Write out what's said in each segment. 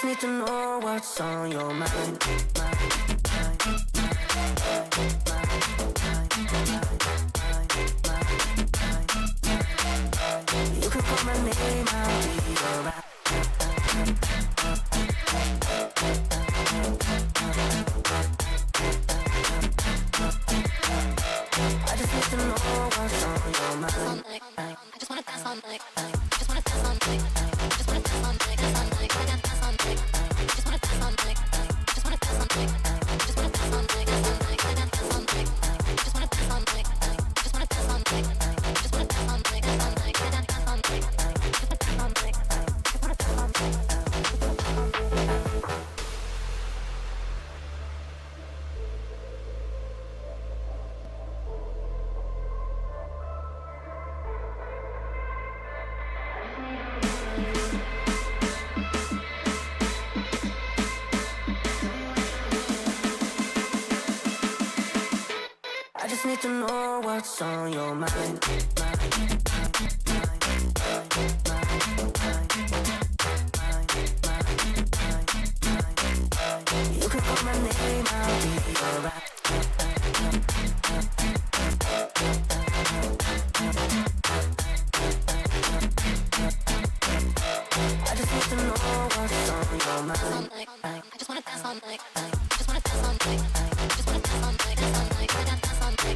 need to know what's on your mind. You can call my name, I'll be alright. I just need to know what's on your mind. I just wanna dance all night. I just wanna dance all night. I just wanna dance all night. Dance all night. Wanna dance all night. I just wanna dance all night. I just wanna dance all night. I just wanna dance all night. Dance all night. Wanna dance all night. I just wanna dance all night. I just wanna dance all night. I just wanna dance all night. Dance all night. Wanna dance all night. I just wanna dance all night. I just wanna dance all night. I just need to know what's on your mind. You can call my name, I'll be alright. I just need to know what's on your mind. I just wanna dance all night. I just wanna dance all night. I just wanna dance all night. Dance all night. Wanna dance all night.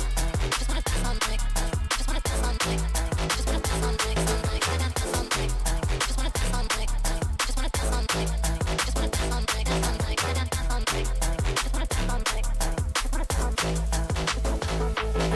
I just wanna dance all night. I just wanna dance all night. I just wanna dance all night. Dance all night. Wanna dance all night. I just wanna dance all night. I just wanna dance all night. I just wanna dance all night. Dance all night. Wanna dance all night. I just wanna dance all night. I just wanna dance all night.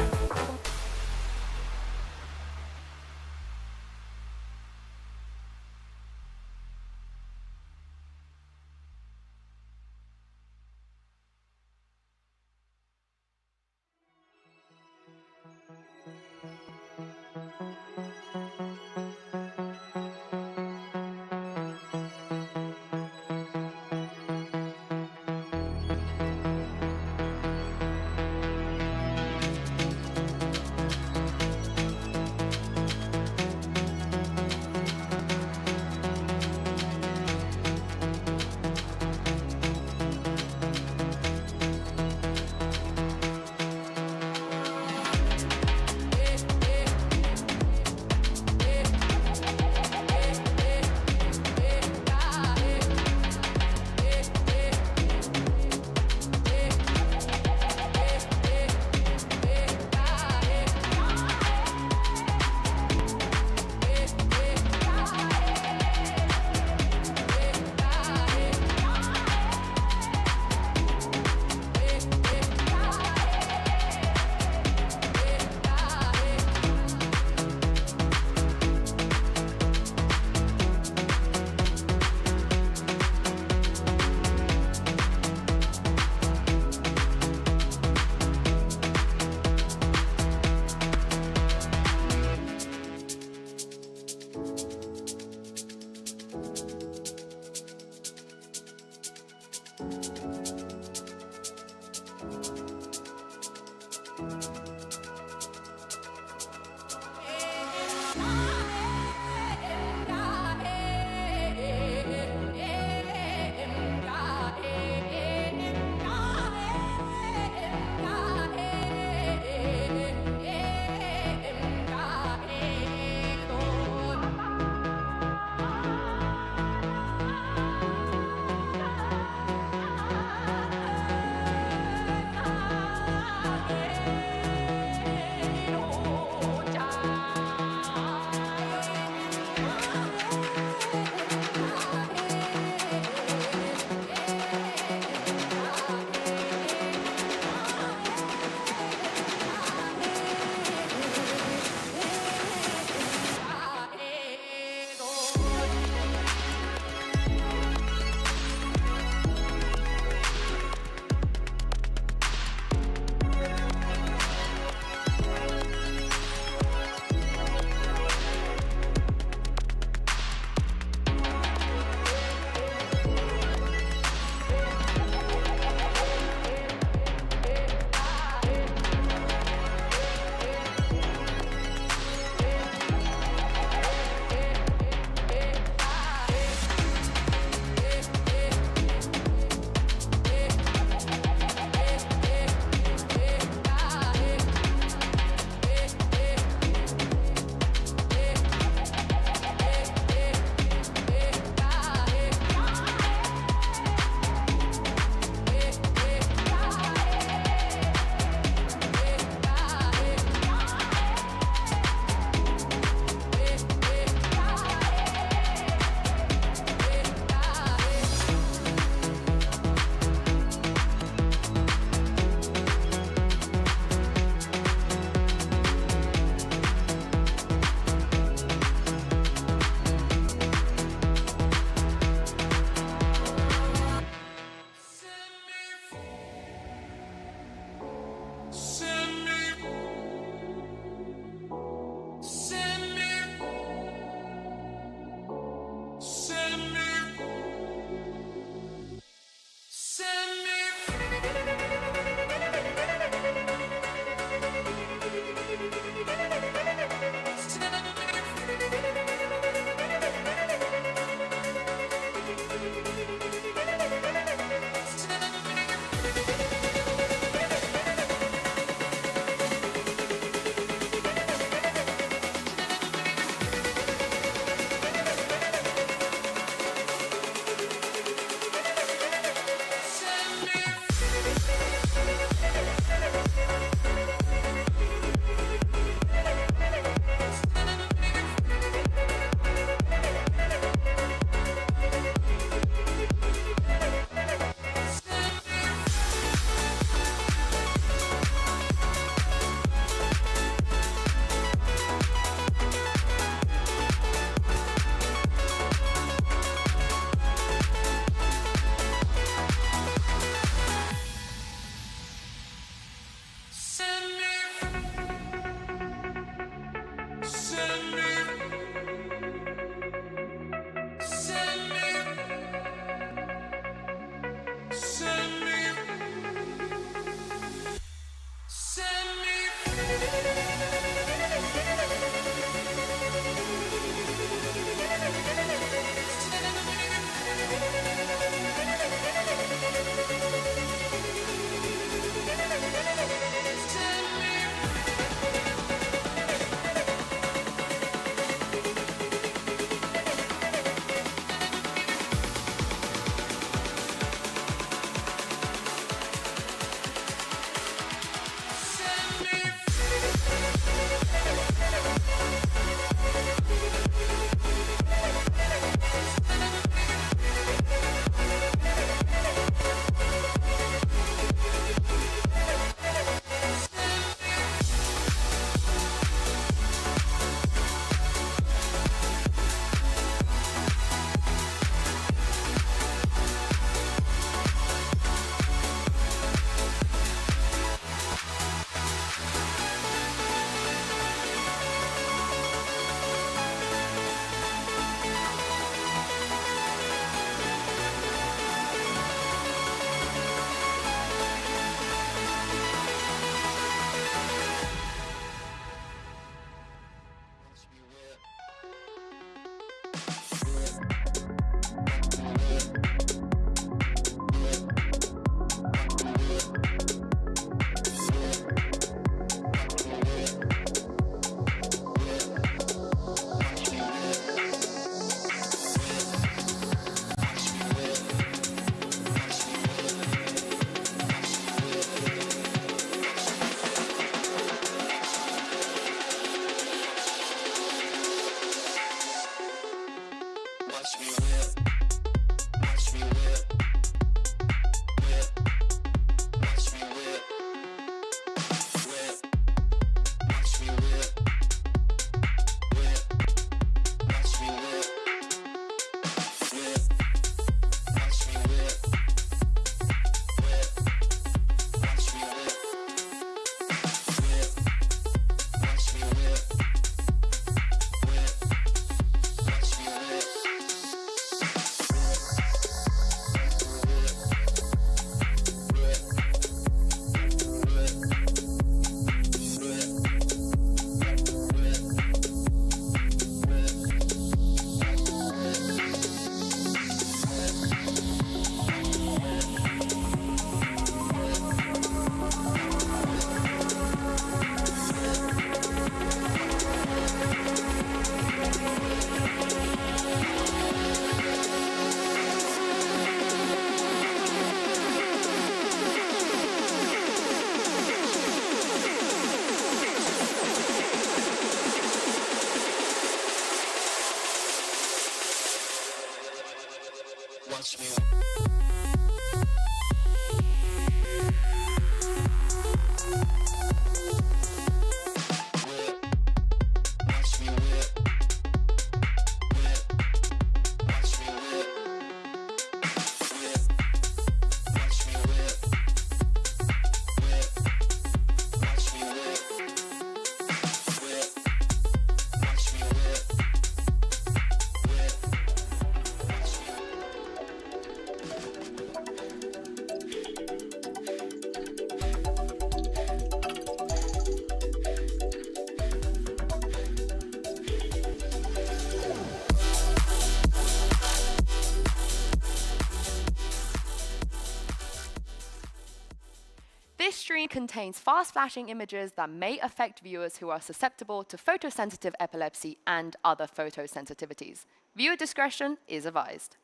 screen contains fast-flashing images that may affect viewers who are susceptible to photosensitive epilepsy and other photosensitivities. Viewer discretion is advised.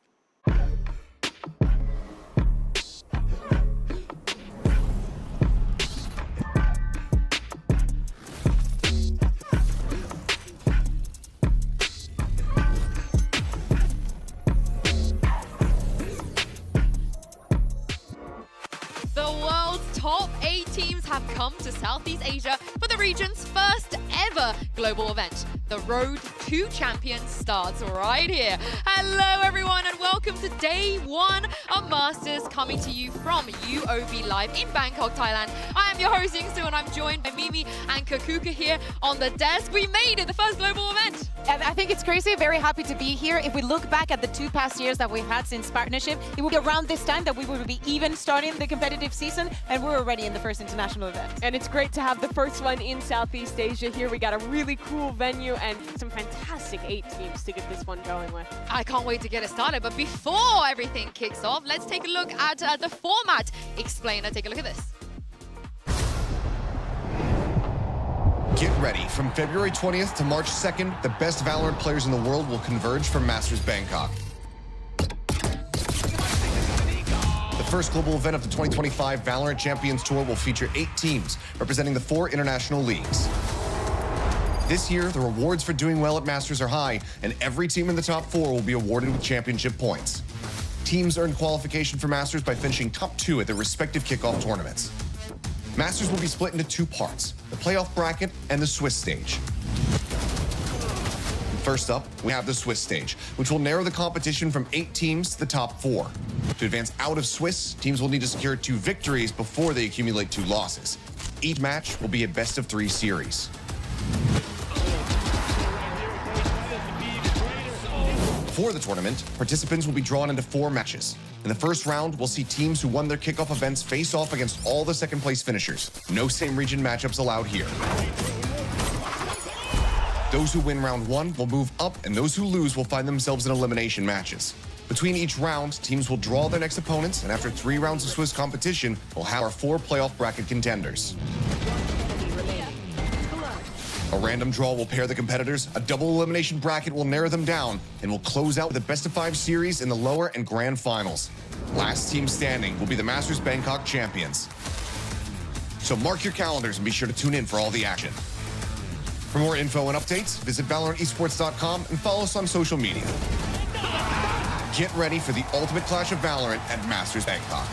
Top 8 teams have come to Southeast Asia for the region's first ever global event. The Road to Champions starts right here. Hello everyone and welcome to day 1 of Masters, coming to you from UOB Live in Bangkok, Thailand. I am your host Yingsu and I'm joined by Mimi and Kakuka here on the desk. We made it, the first global event. And I think it's crazy, very happy to be here. If we look back at the 2 past years that we've had since partnership, it will be around this time that we will be even starting the competitive season, and we're already in the first international event. And it's great to have the first one in Southeast Asia here. We got a really cool venue and some fantastic 8 teams to get this one going with. I can't wait to get it started, but before everything kicks off, let's take a look at the format explainer. Take a look at this. Get ready. From February 20th to March 2nd, the best Valorant players in the world will converge for Masters Bangkok. The first global event of the 2025 VALORANT Champions Tour will feature 8 teams representing the 4 international leagues. This year, the rewards for doing well at Masters are high, and every team in the top 4 will be awarded with championship points. Teams earn qualification for Masters by finishing top 2 at their respective kickoff tournaments. Masters will be split into 2 parts, the playoff bracket and the Swiss stage. First up, we have the Swiss stage, which will narrow the competition from 8 teams to the top 4. To advance out of Swiss, teams will need to secure 2 victories before they accumulate 2 losses. Each match will be a best-of-3 series. For the tournament, participants will be drawn into 4 matches. In the first round, we'll see teams who won their kickoff events face off against all the second-place finishers. No same region matchups allowed here. Those who win round 1 will move up, and those who lose will find themselves in elimination matches. Between each round, teams will draw their next opponents, and after 3 rounds of Swiss competition, we'll have our 4 playoff bracket contenders. A random draw will pair the competitors, a double elimination bracket will narrow them down, and we'll close out with a best-of-5 series in the lower and grand finals. Last team standing will be the Masters Bangkok Champions. So mark your calendars and be sure to tune in for all the action. For more info and updates, visit ValorantEsports.com and follow us on social media. Get ready for the ultimate clash of Valorant at Masters Bangkok.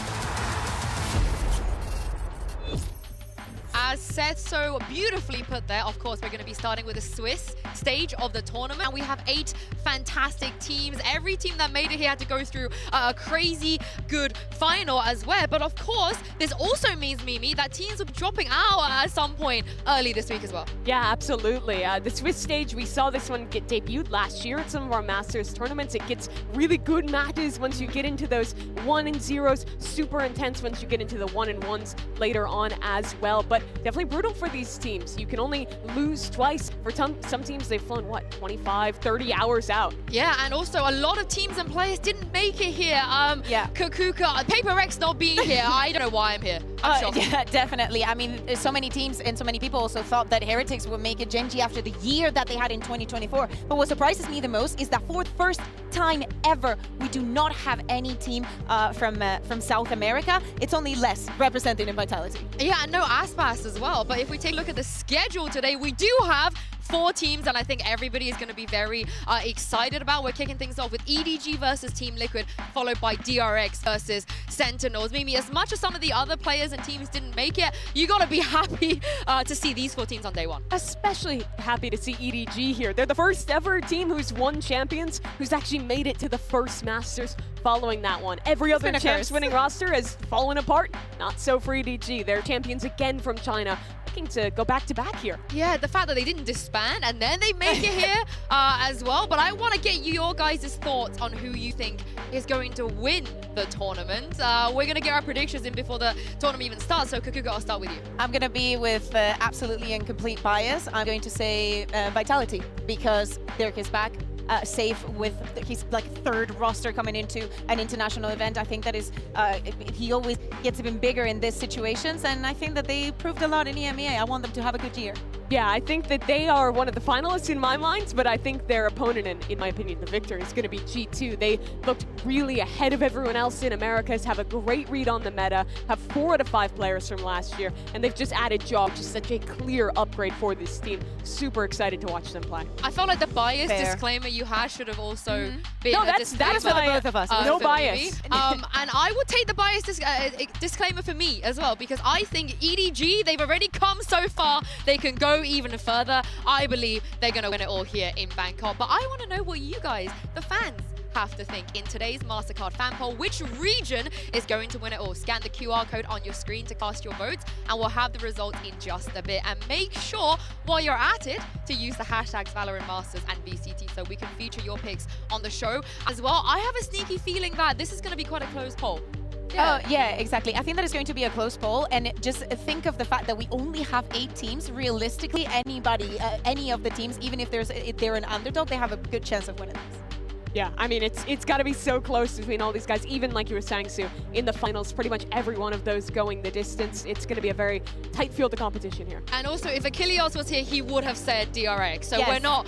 As Seth so beautifully put there, of course, we're going to be starting with the Swiss stage of the tournament. We have 8 fantastic teams. Every team that made it here had to go through a crazy good final as well. But of course, this also means, Mimi, that teams will be dropping out at some point early this week as well. Yeah, absolutely. The Swiss stage, we saw this one get debuted last year at some of our Masters tournaments. It gets really good matches once you get into those 1-0s, super intense once you get into the 1-1s later on as well. But definitely brutal for these teams. You can only lose twice. For some teams, they've flown, what, 25, 30 hours out. Yeah, and also a lot of teams and players didn't make it here. Yeah. Kakuka, Paper X not being here. I don't know why I'm here. I'm shocked. Yeah, definitely. I mean, so many teams and so many people also thought that Heretics would make it Genji after the year that they had in 2024. But what surprises me the most is that for the first time ever, we do not have any team from South America. It's only less represented in Vitality. Yeah, and no Aspas as well. But if we take a look at the schedule today, we do have 4 teams, and I think everybody is going to be very excited about. We're kicking things off with EDG versus Team Liquid, followed by DRX versus Sentinels. Mimi, as much as some of the other players and teams didn't make it, you got to be happy to see these 4 teams on day 1. Especially happy to see EDG here. They're the first ever team who's won champions, who's actually made it to the first Masters following that one. Every other champs winning roster has fallen apart. Not so for EDG. They're champions again from China, looking to go back-to-back here. Yeah, the fact that they didn't disband and then they make it here as well. But I want to get your guys' thoughts on who you think is going to win the tournament. We're going to get our predictions in before the tournament even starts. So Kakuka, I'll start with you. I'm going to be with absolutely and complete bias. I'm going to say Vitality, because Dirk is back. safe with his like third roster coming into an international event. I think that is he always gets even bigger in these situations, and I think that they proved a lot in EMEA. I want them to have a good year. Yeah, I think that they are one of the finalists in my mind, but I think their opponent, and in my opinion, the victor, is going to be G2. They looked really ahead of everyone else in Americas, have a great read on the meta, have 4 out of 5 players from last year, and they've just added Job, just such a clear upgrade for this team. Super excited to watch them play. I felt like the bias Fair. disclaimer you had should have also been No, a that's disclaimer for the both of us. No for bias. me. And I would take the bias disclaimer for me as well, because I think EDG, they've already come so far, they can go even further. I believe they're going to win it all here in Bangkok. But I want to know what you guys, the fans, have to think in today's MasterCard fan poll. Which region is going to win it all? Scan the QR code on your screen to cast your votes, and we'll have the results in just a bit. And make sure, while you're at it, to use the hashtags VALORANT Masters and VCT so we can feature your picks on the show as well. I have a sneaky feeling that this is going to be quite a close poll. Yeah, exactly. I think that is going to be a close poll, and just think of the fact that we only have 8 teams. Realistically, anybody, any of the teams, even if they're an underdog, they have a good chance of winning this. Yeah, I mean, it's got to be so close between all these guys. Even like you were saying, Sue, in the finals, pretty much every one of those going the distance. It's going to be a very tight field of competition here. And also, if Achilles was here, he would have said DRX. So Yes. we're not,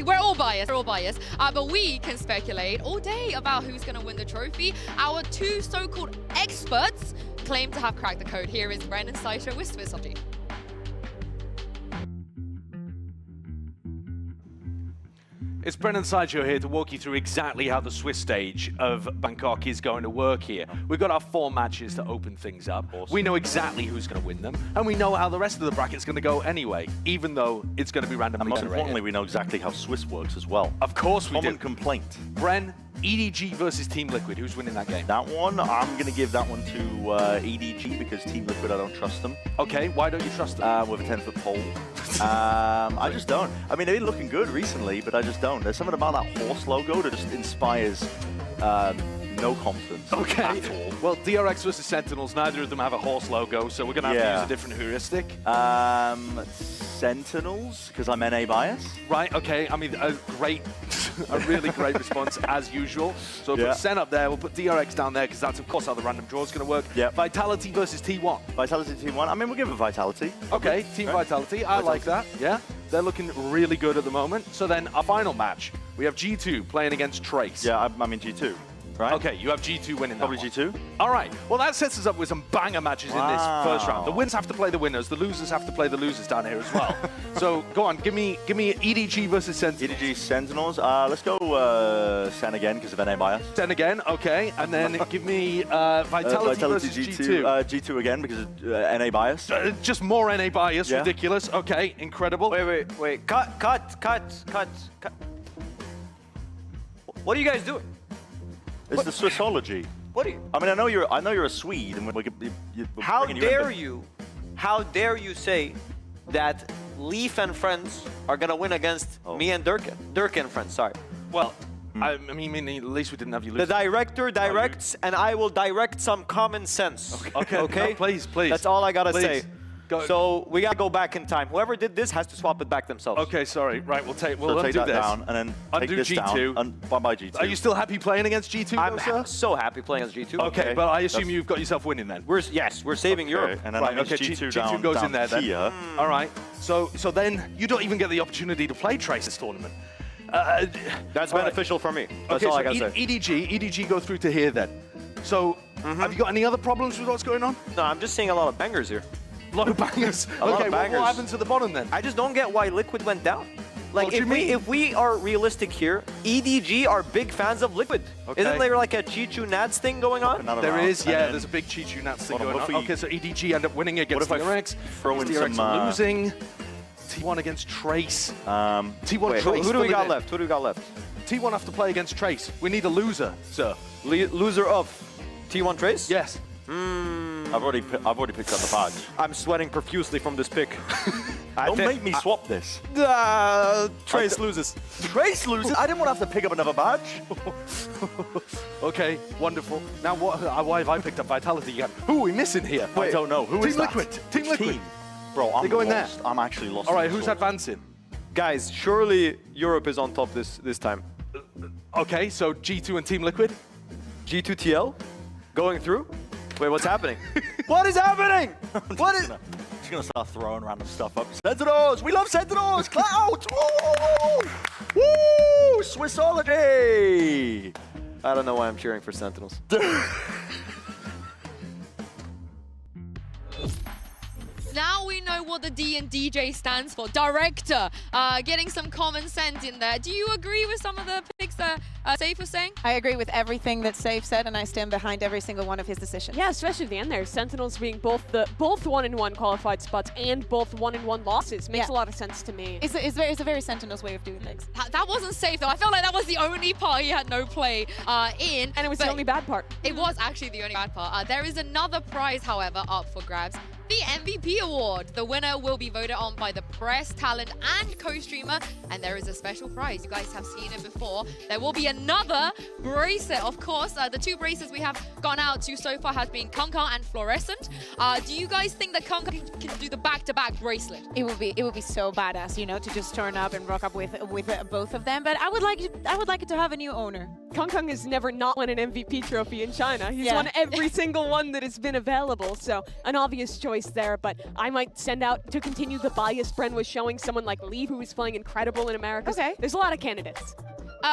we're all biased. We're all biased. But we can speculate all day about who's going to win the trophy. Our 2 so-called experts claim to have cracked the code. Here is Brennan Saito with Swissology. It's Brennan Sideshow here to walk you through exactly how the Swiss stage of Bangkok is going to work here. We've got our 4 matches to open things up. We know exactly who's going to win them, and we know how the rest of the bracket's going to go anyway, even though it's going to be randomly And most generated. importantly, we know exactly how Swiss works as well. Of course we Common do. complaint. Bren, EDG versus Team Liquid. Who's winning that game? That one, I'm going to give that one to EDG because Team Liquid, I don't trust them. Okay, why don't you trust them? With a 10-foot pole. I just don't. I mean, they've been looking good recently, but I just don't. There's something about that horse logo that just inspires no confidence Okay. at all. Well, DRX versus Sentinels, neither of them have a horse logo, so we're going to have to Yeah. use a different heuristic. Sentinels, because I'm NA bias. Right, okay, I mean, a really great response as usual. So we'll Yeah. put Sen up there, we'll put DRX down there, because that's of course how the random draw is going to work. Yeah. Vitality versus T1. Vitality Team 1. I mean, we'll give it Vitality. Okay, Team Right. Vitality, I like that, yeah. They're looking really good at the moment. So then our final match, we have G2 playing against Trace. Yeah, I mean G2, right? Okay, you have G2 winning that Probably one. G2. All right, well that sets us up with some banger matches in this first round. The wins have to play the winners, the losers have to play the losers down here as well. So go on, give me EDG versus Sentinels. EDG Sentinels. Let's go Sen again because of NA bias. Sen again, okay, and then give me Vitality versus G2. G2 again because of NA bias. Just more NA bias, Yeah. ridiculous. Okay, incredible. Wait. Cut. What are you guys doing? It's the Swissology. What are you? I mean, I know you're a Swede, and we're How bringing you in, dare but- you? How dare you say that Leaf and friends are gonna win against me and Dirk? Dirk and friends, sorry. Well, I mean, at least we didn't have you The lose. director directs, and I will direct some common sense. Okay, Okay. no, please. That's all I gotta Please. say. Go. So we gotta go back in time. Whoever did this has to swap it back themselves. Okay, sorry. Right, we'll So undo take that this. down and then take Undo this G2. down. Bye-bye G2. Are you still happy playing against G2, I'm though, sir? so happy playing as G2. Okay, but I assume you've got yourself winning then. We're saving Europe. And then Right, that means okay, G2 G2 down, goes down in there then. here. All right, so then you don't even get the opportunity to play Trace this tournament. That's all right. beneficial for me. That's Okay, all so I gotta say. EDG go through to here then. So have you got any other problems with what's going on? No, I'm just seeing a lot of bangers here. A lot of bangers. A lot Okay, of well, bangers. what happens at the bottom then? I just don't get why Liquid went down. Like, What do you mean? if we are realistic here, EDG are big fans of Liquid. Okay. Isn't there like a Chichu Nats thing going on? Another There round, is, and yeah, then- there's a big Chichu Nats thing Hold on, going what on. if we- Okay, so EDG end up winning against What if I DRX. throw in DRX some, losing. T1 against Trace. T1 Wait, Trace. who do we fill it got in. left? Who do we got left? T1 have to play against Trace. We need a loser, sir. Loser of T1 Trace? Yes. I've already picked up the badge. I'm sweating profusely from the pick. Don't make me swap this. Trace loses. Trace loses? I didn't want to have to pick up another badge. Okay, wonderful. Now, why have I picked up Vitality again? Who are we missing here? I don't know. Who is Team that? Liquid. Team Which Liquid. team? Bro, I'm going there. lost. I'm actually lost. All right, in who's thought. advancing? Guys, surely Europe is on top this time. Okay, so G2 and Team Liquid. G2TL going through. Wait, what's happening? What is happening? What is? Just gonna start throwing random stuff up. Sentinels! We love Sentinels! Clout! Woo! Woo! Swissology! I don't know why I'm cheering for Sentinels. Now we know what the D in DJ stands for. Director, getting some common sense in there. Do you agree with some of the picks that Safe was saying? I agree with everything that Safe said, and I stand behind every single one of his decisions. Yeah, especially at the end there. Sentinels being both 1-in-1 qualified spots and both 1-in-1 losses makes a lot of sense to me. It's a very Sentinels way of doing things. That wasn't safe though. I felt like that was the only part he had no play in. And it was the only bad part. It was actually the only bad part. There is another prize, however, up for grabs. The MVP award. The winner will be voted on by the press, talent, and co-streamer. And there is a special prize. You guys have seen it before. There will be another bracelet, of course. The two bracelets we have gone out to so far has been Kunka and Fluorescent. Do you guys think that Kunka can do the back-to-back bracelet? It would be so badass, you know, to just turn up and rock up with both of them. But I would like it to have a new owner. Kung has never not won an MVP trophy in China. He's won every single one that has been available, so an obvious choice there, but I might send out to continue the bias Bren was showing someone like Lee, who is playing incredible in America. Okay. There's a lot of candidates.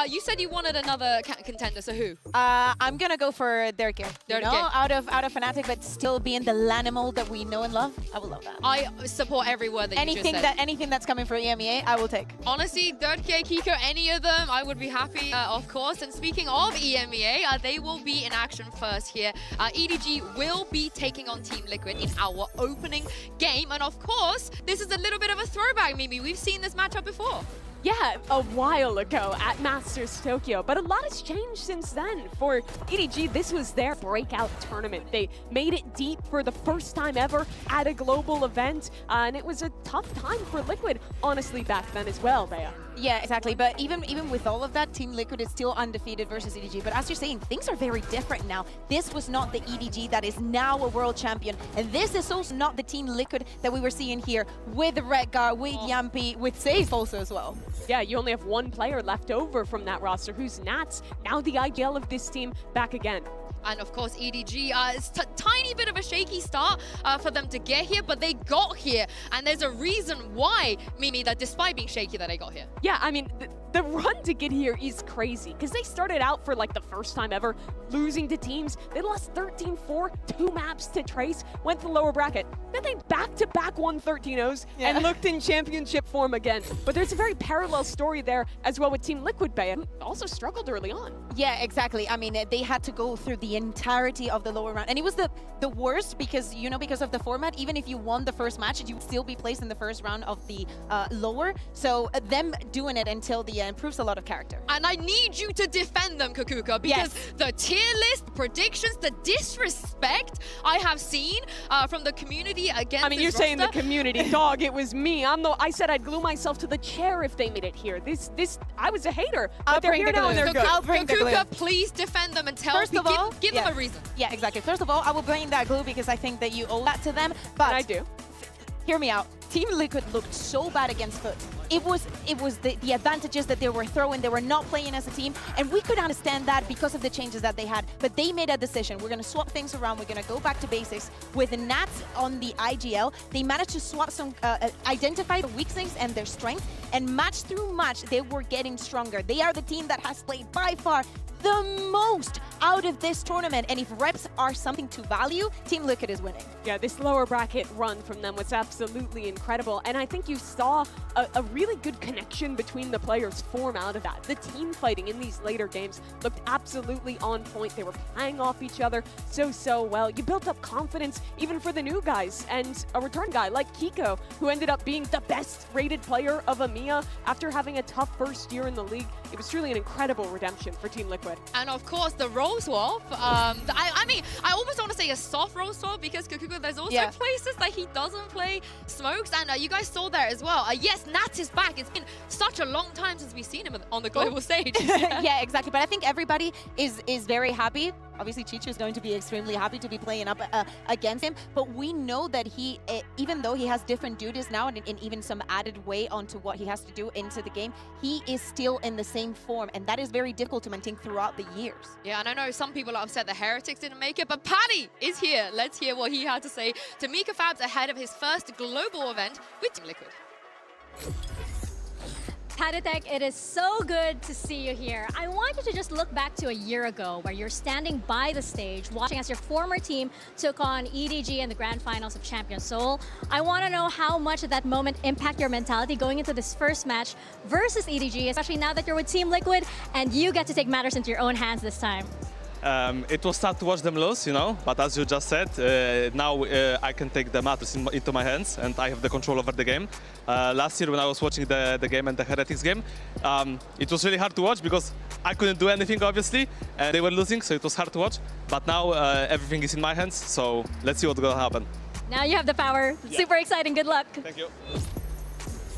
You said you wanted another contender, so who? I'm gonna go for Dirk. You know, Dirk. out of Fnatic, but still being the Lanimal that we know and love. I would love that. I support every word that you just said. Anything that's coming from EMEA, I will take. Honestly, Dirk, Kiko, any of them, I would be happy, of course. And speaking of EMEA, they will be in action first here. EDG will be taking on Team Liquid in our opening game. And of course, this is a little bit of a throwback, Mimi. We've seen this matchup before. Yeah, a while ago at Masters Tokyo, but a lot has changed since then. For EDG, this was their breakout tournament. They made it deep for the first time ever at a global event, and it was a tough time for Liquid, honestly, back then as well, Bea. Yeah, exactly. But even with all of that, Team Liquid is still undefeated versus EDG. But as you're saying, things are very different now. This was not the EDG that is now a world champion. And this is also not the Team Liquid that we were seeing here with Redgar, with Yampi, with Safe also as well. Yeah, you only have one player left over from that roster, who's Nats, now the IGL of this team, back again. And of course, EDG, it's a tiny bit of a shaky start for them to get here, but they got here. And there's a reason why, Mimi, that despite being shaky that they got here. Yeah, I mean, the run to get here is crazy, because they started out for like the first time ever losing to teams. They lost 13-4, 2 maps to Trace, went to the lower bracket. Then they back-to-back won 13-0s and looked in championship form again. But there's a very parallel story there as well with Team Liquid Bea, who also struggled early on. Yeah, exactly. I mean, they had to go through the entirety of the lower round. And it was the worst because, you know, because of the format, even if you won the first match, you'd still be placed in the first round of the lower. So them doing it until the end proves a lot of character. And I need you to defend them, Kakuka, because the tier list, predictions, the disrespect I have seen from the community against I mean, you're saying the community, dog, it was me. I said I'd glue myself to the chair if they made it here. I was a hater, but they're here now and they're good. Kakuka, please defend them and tell me, give them a reason. Yeah, exactly. First of all, I will bring that glue because I think that you owe that to them. But and I do. Hear me out. Team Liquid looked so bad against Foot. It was the advantages that they were throwing. They were not playing as a team, and we could understand that because of the changes that they had. But they made a decision. We're going to swap things around. We're going to go back to basics. With Nats on the IGL, they managed to swap some, identify the weaknesses and their strengths, and match through match, they were getting stronger. They are the team that has played by far the most out of this tournament, and if reps are something to value, Team Liquid is winning. Yeah, this lower bracket run from them was absolutely incredible, and I think you saw a really good connection between the players form out of that. The team fighting in these later games looked absolutely on point. They were playing off each other so well. You built up confidence even for the new guys, and a return guy like Kiko, who ended up being the best rated player of EMEA after having a tough first year in the league. It was truly an incredible redemption for Team Liquid. And of course, the role swap. I mean, I almost want to say a soft role swap because Kakuka, there's also places that he doesn't play smokes, and you guys saw there as well. Yes, Nat is back. It's been such a long time since we've seen him on the global stage. Yeah, exactly. But I think everybody is very happy. Obviously, Chichu is going to be extremely happy to be playing up against him. But we know that he, even though he has different duties now and even some added weight onto what he has to do into the game, he is still in the same form. And that is very difficult to maintain throughout the years. Yeah, and I know some people are upset the Heretics didn't make it, but Paddy is here. Let's hear what he had to say to Mika Fabs ahead of his first global event with Team Liquid. Patatek, it is so good to see you here. I want you to just look back to a year ago where you're standing by the stage watching as your former team took on EDG in the grand finals of Champions Seoul. I want to know how much did that moment impact your mentality going into this first match versus EDG, especially now that you're with Team Liquid and you get to take matters into your own hands this time. It was sad to watch them lose, you know, but as you just said, now I can take the matters into my hands and I have the control over the game. Last year when I was watching the game and the Heretics game, it was really hard to watch because I couldn't do anything, obviously, and they were losing, so it was hard to watch. But now everything is in my hands, so let's see what's going to happen. Now you have the power. Yeah. Super exciting. Good luck. Thank you.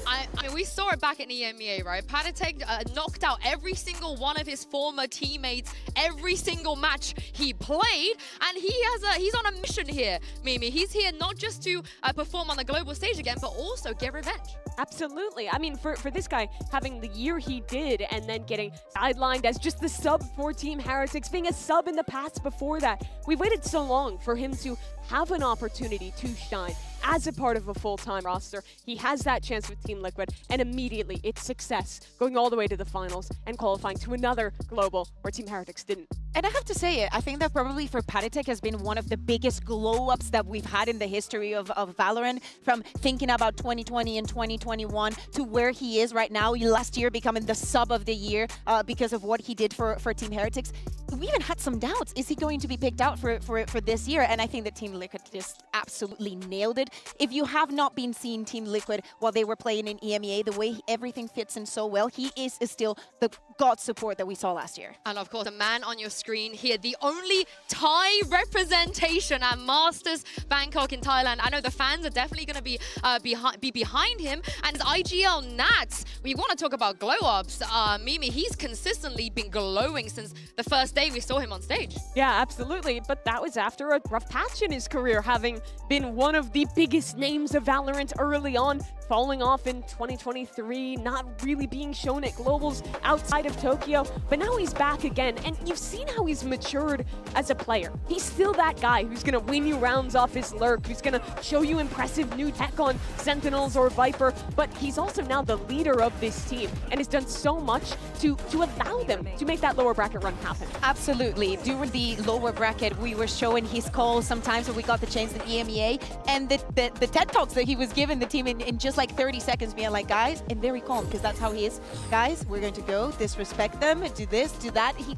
I mean, we saw it back in EMEA, right? Patatek knocked out every single one of his former teammates every single match he played, and he's on a mission here, Mimi. He's here not just to perform on the global stage again, but also get revenge. Absolutely. I mean, for this guy, having the year he did and then getting sidelined as just the sub for Team Heretics, being a sub in the past before that, we waited so long for him to have an opportunity to shine as a part of a full-time roster. He has that chance with Team Liquid, and immediately it's success, going all the way to the finals and qualifying to another global where Team Heretics didn't. And I have to say it, I think that probably for Patatek has been one of the biggest glow-ups that we've had in the history of Valorant, from thinking about 2020 and 2021 to where he is right now, last year becoming the sub of the year because of what he did for Team Heretics. We even had some doubts, is he going to be picked out for this year? And I think that Team Liquid just absolutely nailed it. If you have not been seeing Team Liquid while they were playing in EMEA, the way everything fits in so well, he is still the god support that we saw last year. And of course, the man on your screen here, the only Thai representation at Masters Bangkok in Thailand. I know the fans are definitely going to be behind him. And IGL Nats, we want to talk about glow-ups. Mimi, he's consistently been glowing since the first day we saw him on stage. Yeah, absolutely. But that was after a rough patch in his career, having been one of the biggest names of Valorant early on, falling off in 2023, not really being shown at globals outside of Tokyo. But now he's back again, and you've seen how he's matured as a player. He's still that guy who's going to win you rounds off his lurk, who's going to show you impressive new tech on Sentinels or Viper, but he's also now the leader of this team and has done so much to allow them to make that lower bracket run happen. Absolutely. During the lower bracket, we were showing his calls sometimes when we got the chance in EMEA, and the TED Talks that he was giving the team in just like 30 seconds, being like, guys, and very calm, because that's how he is. Guys, we're going to go, disrespect them, do this, do that. He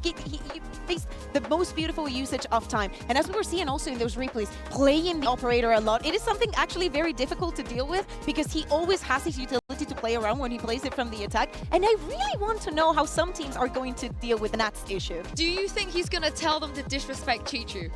makes the most beautiful usage of time. And as we were seeing also in those replays, playing the operator a lot, it is something actually very difficult to deal with, because he always has his utility to play around when he plays it from the attack. And I really want to know how some teams are going to deal with Nat's issue. Do you think he's going to tell them to disrespect Chichu?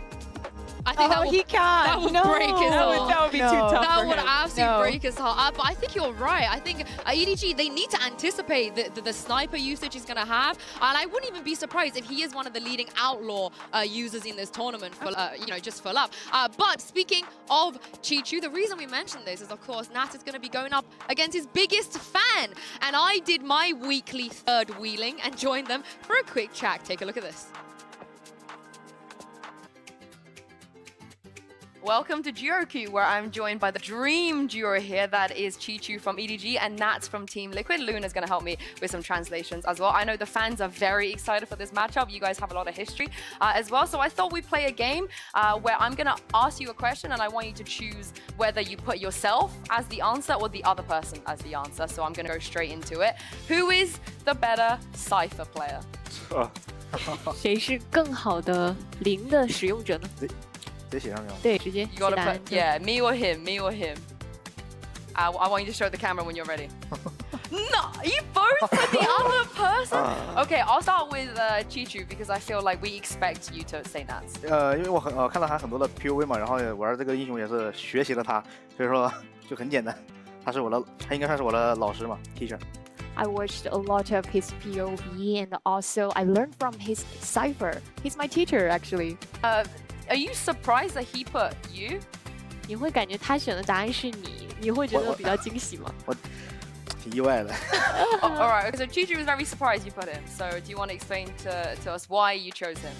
I think he can't. That would break his heart. That would be too tough That for would him. absolutely break his heart. But I think you're right. I think EDG, they need to anticipate the sniper usage he's going to have. And I wouldn't even be surprised if he is one of the leading outlaw users in this tournament, for just for love. But speaking of Chichu, the reason we mentioned this is, of course, Nat is going to be going up against his biggest fan. And I did my weekly third wheeling and joined them for a quick chat. Take a look at this. Welcome to Duo Q, where I'm joined by the dream duo here. That is Chichu from EDG and Nats from Team Liquid. Luna's going to help me with some translations as well. I know the fans are very excited for this matchup. You guys have a lot of history as well. So I thought we'd play a game where I'm going to ask you a question and I want you to choose whether you put yourself as the answer or the other person as the answer. So I'm going to go straight into it. Who is the better Cypher player? 谁是更好的零的使用者呢？直接写上去吗？对，直接 You gotta 写答案 put, yeah, me or him, me or him. I want you to show the camera when you're ready. No, you both put the other person? Okay, I'll start with Chichu because I feel like we expect you to say Nats. 因为我看到他很多的 POV 嘛，然后玩这个英雄也是学习了他，所以说就很简单。他应该算是我的老师嘛 ，teacher。I watched a lot of his POV, and also I learned from his Cypher. He's my teacher, actually. Are you surprised that he put you? 你会感觉他选的答案是你，你会觉得比较惊喜吗？挺意外的。All right, so Chichu was very surprised you put him. So do you want to explain to us why you chose him?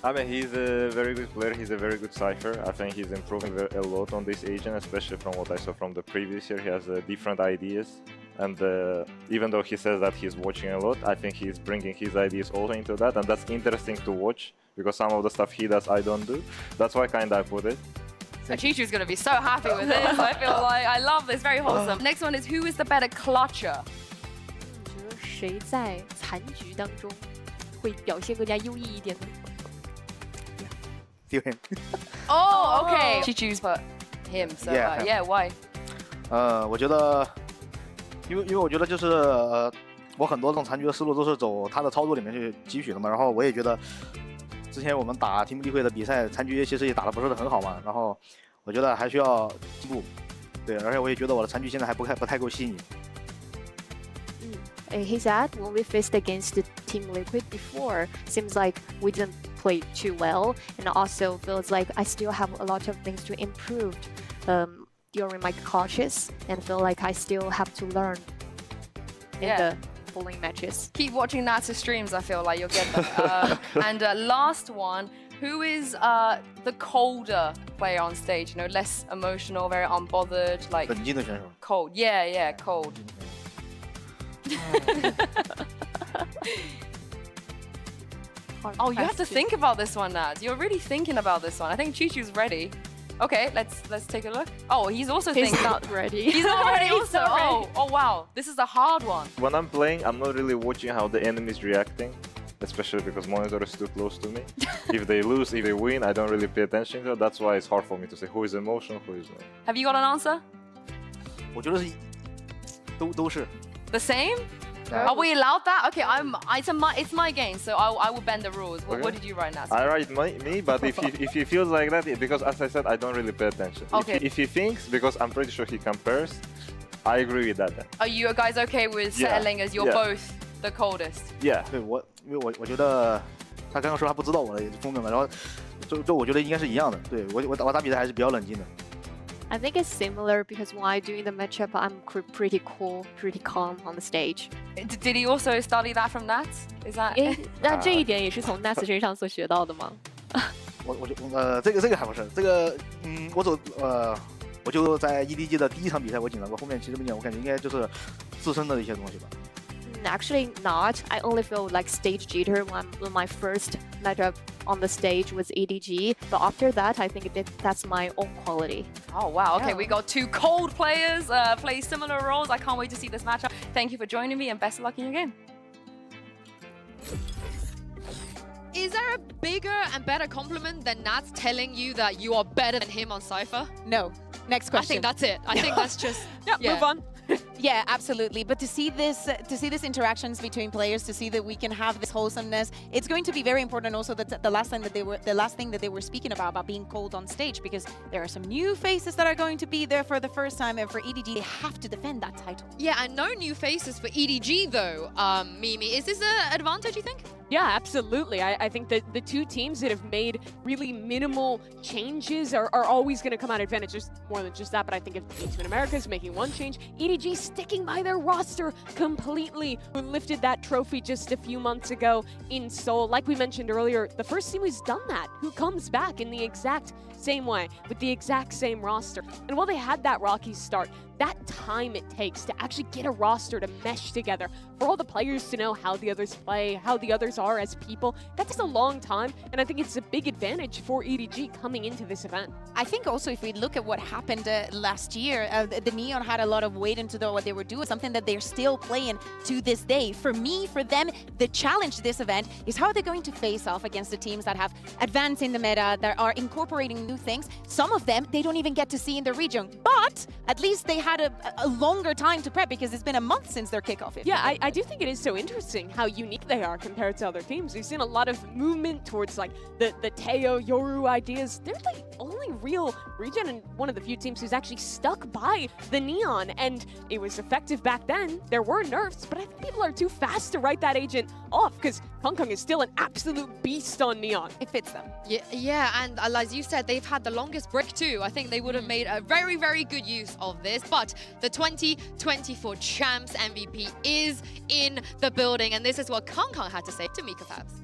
I mean, he's a very good player. He's a very good Cypher. I think he's improving a lot on this agent, especially from what I saw from the previous year. He has different ideas. And even though he says that he's watching a lot, I think he's bringing his ideas also into that. And that's interesting to watch, because some of the stuff he does, I don't do. That's why kind of I put it. So Chichu's going to be so happy with this. I feel like I love this. Very wholesome. Next one is who is the better clutcher? 你觉得谁在残局当中会表现更加优异一点呢？ Oh, okay. Chichu's put him. So yeah, why? 我觉得，因为我觉得就是我很多这种残局的思路都是走他的操作里面去汲取的嘛。然后我也觉得，之前我们打Team Liquid的比赛，残局其实也打得不是很好嘛。然后我觉得还需要进步，对，而且我也觉得我的残局现在还不太够细腻。He said when we faced against the Team Liquid before, seems like we didn't play too well, and also feels like I still have a lot of things to improve during my clutches, and feel like I still have to learn in the following matches. Keep watching Natsu streams. I feel like you'll get them. And last one, who is the colder player on stage? You know, less emotional, very unbothered, like 冷静的选手。 cold. Yeah, cold. Oh, you have to think about this one, Naz. You're really thinking about this one. I think Chichu's ready. Okay, let's take a look. Oh, he's also thinking. He's not ready. He's not ready also. Oh wow, this is a hard one. When I'm playing, I'm not really watching how the enemy is reacting, especially because monitor is too close to me. If they lose, if they win, I don't really pay attention to it. That's why it's hard for me to say who is emotional, who is not. Have you got an answer? 我觉得是都是。 The same? Are we allowed that? Okay, it's my game, so I will bend the rules. What did you write, Naz? I write me, but if he feels like that, because as I said, I don't really pay attention. Okay. If he thinks, because I'm pretty sure he compares, I agree with that then. Are you guys okay with settling as you're both the coldest? Yeah. 对因为我觉得他刚刚说他不知道我的风格嘛，然后就我觉得应该是一样的。对我打比赛还是比较冷静的。 I think it's similar because while doing the matchup, I'm pretty cool, pretty calm on the stage. Did he also study that from Nats? Is that? 那这一点也是从 Nats 身上所学到的吗？这个还不是，这个我就在 EDG 的第一场比赛我紧张过，后面其实不紧张，我感觉应该就是自身的一些东西吧。 Actually not. I only feel like stage jitter when my first matchup on the stage was EDG. But after that, I think that's my own quality. Oh, wow. Okay, we got two cold players play similar roles. I can't wait to see this matchup. Thank you for joining me and best of luck in your game. Is there a bigger and better compliment than Nats telling you that you are better than him on Cypher? No. Next question. I think that's it. I think that's just... Move on. Yeah, absolutely. But to see this interactions between players, to see that we can have this wholesomeness, it's going to be very important. Also, that the last thing that they were speaking about being cold on stage, because there are some new faces that are going to be there for the first time, and for EDG, they have to defend that title. Yeah, and no new faces for EDG though. Mimi, is this an advantage, you think? Yeah, absolutely. I think that the two teams that have made really minimal changes are always going to come out advantage. There's more than just that, but I think if Team America is making one change, EDG sticking by their roster completely, who lifted that trophy just a few months ago in Seoul. Like we mentioned earlier, the first team who's done that, who comes back in the exact same way, with the exact same roster. And while they had that rocky start, that time it takes to actually get a roster to mesh together, for all the players to know how the others play, how the others are as people, that takes a long time, and I think it's a big advantage for EDG coming into this event. I think also if we look at what happened last year, the Neon had a lot of weight into what they were doing, something that they're still playing to this day. For me, for them, the challenge this event is how they're going to face off against the teams that have advanced in the meta, that are incorporating new things. Some of them, they don't even get to see in the region, but at least they have had a longer time to prep because it's been a month since their kickoff. Yeah, I do think it is so interesting how unique they are compared to other teams. We've seen a lot of movement towards like the Teo, Yoru ideas. They're the only real region and one of the few teams who's actually stuck by the Neon, and it was effective back then. There were nerfs, but I think people are too fast to write that agent off because Hong Kong is still an absolute beast on Neon. It fits them. Yeah, and as you said, they've had the longest break too. I think they would have made a very, very good use of this. But the 2024 Champs MVP is in the building, and this is what Kong Kong had to say to Mika Fabs.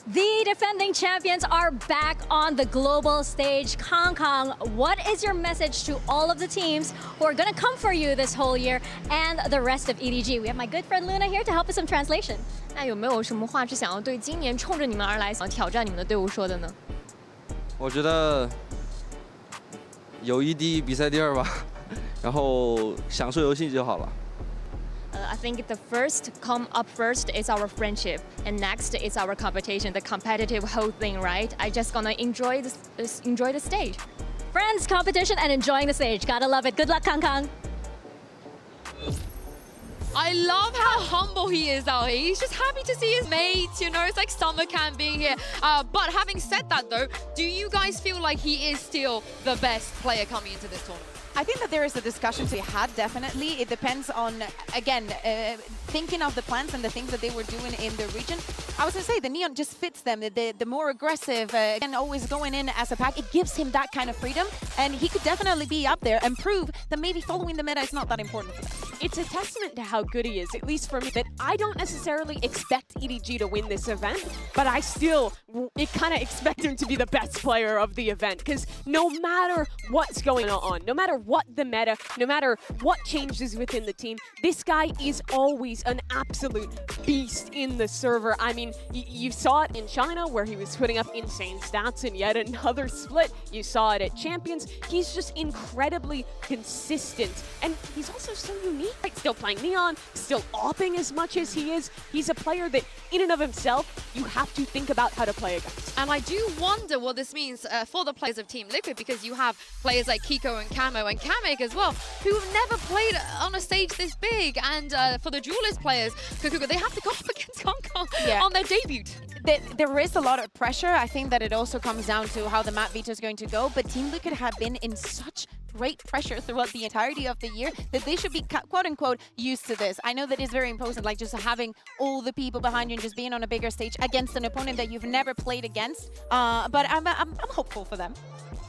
The defending champions are back on the global stage. Kong Kong, what is your message to all of the teams who are going to come for you this whole year and the rest of EDG? We have my good friend Luna here to help with some translation. 那有没有什么话是想要对今年冲着你们而来、想挑战你们的队伍说的呢？我觉得友谊第一，比赛第二吧，然后享受游戏就好了。 I think the first come up first is our friendship, and next is our competition, the competitive whole thing, right? I just gonna enjoy the stage. Friends, competition, and enjoying the stage. Gotta love it. Good luck, Kong Kong. I love how humble he is out here. He's just happy to see his mates, you know, it's like summer camp being here. But having said that though, do you guys feel like he is still the best player coming into this tournament? I think that there is a discussion to be had, definitely. It depends on, again, thinking of the plans and the things that they were doing in the region. I was going to say, the Neon just fits them. The more aggressive and always going in as a pack, it gives him that kind of freedom. And he could definitely be up there and prove that maybe following the meta is not that important for them. It's a testament to how good he is, at least for me, that I don't necessarily expect EDG to win this event, but I still kind of expect him to be the best player of the event, because no matter what's going on, no matter what the meta, no matter what changes within the team, this guy is always an absolute beast in the server. I mean, you saw it in China where he was putting up insane stats in yet another split. You saw it at Champions. He's just incredibly consistent, and he's also so unique. Right? Still playing Neon, still opping as much as he is. He's a player that, in and of himself, you have to think about how to play against. And I do wonder what this means for the players of Team Liquid, because you have players like Kiko and Camo and Kamek as well, who have never played on a stage this big. And for the Duelist players, Kukuka, they have to go up against Hong Kong on their debut. There is a lot of pressure. I think that it also comes down to how the map veto is going to go, but Team Liquid have been in such great pressure throughout the entirety of the year that they should be quote-unquote used to this. I know that it's very imposing, like just having all the people behind you and just being on a bigger stage against an opponent that you've never played against, but I'm hopeful for them.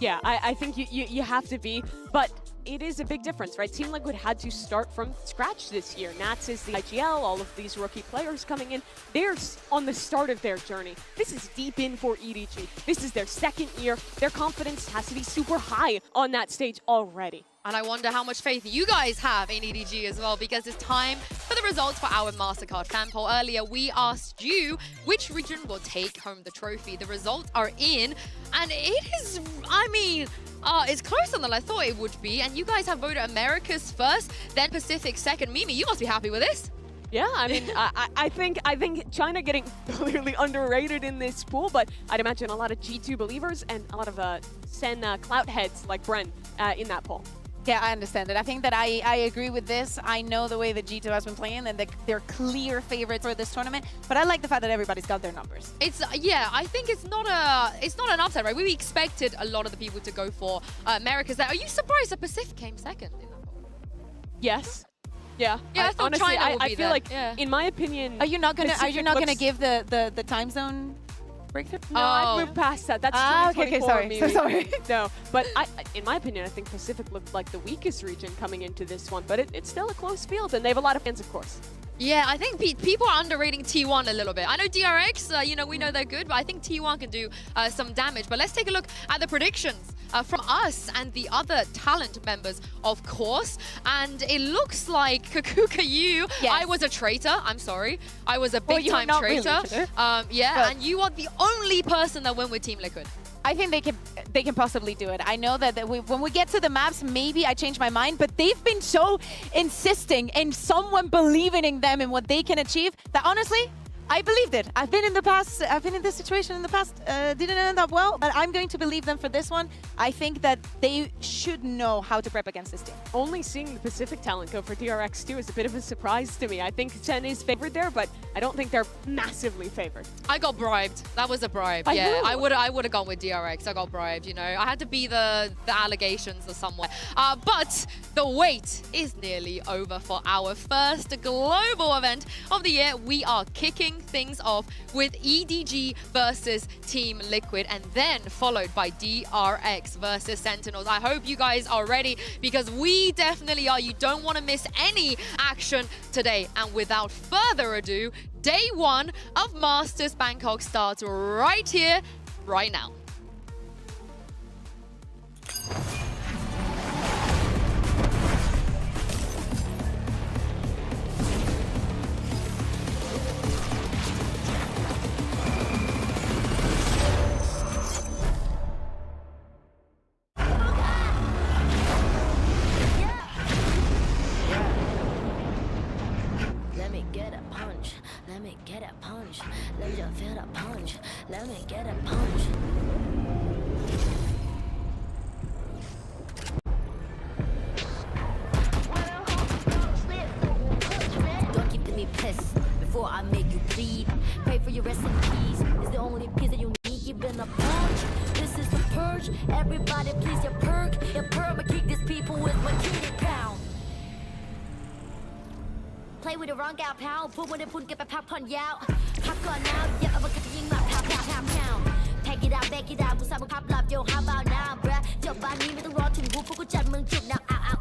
Yeah, I think you have to be, but it is a big difference, right? Team Liquid had to start from scratch this year. Nats is the IGL, all of these rookie players coming in. They're on the start of their journey. This is deep in for EDG. This is their second year. Their confidence has to be super high on that stage already. And I wonder how much faith you guys have in EDG as well, because it's time for the results for our MasterCard fan poll. Earlier, we asked you which region will take home the trophy. The results are in, and it is, I mean, it's closer than I thought it would be. And you guys have voted Americas first, then Pacific second. Mimi, you must be happy with this. Yeah, I mean, I think China getting clearly underrated in this pool, but I'd imagine a lot of G2 believers and a lot of SEN clout heads like Bren in that poll. Yeah, I understand it. I think that I agree with this. I know the way that G2 has been playing and they're clear favorites for this tournament, but I like the fact that everybody's got their numbers. It's yeah, I think it's not an upset, right? We expected a lot of the people to go for Americas there. Are you surprised that Pacific came second in that poll? Yes. Yeah. Yeah, I thought honestly, China would I be feel there. like, yeah. in my opinion, Are you not gonna give the time zone breakthrough? No, I've moved past that. That's okay, 2024 sorry. maybe. So sorry. No, but in my opinion, I think Pacific looked like the weakest region coming into this one, but it's still a close field, and they have a lot of fans, of course. Yeah, I think people are underrating T1 a little bit. I know DRX, you know, we know they're good, but I think T1 can do some damage. But let's take a look at the predictions from us and the other talent members, of course. And it looks like Kakuka, I was a traitor. I'm sorry. I was a big-time traitor. Really, yeah, and you are the only person that went with Team Liquid. I think they can possibly do it. I know that when we get to the maps, maybe I change my mind, but they've been so insisting in someone believing in them and what they can achieve that honestly, I believed it. I've been in the past. I've been in this situation in the past. Didn't end up well, but I'm going to believe them for this one. I think that they should know how to prep against this team. Only seeing the Pacific talent go for DRX too is a bit of a surprise to me. I think SEN is favored there, but I don't think they're massively favored. I got bribed. That was a bribe. Yeah, I would have gone with DRX. I got bribed. You know, I had to be the allegations or somewhere. But the wait is nearly over for our first global event of the year. We are kicking things off with EDG versus Team Liquid, and then followed by DRX versus Sentinels. I hope you guys are ready, because we definitely are. You don't want to miss any action today. And without further ado, day one of Masters Bangkok starts right here, right now. Let me get a punch. Let me get a punch. Let me just feel a punch. Let me get a punch. Don't keep me pissed before I make you bleed. Pray for your rest in peace. It's the only piece that you need. Given a punch. This is the purge. Everybody, please, your perk. Your perma kick these people with my kitty pound. Play with the wrong gal pound. Put when they put get back pun out. Pop gun now. Yeah, I'm a cutting my pow pow pow pow. Pack it out, back it out. กูสร้างมึงพับหลับ Yo how about now bruh จบบ้านนี้ไม่ต้องรอถึงกูพวกกูจัดมึงจุก now out out.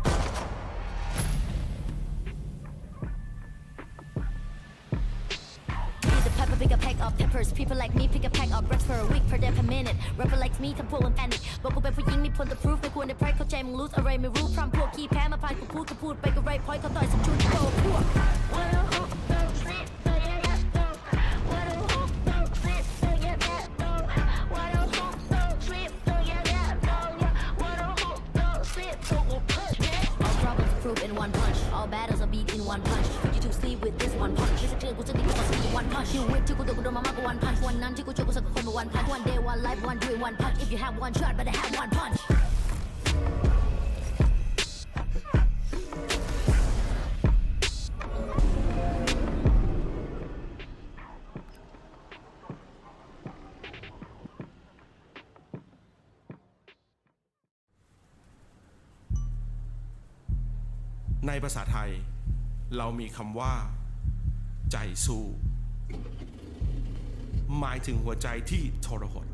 Pepper, pick a pack of peppers. People like me pick a pack of bricks for a week per day per minute. Rapper like me ทำพวกมัน panic บอกกูเป็นผู้หญิงมีผลต่อ proof ไม่ควรได้ไพรเข้าใจมึง lose อะไรไม่รู้พร้อมพวกขี้แพ้มาพานกูพูดก็พูดไปก็ไร point เขาต่อยสักชุดโตพวก in one punch. All battles are beat in one punch. Put you to sleep with this one punch. This is clear, กูจะตีกูมาsleep one punch. You wait ที่กูโดนกูโดนมามากกว่า one punch. วันนั้นที่กูเจอกูสักคนมา one punch. One day, one life, one do it, one punch. If you have one shot, better have one punch. ในภาษาไทยเรามีคำว่าใจสู้หมายถึงหัวใจที่ทรหด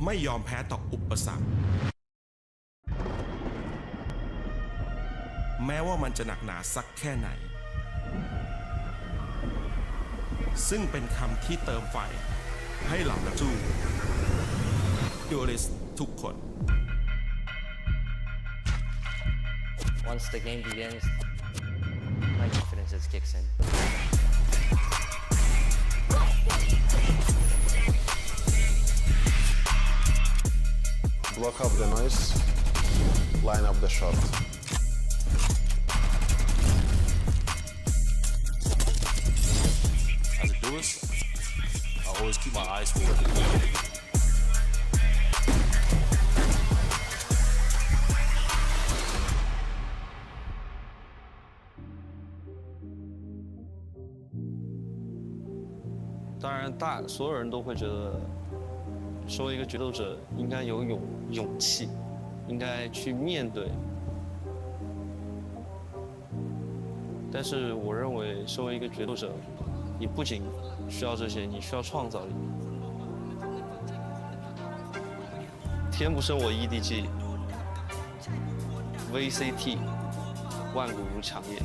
ไม่ยอมแพ้ต่ออุปสรรคแม้ว่ามันจะหนักหนาสักแค่ไหนซึ่งเป็นคำที่เติมไฟให้เหล่านักสู้ดูอลิสทุกคน Once the game begins, my confidence just kicks in. Block up the noise, line up the shot. As a duelist, I always keep my eyes forward.当然，所有人都会觉得，身为一个决斗者，应该有勇气，应该去面对。但是，我认为，身为一个决斗者，你不仅需要这些，你需要创造力。天不生我 EDG，VCT， 万古如长夜。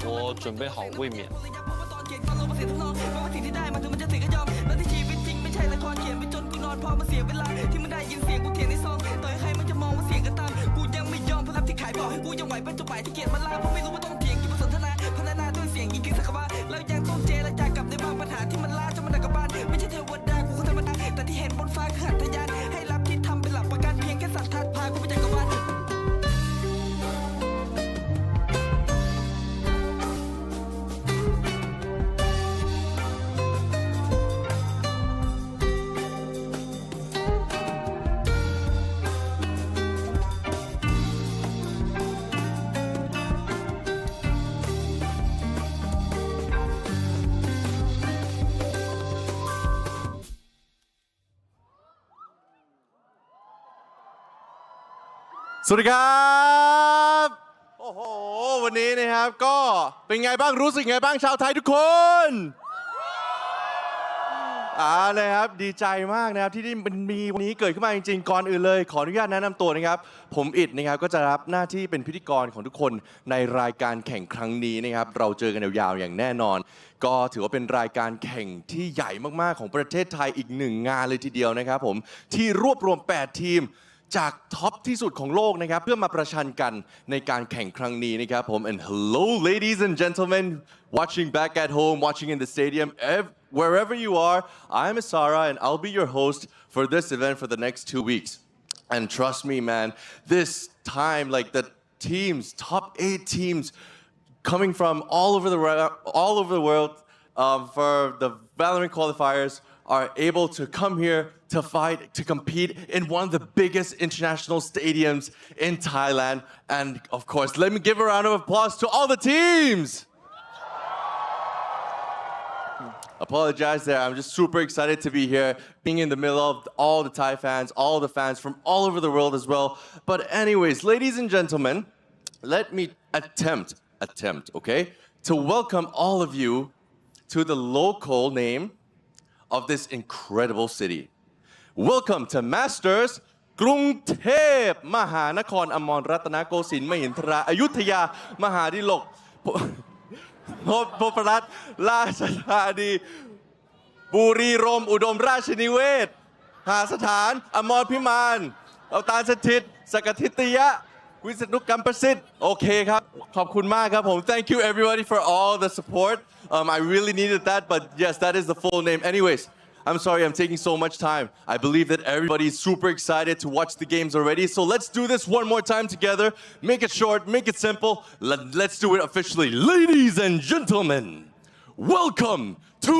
我准备好卫冕。Let สวัสดีครับโอ้โหวันนี้นะครับก็เป็นไงบ้างรู้สึกไงบ้างชาวไทยทุกคนนะครับดีใจมากนะครับที่ได้มีวันนี้เกิดขึ้นมาจริงๆก่อนอื่นเลยขออนุญาตแนะนำตัวนะครับผมอิดนะครับก็จะรับหน้าที่เป็นพิธีกรของทุกคนในรายการแข่งครั้งนี้นะครับเราเจอกันยาวๆอย่างแน่นอนก็ถือว่าเป็นรายการแข่งที่ใหญ่มากๆของประเทศไทยอีกหนึ่งงานเลยทีเดียวนะครับผมที่รวบรวม8ทีมจากท็อปที่สุดของโลกนะครับเพื่อมาประชันกันในการแข่งครั้งนี้นะครับผม and hello ladies and gentlemen watching back at home watching in the stadium wherever you are I'm Asara and I'll be your host for this event for the next 2 weeks and trust me man this time like the teams top 8 teams coming from all over the world for the VALORANT qualifiers are able to come here to fight, to compete in one of the biggest international stadiums in Thailand. And of course, let me give a round of applause to all the teams. Apologize there, I'm just super excited to be here, being in the middle of all the Thai fans, all the fans from all over the world as well. But anyways, ladies and gentlemen, let me attempt, okay, to welcome all of you to the local name of this incredible city. Welcome to Masters กรุงเทพมหานครอมรรัตนโกสินทร์มหินทราอยุธยามหาดิลกพบรัตน์ราชธานีบุรีรมย์อุดมราชนิเวศหาสถานอมรพิมานเอาตาลสถิตสกทิตยะวิษณุกรรมประสิทธิ์โอเคครับขอบคุณมากครับผม Thank you everybody for all the support I really needed that but yes that is the full name anyways I'm sorry I'm taking so much time I believe that everybody is super excited to watch the games already so let's do this one more time together make it short make it simple let's do it officially ladies and gentlemen welcome to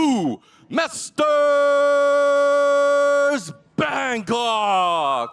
Masters Bangkok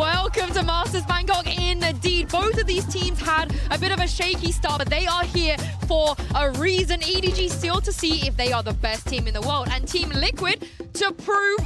Welcome to Masters Bangkok. Indeed, both of these teams had a bit of a shaky start, but they are here for a reason. EDG still to see if they are the best team in the world, and Team Liquid to prove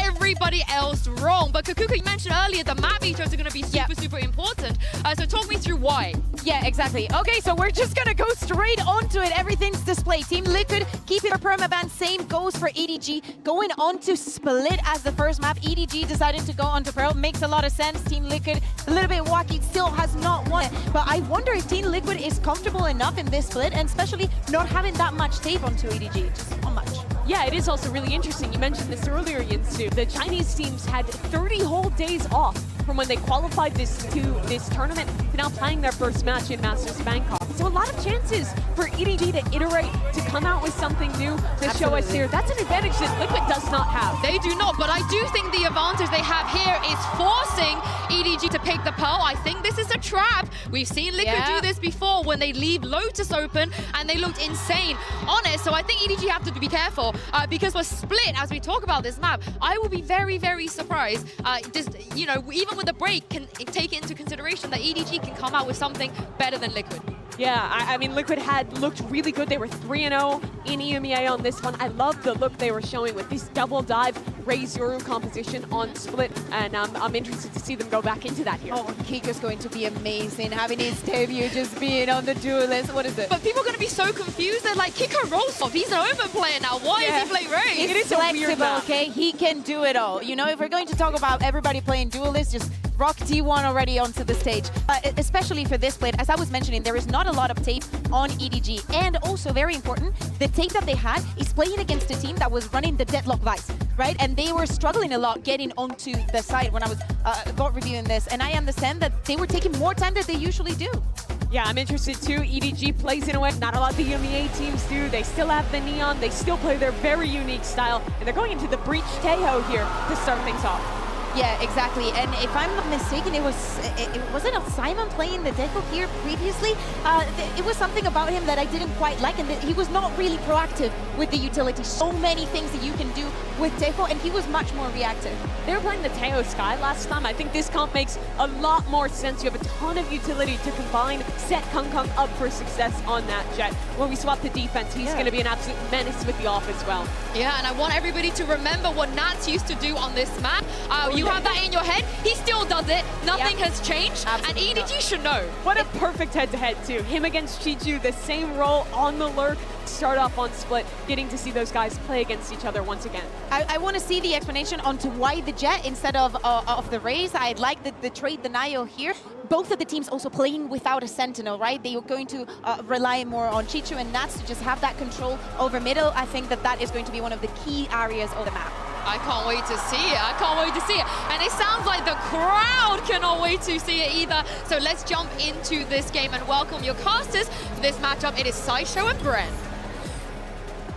everybody else wrong. But Kukuka, you mentioned earlier the map vetoes are going to be super important. So talk me through why. Yeah, exactly. Okay, so we're just gonna go straight onto it. Everything's displayed. Team Liquid keeping their permaban. Same goes for EDG. Going on to Split as the first map. EDG decided to go onto Pearl. Makes a lot of sense. Team Liquid, a little bit wacky, still has not won it. But I wonder if Team Liquid is comfortable enough in this split, and especially not having that much tape onto EDG. Just not much. Yeah, it is also really interesting. You mentioned this earlier, Yinsu. The Chinese teams had 30 whole days off from when they qualified to this tournament to now playing their first match in Masters Bangkok. So a lot of chances for EDG to iterate, to come out with something new to show us here. That's an advantage that Liquid does not have. They do not, but I do think the advantage they have here is forcing EDG to pick the Pearl. I think this is a trap. We've seen Liquid do this before when they leave Lotus open and they looked insane on it. So I think EDG have to be careful because for Split, as we talk about this map, I will be very, very surprised. You know, even with the break, can take it into consideration that EDG can come out with something better than Liquid. Yeah, I mean, Liquid had looked really good. They were 3-0 in EMEA on this one. I love the look they were showing with this double dive raise your composition on split, and I'm interested to see them go back into that here. Oh, Kiko's going to be amazing, having his debut just being on the duelist. What is it? But people are going to be so confused. They're like, Kiko rolls off. He's an open player now. Why is he playing Raze? It is flexible, okay? He can do it all. You know, if we're going to talk about everybody playing duelist, just rock T1 already onto the stage. Especially for this plate, as I was mentioning, there is not a lot of tape on EDG. And also, very important, the tape that they had is playing against a team that was running the Deadlock Vice, right? And they were struggling a lot getting onto the side when I was bot reviewing this. And I understand that they were taking more time than they usually do. Yeah, I'm interested too. EDG plays in a way not a lot of the EMEA teams do. They still have the Neon. They still play their very unique style. And they're going into the Breach Tejo here to start things off. Yeah, exactly. And if I'm not mistaken, wasn't Simon playing the Deco here previously? It was something about him that I didn't quite like, and that he was not really proactive with the utility. So many things that you can do with Deco, and he was much more reactive. They were playing the Teo Sky last time. I think this comp makes a lot more sense. You have a ton of utility to combine, set Kung Kung up for success on that Jet. When we swap the defense, he's going to be an absolute menace with the off as well. Yeah, and I want everybody to remember what Nats used to do on this map. You have that in your head. He still does it. Nothing has changed. Absolutely. And EDG should know. What a perfect head-to-head, too. Him against Chichu, the same role on the lurk. Start off on split, getting to see those guys play against each other once again. I want to see the explanation onto why the Jet instead of the Raze. I'd like the trade denial here. Both of the teams also playing without a Sentinel, right? They are going to rely more on Chichu and Nats to just have that control over middle. I think that is going to be one of the key areas of the map. I can't wait to see it. I can't wait to see it. And it sounds like the crowd cannot wait to see it either. So let's jump into this game and welcome your casters for this matchup. It is Sideshow and Bren.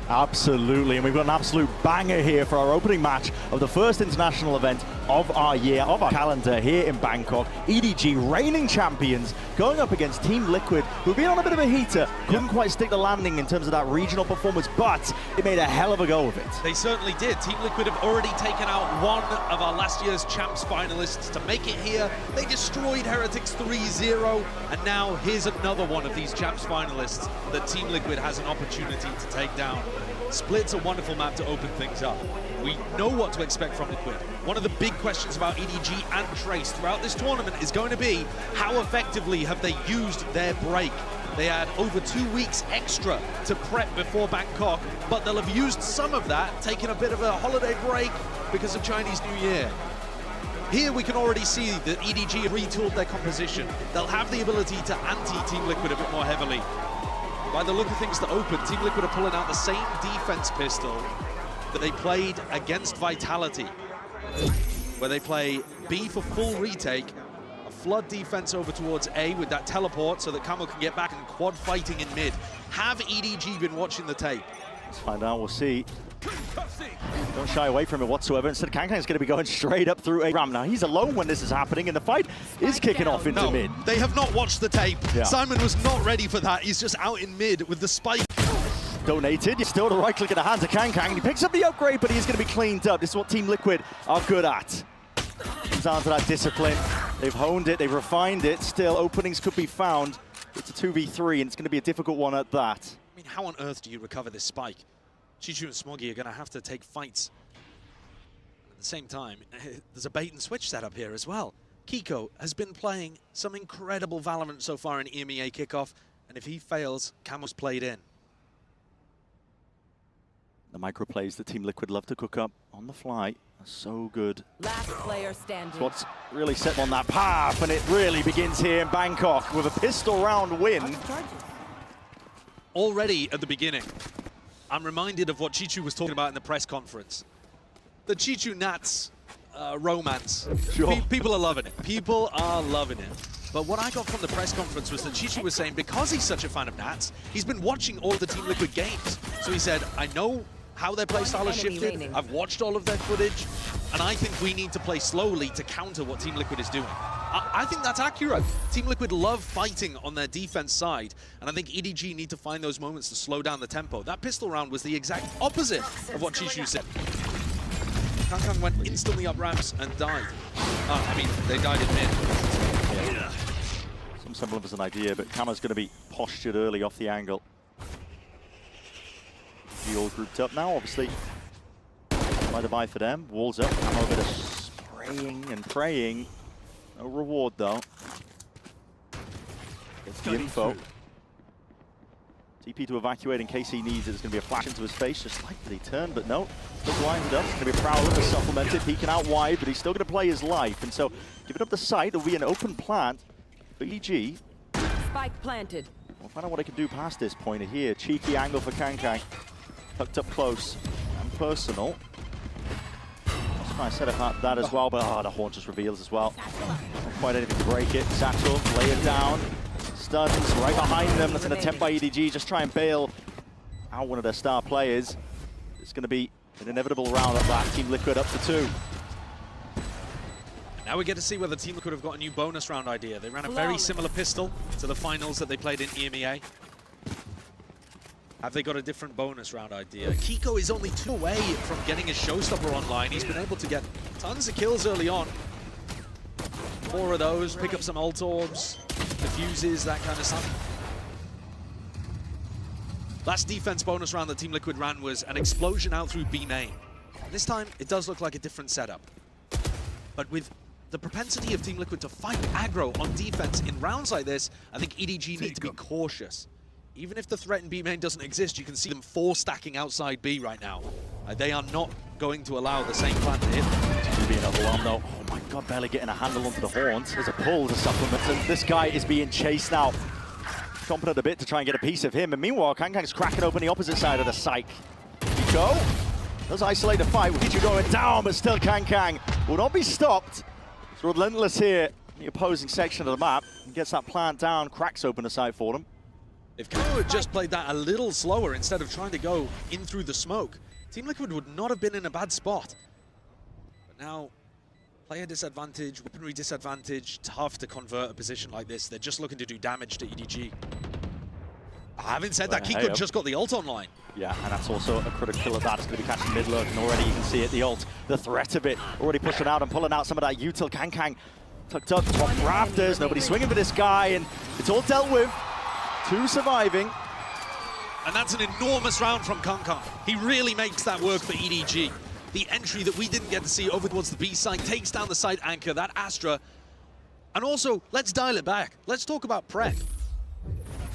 Absolutely, and we've got an absolute banger here for our opening match of the first international event of our year, of our calendar here in Bangkok. EDG, reigning champions, going up against Team Liquid, who've been on a bit of a heater. Couldn't quite stick the landing in terms of that regional performance, but it made a hell of a go of it. They certainly did. Team Liquid have already taken out one of our last year's champs finalists to make it here. They destroyed Heretics 3-0, and now here's another one of these champs finalists that Team Liquid has an opportunity to take down. Split's a wonderful map to open things up. We know what to expect from Liquid. One of the big questions about EDG and Trace throughout this tournament is going to be how effectively have they used their break. They had over 2 weeks extra to prep before Bangkok, but they'll have used some of that, taking a bit of a holiday break because of Chinese New Year. Here we can already see that EDG have retooled their composition. They'll have the ability to anti-Team Liquid a bit more heavily. By the look of things to open, Team Liquid are pulling out the same defense pistol that they played against Vitality, where they play B for full retake, a flood defense over towards A with that teleport so that Camo can get back and quad fighting in mid. Have EDG been watching the tape? Let's find out, we'll see. Don't shy away from it whatsoever. Instead, Kangkang's going to be going straight up through a ram. Now, he's alone when this is happening, and the fight is kicking off into mid. They have not watched the tape. Yeah. Simon was not ready for that. He's just out in mid with the spike. Donated, still the right click in the hands of Kangkang. He picks up the upgrade, but he's going to be cleaned up. This is what Team Liquid are good at. Comes down to that discipline. They've honed it, they've refined it. Still, openings could be found. It's a 2v3, and it's going to be a difficult one at that. I mean, how on earth do you recover this spike? Chichu and Smoggy are going to have to take fights. At the same time, there's a bait and switch setup here as well. Kiko has been playing some incredible Valorant so far in EMEA kickoff, and if he fails, Camo's played in. The microplays that Team Liquid love to cook up on the fly are so good. Last player standing. It's what's really set them on that path, and it really begins here in Bangkok with a pistol round win. Already at the beginning, I'm reminded of what Chichu was talking about in the press conference. The Chichu Nats romance. Sure. People are loving it. People are loving it. But what I got from the press conference was that Chichu was saying because he's such a fan of Nats, he's been watching all the Team Liquid games. So he said, I know how their playstyle has shifted. I've watched all of their footage, and I think we need to play slowly to counter what Team Liquid is doing. I think that's accurate. Team Liquid love fighting on their defense side, and I think EDG need to find those moments to slow down the tempo. That pistol round was the exact opposite of what Chichu said. Kangkang went instantly up ramps and died. I mean, they died in mid. Yeah. Some semblance of an idea, but Camo's going to be postured early off the angle. We all grouped up now, obviously. By the buy for them. Walls up. A bit of spraying and praying. No reward though. Gets the info. TP to evacuate in case he needs it. There's going to be a flash into his face, just like that he turned, but no. Still lines it up. It's going to be a Prowler to supplement it, peeking out wide, but he's still going to play his life. And so, giving up the site, there'll be an open plant for EG. Spike planted. We'll find out what I can do past this point here. Cheeky angle for Kankang. Tucked up close and personal. Let's try and set up that as well, but the horn just reveals as well. Not quite anything to break it. Satchel, lay it down. Stuns right behind them. That's an attempt by EDG. Just try and bail out one of their star players. It's going to be an inevitable round of that. Team Liquid up to 2. Now we get to see whether Team Liquid have got a new bonus round idea. They ran a very similar pistol to the finals that they played in EMEA. Have they got a different bonus round idea? Kiko is only 2 away from getting his showstopper online. He's been able to get tons of kills early on. 4 of those, pick up some ult orbs, diffuses, that kind of stuff. Last defense bonus round that Team Liquid ran was an explosion out through B main. This time, it does look like a different setup. But with the propensity of Team Liquid to fight aggro on defense in rounds like this, I think EDG need to be cautious. Even if the threat in B main doesn't exist, you can see them 4 stacking outside B right now. They are not going to allow the same plan to hit them. It's going to be another one though. Oh my god, barely getting a handle onto the horns. There's a pull to supplement, and this guy is being chased now. Chomping at a bit to try and get a piece of him, and meanwhile, Kankang's cracking open the opposite side of the site. Kiko does isolate the fight, with Kiko going down, but still Kankang will not be stopped. It's relentless here in the opposing section of the map. He gets that plant down, cracks open the site for them. If Kiko had just played that a little slower instead of trying to go in through the smoke, Team Liquid would not have been in a bad spot. But now, player disadvantage, weaponry disadvantage, tough to convert a position like this. They're just looking to do damage to EDG. Having said that, Kiko just got the ult online. Yeah, and that's also a critical kill of that. It's going to be catching mid-lurk, and already you can see it, the ult, the threat of it, already pushing out and pulling out some of that util. Kankang tucked up, top rafters, nobody swinging for this guy, and it's all dealt with. 2 surviving. And that's an enormous round from Kankang. He really makes that work for EDG. The entry that we didn't get to see over towards the B side takes down the side anchor, that Astra. And also, let's dial it back. Let's talk about prep.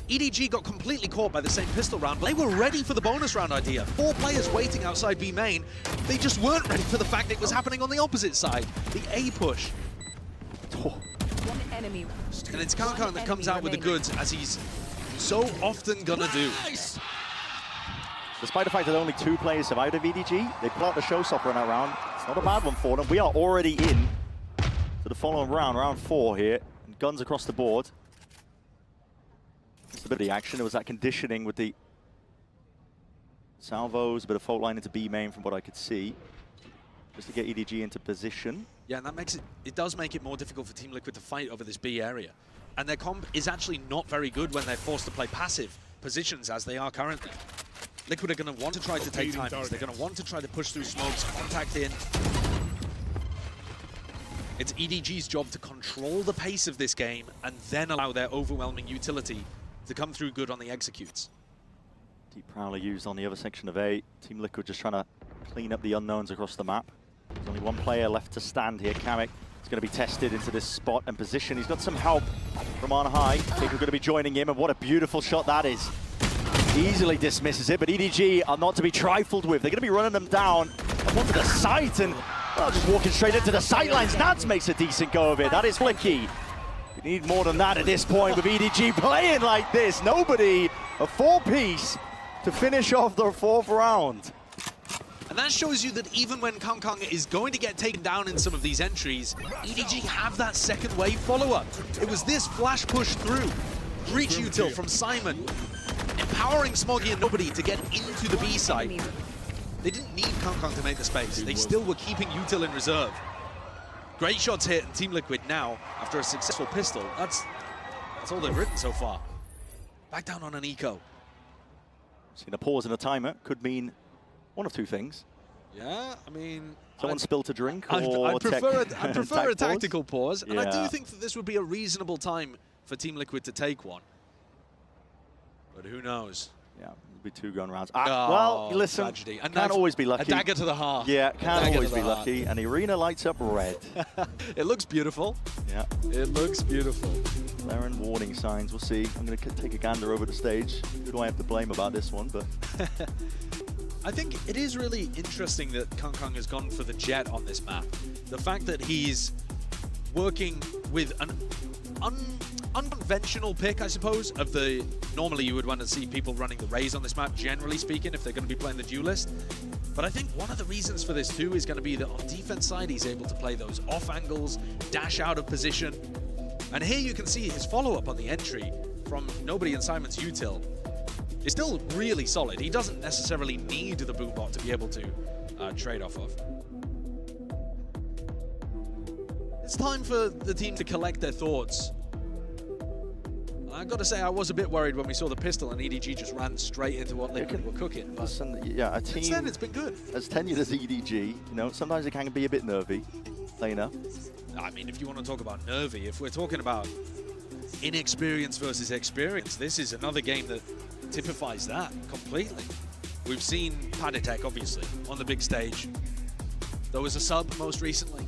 EDG got completely caught by the same pistol round, but they were ready for the bonus round idea. 4 players waiting outside B main. They just weren't ready for the fact it was happening on the opposite side. The A push. One enemy. And it's Kankang that comes out with the goods, as he's so often gonna do. Despite the fact that only 2 players survived of EDG, they pull out the showstopper in that round. It's not a bad one for them. We are already in to the following round, round 4 here. And guns across the board. Just a bit of the action. There was that conditioning with the salvos, a bit of fault line into B main from what I could see, just to get EDG into position. Yeah, and that makes it does make it more difficult for Team Liquid to fight over this B area. And their comp is actually not very good when they're forced to play passive positions as they are currently. Liquid are going to want to try to take timings. They're going to want to try to push through smokes, contact in. It's EDG's job to control the pace of this game and then allow their overwhelming utility to come through good on the executes. Deep Prowler used on the other section of A. Team Liquid just trying to clean up the unknowns across the map. There's only 1 player left to stand here. Kamek is going to be tested into this spot and position. He's got some help from on high. Kiko going to be joining him, and what a beautiful shot that is. Easily dismisses it, but EDG are not to be trifled with. They're going to be running them down up onto the site, and well, just walking straight into the sightlines. Nads makes a decent go of it. That is flicky. We need more than that at this point with EDG playing like this. Nobody, a 4-piece to finish off the 4th round. And that shows you that even when Kankang is going to get taken down in some of these entries, EDG have that second wave follow-up. It was this flash push through. Breach util from Simon, empowering Smoggy and Nobody to get into the B side. They didn't need Kankang to make the space. They still were keeping util in reserve. Great shots hit, and Team Liquid now, after a successful pistol, that's all they've written so far. Back down on an eco. Seeing a pause and a timer could mean one of 2 things. Yeah, I mean... Someone spilled a drink, or I'd prefer a tactical pause, and yeah. I do think that this would be a reasonable time for Team Liquid to take one. But who knows? Yeah, it'll be 2 gun rounds. Well, listen, tragedy. Can't always be lucky. A dagger to the heart. Yeah, can't always be lucky. And the arena lights up red. It looks beautiful. Yeah. It looks beautiful. Blaring warning signs. We'll see. I'm going to take a gander over the stage. Who do I have to blame about this one? But I think it is really interesting that Kong has gone for the Jet on this map. The fact that he's working with an unconventional pick, I suppose, of the... Normally you would want to see people running the Raze on this map, generally speaking, if they're going to be playing the Duelist. But I think one of the reasons for this too is going to be that on defense side, he's able to play those off angles, dash out of position. And here you can see his follow-up on the entry from Nobody and Simon's util is still really solid. He doesn't necessarily need the boombot to be able to trade off of. It's time for the team to collect their thoughts. I've got to say, I was a bit worried when we saw the pistol and EDG just ran straight into what Liquid were cooking. But listen, yeah, a team, since then, it's been good. As tenured as EDG, you know, sometimes it can be a bit nervy, playing up. I mean, if you want to talk about nervy, if we're talking about inexperience versus experience, this is another game that typifies that completely. We've seen Paditek, obviously, on the big stage. There was a sub most recently,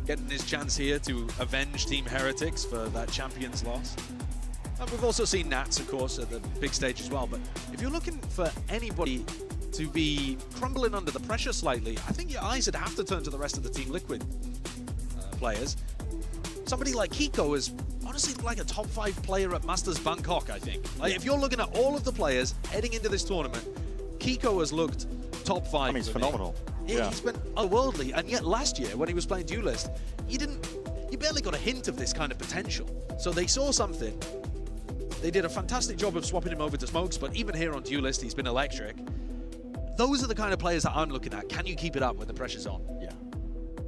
getting his chance here to avenge Team Heretics for that Champions loss. And we've also seen Nats, of course, at the big stage as well. But if you're looking for anybody to be crumbling under the pressure slightly, I think your eyes would have to turn to the rest of the Team Liquid players. Somebody like Kiko is honestly like a top 5 player at Masters Bangkok, I think. Like, if you're looking at all of the players heading into this tournament, Kiko has looked top 5. I mean, it's phenomenal. He's been otherworldly, and yet last year when he was playing Duelist, you barely got a hint of this kind of potential. So they saw something. They did a fantastic job of swapping him over to Smokes, but even here on Duelist, he's been electric. Those are the kind of players that I'm looking at. Can you keep it up when the pressure's on? Yeah.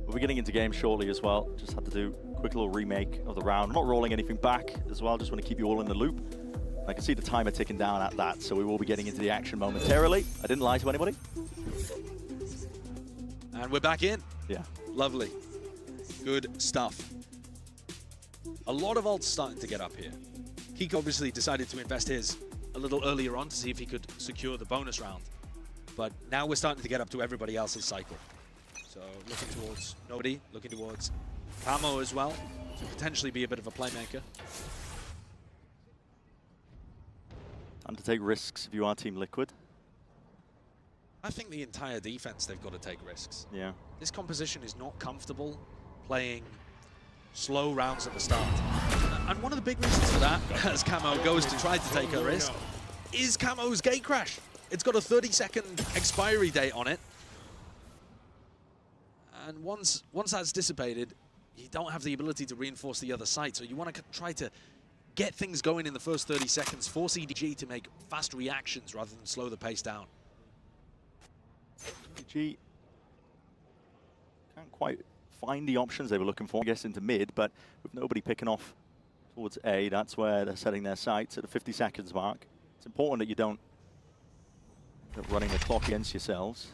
We'll be getting into games shortly as well. Just had to do a quick little remake of the round. I'm not rolling anything back as well. Just want to keep you all in the loop. I can see the timer ticking down at that, so we will be getting into the action momentarily. I didn't lie to anybody. And we're back in. Yeah. Lovely. Good stuff. A lot of ults starting to get up here. Kiko obviously decided to invest his a little earlier on to see if he could secure the bonus round. But now we're starting to get up to everybody else's cycle. So looking towards Nobody, looking towards Camo as well, to potentially be a bit of a playmaker. Time to take risks if you are Team Liquid. I think the entire defense, they've got to take risks. Yeah. This composition is not comfortable playing slow rounds at the start. And one of the big reasons for that, as Camo goes to try to take a risk, is Camo's gate crash. It's got a 30-second expiry date on it. And once that's dissipated, you don't have the ability to reinforce the other side. So you want to try to get things going in the first 30 seconds, force EDG to make fast reactions rather than slow the pace down. EDG can't quite find the options they were looking for, I guess, into mid, but with Nobody picking off towards A, that's where they're setting their sights at the 50 seconds mark. It's important that you don't end up running the clock against yourselves.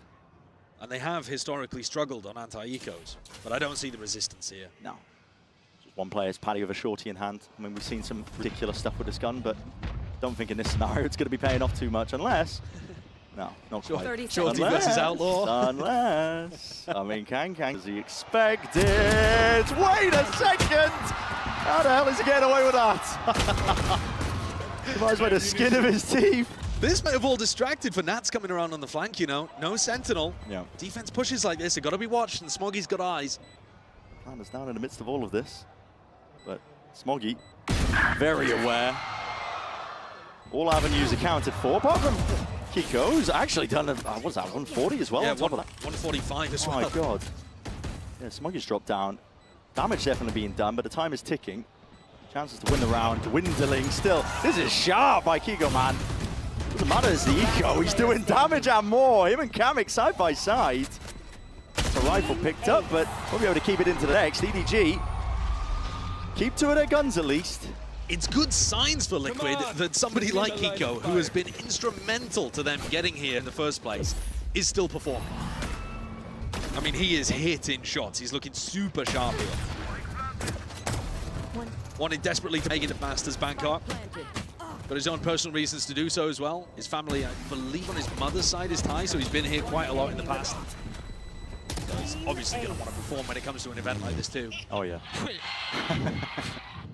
And they have historically struggled on anti-ecos, but I don't see the resistance here. No. Just one player's Paddy with a shorty in hand. I mean, we've seen some ridiculous stuff with this gun, but don't think in this scenario it's going to be paying off too much, unless... No, not quite. Shorty versus Outlaw. Unless, I mean, Kang as he expected. Wait a second! How the hell is he getting away with that? He might as well the skin of his teeth. This may have all distracted for Nats coming around on the flank, you know. No Sentinel. Yeah. Defense pushes like this, they've got to be watched, and Smoggy's got eyes. Plan is down in the midst of all of this. But Smoggy, very aware. All avenues accounted for, apart from Kiko's actually done, what's that, 140 as well? Yeah, on top of that? 145 as well. Oh my god. Yeah, Smoggy's dropped down. Damage definitely being done, but the time is ticking. Chances to win the round, dwindling still. This is sharp by Kiko, man. Doesn't matter as the eco, he's doing damage and more. Him and Kamik side by side. It's a rifle picked up, but we'll be able to keep it into the next. EDG, keep two of their guns at least. It's good signs for Liquid that somebody like Kiko, who has been instrumental to them getting here in the first place, is still performing. I mean, he is hitting shots. He's looking super sharp here. Wanted desperately to make it at Masters Bangkok. Got his own personal reasons to do so as well. His family, I believe on his mother's side is Thai, so he's been here quite a lot in the past. So he's obviously going to want to perform when it comes to an event like this too. Oh, yeah.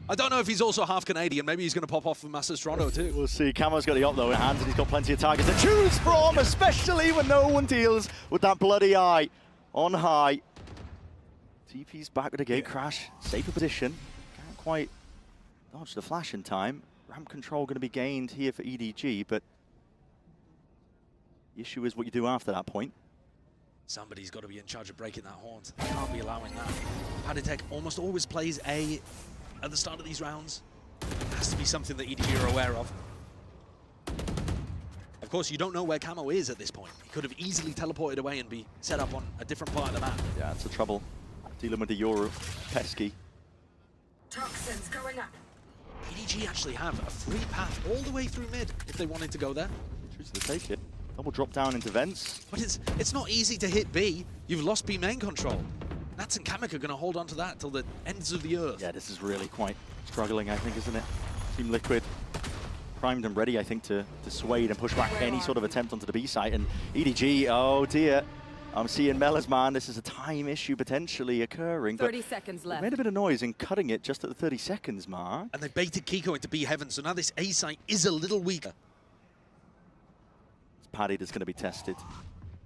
I don't know if he's also half Canadian. Maybe he's going to pop off for Masters Toronto too. We'll see. Camo's got the op though in hand, and he's got plenty of targets to choose from, especially when no one deals with that bloody eye on high. TP's back with a gate crash. Safer position. Can't quite dodge the flash in time. Ramp control going to be gained here for EDG, but the issue is what you do after that point. Somebody's got to be in charge of breaking that haunt. Can't be allowing that. Paditech almost always plays A at the start of these rounds. It has to be something that EDG are aware of. Of course, you don't know where Camo is at this point. He could have easily teleported away and be set up on a different part of the map. Yeah, it's a trouble. Dealing with the Yoru. Pesky. Toxins going up. EDG actually have a free path all the way through mid if they wanted to go there. Choose to take it. Double drop down into vents. But it's not easy to hit B. You've lost B main control. Nats and Kamek are going to hold on to that till the ends of the earth. Yeah, this is really quite struggling, I think, isn't it? Team Liquid primed and ready, I think, to dissuade and push back any sort of attempt onto the B site. And EDG, oh dear. I'm seeing Melasman. This is a time issue potentially occurring. 30 seconds left. Made a bit of noise in cutting it just at the 30 seconds mark. And they baited Kiko into B heaven, so now this A site is a little weaker. It's Paddy that's going to be tested,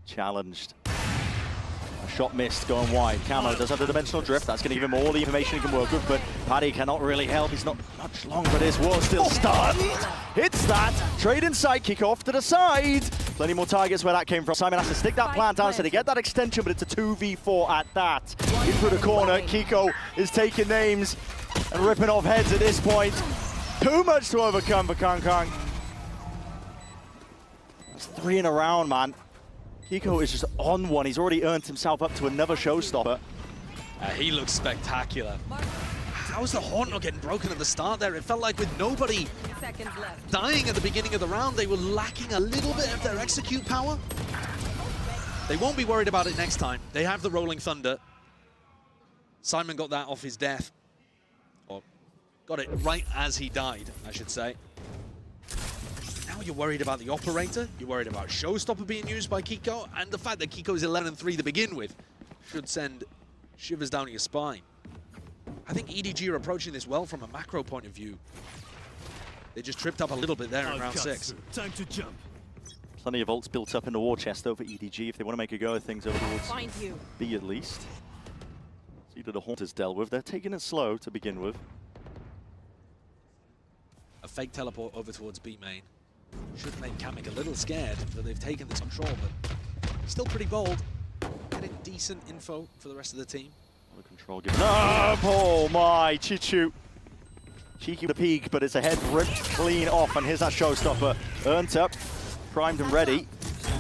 challenged. A shot missed, going wide. Camo does have the dimensional drift. That's going to give him all the information he can work with, but Paddy cannot really help. He's not much longer, but his wall still stunned. Hits that. Trade in sight, kick off to the side. Plenty more targets where that came from. Simon has to stick that plant down so they get that extension, but it's a 2v4 at that. In through the corner, Kiko is taking names and ripping off heads at this point. Too much to overcome for Kang Kang. That's 3 in a round, man. Kiko is just on one. He's already earned himself up to another showstopper. He looks spectacular. How was the haunt not getting broken at the start there? It felt like with nobody dying at the beginning of the round, they were lacking a little bit of their execute power. They won't be worried about it next time. They have the Rolling Thunder. Simon got that off his death. Or got it right as he died, I should say. Now you're worried about the operator, you're worried about Showstopper being used by Kiko, and the fact that Kiko is 11-3 to begin with should send shivers down your spine. I think EDG are approaching this well from a macro point of view. They just tripped up a little bit there in round 6. Time to jump. Plenty of ults built up in the war chest over EDG if they want to make a go of things over towards B at least. See that the haunt is dealt with. They're taking it slow to begin with. A fake teleport over towards B main. Should make Kamek a little scared that they've taken this control, but still pretty bold. Getting decent info for the rest of the team. The control given up. Oh my, Chichu. Cheeky with the peak, but it's a head ripped clean off, and here's that showstopper. Earned up, primed and ready.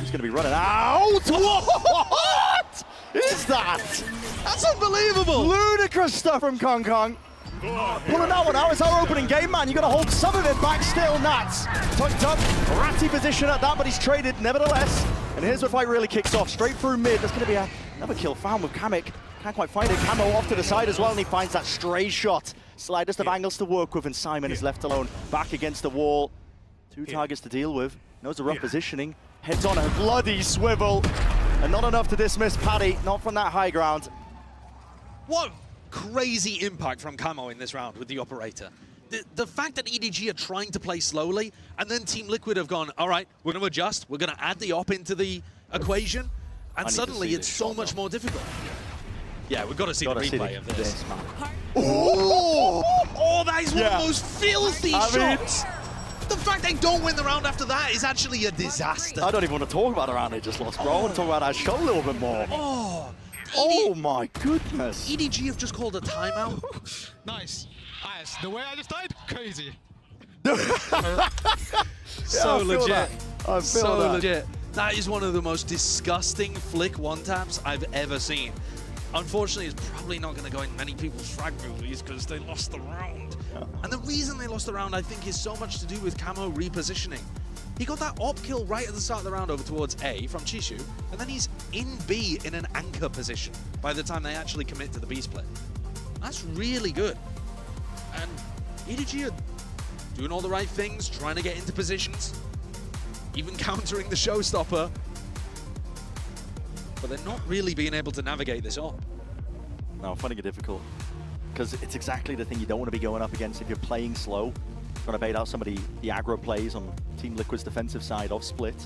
He's going to be running out. What is that? That's unbelievable. Ludicrous stuff from Kong Kong. Pulling that one out. It's our opening game, man. You got to hold some of it back still, Nats. Tucked up, ratty position at that, but he's traded nevertheless. And here's where the fight really kicks off. Straight through mid. There's going to be another kill found with Kamek. Can't quite find it. Camo off to the side as well, and he finds that stray shot. Slightest of angles to work with, and Simon is left alone. Back against the wall. 2 targets to deal with. Knows the rough positioning. Heads on a bloody swivel. And not enough to dismiss Paddy. Not from that high ground. What crazy impact from Camo in this round with the operator. The fact that EDG are trying to play slowly, and then Team Liquid have gone, all right, we're going to adjust, we're going to add the op into the equation, and suddenly it's so much more difficult. Yeah, we've got to see the replay of this. Oh, that is one of those filthy shots! The fact they don't win the round after that is actually a disaster. I don't even want to talk about the round they just lost, bro. I want to talk about that shot a little bit more. Oh my goodness. EDG have just called a timeout. Nice. The way I just died, crazy. So legit. So legit. That is one of the most disgusting flick one-taps I've ever seen. Unfortunately, it's probably not going to go in many people's frag movies because they lost the round. And the reason they lost the round, I think, is so much to do with Camo repositioning. He got that op kill right at the start of the round over towards A from Chishu, and then he's in B in an anchor position by the time they actually commit to the B split. That's really good. And EDG are doing all the right things, trying to get into positions, even countering the showstopper. But they're not really being able to navigate this up. No, finding it difficult. Because it's exactly the thing you don't want to be going up against if you're playing slow. Trying to bait out some of the aggro plays on Team Liquid's defensive side of Split.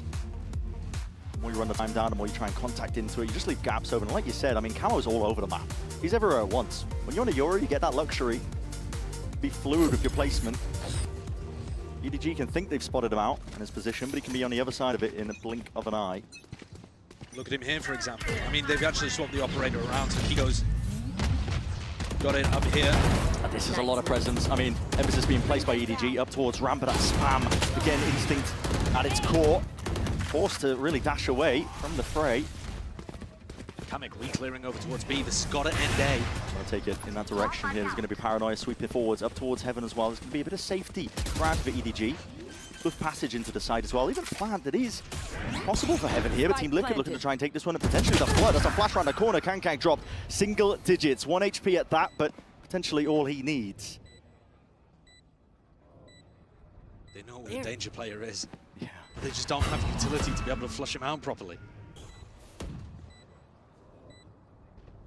The more you run the time down, the more you try and contact into it. You just leave gaps open. And like you said, I mean, Camo's all over the map. He's everywhere at once. When you're on a Euro, you get that luxury. Be fluid with your placement. EDG can think they've spotted him out in his position, but he can be on the other side of it in a blink of an eye. Look at him here, for example. I mean, they've actually swapped the operator around, so he goes... Got it up here. And this is a lot of presence. I mean, emphasis being placed by EDG up towards ramp, but that spam, again, instinct at its core. Forced to really dash away from the fray. Kamek re-clearing over towards B. This has got to end A. I'll take it in that direction here. There's going to be Paranoia sweeping forwards up towards Heaven as well. There's going to be a bit of safety grab for EDG. With passage into the side as well. Even planned, it is possible for Heaven here, but Team Liquid looking to try and take this one, and potentially the flood. That's a flash around the corner. Kankang dropped single digits. 1 HP at that, but potentially all he needs. They know what a danger player is. Yeah. But they just don't have utility to be able to flush him out properly.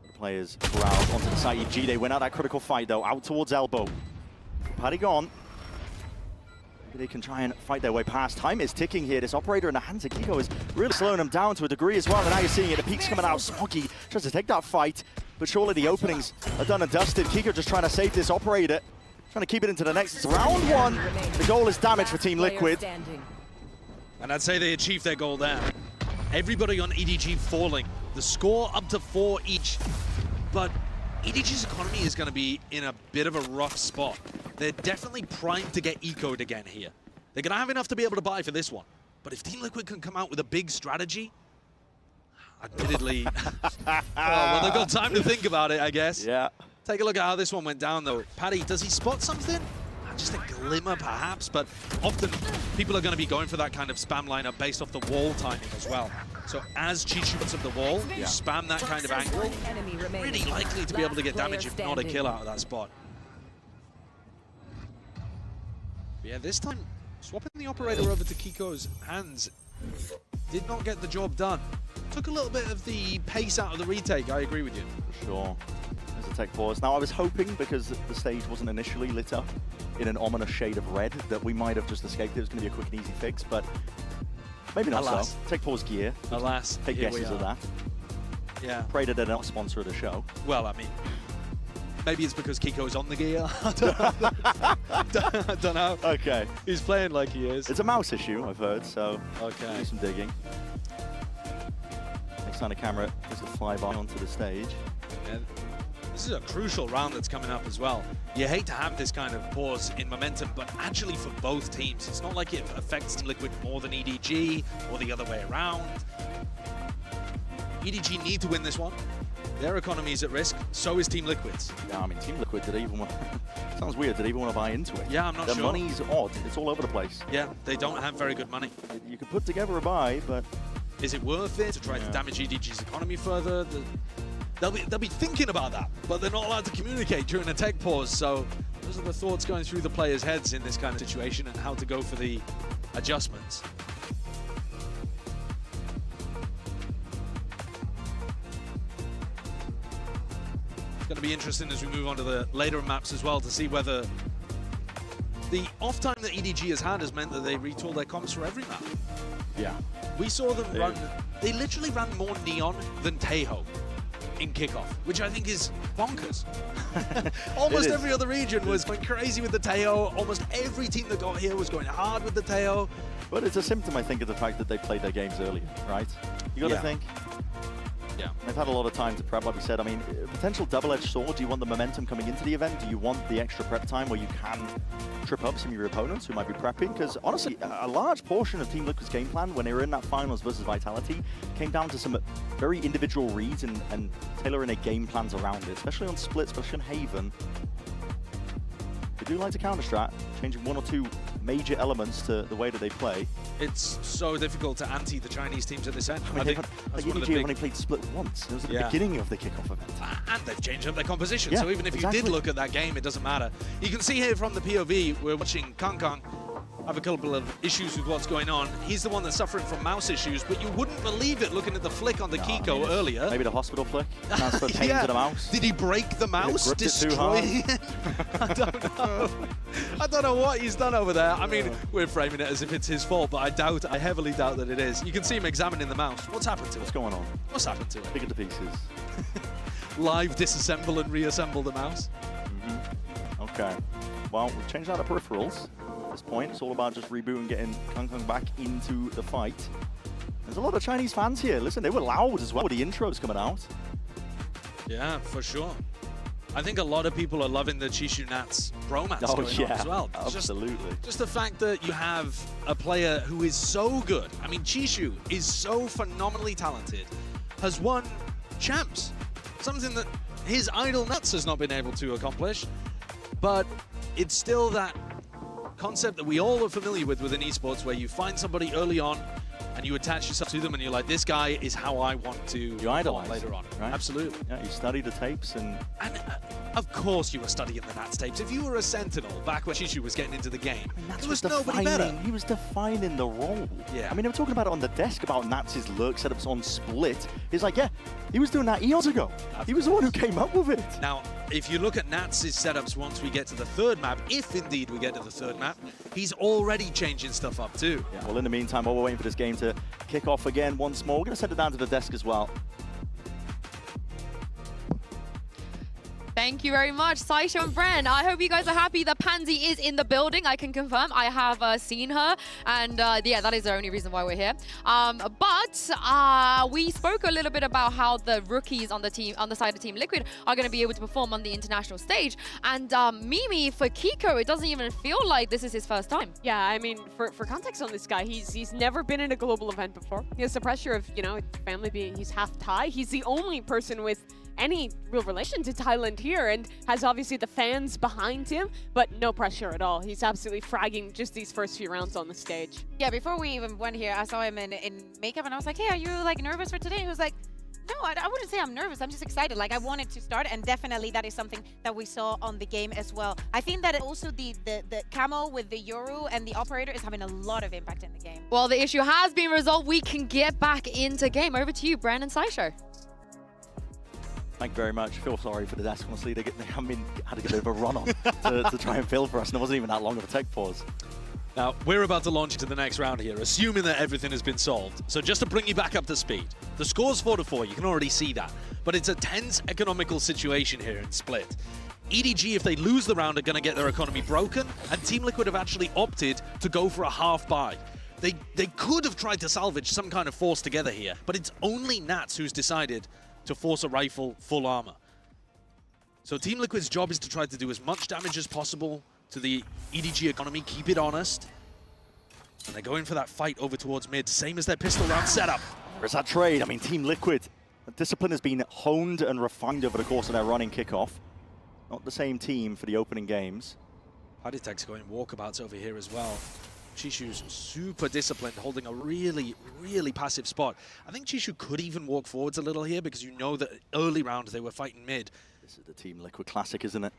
The players crowd onto the side. EG, they win out that critical fight though, out towards elbow. Paddy gone. They can try and fight their way past. Time is ticking here. This operator in the hands of Kiko is really slowing them down to a degree as well. And now you're seeing it. The peak's coming out. Smoggy tries to take that fight, but surely the openings are done and dusted. Kiko just trying to save this operator, trying to keep it into the next. It's round one. The goal is damage for Team Liquid. And I'd say they achieved their goal there. Everybody on EDG falling. The score up to 4 each. But EDG's economy is going to be in a bit of a rough spot. They're definitely primed to get ecoed again here. They're going to have enough to be able to buy for this one. But if Team Liquid can come out with a big strategy, admittedly, well, they've got time to think about it, I guess. Yeah. Take a look at how this one went down, though. Paddy, does he spot something? Just a glimmer, perhaps, but often people are going to be going for that kind of spam lineup based off the wall timing as well. So as Chichu puts up the wall, you spam that kind of angle, really likely to be able to get damage, if not a kill out of that spot. But yeah, this time, swapping the operator over to Kiko's hands did not get the job done. Took a little bit of the pace out of the retake, I agree with you. For sure. There's a tech pause. Now, I was hoping, because the stage wasn't initially lit up in an ominous shade of red, that we might have just escaped. It was going to be a quick and easy fix, but maybe not. Alas. So. Tech pause gear. Alas. Take guesses of that. Yeah. Pray that they're not a sponsor of the show. Well, I mean, maybe it's because Kiko's on the gear. I don't know. Okay. He's playing like he is. It's a mouse issue, I've heard, so okay. Do some digging. Next time the camera does a flyby onto the stage. Yeah. This is a crucial round that's coming up as well. You hate to have this kind of pause in momentum, but actually for both teams, it's not like it affects Team Liquid more than EDG or the other way around. EDG need to win this one. Their economy is at risk, so is Team Liquid's. Yeah, I mean, Team Liquid, did they even want sounds weird, did they even want to buy into it? Yeah, I'm not Their sure. money's odd, it's all over the place. Yeah, they don't have very good money. You could put together a buy, but... Is it worth it to try to damage EDG's economy further? They'll be thinking about that, but they're not allowed to communicate during a tech pause, so those are the thoughts going through the players' heads in this kind of situation and how to go for the adjustments. It's going to be interesting as we move on to the later maps as well to see whether the off time that EDG has had has meant that they retool their comps for every map. Yeah. We saw them run, they literally ran more Neon than Tejo in kickoff, which I think is bonkers. Almost every other region was going crazy with the Tejo. Almost every team that got here was going hard with the Tejo. But it's a symptom, I think, of the fact that they played their games earlier, right? You got to think. Yeah. They've had a lot of time to prep, like we said. I mean, potential double-edged sword. Do you want the momentum coming into the event? Do you want the extra prep time where you can trip up some of your opponents who might be prepping? Because honestly, a large portion of Team Liquid's game plan when they were in that finals versus Vitality came down to some very individual reads and tailoring their game plans around it, especially on Split, especially on Haven. They do like to counter-strat, changing one or two major elements to the way that they play. It's so difficult to anti the Chinese teams at this end. I think EDG have only played split once. It was at the beginning of the kickoff event. And they've changed up their composition, Yeah, so even if you did look at that game, it doesn't matter. You can see here from the POV, we're watching Kang Kang have a couple of issues with what's going on. He's the one that's suffering from mouse issues, but you wouldn't believe it looking at the flick on the Kiko earlier. Maybe the hospital flick. Transfer pain to the mouse. Did he break the mouse? Destroy it? I don't know. I don't know what he's done over there. I mean, we're framing it as if it's his fault, but I heavily doubt that it is. You can see him examining the mouse. What's happened to it? What's going on? What's happened to it? Pick it to pieces. Live disassemble and reassemble the mouse. Okay. Well, we've changed out the peripherals. At this point, it's all about just rebooting, getting Kang Kang back into the fight. There's a lot of Chinese fans here. Listen, they were loud as well with the intros coming out. Yeah, for sure. I think a lot of people are loving the Chishu Nats bromance going on as well. Absolutely. Just the fact that you have a player who is so good. I mean, Chishu is so phenomenally talented, has won champs. Something that his idol Nuts has not been able to accomplish. But it's still that concept that we all are familiar with within esports, where you find somebody early on and you attach yourself to them and you're like, this guy is how I want to you idolize later on. Right? Absolutely. Yeah, you study the tapes and of course you were studying the Nats tapes. If you were a Sentinel back when Chishu was getting into the game, there was nobody better. He was defining the role. Yeah. I mean, they were talking about it on the desk about Nats' lurk setups on Split. He's like, yeah, he was doing that eons ago. He was the one who came up with it. Now, if you look at Nats' setups once we get to the third map, if indeed we get to the third map, he's already changing stuff up too. Yeah, well, in the meantime, while we're waiting for this game to kick off again once more, we're going to send it down to the desk as well. Thank you very much, Saisha and Bren. I hope you guys are happy that Pansy is in the building. I can confirm I have seen her, and yeah, that is the only reason why we're here. But we spoke a little bit about how the rookies on the team, on the side of Team Liquid, are going to be able to perform on the international stage. And Mimi, for Kiko, it doesn't even feel like this is his first time. Yeah, I mean, for context on this guy, he's never been in a global event before. He has the pressure of, you know, family being, he's half Thai. He's the only person with any real relation to Thailand here, and has obviously the fans behind him, but no pressure at all. He's absolutely fragging just these first few rounds on the stage. Yeah, before we even went here, I saw him in makeup, and I was like, hey, are you like nervous for today? He was like, no, I wouldn't say I'm nervous. I'm just excited. Like, I wanted to start, and definitely that is something that we saw on the game as well. I think that also the camo with the Yoru and the operator is having a lot of impact in the game. Well, the issue has been resolved. We can get back into game. Over to you, Bren and Saisho. Thank you very much. Feel sorry for the desk. Honestly, they had to get a bit of a run on to try and fill for us, and it wasn't even that long of a tech pause. Now, we're about to launch into the next round here, assuming that everything has been solved. So just to bring you back up to speed, the score's 4-4, you can already see that. But it's a tense economical situation here in Split. EDG, if they lose the round, are going to get their economy broken, and Team Liquid have actually opted to go for a half buy. They could have tried to salvage some kind of force together here, but it's only Nats who's decided to force a rifle full armor. So Team Liquid's job is to try to do as much damage as possible to the EDG economy, keep it honest. And they're going for that fight over towards mid, same as their pistol round setup. Where's that trade? I mean, Team Liquid, the discipline has been honed and refined over the course of their running kickoff. Not the same team for the opening games. Haditech's going walkabouts over here as well. Chishu's super disciplined, holding a really, really passive spot. I think Chishu could even walk forwards a little here, because you know that early round they were fighting mid. This is the Team Liquid classic, isn't it?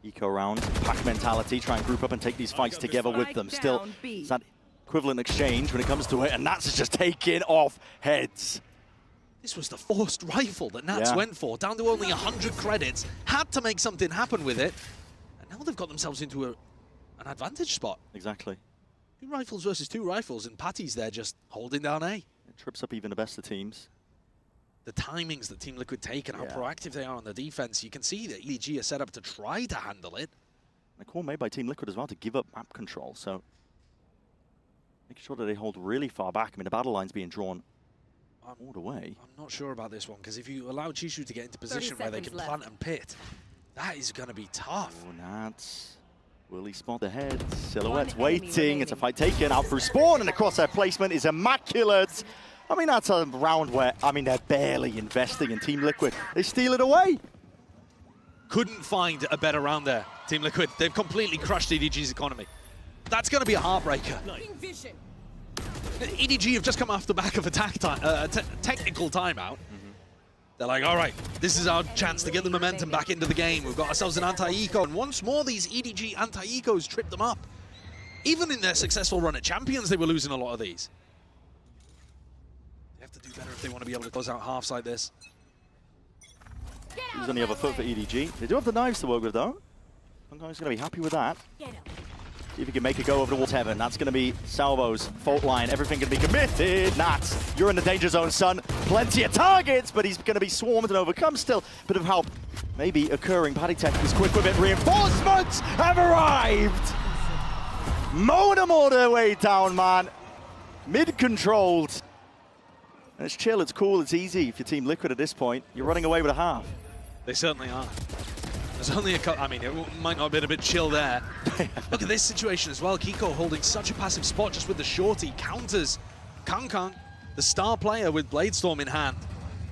Eco round, pack mentality, try and group up and take these fights together with them. Still, it's that equivalent exchange when it comes to it, and Nats is just taking off heads. This was the forced rifle that Nats went for, down to only 100 credits, had to make something happen with it, and now they've got themselves into an advantage spot. Exactly. 2 rifles versus 2 rifles, and Patty's there just holding down A. It trips up even the best of teams. The timings that Team Liquid take and how proactive they are on the defense, you can see that EDG are set up to try to handle it. A call made by Team Liquid as well to give up map control, so making sure that they hold really far back. I mean, the battle line's being drawn all the way. I'm not sure about this one, because if you allow Chishu to get into position where they can plant and pit, that is going to be tough. Oh, Nats. Will he spot the head? Silhouette's waiting. It's a fight taken out through spawn, and the crosshair placement is immaculate. I mean, that's a round where, I mean, they're barely investing in Team Liquid. They steal it away. couldn't find a better round there, Team Liquid. They've completely crushed EDG's economy. That's going to be a heartbreaker. EDG have just come off the back of a technical timeout. They're like, all right, this is our chance to get the momentum back into the game. We've got ourselves an anti-eco, and once more these EDG anti-ecos trip them up. Even in their successful run at Champions, they were losing a lot of these. They have to do better if they want to be able to close out halves like this. He's on the other foot for EDG. They do have the knives to work with, though. Hongkong's going to be happy with that. See if he can make a go over towards Heaven. That's going to be Salvo's fault line. Everything going to be committed. Nats, you're in the danger zone, son. Plenty of targets, but he's going to be swarmed and overcome still. Bit of help maybe occurring. Paddy Tech is quick with it. Reinforcements have arrived. Mowing them all their way down, man. Mid-controlled. And it's chill, it's cool, it's easy if you're Team Liquid at this point. You're running away with a half. They certainly are. There's only a couple, I mean, it might not have been a bit chill there. Look at this situation as well. Kiko holding such a passive spot just with the shorty. Counters Kang, the star player with Bladestorm in hand.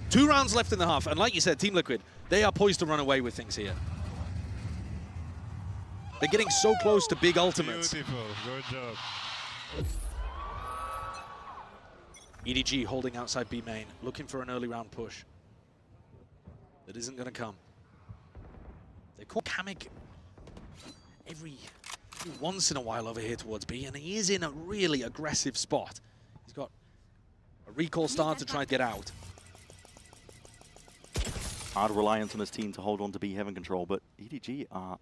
2 rounds left in the half. And like you said, Team Liquid, they are poised to run away with things here. They're getting so close to big ultimates. Beautiful, good job. EDG holding outside B main, looking for an early round push. That isn't going to come. They call Kamek every once in a while over here towards B, and he is in a really aggressive spot. He's got a recall star to try and get out. Hard reliance on his team to hold on to B Heaven control, but EDG are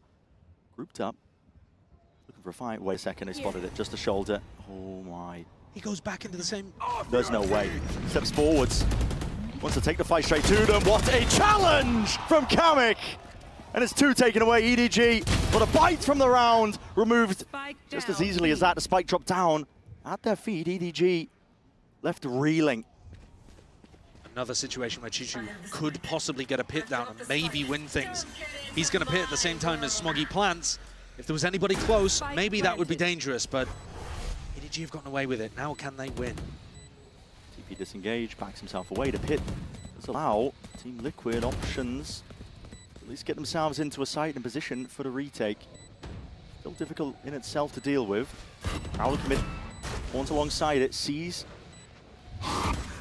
grouped up. Looking for a fight. Wait a second, they spotted it. Just a shoulder. Oh my. He goes back into the same... There's no way. Steps forwards. Wants to take the fight straight to them. What a challenge from Kamek! And it's 2 taken away. EDG, but a bite from the round, removed just as easily as that. The spike dropped down at their feet. EDG left reeling. Another situation where Chichu could possibly get a pit down and maybe win things. He's going to pit at the same time as Smoggy plants. If there was anybody close, maybe that would be dangerous, but EDG have gotten away with it. Now can they win? TP disengaged, backs himself away to pit. Does allow Team Liquid options. At least get themselves into a site and position for the retake. Still difficult in itself to deal with. Prowler commit, Horns alongside it, sees.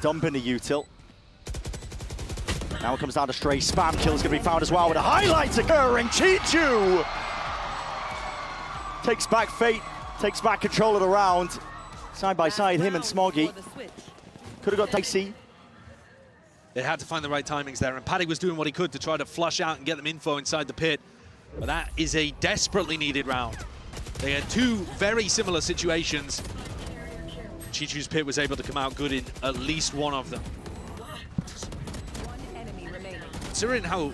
Dumping the util. Now it comes down to Stray. Spam kill is going to be found as well with the highlights occurring. Chichu takes back Fate, takes back control of the round. Side by side, him and Smoggy. Could have got dicey. They had to find the right timings there, and Paddy was doing what he could to try to flush out and get them info inside the pit. But that is a desperately needed round. They had 2 very similar situations. Chichu's pit was able to come out good in at least one of them. Considering how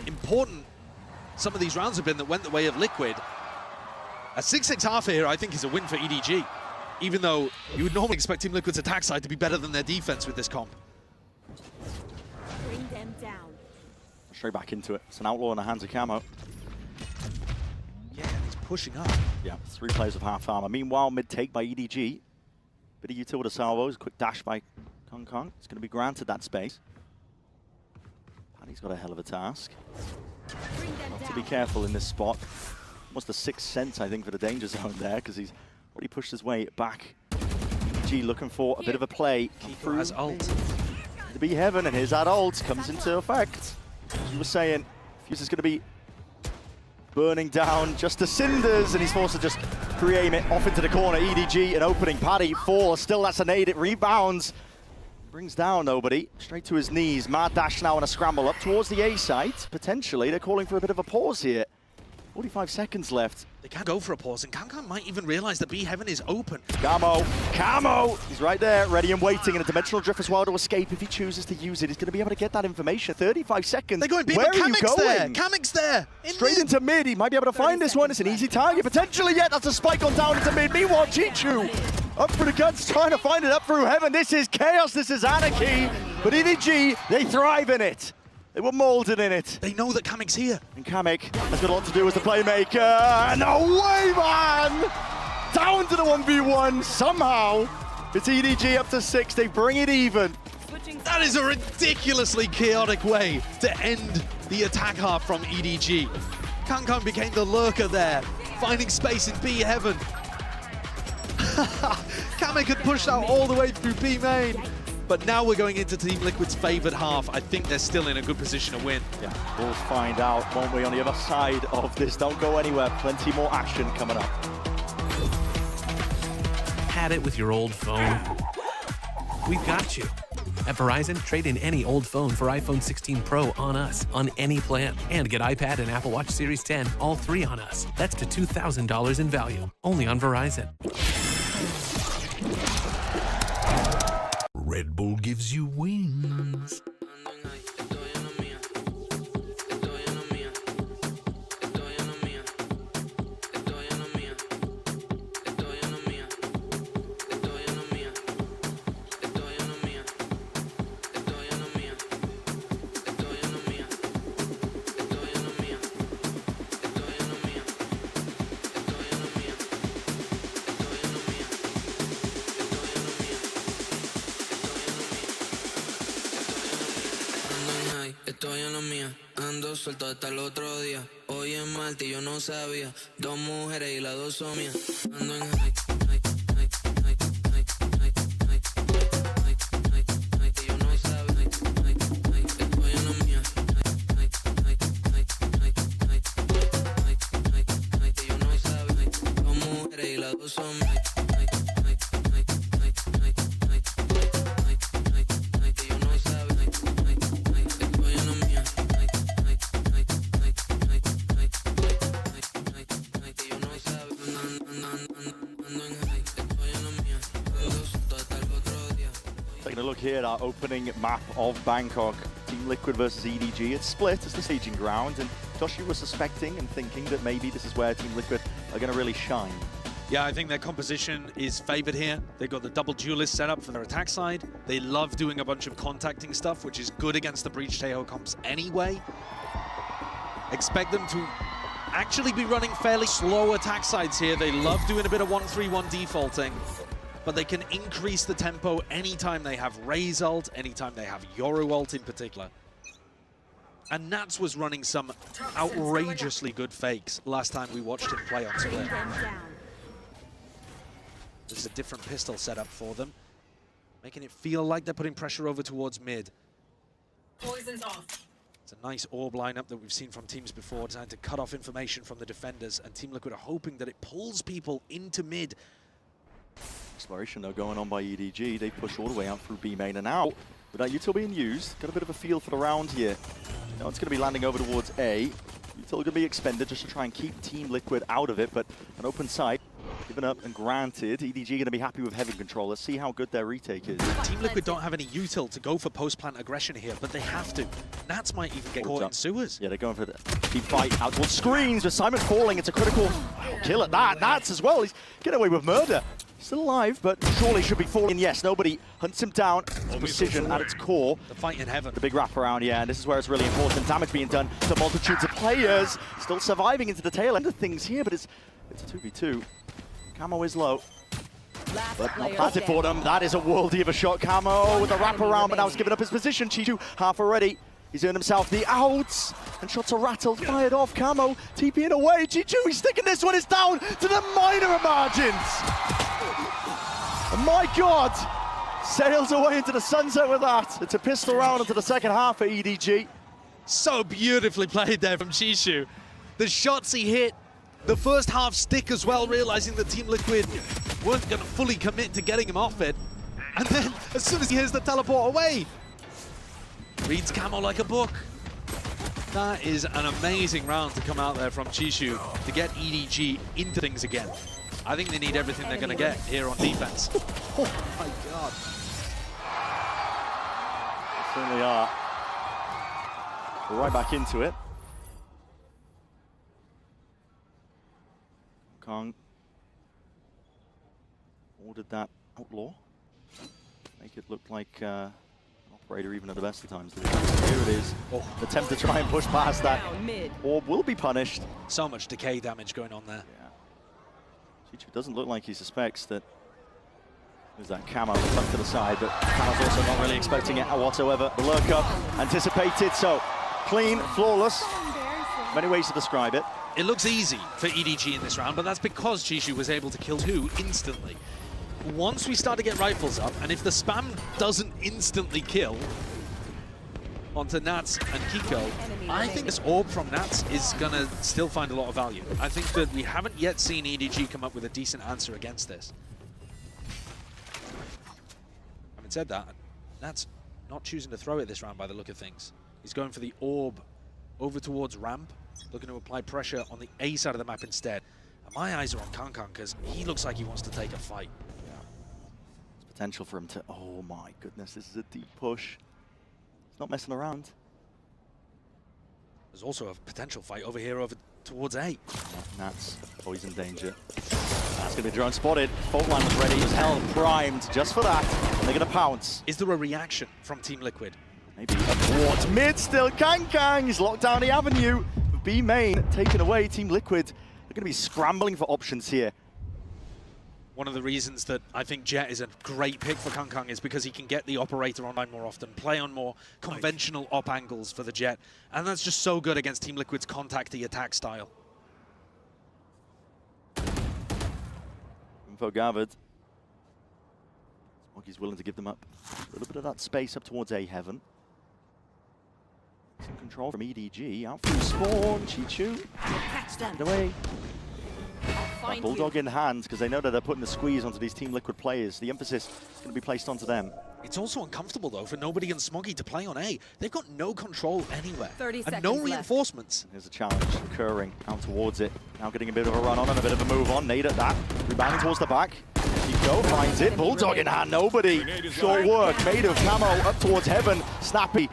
important some of these rounds have been that went the way of Liquid, a 6-6 half here I think is a win for EDG, even though you would normally expect Team Liquid's attack side to be better than their defense with this comp. Bring them down. Straight back into it. It's an outlaw in the hands of Camo. Yeah, he's pushing up. Yeah, 3 players with half armor. Meanwhile, mid-take by EDG. Bit of util to Salvos. Quick dash by Kong. It's going to be granted that space. Paddy's got a hell of a task. Have to be careful in this spot. Almost a 6th sense, I think, for the danger zone there, because he's already pushed his way back. EDG looking for a bit of a play. Kiko has ult. To be Heaven, and his ult comes into effect. As you were saying, Fuse is going to be burning down just to cinders, and he's forced to just pre-aim it off into the corner. EDG, an opening. Paddy falls, still that's a nade, it rebounds. Brings down nobody, straight to his knees. Mad dash now and a scramble up towards the A site. Potentially, they're calling for a bit of a pause here. 45 seconds left. They can't go for a pause, and Kankan might even realize that B Heaven is open. Camo! He's right there, ready and waiting, and a dimensional drift as well to escape if he chooses to use it. He's going to be able to get that information. 35 seconds. They're going B, Where but are you Kamek's going? there! Kamek's there! Straight into mid. He might be able to find this one. It's an easy target, potentially yet. That's a spike on down into mid. Meanwhile, Chichu up for the guns, trying to find it up through Heaven. This is chaos, this is anarchy. But EDG, they thrive in it. They were molded in it. They know that Kamek's here. And Kamek has got a lot to do as the playmaker. No way, man! Down to the 1v1 somehow. It's EDG up to 6. They bring it even. That is a ridiculously chaotic way to end the attack half from EDG. Kangkong became the lurker there, finding space in B heaven. Kamek had pushed out all the way through B main. But now we're going into Team Liquid's favored half. I think they're still in a good position to win. Yeah, we'll find out, won't we, on the other side of this. Don't go anywhere. Plenty more action coming up. Had it with your old phone? We've got you. At Verizon, trade in any old phone for iPhone 16 Pro on us, on any plan. And get iPad and Apple Watch Series 10, all three on us. That's to $2,000 in value, only on Verizon. Red Bull gives you wings. Estoy en la mía, ando suelto hasta el otro día. Hoy es martes y yo no sabía. Dos mujeres y las dos son mías. Ando en high. Taking a look here at our opening map of Bangkok. Team Liquid versus EDG. It's split as the staging ground, and Joshi was suspecting and thinking that maybe this is where Team Liquid are going to really shine. Yeah, I think their composition is favored here. They've got the double duelist set up for their attack side. They love doing a bunch of contacting stuff, which is good against the Breach Taeho comps anyway. Expect them to actually be running fairly slow attack sides here. They love doing a bit of 1-3-1 defaulting, but they can increase the tempo anytime they have Ray's ult, anytime they have Yoru ult in particular. And Nats was running some outrageously good fakes last time we watched him play on Split. This is a different pistol setup for them, making it feel like they're putting pressure over towards mid. Poison's off. It's a nice orb lineup that we've seen from teams before, designed to cut off information from the defenders, and Team Liquid are hoping that it pulls people into mid. Exploration though going on by EDG. They push all the way out through B main and out. Without util being used, got a bit of a feel for the round here. Now it's going to be landing over towards A. Util going to be expended just to try and keep Team Liquid out of it, but an open site given up and granted. EDG going to be happy with heavy control. Let's see how good their retake is. Team Liquid don't have any util to go for post-plant aggression here, but they have to. Nats might even get caught in sewers. Yeah, they're going for the deep fight out towards screens with Simon falling. It's a critical kill at that. Nats as well. He's getting away with murder. Still alive, but surely should be falling. Yes, nobody hunts him down. It's precision at its core. The fight in heaven. The big wraparound, yeah, and this is where it's really important. Damage being done to multitudes of players. Still surviving into the tail end of things here, but it's a 2v2. Camo is low. But not planted for them. That is a worldie of a shot. Camo with a wraparound, but now he's given up his position. Chichu half already. He's earned himself the outs, and shots are rattled, fired off. Camo TPing away. Chichu, he's sticking this one. It's down to the minor margins. My God, sails away into the sunset with that. It's a pistol round into the second half for EDG. So beautifully played there from Chishu. The shots he hit, the first half stick as well, realizing that Team Liquid weren't going to fully commit to getting him off it. And then, as soon as he hears the teleport away, reads Camo like a book. That is an amazing round to come out there from Chishu to get EDG into things again. I think they need everything they're going to get here on defense. Oh my God. They certainly are. We're right back into it. Kong ordered that outlaw. Make it look like an operator even at the best of times. Here it is. Oh, attempt to try and push past that. Orb will be punished. So much decay damage going on there. Yeah. Chichu doesn't look like he suspects that there's that Camo tucked to the side, but Camo's also not really expecting it whatsoever. The lurk up anticipated, so clean, flawless. Many ways to describe it. It looks easy for EDG in this round, but that's because Chishu was able to kill 2 instantly. Once we start to get rifles up, and if the spam doesn't instantly kill onto Nats and Kiko, I think this orb from Nats is going to still find a lot of value. I think that we haven't yet seen EDG come up with a decent answer against this. Having said that, Nats not choosing to throw it this round by the look of things. He's going for the orb over towards ramp, looking to apply pressure on the A side of the map instead. And my eyes are on Kankan because he looks like he wants to take a fight. Yeah. There's potential for him to... Oh my goodness, this is a deep push. He's not messing around. There's also a potential fight over here over towards A. Nats always in danger. That's going to be drone spotted. Fault line was ready as hell, primed just for that. And they're going to pounce. Is there a reaction from Team Liquid? Maybe towards mid still. Kang he's locked down the avenue. B main taken away. Team Liquid are going to be scrambling for options here. One of the reasons that I think Jet is a great pick for Kang is because he can get the operator online more often, play on more conventional op angles for the Jet. And that's just so good against Team Liquid's contacty attack style. Info gathered. Smoggy's willing to give them up a little bit of that space up towards A heaven. Some control from EDG. Out from spawn. Chichu. Get away. That Bulldog in hand, because they know that they're putting the squeeze onto these Team Liquid players. The emphasis is going to be placed onto them. It's also uncomfortable, though, for Nobody and Smoggy to play on A. They've got no control anywhere. 30 and no seconds reinforcements. Here's a challenge occurring out towards it. Now getting a bit of a run on and a bit of a move on. Nade at that. Rebounding towards the back. Kiko finds it. Bulldog in hand. Nobody. Short work. Made of camo up towards heaven. Snappy.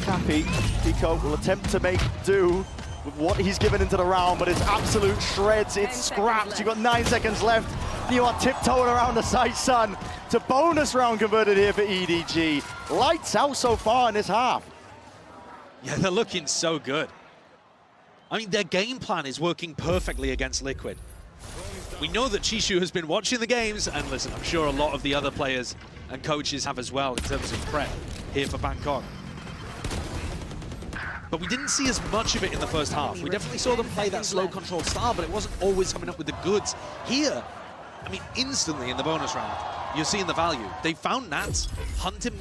Cappy. Kiko will attempt to make do with what he's given into the round, but it's absolute shreds. It's scraps. You've got 9 seconds left. You are tiptoeing around the side, son. It's a bonus round converted here for EDG. Lights out so far in this half. Yeah, they're looking so good. I mean, their game plan is working perfectly against Liquid. We know that Chishu has been watching the games, and listen, I'm sure a lot of the other players and coaches have as well in terms of prep here for Bangkok. But we didn't see as much of it in the first half. We definitely saw them play that slow control style, but it wasn't always coming up with the goods. Here, I mean, instantly in the bonus round, you're seeing the value. They found Nats, hunt him,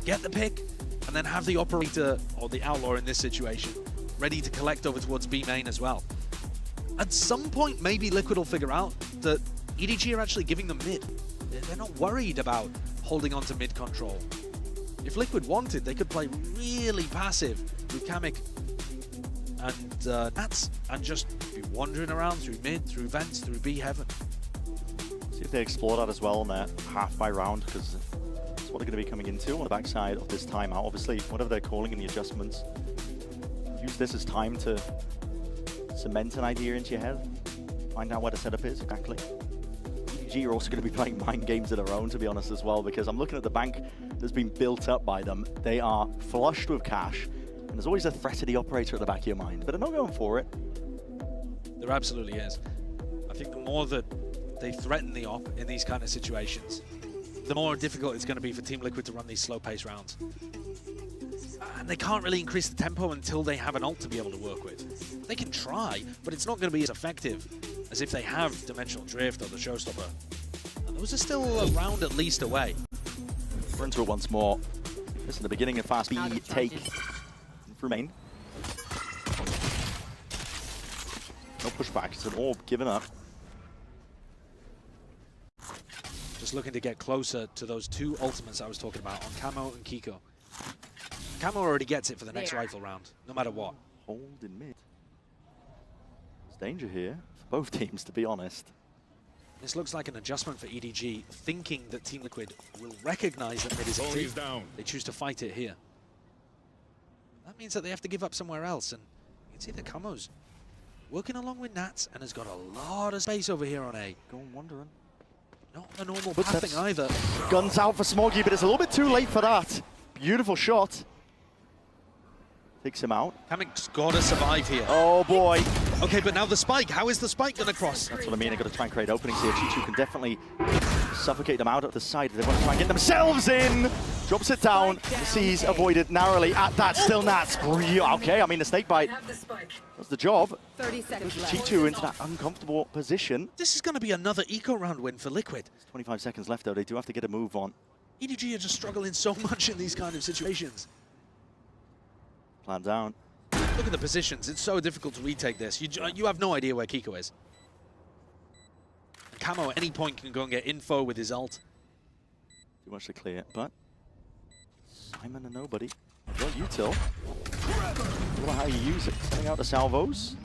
get the pick, and then have the operator, or the outlaw in this situation, ready to collect over towards B main as well. At some point, maybe Liquid will figure out that EDG are actually giving them mid. They're not worried about holding on to mid control. If Liquid wanted, they could play really passive with Kamek and Nats and just be wandering around through mid, through vents, through B heaven. See if they explore that as well on their half by round, because that's what they're going to be coming into on the backside of this timeout. Obviously, whatever they're calling in the adjustments, use this as time to cement an idea into your head, find out where the setup is exactly. EDG are also going to be playing mind games of their own, to be honest, as well, because I'm looking at the bank that's been built up by them. They are flushed with cash, and there's always a threat of the operator at the back of your mind, but they're not going for it. There absolutely is. I think the more that they threaten the op in these kind of situations, the more difficult it's going to be for Team Liquid to run these slow-paced rounds. And they can't really increase the tempo until they have an ult to be able to work with. They can try, but it's not going to be as effective as if they have Dimensional Drift or the Showstopper. And those are still a round at least away. We're into it once more. This is the beginning of fast B take through main. No pushback, it's an orb given up. Just looking to get closer to those two ultimates I was talking about on Camo and Kiko. Camo already gets it for the next rifle round, no matter what. Hold in mid. There's danger here for both teams, to be honest. This looks like an adjustment for EDG, thinking that Team Liquid will recognize that mid is empty. They choose to fight it here. That means that they have to give up somewhere else, and you can see the Camo's working along with Nats and has got a lot of space over here on A. Going wandering. Not the normal pathing either. Guns out for Smoggy, but it's a little bit too late for that. Beautiful shot. Takes him out. Kamek's got to survive here. Oh boy. Okay, but now the spike. How is the spike going to cross? That's what I mean. I've got to try and create openings here. Chichu can definitely suffocate them out at the side. They want to try and get themselves in. Drops it down. The C's avoided narrowly at that. Still Nats. Okay, I mean, the snake bite does the job. 30 seconds left. G2 into that uncomfortable position. This is going to be another eco round win for Liquid. 25 seconds left, though. They do have to get a move on. EDG are just struggling so much in these kind of situations. Plan down. Look at the positions. It's so difficult to retake this. You have no idea where Kiko is. Camo at any point can go and get info with his ult. Too much to clear, but Simon and nobody. I've got util. I don't know how you use it. Setting out the salvos.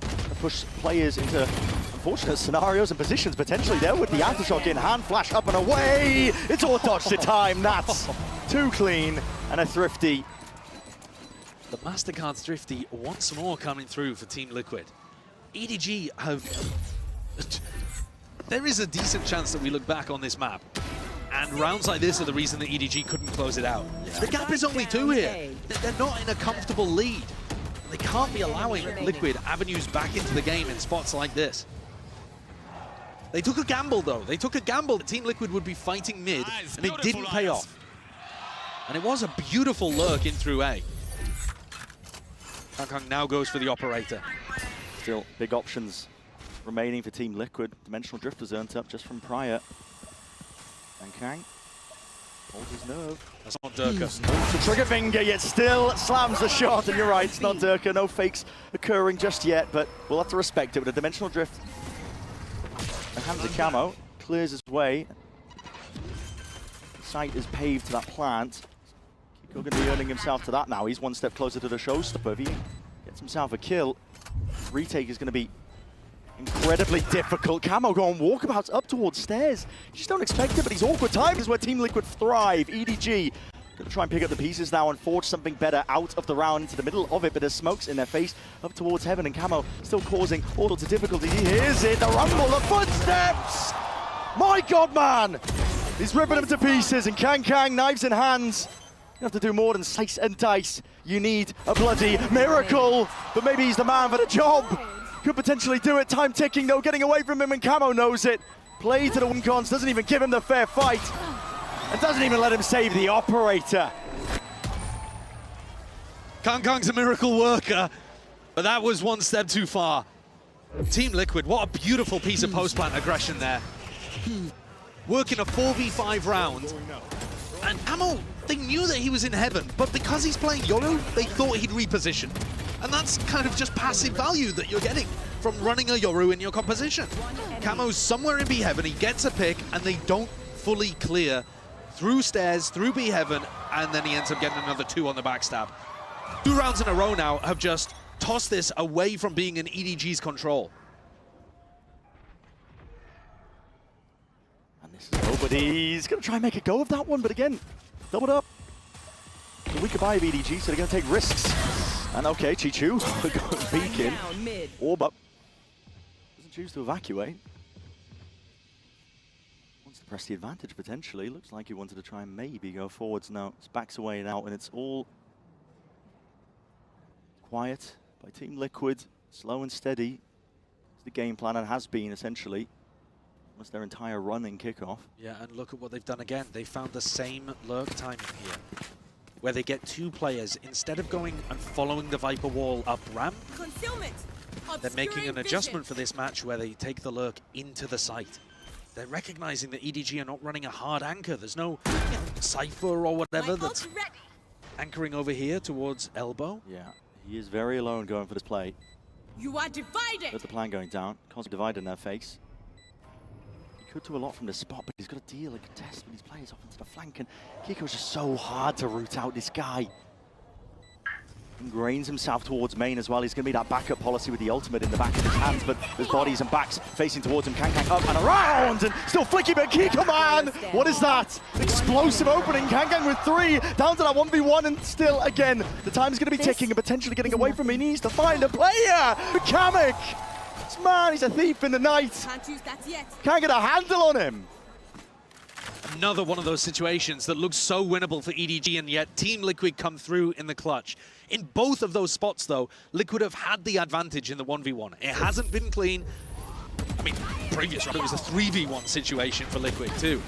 To push players into unfortunate scenarios and positions potentially there with the aftershock in hand. Flash up and away. It's all dodged in time. Nats too clean and a thrifty. The MasterCard Thrifty once more coming through for Team Liquid. EDG have... There is a decent chance that we look back on this map, and rounds like this are the reason that EDG couldn't close it out. Yeah. The gap is only 2 here. They're not in a comfortable lead. They can't be allowing Liquid avenues back into the game in spots like this. They took a gamble, though. They took a gamble that Team Liquid would be fighting mid, and it didn't pay off. And it was a beautiful lurk in through A. Kang now goes for the operator. Still big options remaining for Team Liquid. Dimensional Drift was earned up just from prior. And Kang holds his nerve. That's not Durka. The trigger finger, yet still slams the shot. And you're right, it's not Durka. No fakes occurring just yet, but we'll have to respect it with a Dimensional Drift. The hands of Camo clears his way. Site is paved to that plant. Kiko going to be earning himself to that now. He's one step closer to the showstopper. If he gets himself a kill, retake is going to be incredibly difficult. Camo going walkabouts up towards stairs. You just don't expect it, but these awkward times is where Team Liquid thrive. EDG going to try and pick up the pieces now and forge something better out of the round into the middle of it, but there's smokes in their face up towards heaven, and Camo still causing all sorts of difficulty. He hears it, the rumble, the footsteps! My God, man! He's ripping them to pieces, and Kang, knives in hands. You have to do more than slice and dice. You need a bloody miracle, but maybe he's the man for the job. Could potentially do it. Time ticking, though, getting away from him, and Camo knows it. Play to the win cons, doesn't even give him the fair fight, and doesn't even let him save the operator. Kang's a miracle worker, but that was one step too far. Team Liquid, what a beautiful piece of post-plant aggression there. Working a 4v5 round, and Camo, they knew that he was in heaven, but because he's playing Yoru, they thought he'd reposition. And that's kind of just passive value that you're getting from running a Yoru in your composition. Camo's somewhere in B heaven, he gets a pick, and they don't fully clear through stairs, through B heaven, and then he ends up getting another 2 on the backstab. 2 rounds in a row now have just tossed this away from being in EDG's control. And this is nobody's going to try and make a go of that one, but again, doubled up. The weaker buy of EDG, so they're going to take risks. And okay, Chichu, beacon. Orb up. Doesn't choose to evacuate. Wants to press the advantage potentially. Looks like he wanted to try and maybe go forwards now. It's backs away now, and it's all quiet by Team Liquid. Slow and steady. It's the game plan, and has been essentially almost their entire run in kickoff. Yeah, and look at what they've done again. They found the same lurk timing here, where they get 2 players. Instead of going and following the Viper wall up ramp, they're making an adjustment for this match where they take the lurk into the site. They're recognizing that EDG are not running a hard anchor. There's no Cypher or whatever that's anchoring over here towards elbow. Yeah, he is very alone going for this play. You are divided! There's the plan going down. Constantly divided in their face. He could do a lot from the spot, but he's got to deal a contest with these players off into the flank, and Kiko's just so hard to root out this guy. Ingrains himself towards main as well. He's going to be that backup policy with the ultimate in the back of his hands, but there's bodies and backs facing towards him. Kang up and around, and still flicking, but Kiko, man! What is that? Explosive opening. Kang with 3, down to that 1v1, and still, again, the time is going to be ticking and potentially getting away from him. He needs to find a player! Kamek! This man, he's a thief in the night. Can't get a handle on him. Another one of those situations that looks so winnable for EDG, and yet Team Liquid come through in the clutch. In both of those spots, though, Liquid have had the advantage in the 1v1. It hasn't been clean. mean, previous round, it was a 3v1 situation for Liquid too.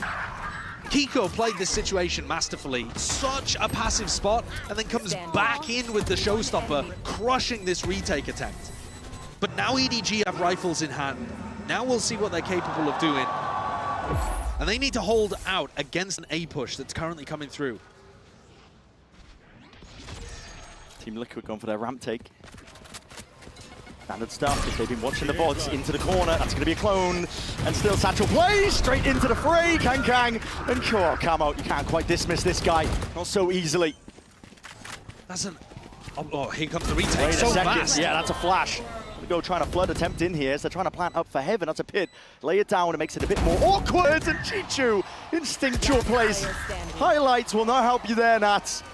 Kiko played this situation masterfully. Such a passive spot, and then comes back in with the showstopper, crushing this retake attempt. But now EDG have rifles in hand. Now we'll see what they're capable of doing. And they need to hold out against an A push that's currently coming through. Team Liquid going for their ramp take. Standard stuff, because they've been watching the VODs into the corner. That's going to be a clone. And still Satchel plays straight into the fray. Kang and Camo. You can't quite dismiss this guy. Not so easily. That's an... Oh, here comes the retake. Wait so a second. fast. Yeah, that's a flash. Go trying to flood attempt in here. So they're trying to plant up for heaven. That's a pit. Lay it down. It makes it a bit more awkward. And Chichu, instinctual plays. Highlights will not help you there, Nats.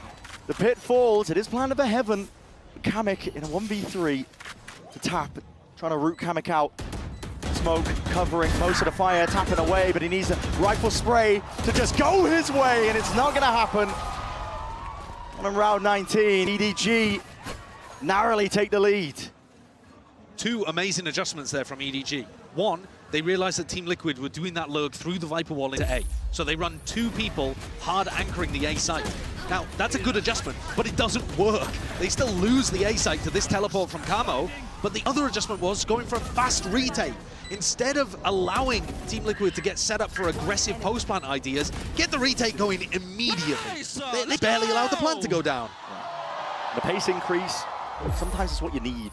The pit falls. It is planted for heaven. Kamek in a 1v3 to tap. Trying to root Kamek out. Smoke covering most of the fire, tapping away, but he needs a rifle spray to just go his way, and it's not going to happen. On round 19, EDG narrowly take the lead. Two amazing adjustments there from EDG. One, they realized that Team Liquid were doing that lurk through the Viper wall into A. So they run two people hard anchoring the A site. Now, that's a good adjustment, but it doesn't work. They still lose the A site to this teleport from Camo, but the other adjustment was going for a fast retake. Instead of allowing Team Liquid to get set up for aggressive post-plant ideas, get the retake going immediately. They barely allowed the plant to go down. The pace increase, sometimes it's what you need.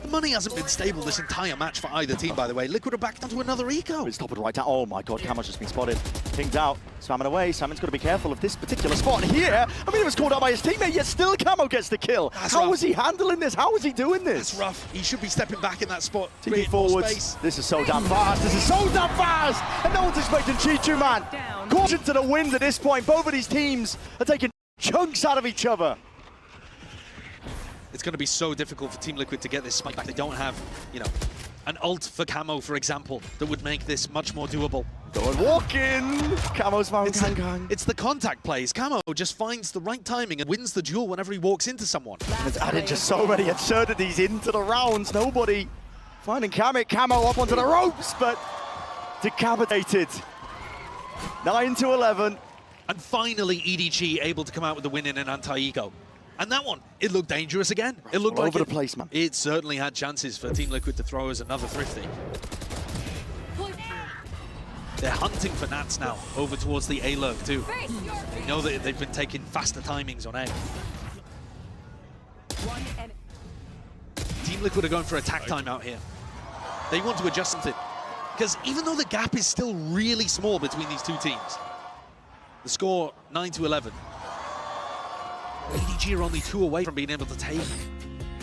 The money hasn't been stable this entire match for either team, by the way. Liquid are back down to another eco. It's toppled right down. Oh my god, Camo's just been spotted. Pinged out, spamming away. Simon's got to be careful of this particular spot here. I mean, it was called out by his teammate, yet still Camo gets the kill. How was he handling this? How was he doing this? That's rough. He should be stepping back in that spot. TP forwards. This is so damn fast. This is so damn fast. And no one's expecting Chichu, man. Caution to the wind at this point. Both of these teams are taking chunks out of each other. It's going to be so difficult for Team Liquid to get this spike back. They don't have, you know, an ult for Camo, for example, that would make this much more doable. Go and walk in. Camo's found It's the contact plays. Camo just finds the right timing and wins the duel whenever he walks into someone. It's added just so many absurdities into the rounds. Nobody finding Kamek. Camo up onto the ropes, but decapitated. 9-11. And finally, EDG able to come out with the win in an anti-eco. And that one, it looked dangerous again. It looked all like over the place, man. It certainly had chances for Team Liquid to throw us another thrifty. They're hunting for Nats now, over towards the A lurk too. They know that they've been taking faster timings on A. Team Liquid are going for attack time out here. They want to adjust something. Because even though the gap is still really small between these two teams, the score 9-11. EDG are only 2 away from being able to take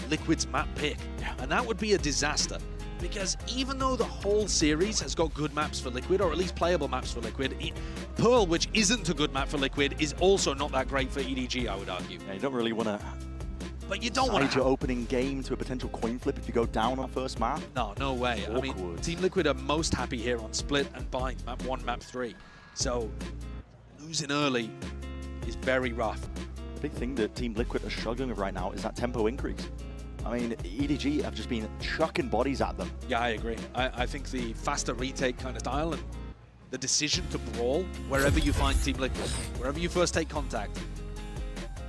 Liquid's map pick. And that would be a disaster. Because even though the whole series has got good maps for Liquid, or at least playable maps for Liquid, Pearl, which isn't a good map for Liquid, is also not that great for EDG, I would argue. Yeah, you don't really want to... But you don't want your opening game to a potential coin flip if you go down on first map. No, no way. Awkward. I mean, Team Liquid are most happy here on Split and Bind, map 1, map 3. So, losing early is very rough. The big thing that Team Liquid are struggling with right now is that tempo increase. I mean, EDG have just been chucking bodies at them. Yeah, I agree. I think the faster retake kind of style and the decision to brawl wherever you find Team Liquid, wherever you first take contact.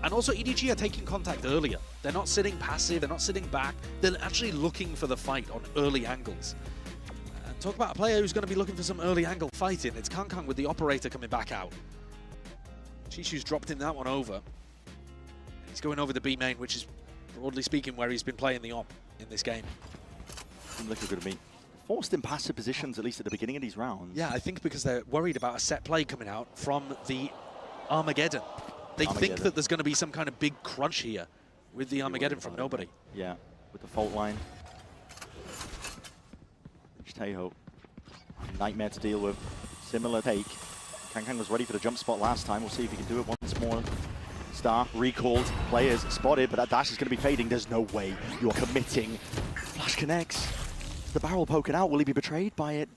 And also EDG are taking contact earlier. They're not sitting passive, they're not sitting back. They're actually looking for the fight on early angles. And talk about a player who's going to be looking for some early angle fighting. It's Kang with the operator coming back out. Chichu's dropped in that one over. He's going over the B main, which is, broadly speaking, where he's been playing the op in this game. Team Liquid going to be forced in passive positions, at least at the beginning of these rounds. Yeah, I think because they're worried about a set play coming out from the Armageddon. They think that there's going to be some kind of big crunch here with the Armageddon from nobody. Yeah, with the fault line. Tejo, nightmare to deal with. Similar take. Kang was ready for the jump spot last time. We'll see if he can do it once more. Star recalled, players spotted, but that dash is going to be fading. There's no way you're committing. Flash connects. The barrel poking out. Will he be betrayed by it?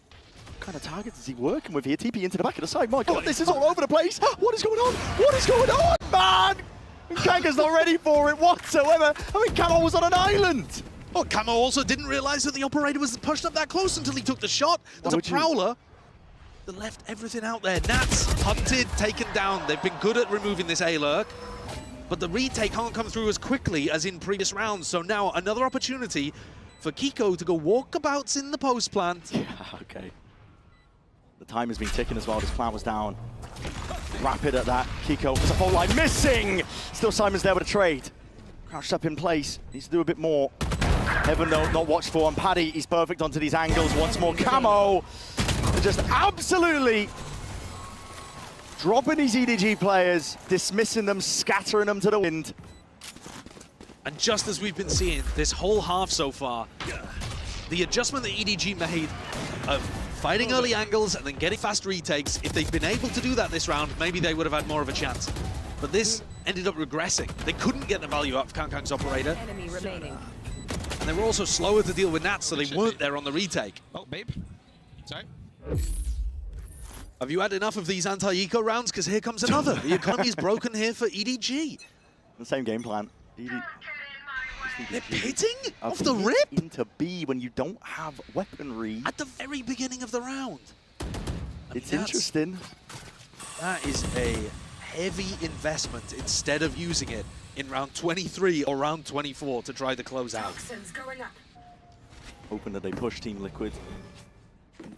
What kind of targets is he working with here? TP into the back of the side. My god, this is all over the place. What is going on? What is going on, man? Kanga's not ready for it whatsoever. I mean, Camo was on an island. Oh, Camo also didn't realize that the operator was pushed up that close until he took the shot. There's a Prowler that left everything out there. Nats hunted, taken down. They've been good at removing this A-lurk, but the retake can't come through as quickly as in previous rounds. So now another opportunity for Kiko to go walkabouts in the post plant. Yeah, okay. The time has been ticking as well. This plant was down. Rapid at that. Kiko was a full line missing. Still Simon's there with a trade. Crouched up in place. Needs to do a bit more. Heaven not watched for. And Paddy, he's perfect onto these angles. Once more, Camo. Just absolutely dropping these EDG players, dismissing them, scattering them to the wind. And just as we've been seeing this whole half so far, the adjustment that EDG made of fighting early angles and then getting fast retakes, if they'd been able to do that this round, maybe they would have had more of a chance. But this ended up regressing. They couldn't get the value out of Kankang's operator. Enemy remaining. And they were also slower to deal with Nats, so they weren't there on the retake. Oh, babe. Sorry. Have you had enough of these anti-eco rounds? Because here comes another. The economy is broken here for EDG. The same game plan. They're pitting off the rip? Into B when you don't have weaponry. At the very beginning of the round. It's interesting. That is a heavy investment instead of using it in round 23 or round 24 to try the closeout. Hoping that they push Team Liquid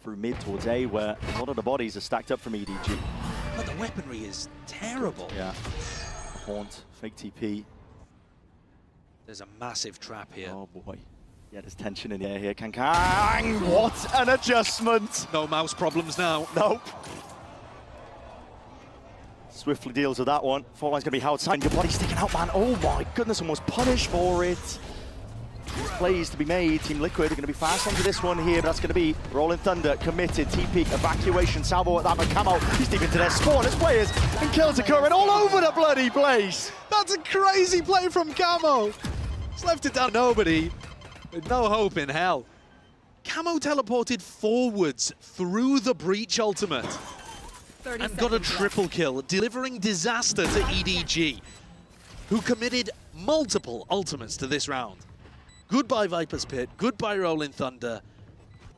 through mid towards A, where a lot of the bodies are stacked up from EDG. But the weaponry is terrible. Yeah. Haunt, fake TP. There's a massive trap here. Oh boy. Yeah, there's tension in the air here. Kankang! What an adjustment! No mouse problems now. Nope. Swiftly deals with that one. Fortline's going to be outside. Your body sticking out, man. Oh my goodness, almost punished for it. There's plays to be made. Team Liquid are going to be fast onto this one here, but that's going to be Rolling Thunder, committed, TP, evacuation, salvo at that, but Camo, he's deep into their spawn. There's players and kills occurring all over the bloody place. That's a crazy play from Camo. He's left it down nobody, with no hope in hell. Camo teleported forwards through the breach ultimate and got a triple kill, delivering disaster to EDG, who committed multiple ultimates to this round. Goodbye Viper's Pit, goodbye Rolling Thunder,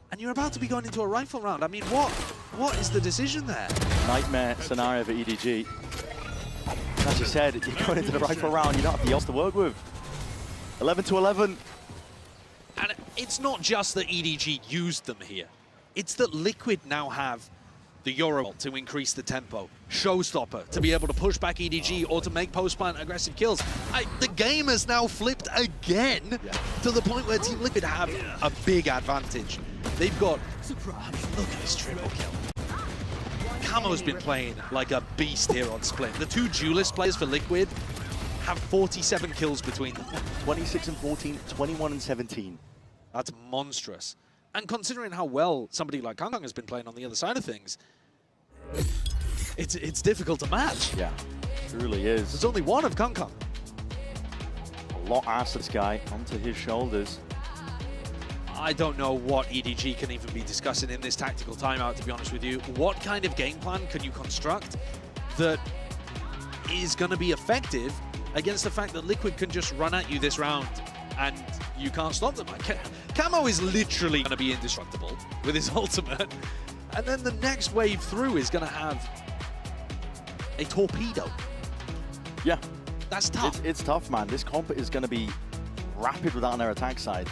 and you're about to be going into a rifle round. I mean, what is the decision there? Nightmare scenario for EDG. As you said, you're going into the rifle round, you don't have the odds to work with. 11 to 11. And it's not just that EDG used them here. It's that Liquid now have the Euro to increase the tempo, Showstopper to be able to push back EDG or to make post-plant aggressive kills. The game has now flipped again to the point where Team Liquid have a big advantage. They've got, look at this triple kill. Camo's been playing like a beast here on Split. The two duelist players for Liquid have 47 kills between them. 26 and 14, 21 and 17. That's monstrous. And considering how well somebody like Kankang has been playing on the other side of things, it's difficult to match. Yeah, truly is. There's only one of Kankang. A lot asked this guy onto his shoulders. I don't know what EDG can even be discussing in this tactical timeout, to be honest with you. What kind of game plan can you construct that is going to be effective against the fact that Liquid can just run at you this round and you can't stop them? Camo is literally going to be indestructible with his ultimate, and then the next wave through is going to have a torpedo. Yeah. That's tough. It's tough, man. This comp is going to be rapid without their attack side.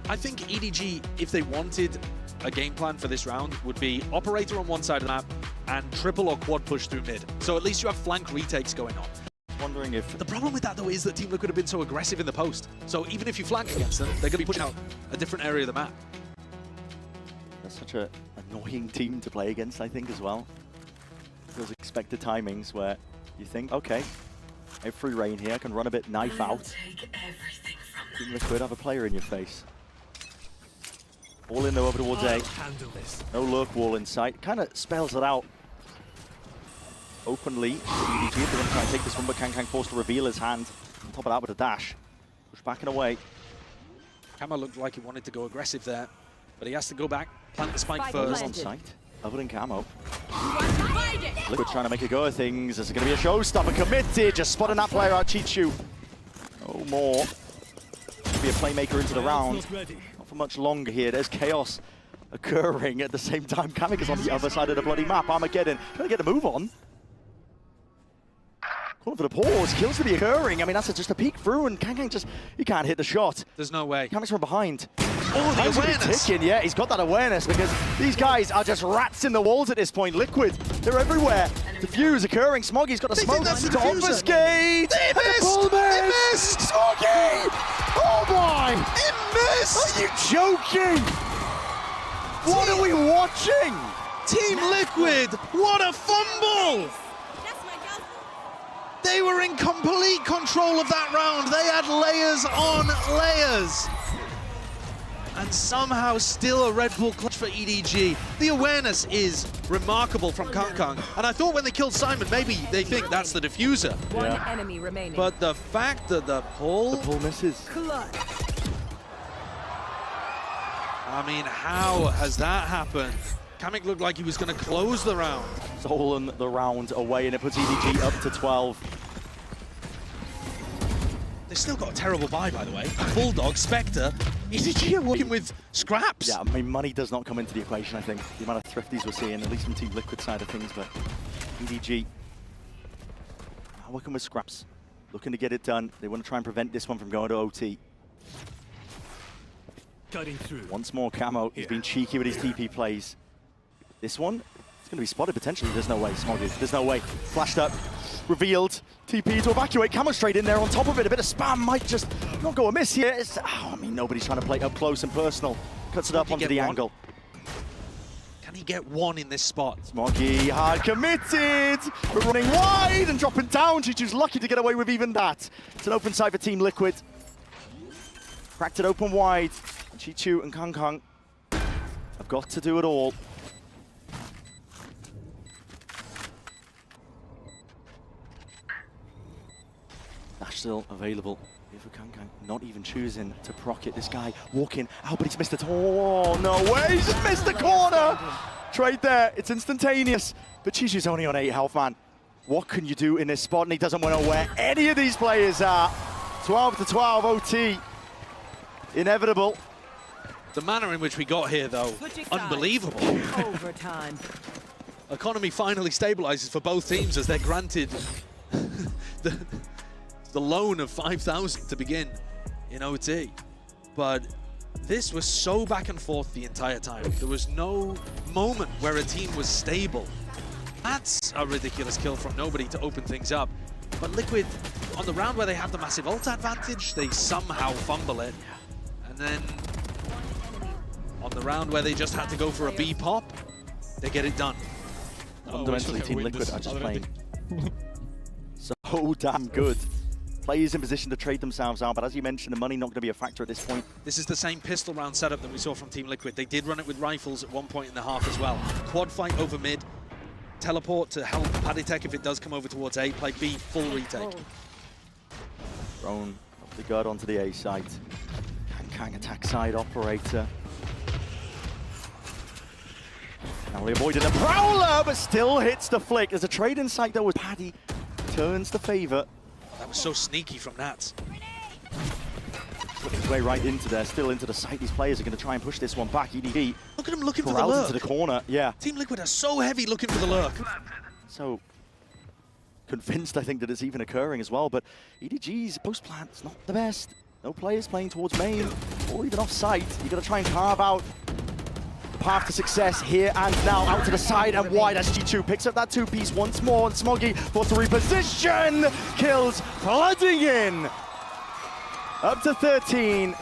I think EDG, if they wanted a game plan for this round, would be operator on one side of the map and triple or quad push through mid. So at least you have flank retakes going on. Wondering if... The problem with that, though, is that Team Liquid have been so aggressive in the post. So even if you flank against them, they're going to be pushing out a different area of the map. That's such an annoying team to play against, I think, as well. Those expected timings where you think, okay, I have free reign here, I can run a bit knife out. Team Liquid have a player in your face. All in though over towards A. No lurk wall in sight. Kind of spells it out openly. EDG, they're going to try and take this one, but Kankang forced to reveal his hand. On top of that with a dash. Push back and away. Camo looked like he wanted to go aggressive there, but he has to go back, plant the spike first. On sight, other than Camo. Liquid trying to make a go of things. This is going to be a showstopper. Committed, just spotting that player out, Chichu. No more. be a playmaker into the round. Not for much longer here. There's chaos occurring at the same time. Kamik is on the other side of the bloody map. Armageddon trying to get a move on. Calling for the pause. Kills to be occurring. I mean, that's just a peek through, and Kang just, he can't hit the shot. There's no way. Kamik's from behind. Oh, the awareness. Ticking. Yeah, he's got that awareness because these guys are just rats in the walls at this point. Liquid, they're everywhere. Diffuse occurring. Smoggy's got a smoke to obfuscate. They missed! They missed! Smoggy! Oh my! It missed! Are you joking? What are we watching? Team Liquid, what a fumble! They were in complete control of that round. They had layers on layers. And somehow still a Red Bull clutch for EDG. The awareness is remarkable from Kang. And I thought when they killed Simon, maybe they think that's the diffuser. One enemy remaining. But the fact that the pull misses. I mean, how has that happened? Kamik looked like he was going to close the round. Stolen the round away, and it puts EDG up to 12. They've still got a terrible buy, by the way. Bulldog, Spectre, EDG are working with scraps. Yeah, I mean, money does not come into the equation, I think. The amount of thrifties we're seeing, at least from Team Liquid side of things, but EDG are working with scraps, looking to get it done. They want to try and prevent this one from going to OT. Cutting through. Once more, Camo. He's been cheeky with his TP plays. This one, it's going to be spotted potentially. There's no way, Smoggy. There's no way. Flashed up, revealed, TP to evacuate. Camo straight in there on top of it. A bit of spam might just not go amiss here. It's, I mean, nobody's trying to play up close and personal. Cuts it up onto the angle. Can he get one in this spot? Smoggy hard committed, but running wide and dropping down. Chichu's lucky to get away with even that. It's an open side for Team Liquid. Cracked it open wide. And Chichu and Kang have got to do it all. Dash still available here for Kang. Not even choosing to proc it. This guy walking out, but he's missed it. Oh, no way. He's just missed the corner. Trade there. It's instantaneous. But Chichu's only on 8 health, man. What can you do in this spot? And he doesn't want to know where any of these players are. 12 to 12 OT. Inevitable. The manner in which we got here, though, unbelievable. Overtime. Economy finally stabilizes for both teams as they're granted the loan of 5,000 to begin in OT. But this was so back and forth the entire time. There was no moment where a team was stable. That's a ridiculous kill from nobody to open things up. But Liquid, on the round where they have the massive ult advantage, they somehow fumble it. And then on the round where they just had to go for a B pop, they get it done. Fundamentally, Team Liquid are just playing so damn good. Players in position to trade themselves out, but as you mentioned, the money not going to be a factor at this point. This is the same pistol round setup that we saw from Team Liquid. They did run it with rifles at one point in the half as well. Quad fight over mid, teleport to help Paddytech if it does come over towards A, play B, full retake. Thrown up the guard onto the A site. Kang attack side operator. Now avoiding the Prowler, but still hits the flick. There's a trade in sight though with Paddy. Turns the favor. That was so sneaky from Nats. Putting his way right into there, still into the site. These players are going to try and push this one back. EDG. Look at him looking for the lurk. Into the corner, yeah. Team Liquid are so heavy looking for the lurk. So convinced, I think, that it's even occurring as well. But EDG's post plant's not the best. No players playing towards main or even off site. You've got to try and carve out the path to success here and now. Out to the side and wide as G2 picks up that two-piece once more. And Smoggy forced to reposition. Kills flooding in. Up to 13.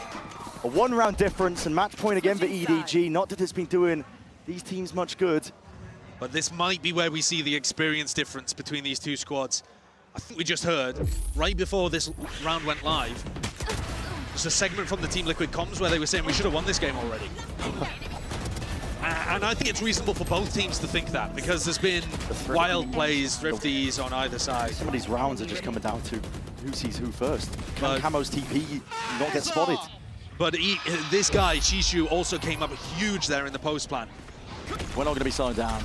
A one-round difference and match point again for EDG. Not that it's been doing these teams much good. But this might be where we see the experience difference between these two squads. I think we just heard, right before this round went live, there's a segment from the Team Liquid comms where they were saying we should have won this game already. And I think it's reasonable for both teams to think that, because there's been wild plays, thrifties on either side. Some of these rounds are just coming down to who sees who first. Can Camo's TP not get spotted? But this guy, Shishu, also came up huge there in the post plan. We're not going to be slowing down.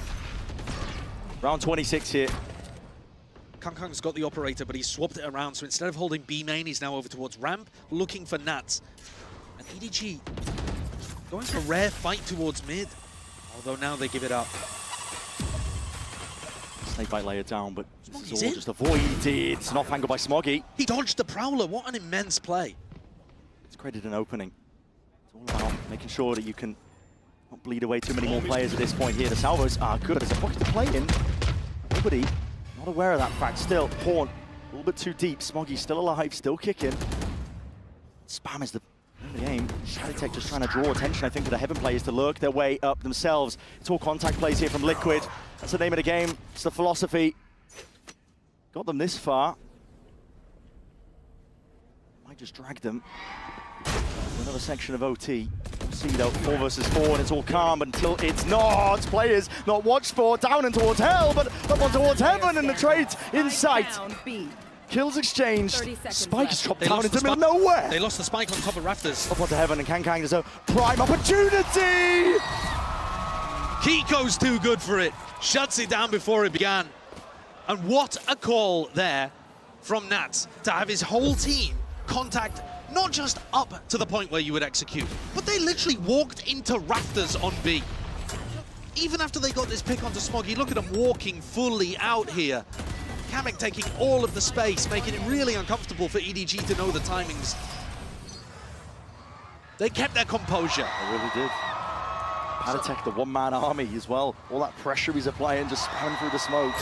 Round 26 here. Kangkang's got the operator, but he's swapped it around. So instead of holding B main, he's now over towards ramp, looking for Nats. And EDG going for a rare fight towards mid, although now they give it up. Snakebite layer down, but this is all just avoided. It's an off angle by Smoggy. He dodged the Prowler. What an immense play. It's created an opening. It's all about making sure that you can not bleed away too many more players at this point here. The salvos are good. There's a pocket to play in. Nobody not aware of that fact. Still, Horn a little bit too deep. Smoggy still alive, still kicking. Spam is the aim. Shadowtech just trying to draw attention, I think, to the Heaven players to lurk their way up themselves. It's all contact plays here from Liquid. That's the name of the game. It's the philosophy. Got them this far. Might just drag them. Another section of OT. We'll see though, 4 versus 4, and it's all calm until it's not. Players not watched for, down and towards hell, but up on towards heaven, and the trade's in sight. Kills exchanged. Spike is dropped down into the middle of nowhere. They lost the spike on top of rafters. Up onto heaven, and Kangkang has a prime opportunity. Kiko's too good for it. Shuts it down before it began. And what a call there from Nats to have his whole team contact not just up to the point where you would execute, but they literally walked into rafters on B. Even after they got this pick onto Smoggy, look at them walking fully out here. Kamek taking all of the space, making it really uncomfortable for EDG to know the timings. They kept their composure. They really did. Paditech, the one-man army as well. All that pressure he's applying, just spamming through the smoke.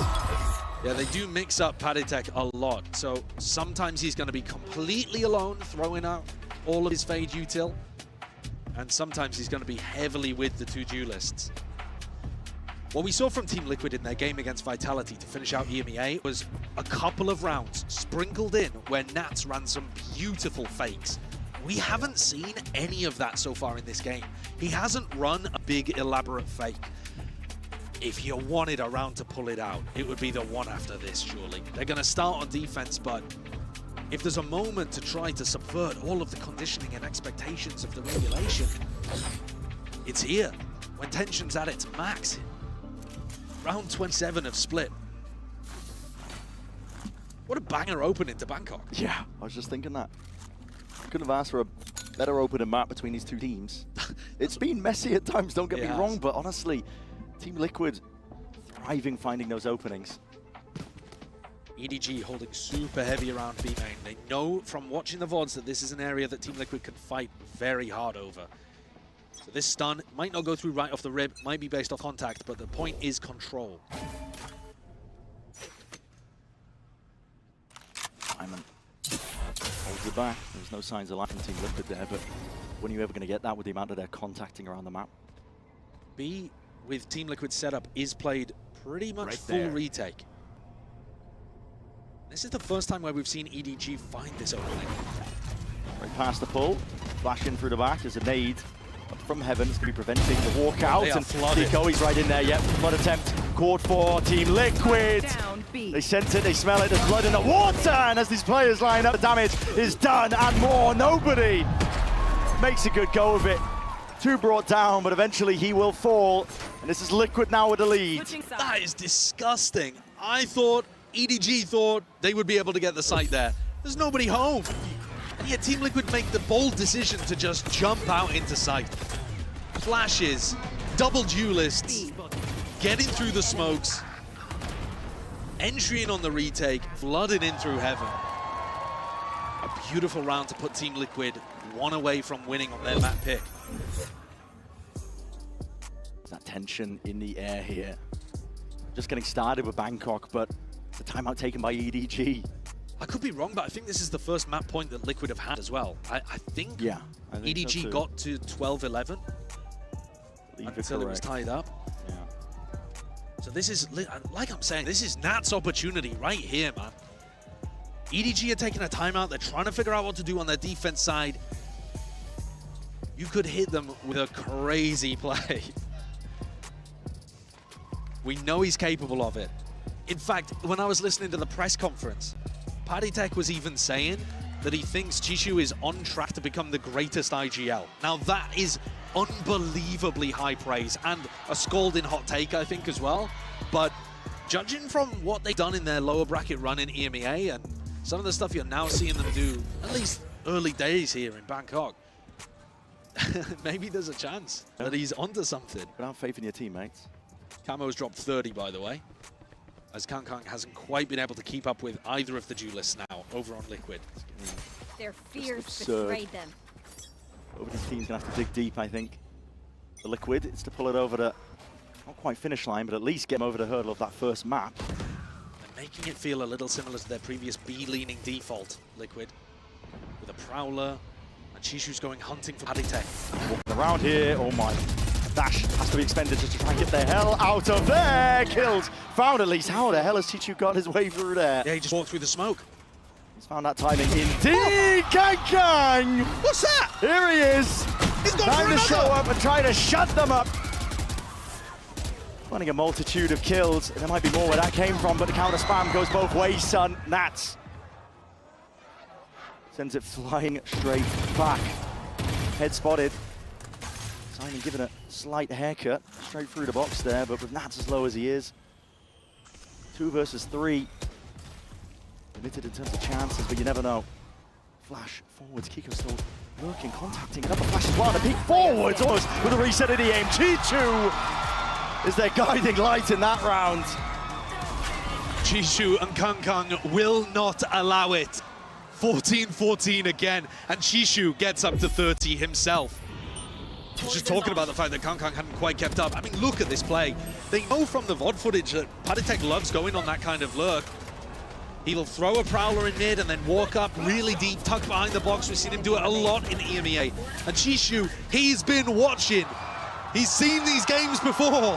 Yeah, they do mix up Paditech a lot. So sometimes he's going to be completely alone, throwing out all of his Fade util. And sometimes he's going to be heavily with the two duelists. What we saw from Team Liquid in their game against Vitality to finish out EMEA was a couple of rounds sprinkled in where Nats ran some beautiful fakes. We haven't seen any of that so far in this game. He hasn't run a big elaborate fake. If you wanted a round to pull it out, it would be the one after this, surely. They're going to start on defense, but if there's a moment to try to subvert all of the conditioning and expectations of the regulation, it's here, when tension's at its max. Round 27 of Split. What a banger opening to Bangkok. Yeah, I was just thinking that. Couldn't have asked for a better opening map between these two teams. It's been messy at times, don't get me wrong, but honestly, Team Liquid thriving finding those openings. EDG holding super heavy around B main. They know from watching the VODs that this is an area that Team Liquid can fight very hard over. So this stun might not go through right off the rib, might be based off contact, but the point is control. Simon holds it back. There's no signs of life from Team Liquid there, but when are you ever going to get that with the amount of their contacting around the map? B with Team Liquid setup is played pretty much full retake. This is the first time where we've seen EDG find this opening. Right past the pull, flash in through the back. There's a nade up from heaven. It's going to be preventing the walkout. And Kiko, he's right in there. Yep, flood attempt caught for Team Liquid. They sense it, they smell it. There's blood in the water. And as these players line up, the damage is done and more. Nobody makes a good go of it. Two brought down, but eventually he will fall. And this is Liquid now with the lead. That is disgusting. I thought, EDG thought they would be able to get the site there. There's nobody home. And yet Team Liquid make the bold decision to just jump out into sight. Flashes, double duelists, getting through the smokes, entering on the retake, flooded in through heaven. A beautiful round to put Team Liquid one away from winning on their map pick. That tension in the air here. Just getting started with Bangkok, but the timeout taken by EDG. I could be wrong, but I think this is the first map point that Liquid have had as well. I think EDG so got to 12-11 until it was tied up. Yeah. So this is, like I'm saying, this is Nat's opportunity right here, man. EDG are taking a timeout. They're trying to figure out what to do on their defense side. You could hit them with a crazy play. We know he's capable of it. In fact, when I was listening to the press conference, Paditech was even saying that he thinks Chishu is on track to become the greatest IGL. Now that is unbelievably high praise and a scalding hot take, I think, as well. But judging from what they've done in their lower bracket run in EMEA and some of the stuff you're now seeing them do, at least early days here in Bangkok, maybe there's a chance that he's onto something. But have faith in your teammates. Camo's dropped 30, by the way, as Kang hasn't quite been able to keep up with either of the duelists now over on Liquid. Their fears betrayed them. Overdy's team's going to have to dig deep, I think. The Liquid, it's to pull it over the, not quite finish line, but at least get them over the hurdle of that first map. And making it feel a little similar to their previous B-leaning default, Liquid, with a Prowler, and Chishu's going hunting for Paddytech. Walking around here, oh my. Dash has to be expended just to try and get the hell out of there. Killed, found at least. How the hell has Chishu got his way through there? Yeah, he just walked through the smoke. He's found that timing indeed. Kang! What's that? Here he is. He's gone time for to show another. up and try to shut them up. Finding a multitude of kills. There might be more where that came from, but the counter spam goes both ways, son. Nats sends it flying straight back. Head spotted. Simon giving a slight haircut straight through the box there, but with Nats as low as he is. 2 versus 3. Limited in terms of chances, but you never know. Flash forwards, Kiko still lurking, contacting another flash as well, and a peek forwards almost with a reset of the aim. Chishu is their guiding light in that round. Chishu and Kang will not allow it. 14-14 again, and Chishu gets up to 30 himself. Just talking about the fact that Kang hadn't quite kept up. I mean, look at this play. They know from the VOD footage that Paddytech loves going on that kind of lurk. He'll throw a Prowler in mid and then walk up really deep, tuck behind the box. We've seen him do it a lot in EMEA. And Chishu, he's been watching. He's seen these games before.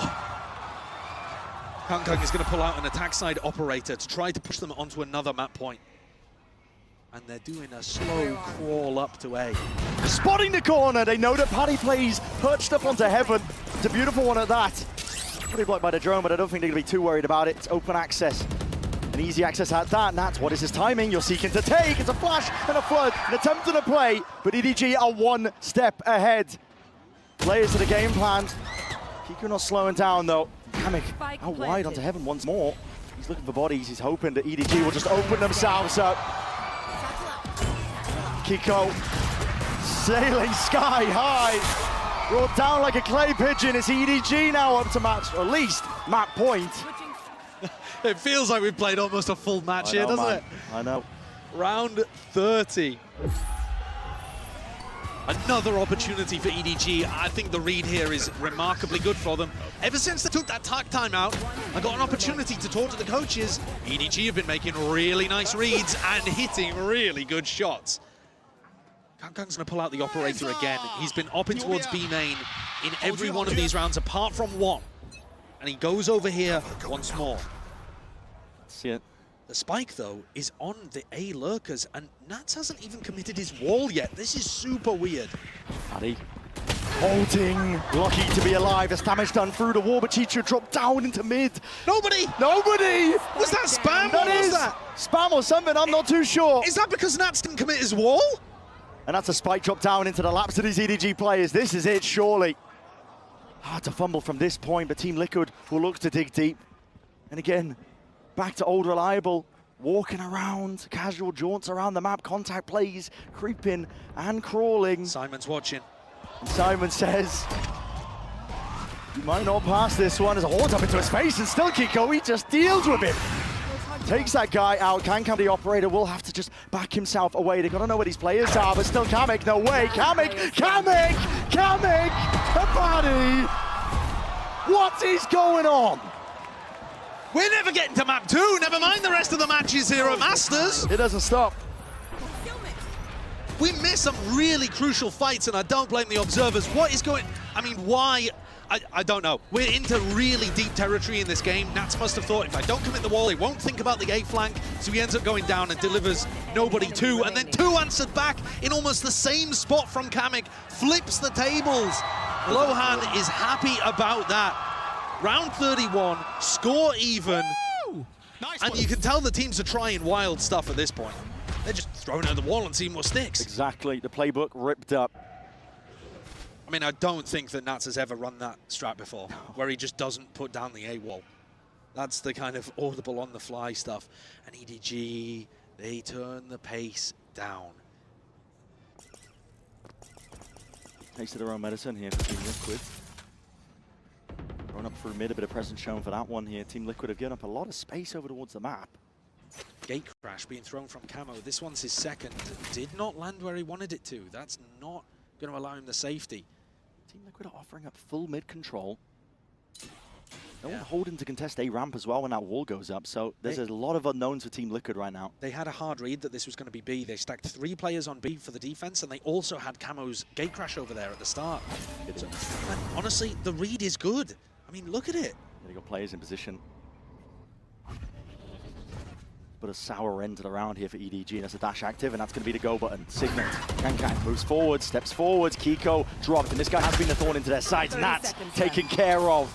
Kang is going to pull out an attack side operator to try to push them onto another map point. And they're doing a slow crawl up to A. Spotting the corner, they know that Paddy plays perched up onto heaven. It's a beautiful one at that. Pretty blocked by the drone, but I don't think they're going to be too worried about it. It's open access. An easy access at that, and that's what is his timing. You're seeking to take. It's a flash and a flood, an attempt at a play, but EDG are one step ahead. Players to the game plan. Kiko not slowing down though. Kamek out wide onto heaven once more. He's looking for bodies. He's hoping that EDG will just open themselves up. Kiko sailing sky high. Brought down like a clay pigeon. It's EDG now up to match, or at least map point. It feels like we've played almost a full match here, doesn't it? I know. Round 30. Another opportunity for EDG. I think the read here is remarkably good for them. Ever since they took that time out and got an opportunity to talk to the coaches, EDG have been making really nice reads and hitting really good shots. Kang's going to pull out the operator again. He's been opping towards B main in every one of these rounds apart from one. And he goes over here once more. See it. The spike, though, is on the A lurkers, and Nats hasn't even committed his wall yet. This is super weird. Paddy holding, lucky to be alive. There's damage done through the wall, but Chicho dropped down into mid. Nobody! Nobody! Was that spam? That What was is that? spam or something, I'm not too sure. Is that because Nats didn't commit his wall? And that's a spike drop down into the laps of these EDG players. This is it, surely. Hard to fumble from this point, but Team Liquid will look to dig deep. And again, back to old reliable, walking around, casual jaunts around the map, contact plays, creeping and crawling. Simon's watching. And Simon says, you might not pass this one. As a horns up into his face, and still Kiko, he just deals with it. Takes that guy out. Kang, the operator, will have to just back himself away. They've got to know where these players are, but still Kamek, no way. Kamek, a body. What is going on? We're never getting to map 2, never mind the rest of the matches here at Masters. It doesn't stop. We miss some really crucial fights, and I don't blame the observers. What is going... I mean, why? I don't know. We're into really deep territory in this game. Nats must have thought, if I don't commit the wall, he won't think about the A flank, so he ends up going down and delivers nobody 2, and then 2 answered back in almost the same spot from Kamek, flips the tables. Lohan is happy about that. Round 31, score even, and you can tell the teams are trying wild stuff at this point. They're just throwing at the wall and seeing what sticks. Exactly, the playbook ripped up. I mean, I don't think that Nats has ever run that strat before, where he just doesn't put down the A wall. That's the kind of audible on the fly stuff. And EDG, they turn the pace down. Taste of their own medicine here for Team Liquid. Run up through mid, a bit of presence shown for that one here. Team Liquid have given up a lot of space over towards the map. Gate crash being thrown from Camo. This one's his second. Did not land where he wanted it to. That's not going to allow him the safety. Team Liquid are offering up full mid control. No one holding to contest A ramp as well when that wall goes up, so there's a lot of unknowns for Team Liquid right now. They had a hard read that this was going to be B. They stacked 3 players on B for the defense, and they also had Camo's gate crash over there at the start. So, and honestly, the read is good. I mean, look at it. They got players in position. But a sour end to the round here for EDG, and that's a dash active, and that's going to be the go button. Signet, Kankan moves forward, steps forwards, Kiko dropped, and this guy has been the thorn into their sides, and that's taken care of.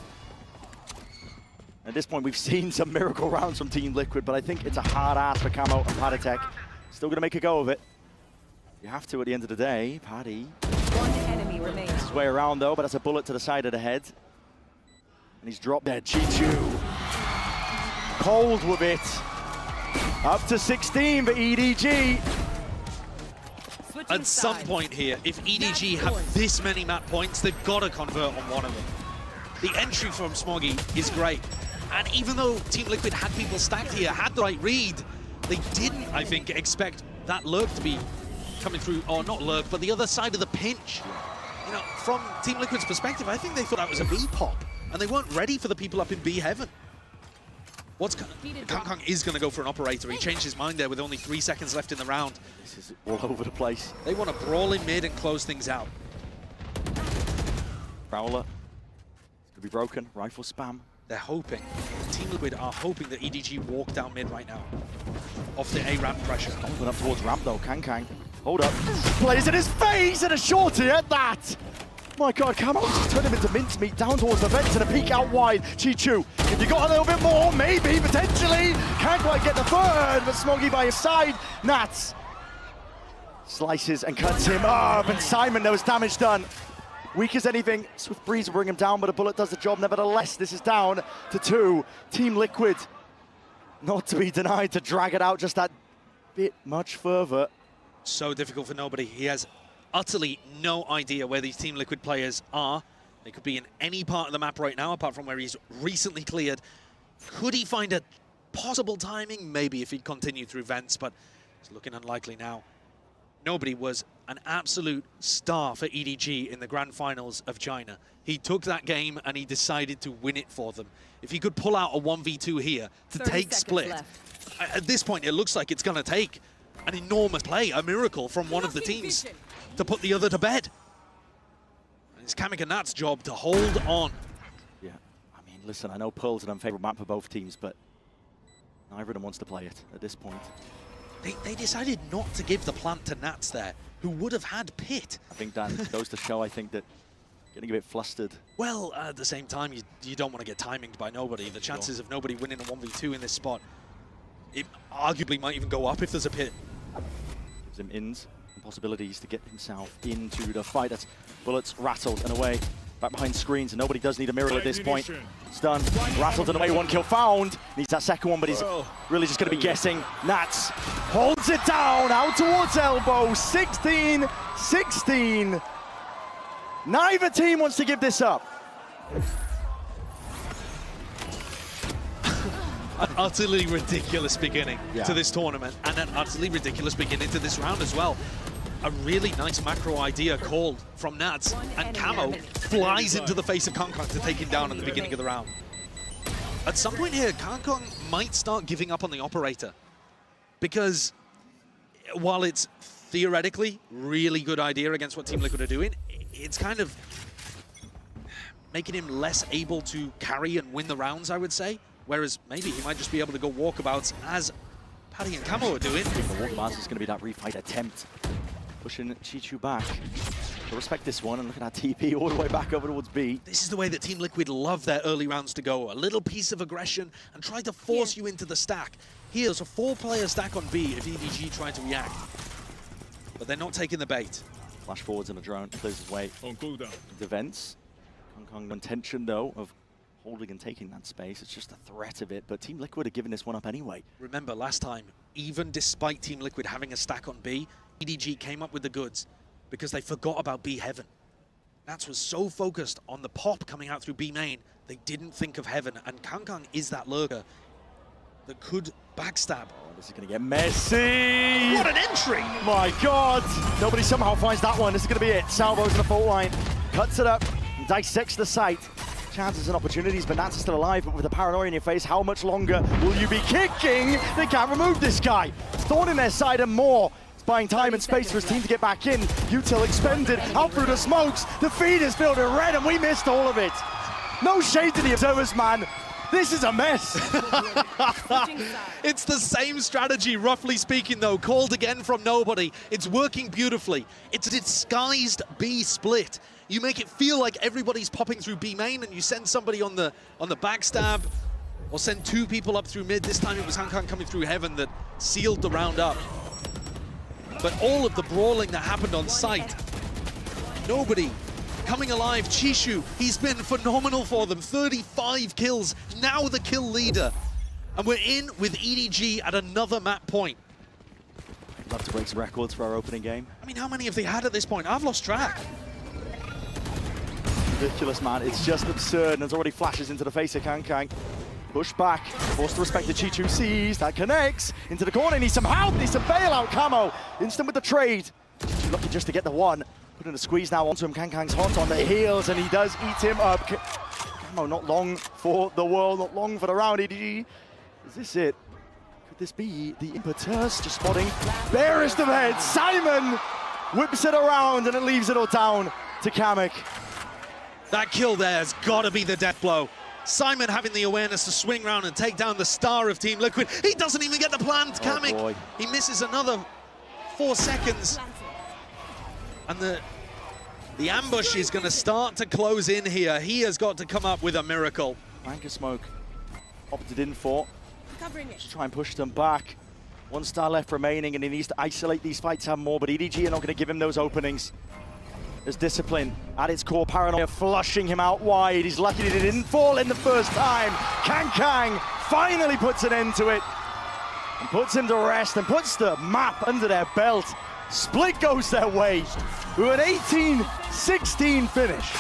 At this point, we've seen some miracle rounds from Team Liquid, but I think it's a hard ass for Camo and Paditech. Still going to make a go of it. You have to at the end of the day. Paddy. One enemy remains. His way around though, but that's a bullet to the side of the head. And he's dropped there. Chichu. Cold with it. Up to 16 for EDG. At some point here, if EDG have this many map points, they've got to convert on one of them. The entry from Smoggy is great. And even though Team Liquid had people stacked here, had the right read, they didn't, I think, expect that lurk to be coming through, or not lurk, but the other side of the pinch. You know, from Team Liquid's perspective, I think they thought that was a B pop, and they weren't ready for the people up in B heaven. Kang is going to go for an operator. He changed his mind there with only 3 seconds left in the round. This is all over the place. They want to brawl in mid and close things out. Prowler. Could be broken. Rifle spam. They're hoping. Team Liquid are hoping that EDG walk down mid right now. Off the A ramp pressure. Going up towards ramp though. Kang. Hold up. Plays in his face and a shorty at that. My God, Camo just turned him into mincemeat down towards the fence and a peek out wide. Chichu, if you got a little bit more, maybe, potentially. Can't quite get the third, but Smoggy by his side. Nats slices and cuts him up, and Simon, there was damage done. Weak as anything, Swift Breeze will bring him down, but a bullet does the job nevertheless. This is down to 2. Team Liquid, not to be denied, to drag it out just that bit much further. So difficult for nobody. He has utterly no idea where these Team Liquid players are. They could be in any part of the map right now, apart from where he's recently cleared. Could he find a possible timing? Maybe if he'd continued through vents, but it's looking unlikely now. Nobody was an absolute star for EDG in the grand finals of China. He took that game and he decided to win it for them. If he could pull out a 1v2 here to take split, at this point it looks like it's going to take an enormous play, a miracle from one of the teams to put the other to bed. And it's Kamik and Nat's job to hold on. Yeah, I mean, listen, I know Pearl's an unfavorable map for both teams, but neither of them wants to play it at this point. They decided not to give the plant to Nats there, who would have had Pit. I think that goes to show, I think, that getting a bit flustered. Well, at the same time, you don't want to get timinged by nobody. The chances of nobody winning a 1v2 in this spot, it arguably might even go up if there's a Pit. Gives him ins and possibilities to get himself into the fight. That's bullets rattled and away. Back behind screens, and nobody does need a miracle at this point. Stun, rattled and away, 1 kill found. Needs that second one, but he's really just going to be guessing. Nats holds it down, out towards elbow, 16-16. Neither team wants to give this up. An utterly ridiculous beginning to this tournament, and an utterly ridiculous beginning to this round as well. A really nice macro idea called from Nats, and Camo flies into the face of Kang to take him down at the beginning of the round. At some point here, Kang might start giving up on the operator, because while it's theoretically really good idea against what Team Liquid are doing, it's kind of making him less able to carry and win the rounds, I would say. Whereas maybe he might just be able to go walkabouts as Paddy and Camo are doing. The walkabouts is going to be that refight attempt. Pushing Chichu back. But respect this one, and look at that TP all the way back over towards B. This is the way that Team Liquid love their early rounds to go. A little piece of aggression and try to force you into the stack. Here, there's a 4-player stack on B if EDG try to react. But they're not taking the bait. Flash forwards and a drone clears his way. On cooldown. The vents. Kang intention though of holding and taking that space. It's just the threat of it, but Team Liquid are giving this one up anyway. Remember last time, even despite Team Liquid having a stack on B, EDG came up with the goods because they forgot about B Heaven. Nats was so focused on the pop coming out through B main, they didn't think of Heaven, and Kangkang is that lurker that could backstab. Oh, this is going to get messy. What an entry! My God! Nobody somehow finds that one. This is going to be it. Salvo's in the fault line. Cuts it up and dissects the site. Chances and opportunities, but Nats is still alive, but with the paranoia in your face, how much longer will you be kicking? They can't remove this guy. Thorn in their side and more. It's buying time and space for his team to get back in. Util expended, out through the smokes. The feed is filled in red, and we missed all of it. No shade to the observers, man. This is a mess. It's the same strategy, roughly speaking, though. Called again from nobody. It's working beautifully. It's a disguised B split. You make it feel like everybody's popping through B main, and you send somebody on the backstab, or send two people up through mid. This time it was Kangkang coming through Heaven that sealed the round up. But all of the brawling that happened on site, nobody coming alive. Chishu, he's been phenomenal for them. 35 kills, now the kill leader. And we're in with EDG at another map point. Love to break some records for our opening game. I mean, how many have they had at this point? I've lost track. Ridiculous, man. It's just absurd, and there's already flashes into the face of Kangkang. Push back, forced to respect the Chichu sees, that connects into the corner, needs some help, needs some bailout camo. Instant with the trade. Lucky just to get the one. Putting a squeeze now onto him, Kangkang's hot on the heels, and he does eat him up. Camo not long for the world, not long for the round, EDG. Is this it? Could this be the impetus? Just spotting barest of heads. Simon whips it around, and it leaves it all down to Kamek. That kill there has got to be the death blow. Simon having the awareness to swing round and take down the star of Team Liquid. He doesn't even get the plant, Kamek. He misses another 4 seconds. And the ambush is going to start to close in here. He has got to come up with a miracle. Anchor Smoke opted in for. Just try and push them back. 1 star left remaining, and he needs to isolate these fights, have more, but EDG are not going to give him those openings. There's discipline at its core, paranoia flushing him out wide. He's lucky that he didn't fall in the first time. Kangkang finally puts an end to it and puts him to rest and puts the map under their belt. Split goes their way with an 18-16 finish.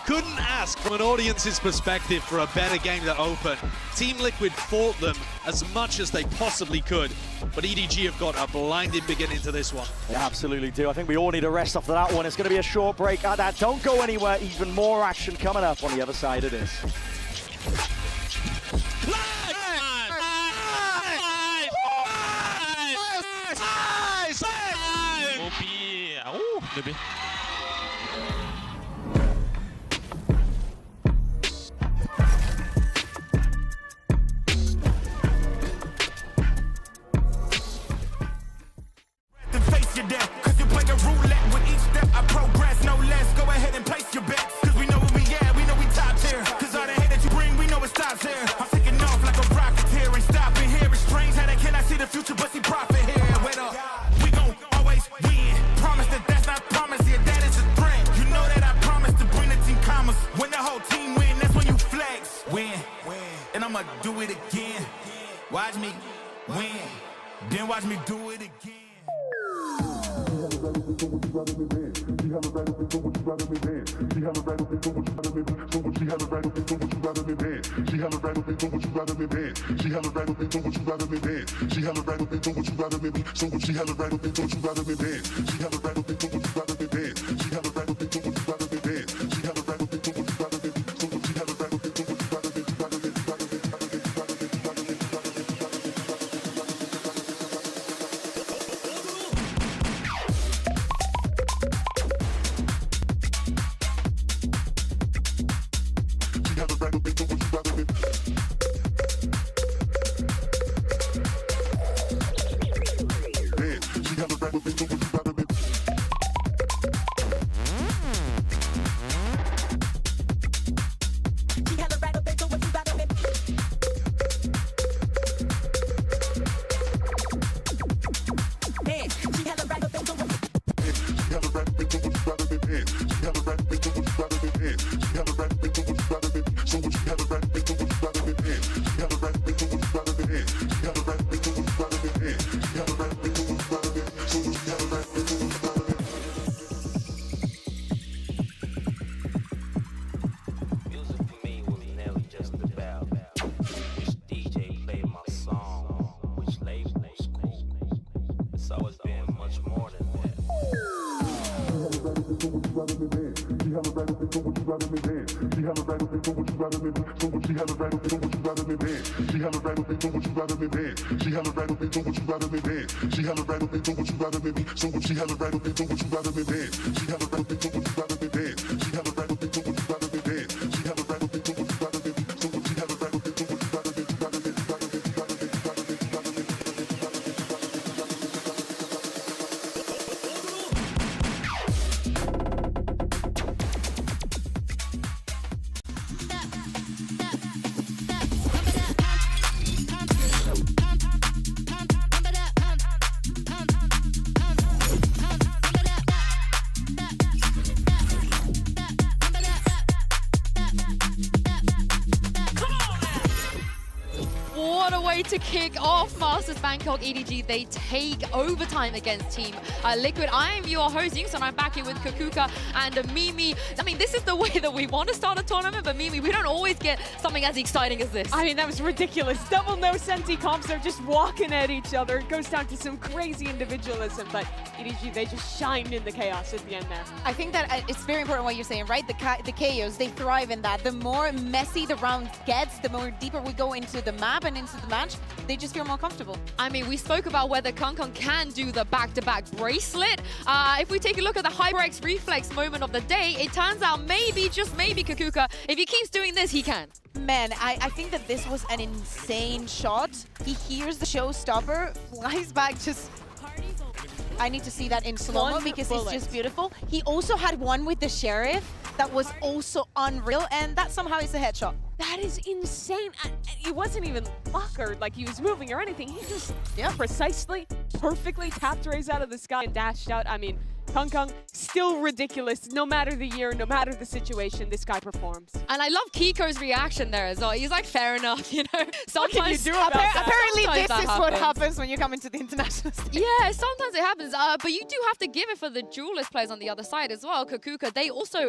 Couldn't ask from an audience's perspective for a better game to open. Team Liquid fought them as much as they possibly could, but EDG have got a blinding beginning to this one. They absolutely do. I think we all need a rest after that one. It's going to be a short break at that. Don't go anywhere. Even more action coming up on the other side of this. Cause you play a roulette with each step I progress, no less. Go ahead and place your bets. Cause we know where we at, we know we top tier. Cause all the hate that you bring, we know it stops here. I'm taking off like a rocket here, ain't stopping here. It's strange how they cannot see the future, but see profit here. Wait up, we gon' always win. Promise that that's not promise, yeah, that is a threat. You know that I promise to bring the team commas. When the whole team win, that's when you flex. Win, and I'ma do it again. Watch me win, then watch me do it again. What a way to kick off Masters Bangkok EDG. They take overtime against Team Liquid. I am your host, Yingson, and I'm back here with Kukuka and Mimi. I mean, this is the way that we want to start a tournament, but Mimi, we don't always get something as exciting as this. I mean, that was ridiculous. Double no senti comps, they're just walking at each other. It goes down to some crazy individualism, but EDG, they just shined in the chaos at the end there. I think that it's very important what you're saying, right? The chaos, they thrive in that. The more messy the round gets, the more deeper we go into the map and into the match, they just feel more comfortable. I mean, we spoke about whether Kangkang can do the back-to-back bracelet. If we take a look at the HyperX reflex moment of the day, it turns out maybe, just maybe, Kukuka, if he keeps doing this, he can. Man, I think that this was an insane shot. He hears the showstopper, flies back, just... I need to see that in slow-mo because it's just beautiful. He also had one with the Sheriff that was also unreal, and that somehow is a headshot. That is insane. It wasn't even luck or like he was moving or anything. He just precisely, perfectly tapped rays out of the sky and dashed out. I mean, Kangkang, still ridiculous. No matter the year, no matter the situation, this guy performs. And I love Kiko's reaction there as well. He's like, fair enough, you know. Sometimes what can you do about that? Apparently sometimes this is what happens when you come into the international stage. Yeah, sometimes it happens. But you do have to give it for the duelist players on the other side as well. Kukuka, they also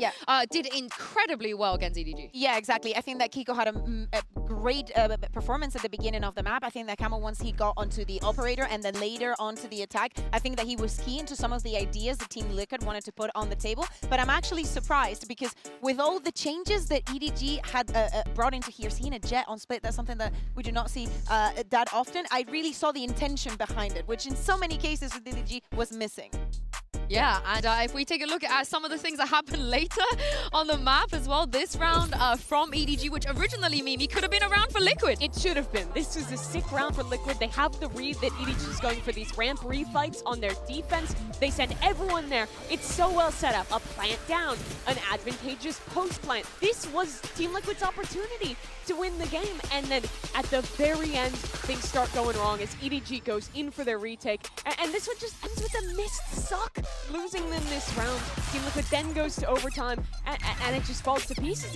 did incredibly well against EDG. Yeah, exactly. I think that Kiko had a great performance at the beginning of the map. I think that Camel, once he got onto the operator and then later onto the attack, I think that he was key into some of the ideas that Team Liquid wanted to put on the table. But I'm actually surprised because with all the changes that EDG had brought into here, seeing a jet on split, that's something that we do not see that often. I really saw the intention behind it, which in so many cases with EDG was missing. Yeah, and if we take a look at some of the things that happened later on the map as well, this round from EDG, which originally, Mimi, could have been a round for Liquid. It should have been. This is a sick round for Liquid. They have the read that EDG is going for these ramp refights on their defense. They send everyone there. It's so well set up. A plant down, an advantageous post plant. This was Team Liquid's opportunity to win the game. And then at the very end, things start going wrong as EDG goes in for their retake. And this one just ends with a missed suck, losing them this round. Team Liquid then goes to overtime, and it just falls to pieces.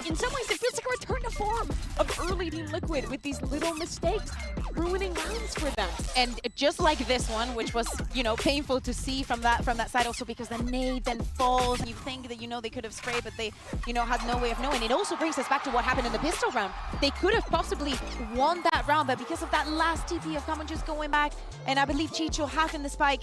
In some ways, it feels like a return to form of early Team Liquid with these little mistakes, ruining rounds for them. And just like this one, which was, you know, painful to see from that side also because the nade then falls. You think that, you know, they could have sprayed, but they, you know, had no way of knowing. It also brings us back to what happened in the pistol round. They could have possibly won that round, but because of that last TP of Common just going back, and I believe Chicho having the spike,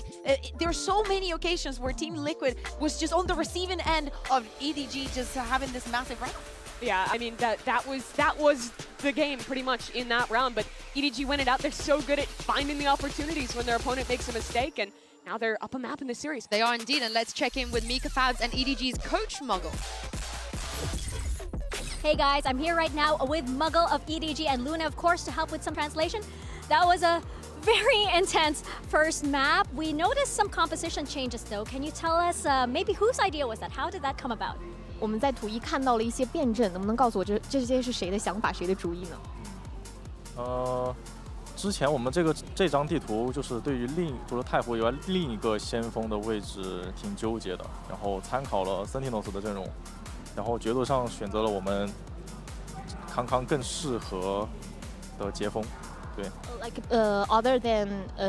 there are so many occasions where Team Liquid was just on the receiving end of EDG just having this massive round. Yeah, I mean, that was the game pretty much in that round, but EDG went it out. They're so good at finding the opportunities when their opponent makes a mistake, and now they're up a map in the series. They are indeed, and let's check in with Mika Fabs and EDG's coach, Muggle. Hey guys, I'm here right now with Muggle of EDG and Luna, of course, to help with some translation. That was a very intense first map. We noticed some composition changes though. Can you tell us maybe whose idea was that? How did that come about? 我们在图一看到了一些变阵，能不能告诉我这些是谁的想法，谁的主意呢？之前我们这张地图就是对于除了太湖以外另一个先锋的位置挺纠结的，然后参考了 Sentinels 的阵容，然后决斗上选择了我们康康更适合的接锋。 Like other than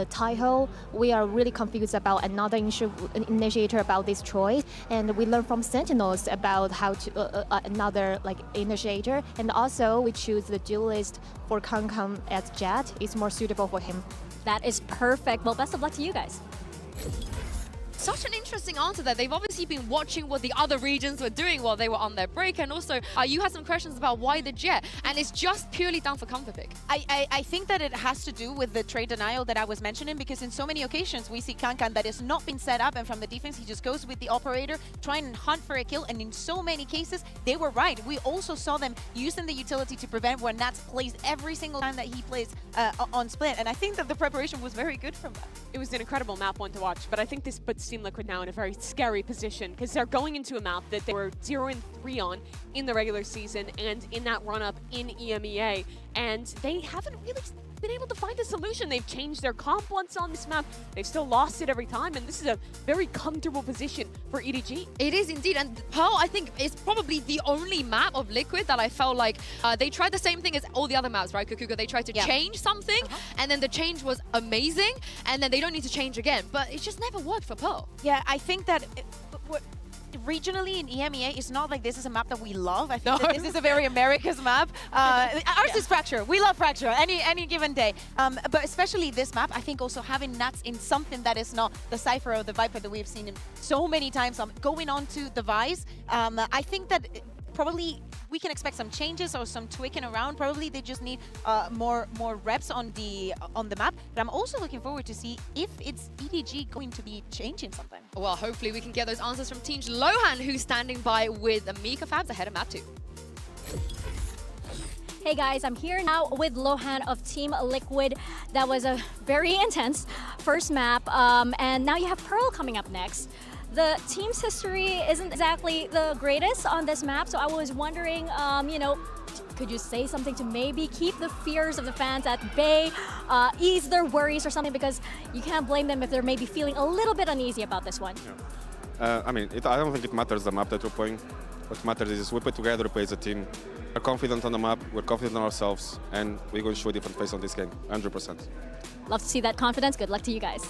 Taiho, we are really confused about another initiator about this choice, and we learn from Sentinels about how to another like initiator, and also we choose the duelist for Kangkang as Jet. It's more suitable for him. That is perfect. Well, best of luck to you guys. Such an interesting answer there. They've obviously been watching what the other regions were doing while they were on their break, and also you had some questions about why the Jet, and it's just purely down for comfort pick. I think that it has to do with the trade denial that I was mentioning, because in so many occasions we see Kankan that has not been set up, and from the defense he just goes with the operator, trying and hunt for a kill, and in so many cases they were right. We also saw them using the utility to prevent where Nats plays every single time that he plays on split, and I think that the preparation was very good from that. It was an incredible map one to watch, but I think this puts Team Liquid now in a very scary position, because they're going into a map that they were 0-3 on in the regular season and in that run-up in EMEA, and they haven't really been able to find a solution. They've changed their comp once on this map. They've still lost it every time, and this is a very comfortable position for EDG. It is indeed, and Pearl, I think, is probably the only map of Liquid that I felt like they tried the same thing as all the other maps, right, Kukuga? They tried to change something, and then the change was amazing, and then they don't need to change again, but it just never worked for Pearl. Yeah, I think that regionally in EMEA, it's not like this is a map that we love. I think that this is a very America's map. Ours is Fracture. We love Fracture any given day. But especially this map, I think also having Nats in something that is not the Cypher or the Viper that we've seen him so many times going on to the Vice. I think that probably we can expect some changes or some tweaking around. Probably they just need more reps on the map. But I'm also looking forward to see if it's EDG going to be changing something. Well, hopefully we can get those answers from Team Lohan, who's standing by with Mika Fabs ahead of map 2. Hey guys, I'm here now with Lohan of Team Liquid. That was a very intense first map, and now you have Pearl coming up next. The team's history isn't exactly the greatest on this map, so I was wondering, you know, could you say something to maybe keep the fears of the fans at bay, ease their worries or something, because you can't blame them if they're maybe feeling a little bit uneasy about this one. I mean, I don't think it matters the map that we're playing. What matters is we play together, we play as a team. We're confident on the map, we're confident in ourselves, and we're going to show a different face on this game, 100%. Love to see that confidence. Good luck to you guys.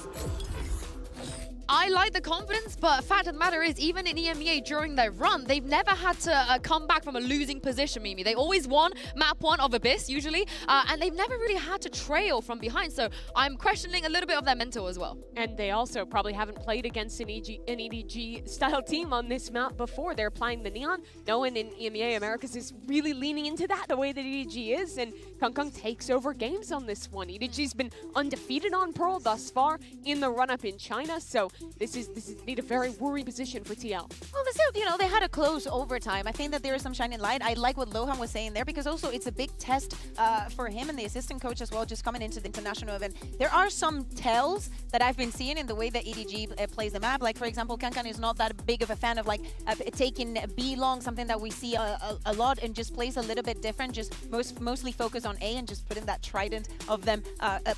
I like the confidence, but fact of the matter is, even in EMEA during their run, they've never had to come back from a losing position, Mimi. They always won map 1 of Abyss, usually, and they've never really had to trail from behind, so I'm questioning a little bit of their mental as well. And they also probably haven't played against an EDG-style team on this map before. They're applying the Neon. No one in EMEA Americas is really leaning into that the way that EDG is, and Kangkang takes over games on this one. EDG's been undefeated on Pearl thus far in the run-up in China, so this is indeed a very worrying position for TL. Well, this is, you know, they had a close overtime. I think that there is some shining light. I like what Lohan was saying there, because also it's a big test for him and the assistant coach as well, just coming into the international event. There are some tells that I've been seeing in the way that EDG plays the map. Like, for example, Kankan is not that big of a fan of like taking B long, something that we see a lot, and just plays a little bit different, just mostly focus on A and just putting that trident of them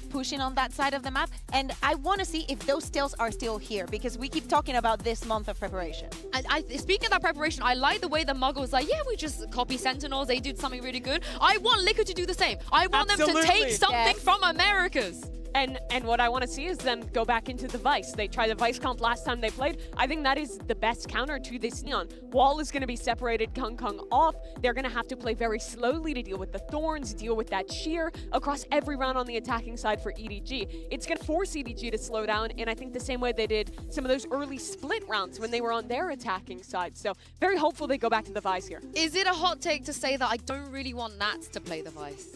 pushing on that side of the map. And I want to see if those tells are still here, because we keep talking about this month of preparation. And speaking of that preparation, I like the way the Muggle's like, yeah, we just copy Sentinels, they did something really good. I want Liquid to do the same. I want them to take something from Americas. And what I want to see is them go back into the Vice. They tried the Vice comp last time they played. I think that is the best counter to this Neon. Wall is going to be separated Kangkang off. They're going to have to play very slowly to deal with the Thorns, deal with that shear across every round on the attacking side for EDG. It's going to force EDG to slow down, and I think the same way they did some of those early split rounds when they were on their attacking side. So very hopeful they go back to the Vice here. Is it a hot take to say that I don't really want Nats to play the Vice?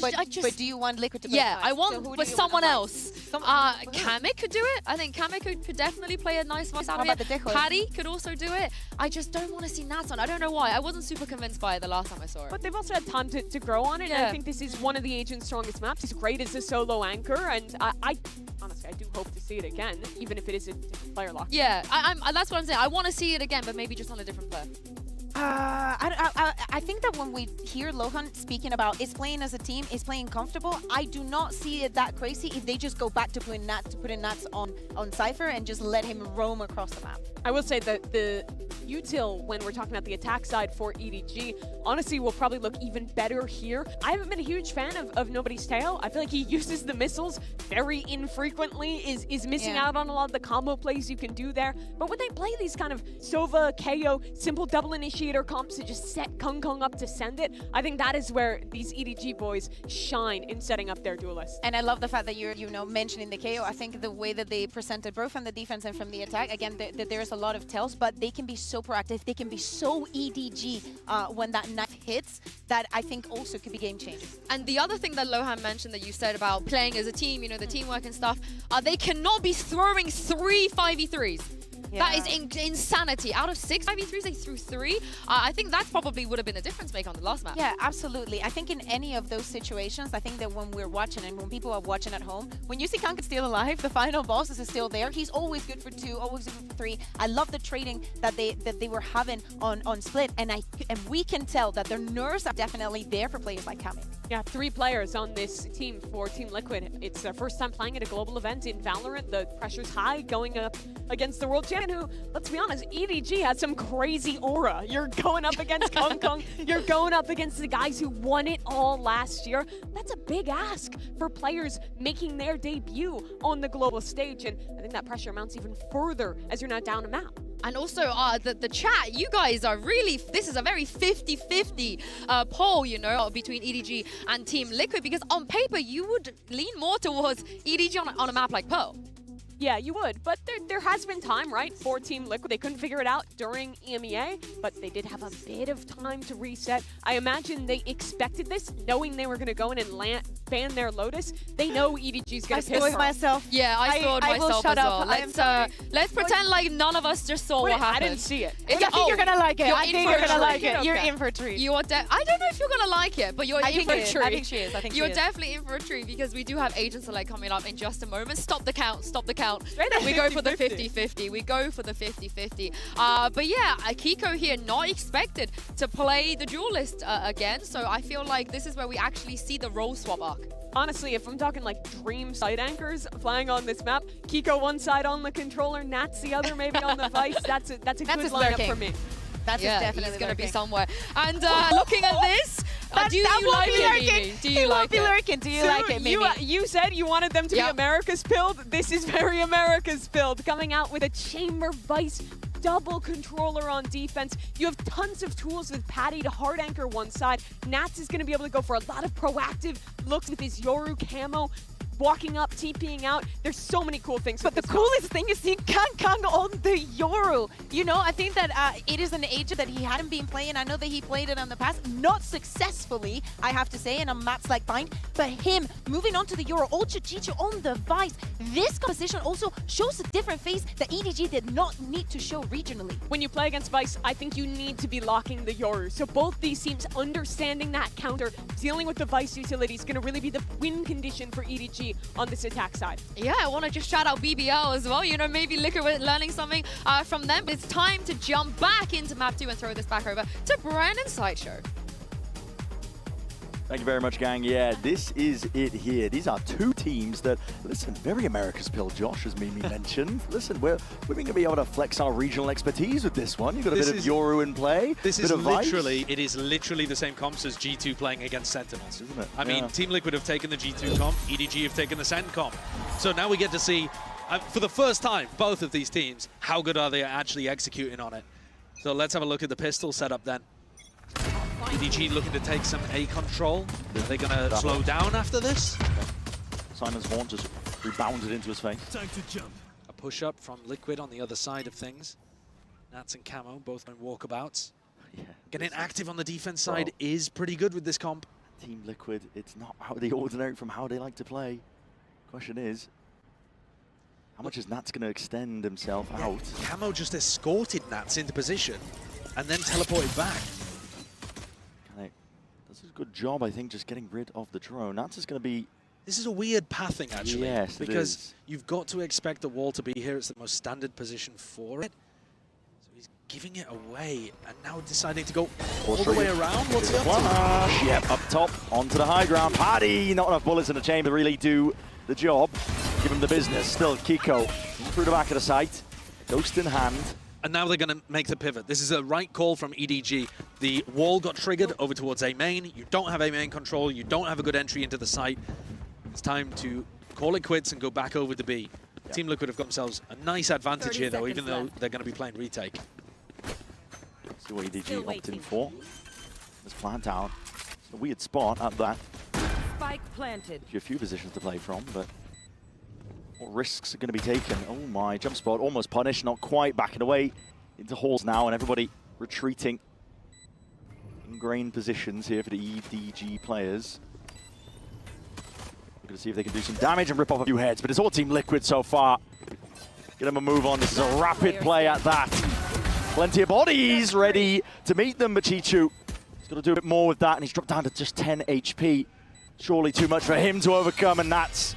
But do you want Liquid to play Yeah, Vice? I want So with someone else. Kamek could do it. I think Kamek could definitely play a nice Vice out of it. Paddy could also do it. I just don't want to see Nats on. I don't know why. I wasn't super convinced by it the last time I saw it. But they've also had time to grow on it. Yeah. And I think this is one of the agent's strongest maps. He's great as a solo anchor, and I honestly, I do hope to see it again, even if it is a different player lock. Yeah, that's what I'm saying. I want to see it again, but maybe just on a different player. I think that when we hear Lohan speaking about is playing as a team, is playing comfortable, I do not see it that crazy if they just go back to putting Nats on Cypher and just let him roam across the map. I will say that the util, when we're talking about the attack side for EDG, honestly will probably look even better here. I haven't been a huge fan of Nobody's Tail. I feel like he uses the missiles very infrequently, is missing out on a lot of the combo plays you can do there. But when they play these kind of Sova, KO, simple double initiation initiator comps to just set Kung Kung up to send it. I think that is where these EDG boys shine in setting up their duelists. And I love the fact that you're, mentioning the KO. I think the way that they presented both from the defense and from the attack, again, there's a lot of tells, but they can be so proactive. They can be so EDG when that knife hits that I think also could be game changing. And the other thing that Lohan mentioned that you said about playing as a team, the teamwork and stuff, they cannot be throwing 3 5v3s. Yeah. That is insanity. Out of 6 5v3s, they threw 3. I think that probably would have been a difference maker on the last map. Yeah, absolutely. I think in any of those situations, I think that when we're watching and when people are watching at home, when you see Kanka still alive, the final boss is still there. He's always good for 2, always good for 3. I love the trading that they were having on Split, and we can tell that their nerves are definitely there for players like Kami. Yeah, 3 players on this team for Team Liquid. It's their first time playing at a global event in Valorant. The pressure's high going up against the world champion who, let's be honest, EDG has some crazy aura. You're going up against Kung Kung. You're going up against the guys who won it all last year. That's a big ask for players making their debut on the global stage. And I think that pressure mounts even further as you're now down a map. And also, the chat, you guys are really, this is a very 50-50 poll, between EDG and Team Liquid, because on paper, you would lean more towards EDG on a map like Pearl. Yeah, you would, but there has been time, right, for Team Liquid. They couldn't figure it out during EMEA, but they did have a bit of time to reset. I imagine they expected this, knowing they were going to go in and ban their Lotus. They know EDG's going to piss I myself. Yeah, I saw it myself as well. Let's pretend like none of us just saw what happened. I didn't see it. I think you're going to like it. I think you're going to like it. You're in for a treat. I don't know if you're going to like it, but you're in for a treat. I think she is. You're definitely in for a treat because we do have Agent Select coming up in just a moment. Stop the count. We go for the 50-50. We go for the 50-50. But yeah, Kiko here not expected to play the duelist again. So I feel like this is where we actually see the role swap arc. Honestly, if I'm talking like dream side anchors flying on this map, Kiko one side on the controller, Nats the other maybe on the Vice. That's a good lineup for me. That's definitely he's going to be somewhere. And looking at this, do you like it, Mimi? Do you like it? Do you like it, Mimi? You said you wanted them to be America's build. This is very America's build. Coming out with a Chamber Vice double controller on defense. You have tons of tools with Patty to hard anchor one side. Nats is going to be able to go for a lot of proactive looks with his Yoru camo. Walking up, TPing out. There's so many cool things. But the coolest thing is seeing Kang on the Yoru. I think that it is an agent that he hadn't been playing. I know that he played it in the past, not successfully, I have to say, and on maps like Bind. But him moving on to the Yoru, Ultra Chicho on the Vice. This composition also shows a different face that EDG did not need to show regionally. When you play against Vice, I think you need to be locking the Yoru. So both these teams understanding that counter, dealing with the Vice utility is going to really be the win condition for EDG on this attack side. Yeah, I want to just shout out BBL as well. Maybe Liquid learning something from them. It's time to jump back into map 2 and throw this back over to Brandon Sideshow. Thank you very much, gang. Yeah, this is it here. These are 2 teams that, listen, very America's Pill, Josh, as Mimi mentioned. Listen, we're going to be able to flex our regional expertise with this one. You've got a bit of Yoru in play. This is literally the same comps as G2 playing against Sentinels. Isn't it? I mean, Team Liquid have taken the G2 comp, EDG have taken the Sen comp. So now we get to see, for the first time, both of these teams, how good are they actually executing on it. So let's have a look at the pistol setup then. EDG looking to take some A control. Are they going to slow down after this? Simon's horn just rebounded into his face. Time to jump. A push-up from Liquid on the other side of things. Nats and Camo both on walkabouts. Yeah, getting active on the defense side is pretty good with this comp. Team Liquid, it's not out of the ordinary from how they like to play. Question is, how much is Nats going to extend himself out? Camo just escorted Nats into position and then teleported back. Does a good job, I think, just getting rid of the drone. Nats is going to be... This is a weird pathing, actually. Yes, because you've got to expect the wall to be here. It's the most standard position for it. So he's giving it away and now deciding to go all the way around. What's he up to? Yep, up top, onto the high ground. Paddy, not enough bullets in the chamber to really do the job. Give him the business. Still, Kiko through the back of the site. Ghost in hand. And now they're going to make the pivot. This is a right call from EDG. The wall got triggered over towards A main. You don't have A main control. You don't have a good entry into the site. It's time to call it quits and go back over to B. Yep. Team Liquid have got themselves a nice advantage here, though, even though they're going to be playing retake. See what EDG opted for. Let's plant down. It's a weird spot at that. Spike planted. A few positions to play from, but what risks are going to be taken? Oh my, jump spot almost punished, not quite, backing away into halls now, and everybody retreating. Ingrained positions here for the EDG players. We're going to see if they can do some damage and rip off a few heads, but it's all Team Liquid so far. Get them a move on. This is a rapid play at that. Plenty of bodies ready to meet them, but Chichu has got to do a bit more with that, and he's dropped down to just 10 HP. Surely too much for him to overcome, and that's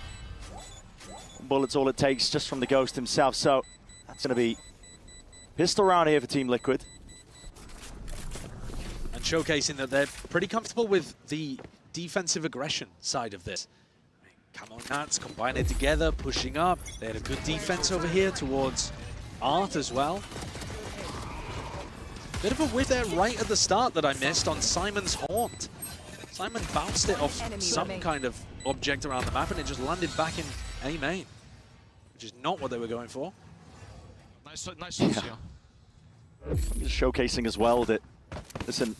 bullets all it takes just from the Ghost himself. So that's going to be pistol round here for Team Liquid. And showcasing that they're pretty comfortable with the defensive aggression side of this. Camo and Nats combining together, pushing up. They had a good defense over here towards Art as well. Bit of a whiff there right at the start that I missed on Simon's Haunt. Simon bounced it off some kind of object around the map and it just landed back in A main, which is not what they were going for. Nice yeah. Just showcasing as well that, listen,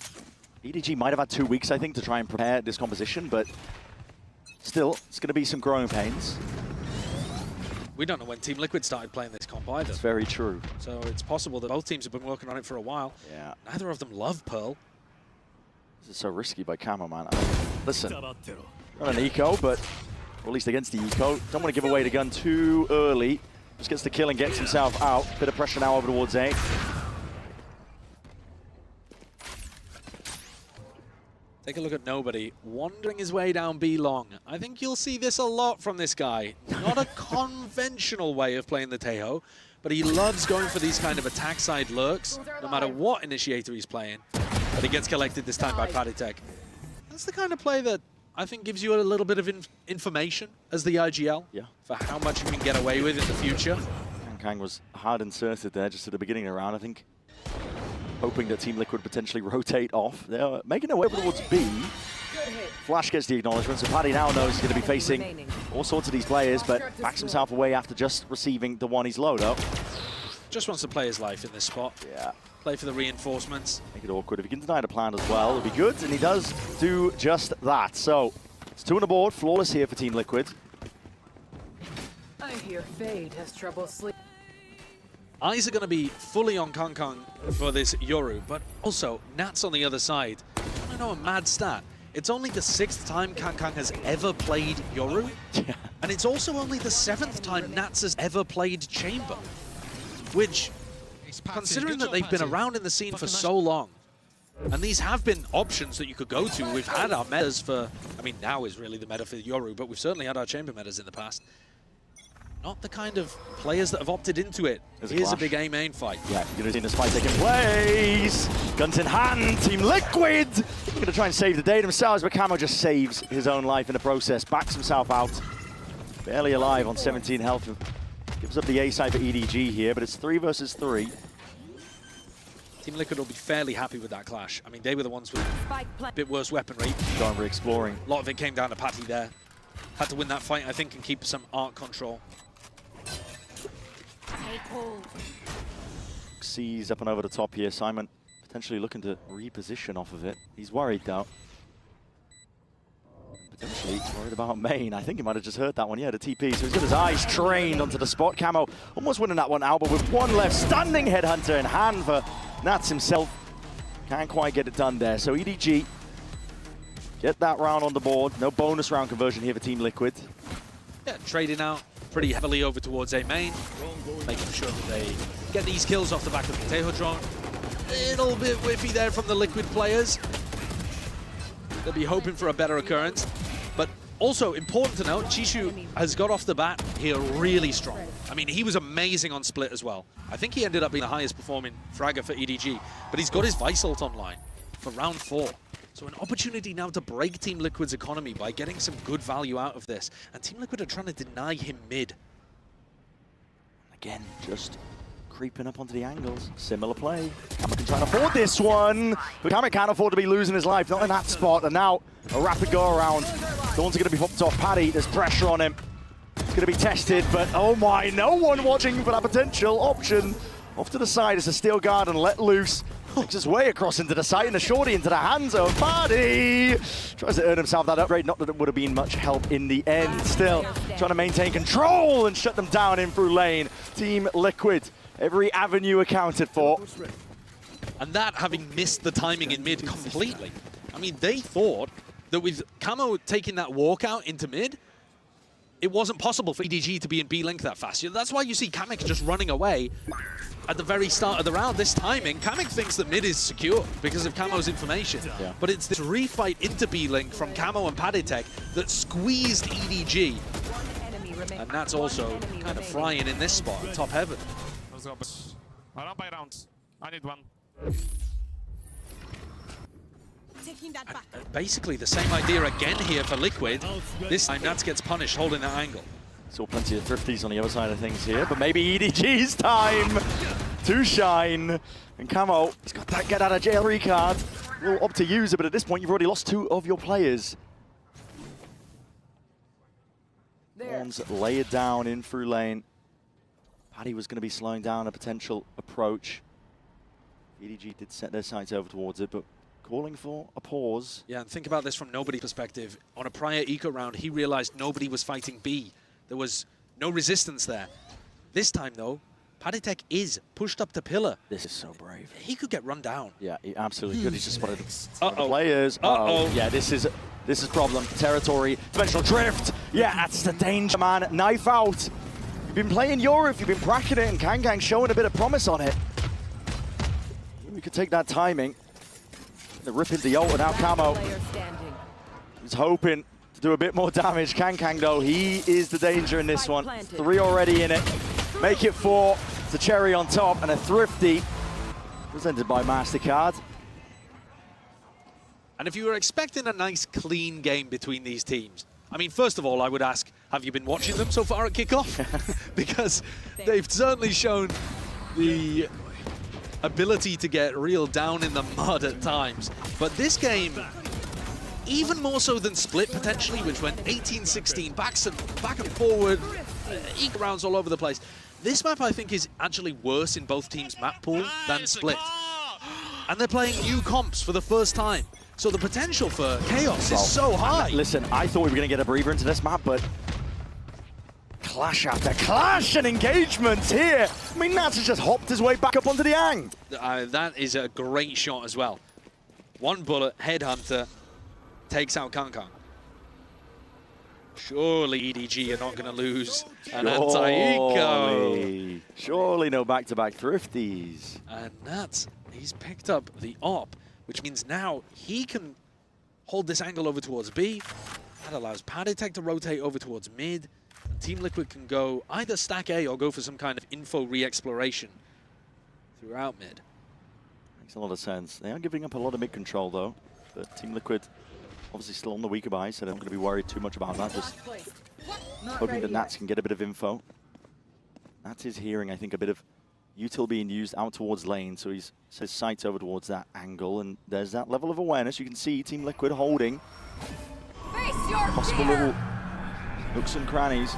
EDG might have had 2 weeks, I think, to try and prepare this composition, but still, it's going to be some growing pains. We don't know when Team Liquid started playing this comp either. That's very true. So it's possible that both teams have been working on it for a while. Yeah. Neither of them love Pearl. This is so risky by Camo, man. I mean, listen, not an eco, but or at least against the eco. Don't want to give away the gun too early. Just gets the kill and gets himself out. Bit of pressure now over towards A. Take a look at Nobody, wandering his way down B long. I think you'll see this a lot from this guy. Not a conventional way of playing the Tejo, but he loves going for these kind of attack side lurks, no matter what initiator he's playing. But he gets collected this time by Paditek. That's the kind of play that I think gives you a little bit of information as the IGL for how much you can get away with in the future. Kang was hard inserted there just at the beginning of the round, I think. Hoping that Team Liquid potentially rotate off. They're making their way towards B. Flash gets the acknowledgement, so Paddy now knows he's going to be facing all sorts of these players, but backs himself away after just receiving the one he's low, though. Just wants to play his life in this spot. Yeah. Play for the reinforcements. Make it awkward. If he can deny the plan as well, it'll be good, and he does do just that. So, it's 2 on the board, flawless here for Team Liquid. I hear Fade has trouble sleeping. Eyes are going to be fully on Kang Kang for this Yoru, but also Nats on the other side. I know a mad stat. It's only the 6th time Kang Kang has ever played Yoru, and it's also only the 7th time Nats has ever played Chamber, which, considering that they've been around in the scene for so long, and these have been options that you could go to. We've had our metas for, I mean, now is really the meta for Yoru, but we've certainly had our Chamber metas in the past. Not the kind of players that have opted into it. Here's a big A main fight. Yeah, you're going to see this fight taking place. Guns in hand, Team Liquid. They're going to try and save the day themselves, but Camo just saves his own life in the process. Backs himself out. Barely alive on 17 health. Gives up the A side for EDG here, but it's 3 versus 3. Team Liquid will be fairly happy with that clash. I mean, they were the ones with a bit worse weaponry. Going for exploring. A lot of it came down to Patty there. Had to win that fight, I think, and keep some art control. Sees up and over the top here. Simon potentially looking to reposition off of it. He's worried, though. Potentially worried about main. I think he might have just heard that one. Yeah, the TP. So he's got his eyes trained onto the spot. Camo almost winning that one out, but with one left. Standing headhunter in hand for Nats himself. Can't quite get it done there. So EDG get that round on the board. No bonus round conversion here for Team Liquid. Yeah, trading out pretty heavily over towards A main, making sure that they get these kills off the back of the Tejo drone. A little bit whiffy there from the Liquid players. They'll be hoping for a better occurrence. But also important to note, Chishu has got off the bat here really strong. I mean, he was amazing on split as well. I think he ended up being the highest performing fragger for EDG, but he's got his Vice ult online for round 4. So an opportunity now to break Team Liquid's economy by getting some good value out of this. And Team Liquid are trying to deny him mid. Again, just creeping up onto the angles. Similar play. Kamek can try and afford this one, but Kamek can't afford to be losing his life. Not in that spot. And now a rapid go around. The ones are going to be popped off. Paddy, there's pressure on him. It's going to be tested, but oh my, no one watching for that potential option. Off to the side, it's a steel guard and let loose. Makes his way across into the site and a shorty into the hands of Paddy. Tries to earn himself that upgrade. Not that it would have been much help in the end. Still trying to maintain control and shut them down in through lane. Team Liquid, every avenue accounted for. And that having missed the timing in mid completely. I mean, they thought that with Camo taking that walkout into mid, it wasn't possible for EDG to be in B-Link that fast. That's why you see Kamek just running away at the very start of the round. This timing, Kamek thinks that mid is secure because of Camo's information. Yeah. But it's this refight into B-Link from Camo and Paddytech that squeezed EDG. And that's also kind of frying in this spot, top heaven. Let's go. Round by round. I need one. Basically the same idea again here for Liquid. This time Nats gets punished holding that angle. Saw plenty of thrifties on the other side of things here, but maybe EDG's time to shine. And Camo, he's got that get out of jail card. Will opt to use it, but at this point you've already lost 2 of your players. Horns layered down in through lane. Paddy was going to be slowing down a potential approach. EDG did set their sights over towards it, but calling for a pause. Yeah, and think about this from nobody's perspective. On a prior eco round, he realized nobody was fighting B. There was no resistance there. This time, though, Paddytech is pushed up to pillar. This is so brave. He could get run down. Yeah, he absolutely could. He's just spotted the players. Yeah, this is problem. Territory, dimensional drift. Yeah, that's the danger, man. Knife out. You've been playing Europe, you've been bracketing it, and Kangkang showing a bit of promise on it. We could take that timing. The rip into the ult, and now Camo is hoping to do a bit more damage. Kangkang, though, he is the danger in this one. 3 already in it. Make it 4. It's a cherry on top, and a thrifty presented by MasterCard. And if you were expecting a nice, clean game between these teams, I mean, first of all, I would ask, have you been watching them so far at kickoff? Because they've certainly shown the ability to get real down in the mud at times. But this game, even more so than Split potentially, which went 18-16, back and forward, eco rounds all over the place. This map, I think, is actually worse in both teams' map pool than Split. And they're playing new comps for the first time. So the potential for chaos is so high. Listen, I thought we were going to get a breather into this map, but clash after clash and engagements here. I mean, Nats has just hopped his way back up onto the Ang. That is a great shot as well. One bullet, Headhunter, takes out Kangkang. Surely EDG are not going to lose an anti-eco. Surely no back-to-back thrifties. And Nats, he's picked up the op, which means now he can hold this angle over towards B. That allows Paddytech to rotate over towards mid. Team Liquid can go either stack A or go for some kind of info re-exploration throughout mid. Makes a lot of sense. They are giving up a lot of mid control, though. But Team Liquid obviously still on the weaker buy, so they're not going to be worried too much about that. Just hoping that Nats can get a bit of info. Nats is hearing, I think, a bit of util being used out towards lane, so he's his sights over towards that angle, and there's that level of awareness. You can see Team Liquid holding possible little nooks and crannies.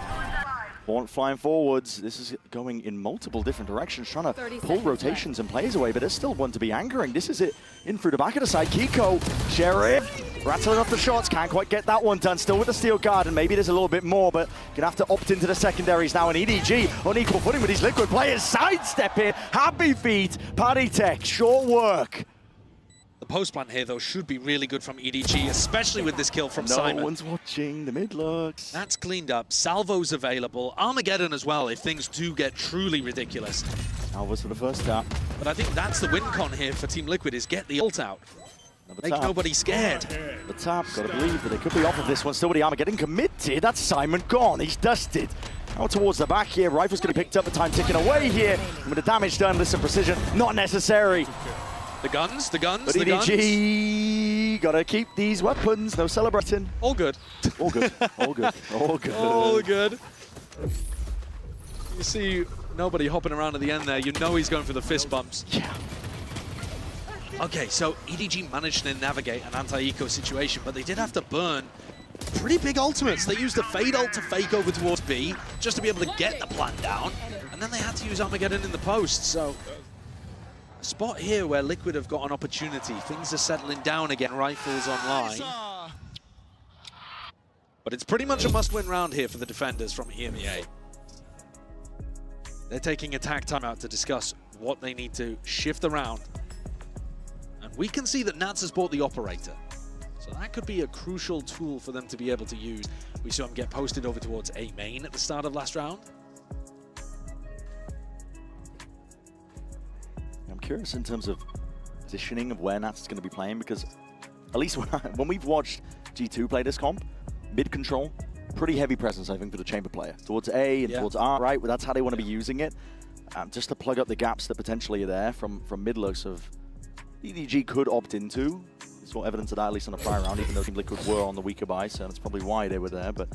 Horn flying forwards. This is going in multiple different directions, trying to pull rotations and players away, but there's still one to be anchoring. This is it in through the back of the side. Kiko, Sheriff, rattling off the shots. Can't quite get that one done. Still with the steel guard, and maybe there's a little bit more, but gonna have to opt into the secondaries now. And EDG on equal footing with these Liquid players. Sidestepping. Happy feet. Paddytech, short work. The post plant here, though, should be really good from EDG, especially with this kill from Simon. No one's watching the mid looks. That's cleaned up. Salvo's available. Armageddon as well, if things do get truly ridiculous. Salvo's for the first tap. But I think that's the win con here for Team Liquid, is get the ult out. Make tap. nobody scared. The tap, gotta believe that they could be off of this one. Still with the Armageddon committed. That's Simon gone. He's dusted. Out towards the back here. Rifle's gonna be picked up. The time ticking away here. And with the damage done, listen, precision not necessary. The guns, But the EDG, gotta keep these weapons, no celebrating. All good. All good, all good, all good. All good. You see nobody hopping around at the end there. You know he's going for the fist bumps. Yeah. Okay, so EDG managed to navigate an anti-eco situation, but they did have to burn pretty big ultimates. They used the Fade ult to fake over towards B, just to be able to get the plant down, and then they had to use Armageddon in the post, so A spot here where Liquid have got an opportunity. Things are settling down again, rifles online. But it's pretty much a must-win round here for the defenders from EMEA. They're taking attack timeout to discuss what they need to shift around. And we can see that Nats has bought the operator. So that could be a crucial tool for them to be able to use. We saw him get posted over towards A main at the start of last round. I'm curious in terms of positioning of where Nats is going to be playing, because at least when we've watched G2 play this comp, mid-control, pretty heavy presence, I think, for the chamber player. Towards A and towards R, right? Well, that's how they want to be using it. Just to plug up the gaps that potentially are there from mid-looks of EDG could opt into. We saw evidence of that, at least on the prior round, even though Team Liquid were on the weaker buy, so that's probably why they were there. But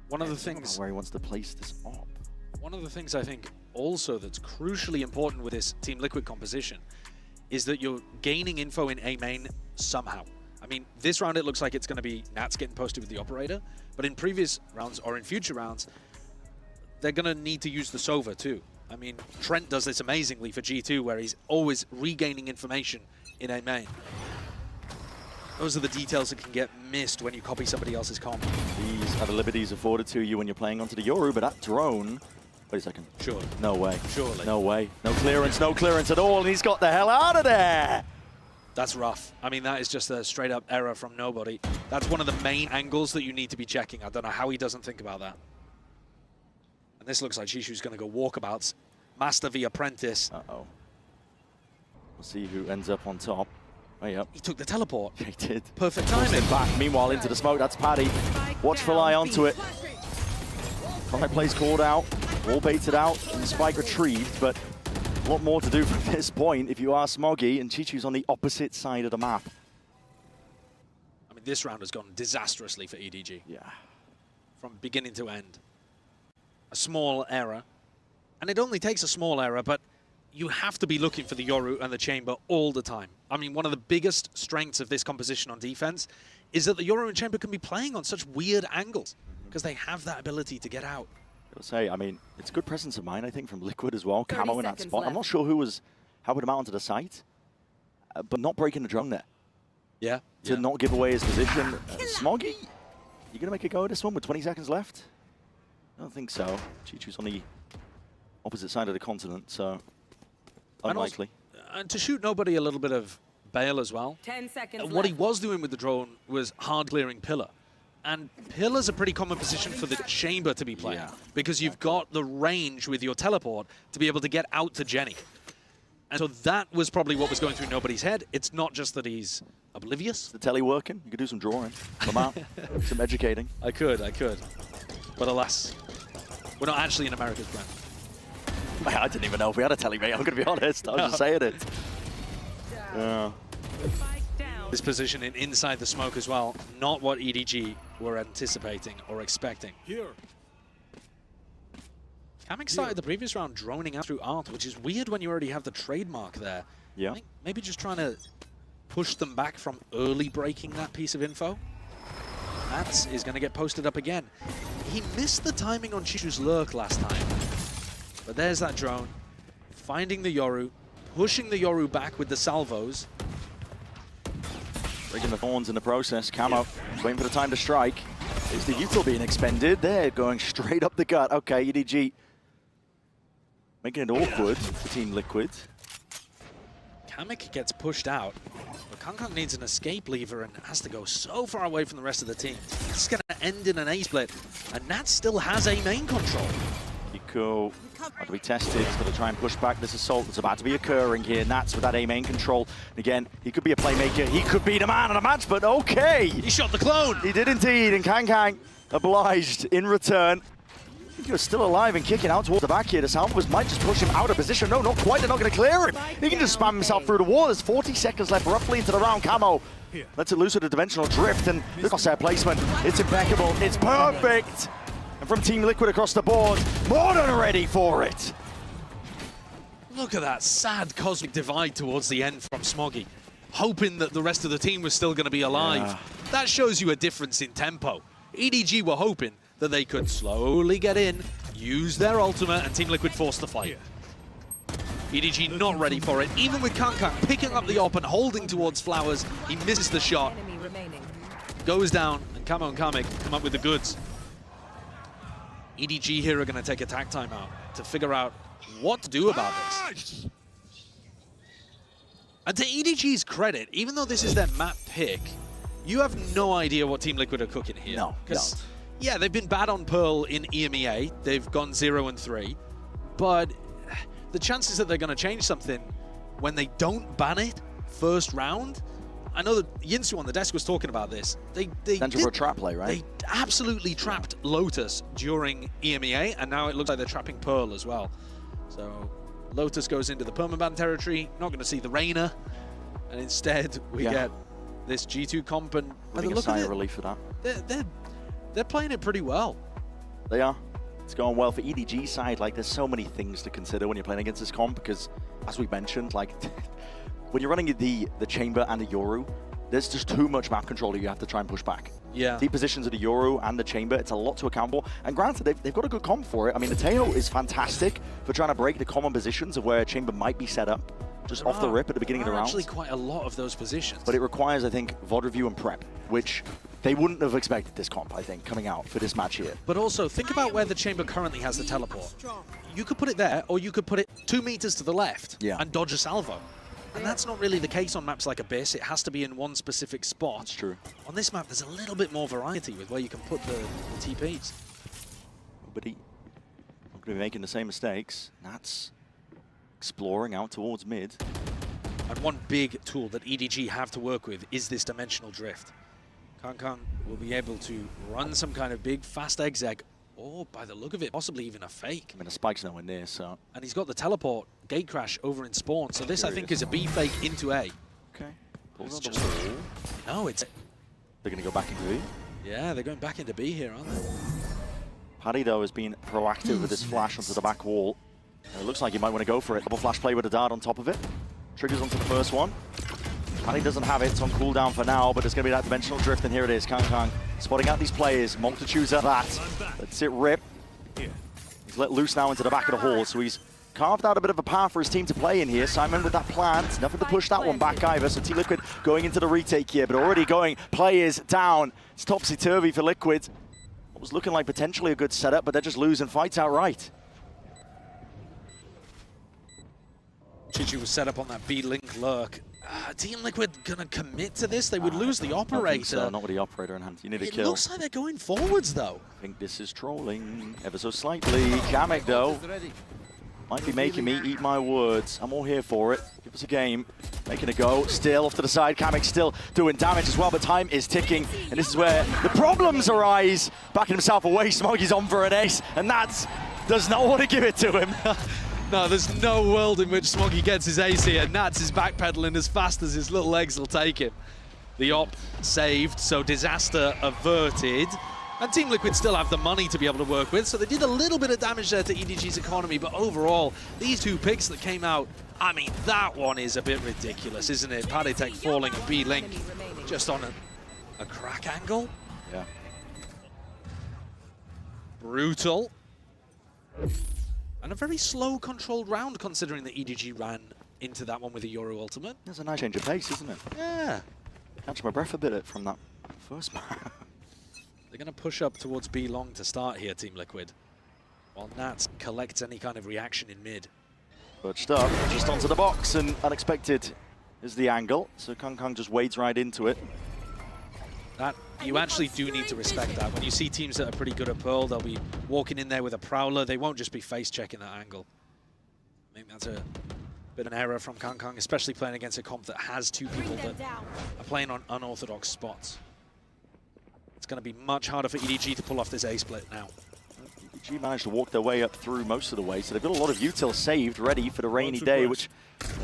one of the things where he wants to place this op. One of the things I think also that's crucially important with this Team Liquid composition is that you're gaining info in A main somehow. I mean, this round it looks like it's going to be Nats getting posted with the operator, but in previous rounds or in future rounds, they're going to need to use the Sova too. I mean, Trent does this amazingly for G2, where he's always regaining information in A main. Those are the details that can get missed when you copy somebody else's comp. These are the liberties afforded to you when you're playing onto the Yoru, but that drone... Wait a second. Sure. No way. Surely. No way. No clearance at all, and he's got the hell out of there! That's rough. I mean, that is just a straight-up error from nobody. That's one of the main angles that you need to be checking. I don't know how he doesn't think about that. And this looks like Shishu's going to go walkabouts. Master v Apprentice. Uh-oh. We'll see who ends up on top. Oh, yep. He took the teleport. He did. Perfect timing. Back. Meanwhile, into the smoke. That's Paddy. Watchful eye onto it. Right plays called out. All baited out. And the spike retrieved, but a lot more to do from this point if you are Smoggy, and Chichu's on the opposite side of the map. I mean, this round has gone disastrously for EDG. Yeah. From beginning to end. A small error. And it only takes a small error, but you have to be looking for the Yoru and the chamber all the time. I mean, one of the biggest strengths of this composition on defense is that the Yoru and chamber can be playing on such weird angles because they have that ability to get out. I'll say, I mean, it's a good presence of mind, I think, from Liquid as well. Camo in that spot. I'm not sure who was helping him out onto the site, but not breaking the drone there. Yeah. To not give away his position. Smoggy, you going to make a go at this one with 20 seconds left? I don't think so. Chichu's on the opposite side of the continent, so unlikely. And to shoot nobody a little bit of bail as well. 10 seconds What he was doing with the drone was hard clearing pillar. And pillar's a pretty common position for the chamber to be playing because you've got the range with your teleport to be able to get out to Jenny. And so that was probably what was going through nobody's head. It's not just that he's oblivious. The telly working? You could do some drawing. Come out. Some educating. I could. But alas, we're not actually in America's brand. I didn't even know if we had a telly, mate. I'm going to be honest. I was just saying it. Yeah. This positioning inside the smoke as well, not what EDG were anticipating or expecting. Here. Kamik started the previous round droning out through Art, which is weird when you already have the trademark there. Yeah. I think maybe just trying to push them back from early breaking that piece of info. Nats is going to get posted up again. He missed the timing on Shishu's lurk last time. But there's that drone, finding the Yoru, pushing the Yoru back with the salvos. Breaking the thorns in the process. Camo waiting for the time to strike. Is the util being expended? They're going straight up the gut. Okay, EDG making it awkward for Team Liquid. Kamik gets pushed out, but Kangkang needs an escape lever and has to go so far away from the rest of the team. It's going to end in an A split, and Nats still has A main control. Kiko about to be tested. He's going to try and push back this assault that's about to be occurring here. Nats with that A main control. And again, he could be a playmaker. He could be the man of the match, but okay. He shot the clone. He did indeed, and Kangkang obliged in return. Kiko's still alive and kicking out towards the back here. The Salvos might just push him out of position. No, not quite. They're not going to clear him. He can just spam himself through the wall. There's 40 seconds left roughly into the round. Camo lets it loose with a dimensional drift, and look at their placement. It's impeccable. It's perfect. And from Team Liquid across the board, more than ready for it. Look at that sad cosmic divide towards the end from Smoggy, hoping that the rest of the team was still going to be alive. Yeah. That shows you a difference in tempo. EDG were hoping that they could slowly get in, use their ultimate, and Team Liquid forced the fight. EDG not ready for it. Even with Kankan picking up the op and holding towards Flowers, he misses the shot. Enemy remaining. Goes down, and Camo and Kamek come up with the goods. EDG here are going to take a tag timeout to figure out what to do about this. And to EDG's credit, even though this is their map pick, you have no idea what Team Liquid are cooking here. No, Because, yeah, they've been bad on Pearl in EMEA. They've gone 0-3. But the chances that they're going to change something when they don't ban it first round, I know that Yinsu on the desk was talking about this. They for a trap play, right? They absolutely trapped Lotus during EMEA, and now it looks like they're trapping Pearl as well. So Lotus goes into the permaban territory, not going to see the Reyna, and instead we get this G2 comp, and by the Really a look sigh of of it, relief for that. they're playing it pretty well. They are. It's going well for EDG side. Like, there's so many things to consider when you're playing against this comp, because, as we mentioned, like, when you're running the Chamber and the Yoru, there's just too much map control that you have to try and push back. Yeah. Deep positions of the Yoru and the Chamber, it's a lot to account for. And granted, they've got a good comp for it. I mean, the Tejo is fantastic for trying to break the common positions of where Chamber might be set up, just off the rip at the beginning of the round. Actually, quite a lot of those positions. But it requires, I think, VOD review and prep, which they wouldn't have expected this comp, I think, coming out for this match here. But also, think about where the Chamber currently has the teleport. You could put it there, or you could put it 2 meters to the left and dodge a salvo. And that's not really the case on maps like Abyss. It has to be in one specific spot. That's true. On this map, there's a little bit more variety with where you can put the TPs. Nobody not going to be making the same mistakes. That's exploring out towards mid. And one big tool that EDG have to work with is this dimensional drift. Kankan will be able to run some kind of big, fast exec, or by the look of it, possibly even a fake. I mean, the spike's nowhere near, so... And he's got the teleport gate crash over in spawn, so this, I think, is a B fake into A. Okay. It's just... No, it's... They're going to go back into B? Yeah, they're going back into B here, aren't they? Paddy, though, has been proactive with this flash onto the back wall. And it looks like he might want to go for it. Double flash play with a dart on top of it. Triggers onto the first one. Paddy doesn't have it. It's on cooldown for now, but there's going to be that dimensional drift, and here it is. Kankan spotting out these players. Multitudes at that. Let's it rip. He's let loose now into the back of the hall, so he's carved out a bit of a path for his team to play in here. Simon with that plant. Nothing to push that one back either, so Team Liquid going into the retake here, but already going players down. It's topsy-turvy for Liquid. What was looking like potentially a good setup, but they're just losing fights outright. Chichi was set up on that B-Link lurk. Team Liquid gonna commit to this? They would lose the operator. So, not with the operator in hand. You need a kill. It looks like they're going forwards, though. I think this is trolling ever so slightly. Kamek, though, might be making me eat my words. I'm all here for it. Give us a game. Making a go. Still off to the side. Kamek still doing damage as well, but time is ticking. And this is where the problems arise. Backing himself away. Smoggy's on for an ace. And Nats does not want to give it to him. No, there's no world in which Smoggy gets his ace here. Nats is backpedaling as fast as his little legs will take him. The op saved, so disaster averted. And Team Liquid still have the money to be able to work with, so they did a little bit of damage there to EDG's economy, but overall, these two picks that came out, I mean, that one is a bit ridiculous, isn't it? Padetek falling a B-Link just on a crack angle. Yeah. Brutal. And a very slow controlled round considering that EDG ran into that one with a Yoru ultimate. That's a nice change of pace, isn't it? Yeah. Catch my breath a bit from that first match. They're going to push up towards B long to start here, Team Liquid, while Nats collects any kind of reaction in mid. Perched up, just onto the box, and unexpected is the angle. So Kankan just wades right into it. That you actually do need to respect that. When you see teams that are pretty good at Pearl, they'll be walking in there with a Prowler. They won't just be face-checking that angle. I think that's a bit of an error from Kankan, especially playing against a comp that has two people that are playing on unorthodox spots. It's going to be much harder for EDG to pull off this A-split now. EDG managed to walk their way up through most of the way, so they've got a lot of util saved, ready for the rainy day, which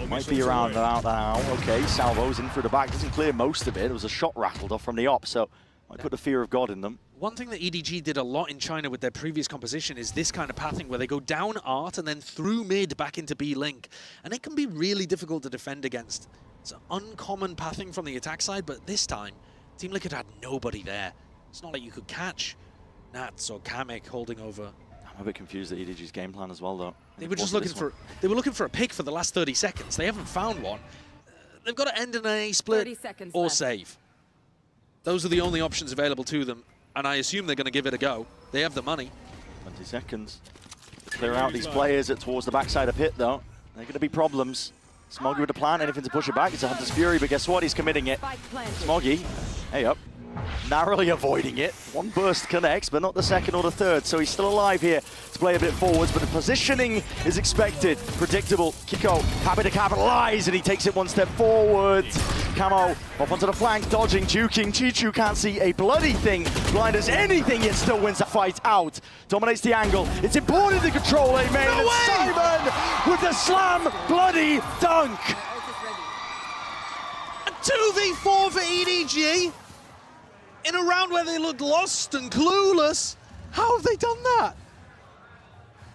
might be around about now. Okay, Salvo's in through the back, doesn't clear most of it. It was a shot rattled off from the op, so might put the fear of God in them. One thing that EDG did a lot in China with their previous composition is this kind of pathing where they go down art and then through mid back into B-Link. And it can be really difficult to defend against. It's an uncommon pathing from the attack side, but this time, Team Liquid had nobody there. It's not like you could catch Nats or Kamek holding over I'm a bit confused at EDG's game plan as well, though. They were just looking for a pick for the last 30 seconds. They haven't found one. They've got to end in an A split or save. Those are the only options available to them, and I assume they're going to give it a go. They have the money. 20 seconds. Clear out these players towards the backside of pit, though. They're going to be problems. Smoggy with a plan, anything to push it back. It's a Hunter's Fury, but guess what? He's committing it. Smoggy, hey up. Narrowly avoiding it. One burst connects, but not the second or the third, so he's still alive here to play a bit forwards, but the positioning is expected. Predictable. Kiko happy to capitalize, and he takes it one step forwards. Camo off onto the flank, dodging, juking. Chichu can't see a bloody thing. Blind as anything, yet still wins the fight out. Dominates the angle. It's important to control A main. No Simon with the slam bloody dunk. A 2v4 for EDG in a round where they looked lost and clueless. How have they done that?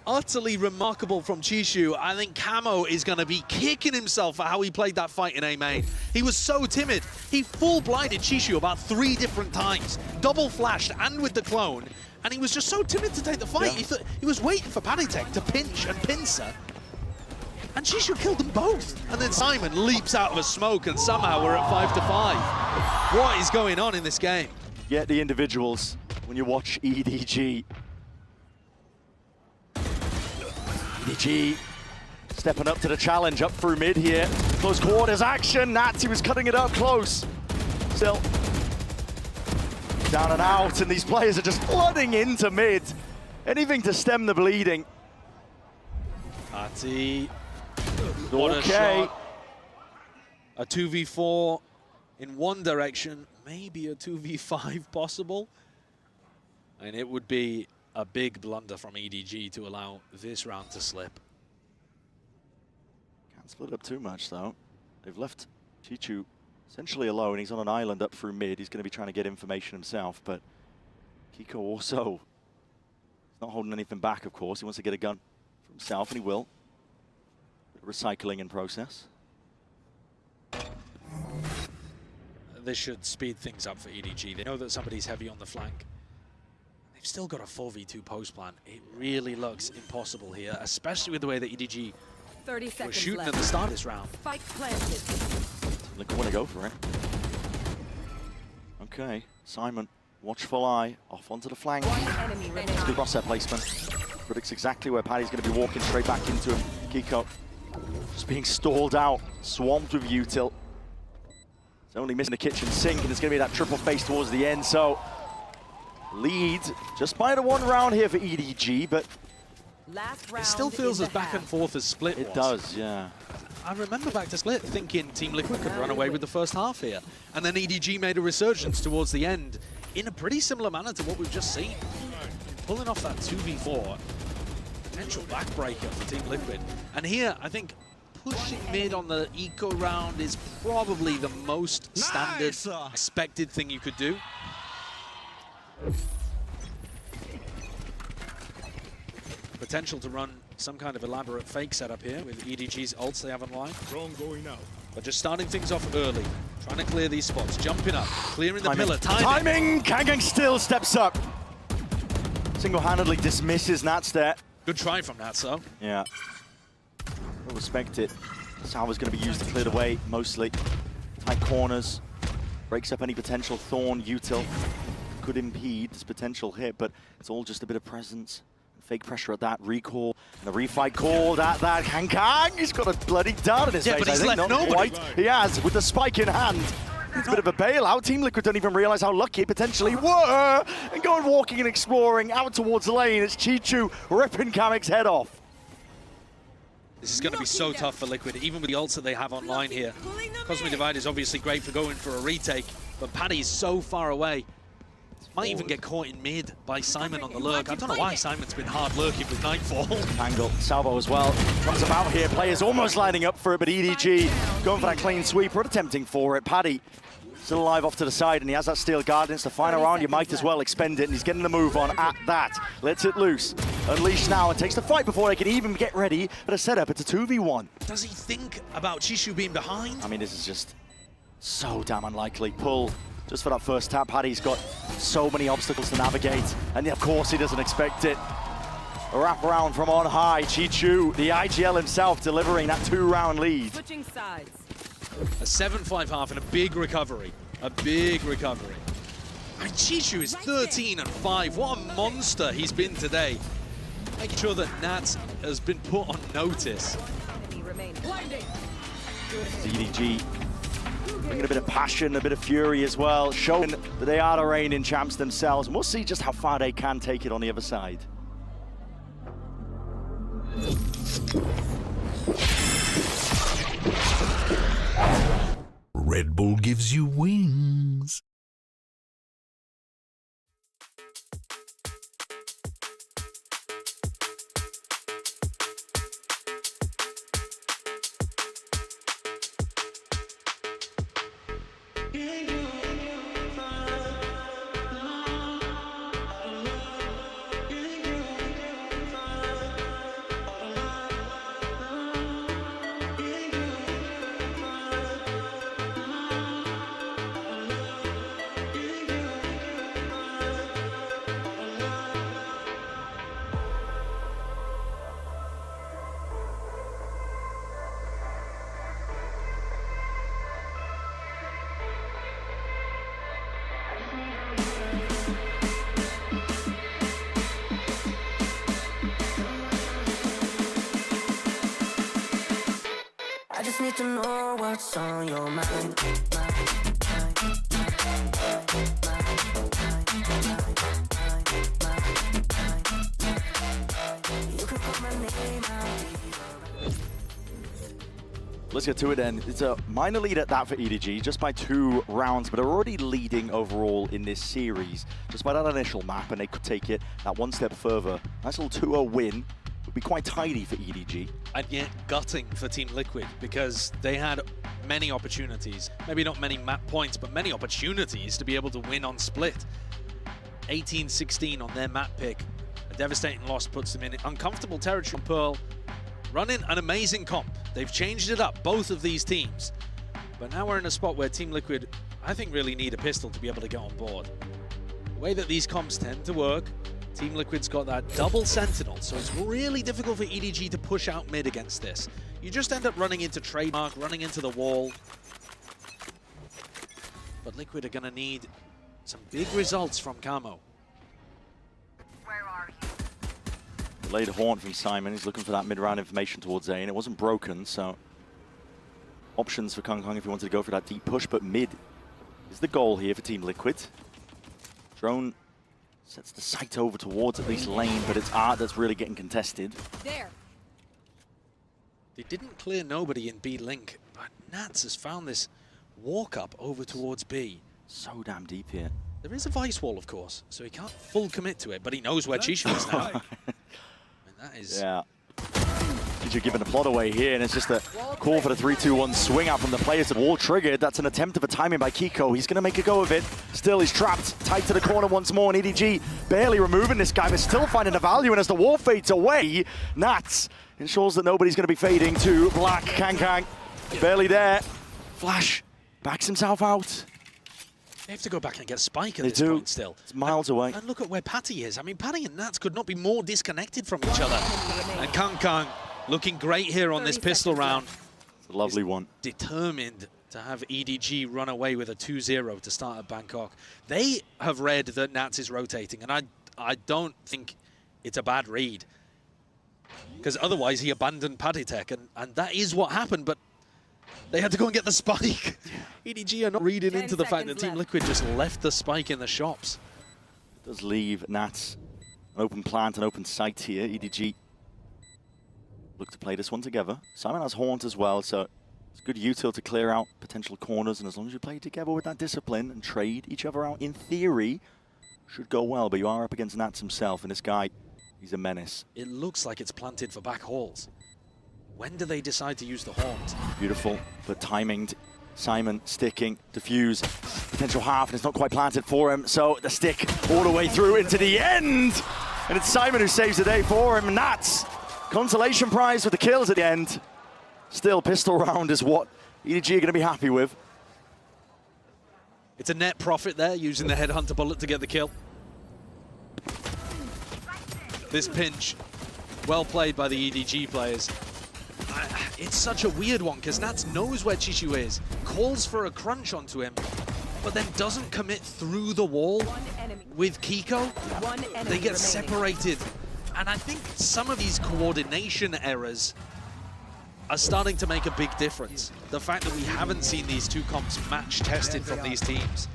Utterly remarkable from Chishu. I think Camo is going to be kicking himself for how he played that fight in A main. He was so timid. He full blinded Chishu about 3 different times, double flashed and with the clone, and he was just so timid to take the fight. Yeah. He was waiting for Panitek to pinch and pincer, and Chishu killed them both. And then Simon leaps out of a smoke, and somehow we're at 5-5. What is going on in this game? Get the individuals when you watch EDG. EDG stepping up to the challenge, up through mid here. Close quarters action. Nazi was cutting it up close. Still down and out, and these players are just flooding into mid. Anything to stem the bleeding. Nazi, what a shot. A 2v4 in one direction, maybe a 2v5 possible. And it would be a big blunder from EDG to allow this round to slip. Can't split up too much, though. They've left Chichu essentially alone. He's on an island up through mid. He's going to be trying to get information himself, but Kiko also is not holding anything back, of course. He wants to get a gun for himself, and he will. Recycling in process. This should speed things up for EDG. They know that somebody's heavy on the flank. They've still got a 4v2 post plan. It really looks impossible here, especially with the way that EDG 30 seconds were shooting left. at the start of this round. Spike planted. Look, I want to go for it. Okay, Simon, watchful eye, off onto the flank. Good crosshair placement. Predicts exactly where Paddy's going to be walking straight back into him. Kiko just being stalled out, swamped with util. It's only missing the kitchen sink, and it's going to be that triple face towards the end, so lead just by the 1 round here for EDG, but it still feels as back and forth as Split was. It does, yeah. I remember back to Split thinking Team Liquid could run away with the first half here, and then EDG made a resurgence towards the end in a pretty similar manner to what we've just seen. Pulling off that 2v4, potential backbreaker for Team Liquid. And here, I think pushing mid on the eco round is probably the most standard, expected thing you could do. Potential to run some kind of elaborate fake setup here with EDG's ults they have online. But just starting things off early, trying to clear these spots, jumping up, clearing the pillar, timing. Kangkang still steps up. Single-handedly dismisses Nats there. Good try from Nats, though. Yeah. We'll respect it. Salva's going to be used to clear the way, mostly. Tight corners. Breaks up any potential Thorn, util. Could impede this potential hit, but it's all just a bit of presence. Fake pressure at that, recall, and the refight called at that. Kangkang, he's got a bloody dart in his face, but he's I think. left Not nobody. quite. He has, with the spike in hand. It's a bit of a bailout. Team Liquid don't even realize how lucky potentially were. And going walking and exploring out towards the lane. It's Chichu ripping Kamek's head off. This is going to be so tough for Liquid, even with the ults that they have online here. Cosmic Divide is obviously great for going for a retake, but Paddy's so far away. Might even get caught in mid by Simon on the lurk. I don't know why Simon's been hard lurking with Nightfall. Angle, Salvo as well. Comes about here, players almost lining up for it, but EDG going for that clean sweep, or attempting for it. Paddy still alive off to the side, and he has that steel guard. It's the final round, you might as well expend it, and he's getting the move on at that. Lets it loose. Unleashed now, and takes the fight before they can even get ready for the setup. It's a 2v1. Does he think about Chishu being behind? I mean, this is just so damn unlikely. Pull. Just for that first tap, Paddy's got so many obstacles to navigate, and of course he doesn't expect it. A wraparound from on high. Chichu, the IGL himself, delivering that 2-round lead. Switching sides. A 7-5 half and a big recovery. A big recovery. And Chichu is 13-5. What a monster he's been today. Making sure that Nats has been put on notice. EDG bringing a bit of passion, a bit of fury as well, showing that they are the reigning champs themselves. And we'll see just how far they can take it on the other side. Red Bull gives you wings. I just need to know what's on your mind. Let's get to it then. It's a minor lead at that for EDG, just by 2 rounds, but they're already leading overall in this series, just by that initial map, and they could take it that one step further. Nice little 2-0 win. Would be quite tidy for EDG. And yet gutting for Team Liquid because they had many opportunities. Maybe not many map points, but many opportunities to be able to win on split. 18-16 on their map pick. A devastating loss puts them in uncomfortable territory. Pearl running an amazing comp. They've changed it up, both of these teams. But now we're in a spot where Team Liquid, I think, really need a pistol to be able to get on board. The way that these comps tend to work, Team Liquid's got that double sentinel, so it's really difficult for EDG to push out mid against this. You just end up running into trademark, running into the wall. But Liquid are gonna need some big results from Camo. Delayed horn from Simon. He's looking for that mid-round information towards A, and it wasn't broken, so options for Kung Kung if he wanted to go for that deep push, but mid is the goal here for Team Liquid. Drone sets the sight over towards at least lane, but it's Art that's really getting contested. There. They didn't clear nobody in B Link, but Nats has found this walk up over towards B. So damn deep here. There is a vice wall, of course, so he can't full commit to it, but he knows where Chishu is now. And that is... Yeah. Chishu giving the plot away here, and it's just a call for the 3-2-1 swing out from the players. The wall triggered. That's an attempt of a timing by Kiko. He's going to make a go of it. Still, he's trapped, tight to the corner once more, and EDG barely removing this guy, but still finding the value, and as the wall fades away, Nats ensures that nobody's going to be fading to black. Kang barely there. Flash backs himself out. They have to go back and get Spike at They this do. point still. It's miles away. And look at where Patty is. I mean, Patty and Nats could not be more disconnected from each other. And Kang looking great here on this pistol round. It's a lovely one. Determined to have EDG run away with a 2-0 to start at Bangkok. They have read that Nats is rotating, and I don't think it's a bad read. Because otherwise he abandoned Patty Tech, and that is what happened, but they had to go and get the spike. EDG are not reading into the fact that Team Liquid just left the spike in the shops. It does leave Nats an open plant, an open site here. EDG look to play this one together. Simon has Haunt as well, so it's good util to clear out potential corners, and as long as you play together with that discipline and trade each other out, in theory, should go well, but you are up against Nats himself, and this guy, he's a menace. It looks like it's planted for back halls. When do they decide to use the Haunt? Beautiful, but timinged. Simon sticking, diffuse, potential half, and it's not quite planted for him, so the stick all the way through into the end! And it's Simon who saves the day for him. Nats, consolation prize with the kills at the end. Still, pistol round is what EDG are going to be happy with. It's a net profit there, using the Headhunter bullet to get the kill. This pinch Well played by the EDG players. It's such a weird one because Nats knows where Chishu is, calls for a crunch onto him, but then doesn't commit through the wall with Kiko. They get separated. And I think some of these coordination errors are starting to make a big difference. The fact that we haven't seen these two comps match tested from these teams.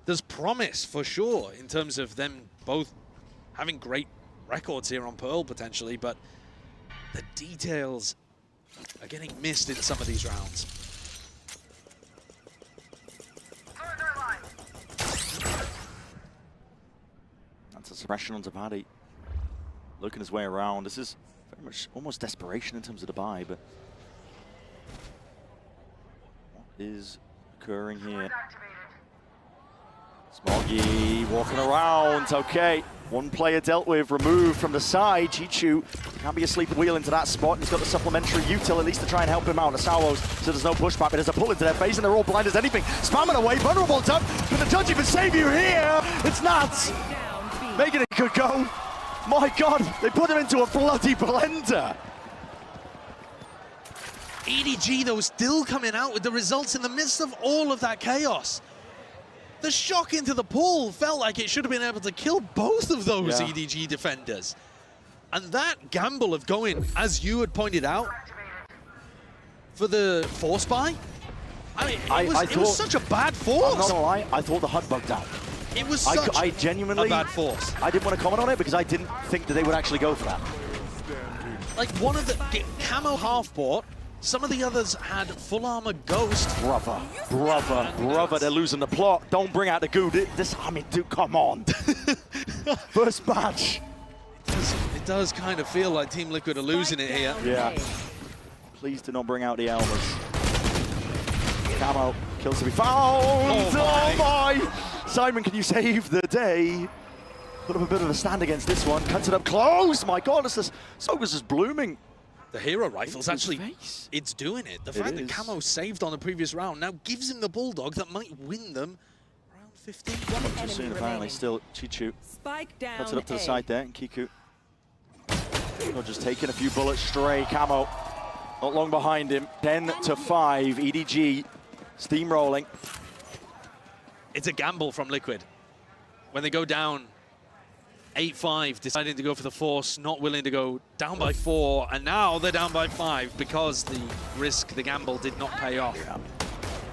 There's promise for sure in terms of them both having great records here on Pearl potentially, but the details are getting missed in some of these rounds. That's a suppression onto Paddy. Looking his way around. This is very much almost desperation in terms of the buy, but what is occurring here? Smoggy walking around. Okay, one player dealt with, removed from the side. Chichu can't be asleep at the wheel into that spot. He's got the supplementary util at least to try and help him out. Asawos, so there's no pushback, but there's a pull into their face and they're all blind as anything. Spamming away, vulnerable dump, but the judge even save you here. It's Nats making it good go. My God, they put him into a bloody blender. EDG, though, still coming out with the results in the midst of all of that chaos. The shock into the pool felt like it should have been able to kill both of those EDG defenders. And that gamble of going, as you had pointed out, for the force buy, I mean, it was such a bad force. I'm not gonna lie, I thought the HUD bugged out. It was such I genuinely, a bad force. I didn't want to comment on it because I didn't think that they would actually go for that. Like one of the camo half bought, some of the others had full armor ghost. Brother, they're losing the plot. Don't bring out the goo. I mean, dude, come on. First match. It does kind of feel like Team Liquid are losing it here. Yeah. Please do not bring out the Elmers. Camo, kills to be found. Oh my. Simon, can you save the day? Put up a bit of a stand against this one. Cuts it up close. My God, smoke is just blooming. The hero rifle's actually, it's doing it. The fact that Camo saved on the previous round now gives him the Bulldog that might win them round 15. Not too soon, apparently. Still, Chichu cuts it up to the side there, and Kiku just taking a few bullets stray. Camo not long behind him. 10-5, EDG steamrolling. It's a gamble from Liquid. When they go down 8-5, deciding to go for the force, not willing to go down by 4, and now they're down by 5 because the risk, the gamble did not pay off.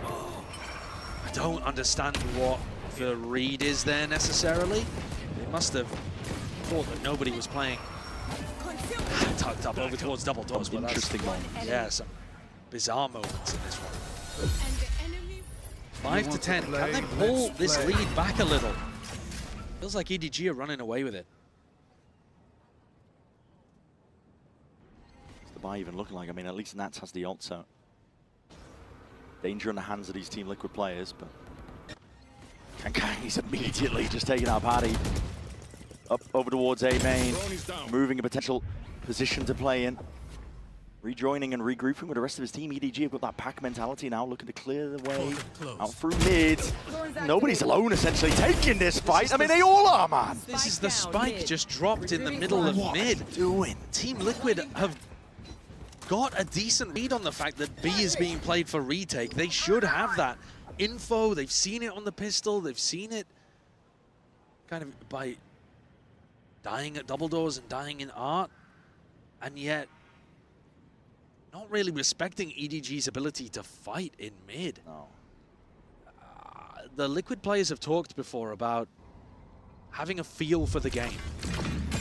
I don't understand what the read is there necessarily. They must have thought that nobody was playing tucked up over towards double doors. But interesting moment. Yeah, some bizarre moments in this one. 5 to 10. Can they pull this lead back a little? Feels like EDG are running away with it. What's the buy even looking like? I mean, at least Nats has the ult, so danger in the hands of these Team Liquid players, but Kankai's immediately just taking out Paddy. Up over towards A main, moving a potential position to play in. Rejoining and regrouping with the rest of his team. EDG have got that pack mentality now, looking to clear the way out through mid. Nobody's alone, essentially, taking this fight. I mean, they all are, man. This is the spike just dropped in the middle of mid. Doing? Team Liquid have got a decent read on the fact that B is being played for retake. They should have that info. They've seen it on the pistol. They've seen it kind of by dying at double doors and dying in art. And yet, not really respecting EDG's ability to fight in mid. No. The Liquid players have talked before about having a feel for the game.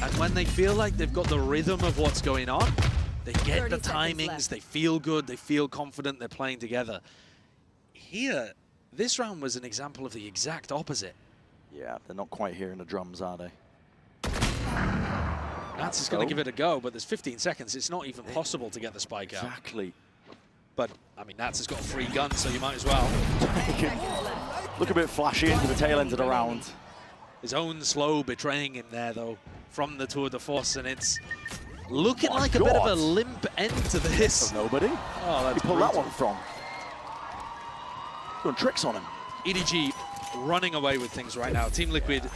And when they feel like they've got the rhythm of what's going on, they get the timings, they feel good, they feel confident, they're playing together. Here, this round was an example of the exact opposite. Yeah, they're not quite hearing the drums, are they? Nats is going to give it a go, but there's 15 seconds. It's not even possible to get the spike out. Exactly. But, I mean, Nats has got a free gun, so you might as well. Look a bit flashy into the tail end of the round. His own slow betraying him there, though, from the Tour de Force, and it's looking like a bit of a limp end to this. Nobody? Oh, that's he pulled that one from. Doing tricks on him. EDG running away with things right now. Team Liquid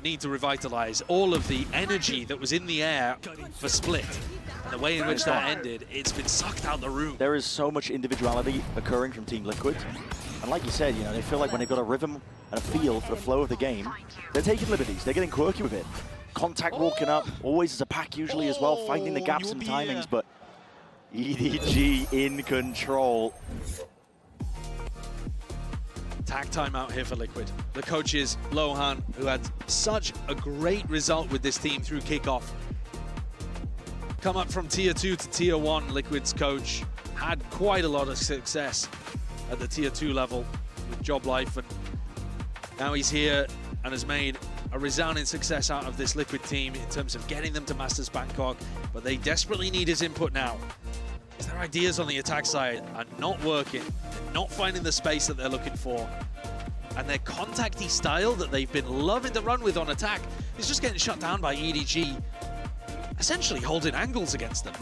need to revitalize all of the energy that was in the air for Split. And the way in which that ended, it's been sucked out the room. There is so much individuality occurring from Team Liquid. And like you said, you know, they feel like when they've got a rhythm and a feel for the flow of the game, they're taking liberties, they're getting quirky with it. Contact walking up, always as a pack usually as well, finding the gaps and timings, but EDG in control. Tag time out here for Liquid. The coaches, Lohan, who had such a great result with this team through kickoff. Come up from Tier 2 to Tier 1, Liquid's coach had quite a lot of success at the Tier 2 level with Job Life, and now he's here and has made a resounding success out of this Liquid team in terms of getting them to Masters Bangkok, but they desperately need his input now. Their ideas on the attack side are not working, they're not finding the space that they're looking for, and their contacty style that they've been loving to run with on attack is just getting shut down by EDG, essentially holding angles against them.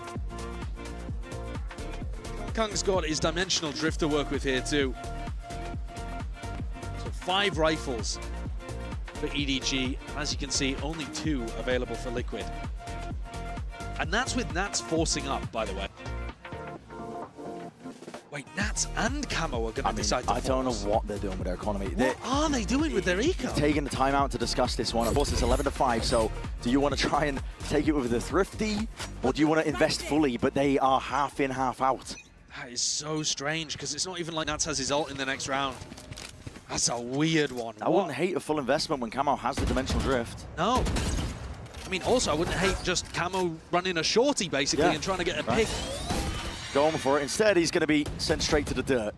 Kang's got his dimensional drift to work with here too. So 5 rifles for EDG, as you can see, only 2 available for Liquid. And that's with Nats forcing up, by the way. Wait, Nats and Camo are going to decide to force. I don't know what they're doing with their economy. What are they doing with their eco? Taking the time out to discuss this one. Of course, it's 11-5, so do you want to try and take it with the thrifty, or do you want to invest fully, but they are half in, half out? That is so strange, because it's not even like Nats has his ult in the next round. That's a weird one. I wouldn't hate a full investment when Camo has the dimensional drift. No. I mean, also, I wouldn't hate just Camo running a shorty, basically, and trying to get a pick. Going for it. Instead, he's going to be sent straight to the dirt.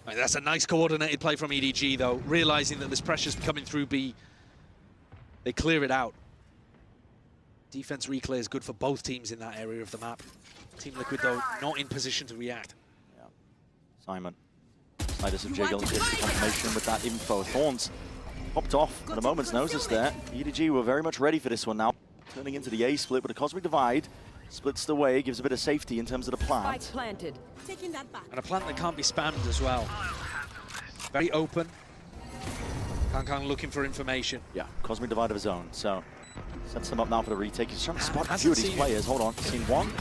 Right, that's a nice coordinated play from EDG, though, realizing that this pressure's coming through B. They clear it out. Defense reclear is good for both teams in that area of the map. Team Liquid, though, not in position to react. Yeah. Simon. Sliders of Jiggle gets the confirmation with that info. Thorns popped off at a moment's notice there. EDG were very much ready for this one now. Turning into the A split with a Cosmic Divide. Splits the way, gives a bit of safety in terms of the plant. Planted. And a plant that can't be spammed as well. Very open. Kang looking for information. Yeah, Cosmic Divide of his own. So sets them up now for the retake. He's trying to spot a few of these players. Hold on, seen one.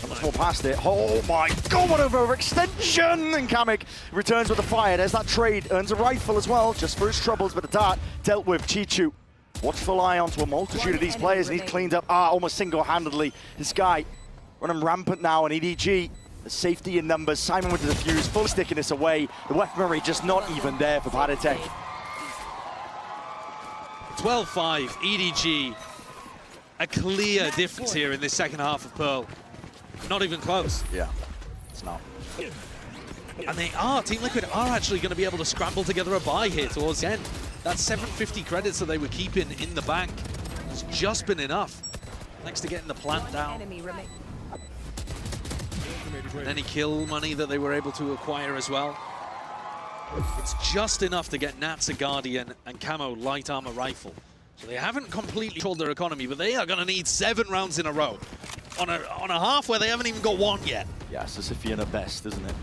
Not much more past it. Oh my god, what an overextension! And Kamek returns with a fire. There's that trade. Earns a rifle as well, just for his troubles, but the dart dealt with. Chichu. Watchful eye onto a multitude of these players, and he's cleaned up almost single-handedly. This guy running rampant now, and EDG, the safety in numbers. Simon with the defuse, fully sticking this away. The weaponry just not even there for Paditech. 12-5, EDG. A clear difference here in this second half of Pearl. Not even close. Yeah, it's not. And they are, Team Liquid are actually going to be able to scramble together a buy here towards the end. That 750 credits that they were keeping in the bank has just been enough. Thanks to getting the plant down. And any kill money that they were able to acquire as well. It's just enough to get Nats a Guardian and Camo light armor rifle. So they haven't completely controlled their economy, but they are going to need 7 rounds in a row. On a half where they haven't even got 1 yet. Yeah, Sisyphean at best, isn't it?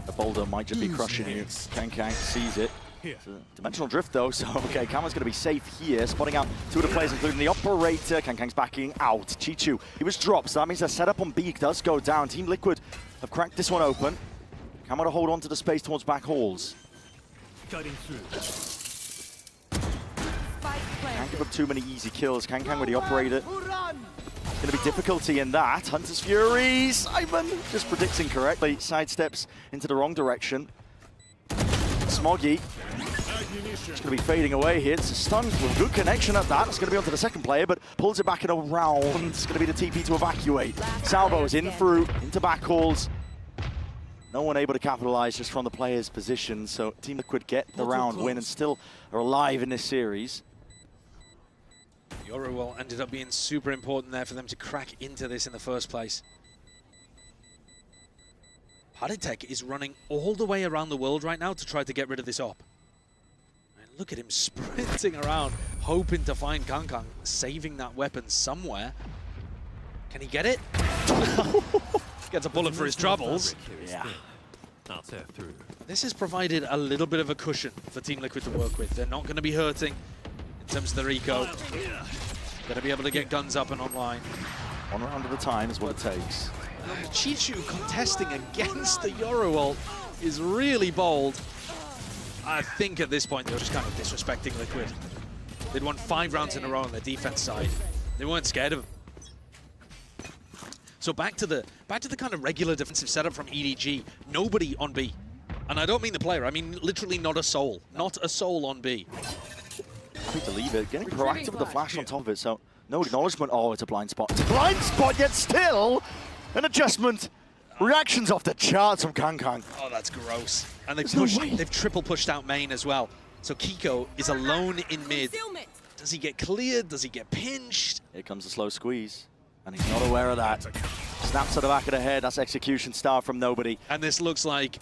The boulder might just be crushing you. Kang sees it. Dimensional drift though, so okay, Camo's going to be safe here. Spotting out 2 of the players, including the operator. Kang's backing out. Chichu, he was dropped, so that means their setup on B does go down. Team Liquid have cracked this one open. Camo to hold on to the space towards back halls. Can't give up too many easy kills. Kang with the operator. Going to be difficulty in that. Hunter's Fury, Simon just predicts incorrectly. Sidesteps into the wrong direction. Smoggy just going to be fading away here. It's a stun with good connection at that. It's going to be onto the second player, but pulls it back in a round. It's going to be the TP to evacuate. Salvo's in through, into back calls. No one able to capitalize just from the player's position. So Team Liquid get the round win and still are alive in this series. Yoruwell ended up being super important there for them to crack into this in the first place. Paditech is running all the way around the world right now to try to get rid of this op. And look at him sprinting around, hoping to find Kang, saving that weapon somewhere. Can he get it? Gets a bullet for his troubles. Yeah. This has provided a little bit of a cushion for Team Liquid to work with. They're not going to be hurting in terms of the Rico. Got to be able to get guns up and online. One round at a time is what it takes. Chichu contesting against the Yoru ult is really bold. I think at this point they were just kind of disrespecting Liquid. They'd won 5 rounds in a row on their defense side. They weren't scared of him. So back to the kind of regular defensive setup from EDG. Nobody on B. And I don't mean the player, I mean literally not a soul. Not a soul on B. Happy to leave it, getting proactive with the flash on top of it, so no acknowledgement. Oh, it's a blind spot. It's a blind spot, yet still an adjustment. Reactions off the charts from Kangkang. Oh, that's gross. And they've triple pushed out main as well. So Kiko is alone in mid. Does he get cleared? Does he get pinched? Here comes the slow squeeze, and he's not aware of that. Snaps to the back of the head, that's execution star from nobody. And this looks like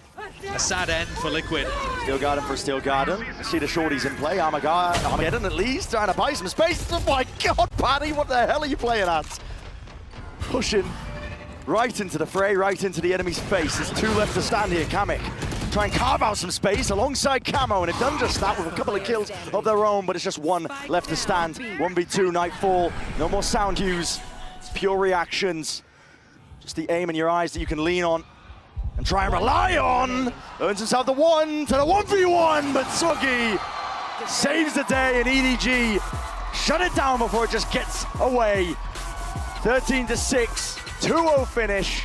a sad end for Liquid. Steel Garden for Steel Garden. See the shorties in play. Armageddon at least, trying to buy some space. Oh my God, Paddy, what the hell are you playing at? Pushing right into the fray, right into the enemy's face. There's 2 left to stand here. Kamek try and carve out some space alongside Camo, and they've done just that with a couple of kills of their own, but it's just 1 left to stand. 1v2, Nightfall. No more sound hues. It's pure reactions. Just the aim in your eyes that you can lean on and try and rely on. Earns himself the 1 to the 1v1, but Sugi saves the day, and EDG shut it down before it just gets away. 13-6, 2-0 finish.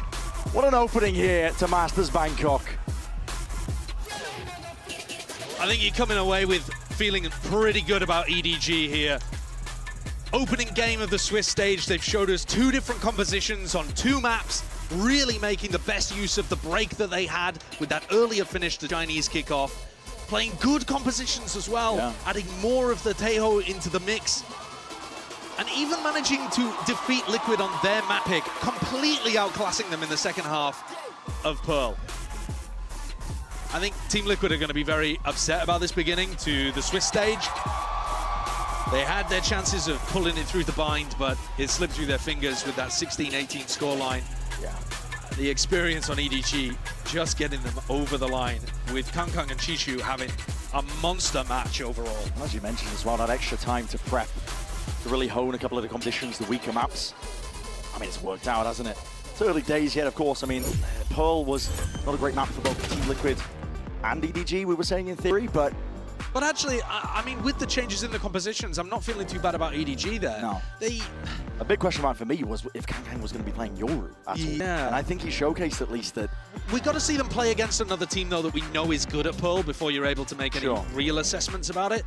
What an opening here to Masters Bangkok. I think you're coming away with feeling pretty good about EDG here. Opening game of the Swiss stage, they've showed us 2 different compositions on 2 maps, really making the best use of the break that they had with that earlier finish, the Chinese kickoff. Playing good compositions as well, adding more of the Taeho into the mix. And even managing to defeat Liquid on their map pick, completely outclassing them in the second half of Pearl. I think Team Liquid are going to be very upset about this beginning to the Swiss stage. They had their chances of pulling it through the bind, but it slipped through their fingers with that 16-18 scoreline. Yeah. The experience on EDG just getting them over the line, with Kangkang and Chichu having a monster match overall. As you mentioned as well, that extra time to prep, to really hone a couple of the competitions, the weaker maps. I mean, it's worked out, hasn't it? It's early days yet, of course. I mean, Pearl was not a great map for both Team Liquid and EDG, we were saying in theory, but actually, I mean, with the changes in the compositions, I'm not feeling too bad about EDG there. No. A big question mark for me was if Kangkang was going to be playing Yoru at all. Yeah. And I think he showcased at least that. We got to see them play against another team, though, that we know is good at Pearl before you're able to make any real assessments about it.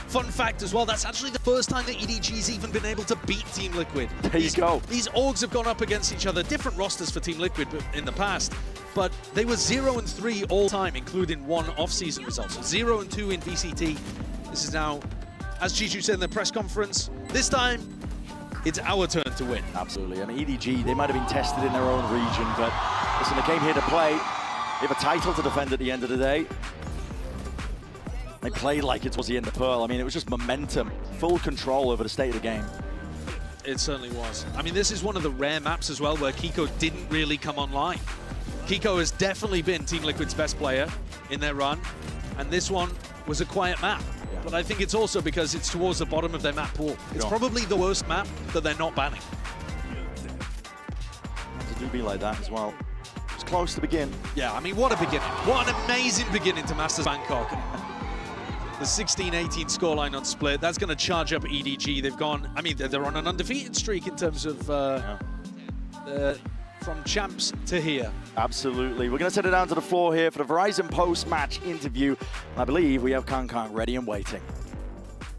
Fun fact as well, that's actually the first time that EDG's even been able to beat Team Liquid. There you go. These orgs have gone up against each other, different rosters for Team Liquid in the past, but they were 0-3 all time, including 1 off-season result. So 0-2 in VCT. This is now, as Chichu said in the press conference, this time, it's our turn to win. Absolutely. I mean, EDG, they might have been tested in their own region, but listen, they came here to play. They have a title to defend at the end of the day. They played like it was the end of Pearl. I mean, it was just momentum, full control over the state of the game. It certainly was. I mean, this is one of the rare maps as well where Kiko didn't really come online. Kiko has definitely been Team Liquid's best player in their run, and this one was a quiet map. Yeah. But I think it's also because it's towards the bottom of their map pool. It's probably the worst map that they're not banning. To do be like that as well. It's close to begin. Yeah, I mean, what a beginning. What an amazing beginning to Masters Bangkok. The 16-18 scoreline on Split, that's going to charge up EDG. They've gone, I mean, they're on an undefeated streak in terms of from champs to here. Absolutely. We're going to set it down to the floor here for the Verizon post-match interview. I believe we have Kangkang ready and waiting.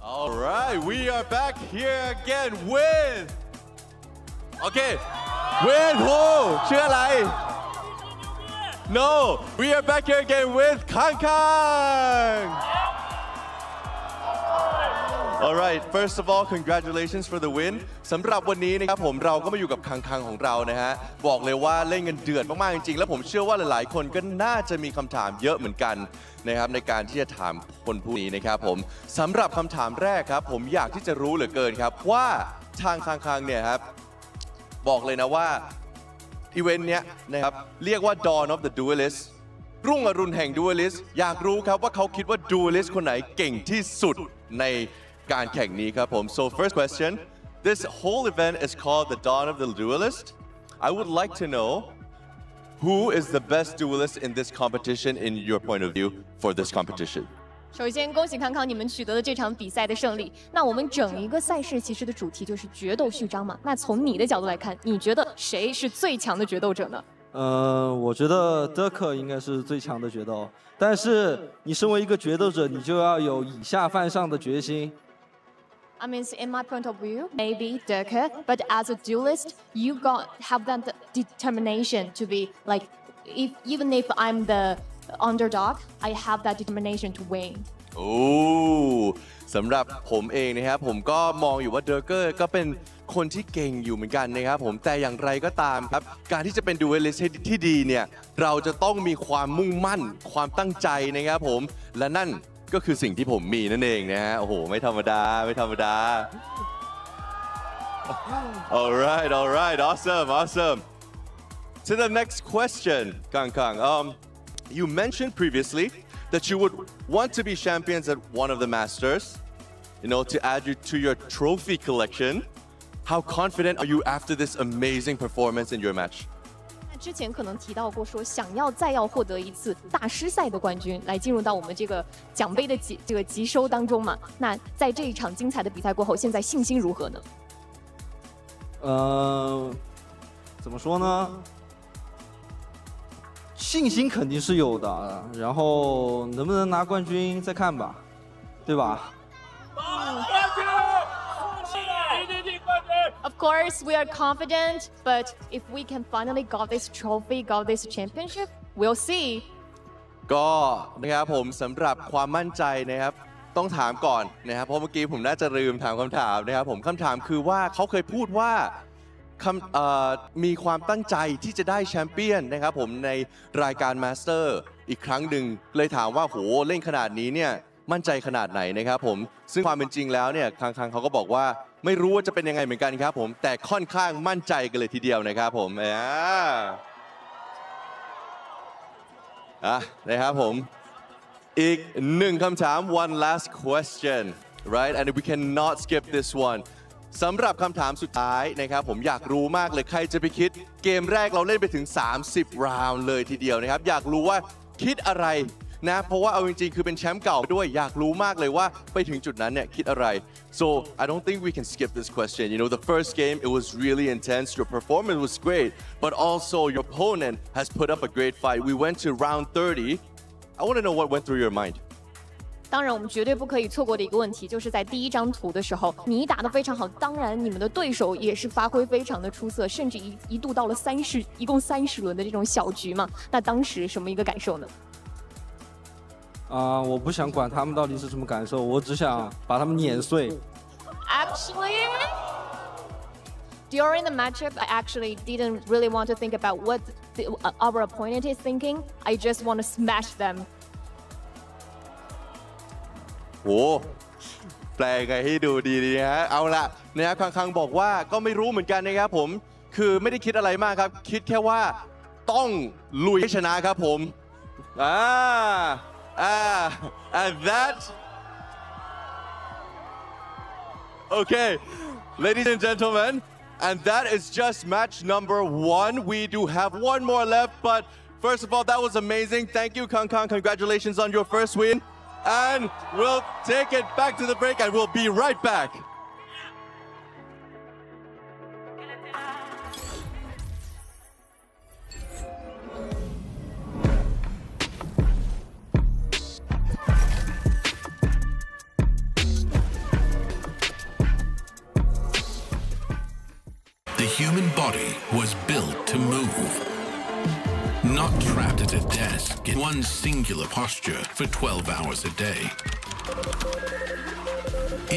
All right, we are back here again with... Okay, with who? ชื่ออะไร? No, we are back here again with Kangkang. All right, first of all, congratulations for the win. สำหรับวันนี้นะครับเราก็มาอยู่กับคังของเรานะฮะบอกเลยว่าเล่นกันเดือดมากๆจริงๆแล้วผมเชื่อว่าหลายๆคนก็น่าจะมีคำถามเยอะเหมือนกันนะครับในการที่จะถามคนผู้นี้นะครับผมสำหรับคำถามแรกครับผมอยากที่จะรู้เหลือเกินครับว่าทางคังเนี่ยครับบอกเลยนะว่าอีเวนต์เนี้ยนะครับเรียกว่า Dawn of the Duelist รุ่งอรุณแห่ง Duelist อยากรู้ครับว่าเขาคิดว่า Duelist คนไหนเก่งที่สุดใน การแข่งนี้ครับผม so first question this whole event is called the Dawn of the Duelist I would like to know who is the best duelist in this competition in your point of view for this competition首先，恭喜康康，你们取得了这场比赛的胜利。那我们整一个赛事其实的主题就是决斗序章嘛。那从你的角度来看，你觉得谁是最强的决斗者呢？我觉得德克应该是最强的决斗，但是你身为一个决斗者，你就要有以下犯上的决心。I mean, in my point of view, maybe Dirk, but as a duelist, you have that determination to be like, even if I'm the underdog, I have that determination to win. โอ้สำหรับผมเองนะครับผมก็มองอยู่ว่าเดอร์เกอร์ก็เป็นคนที่เก่งอยู่เหมือนกันนะครับผมแต่อย่างไรก็ตามครับการที่จะเป็นดูเอลิสที่ดีเนี่ยเราจะต้องมีความมุ่งมั่นความตั้งใจนะครับผมและนั่นก็คือสิ่งที่ผมมีนั่นเองนะฮะโอ้โหไม่ธรรมดาไม่ธรรมดา alright awesome to the next question Kang you mentioned previously that you would want to be champions at one of the Masters, to add you to your trophy collection. How confident are you after this amazing performance in your match? 之前可能提到过说想要再要获得一次大师赛的冠军，来进入到我们这个奖杯的集收当中嘛。那在这一场精彩的比赛过后，现在信心如何呢？怎么说呢？信心肯定是有的，然后能不能拿冠军再看吧，对吧？Of course, we are confident, but if we can finally got this trophy, got this championship, we'll see. ก็นะครับผมสำหรับความมั่นใจนะครับต้องถามก่อนนะครับเพราะเมื่อกี้ผมน่าจะลืมถามคำถามนะครับผมคำถามคือว่าเขาเคยพูดว่ามีความตั้งใจที่จะได้แชมเปี้ยนนะครับผมในรายการมาสเตอร์อีกครั้งหนึ่งเลยถามว่าโหเล่นขนาดนี้เนี่ยมั่นใจขนาดไหนนะครับผมซึ่งความเป็นจริงแล้วเนี่ยคังเขาก็บอกว่าไม่รู้ว่าจะเป็นยังไงเหมือนกันครับผมแต่ค่อนข้างมั่นใจกันเลยทีเดียวนะครับผมนะครับผมอีกหนึ่งคำถาม one last question right and we cannot skip this oneสำหรับคำถามสุดท้ายนะครับผมอยากรู้มากเลยใครจะไปคิดเกมแรกเราเล่นไปถึง30 ราวน์เลยทีเดียวนะครับอยากรู้ว่าคิดอะไรนะเพราะว่าเอาจริงๆคือเป็นแชมป์เก่าด้วยอยากรู้มากเลยว่าไปถึงจุดนั้นเนี่ยคิดอะไร so I don't think we can skip this question the first game it was really intense your performance was great but also your opponent has put up a great fight we went to round 30 I want to know what went through your mind当然，我们绝对不可以错过的一个问题，就是在第一张图的时候，你打得非常好，当然你们的对手也是发挥非常的出色，甚至一度到了一共30轮的这种小局嘛。那当时什么一个感受呢？我不想管他们到底是什么感受，我只想把他们碾碎。Actually, during the matchup, I actually didn't really want to think about what our opponent is thinking. I just want to smash them. โอ้แปลไงให้ดูดีนะฮะเอาละนะครับคังบอกว่าก็ไม่รู้เหมือนกันนะครับผมคือไม่ได้คิดอะไรมากครับคิดแค่ว่าต้องลุยให้ชนะครับผมand that okay ladies and gentlemen and that is just match number 1 we do have one more left but first of all that was amazing thank you Kang congratulations on your first win and we'll take it back to the break and we'll be right back. The human body was built to move. Not trapped at a desk in one singular posture for 12 hours a day.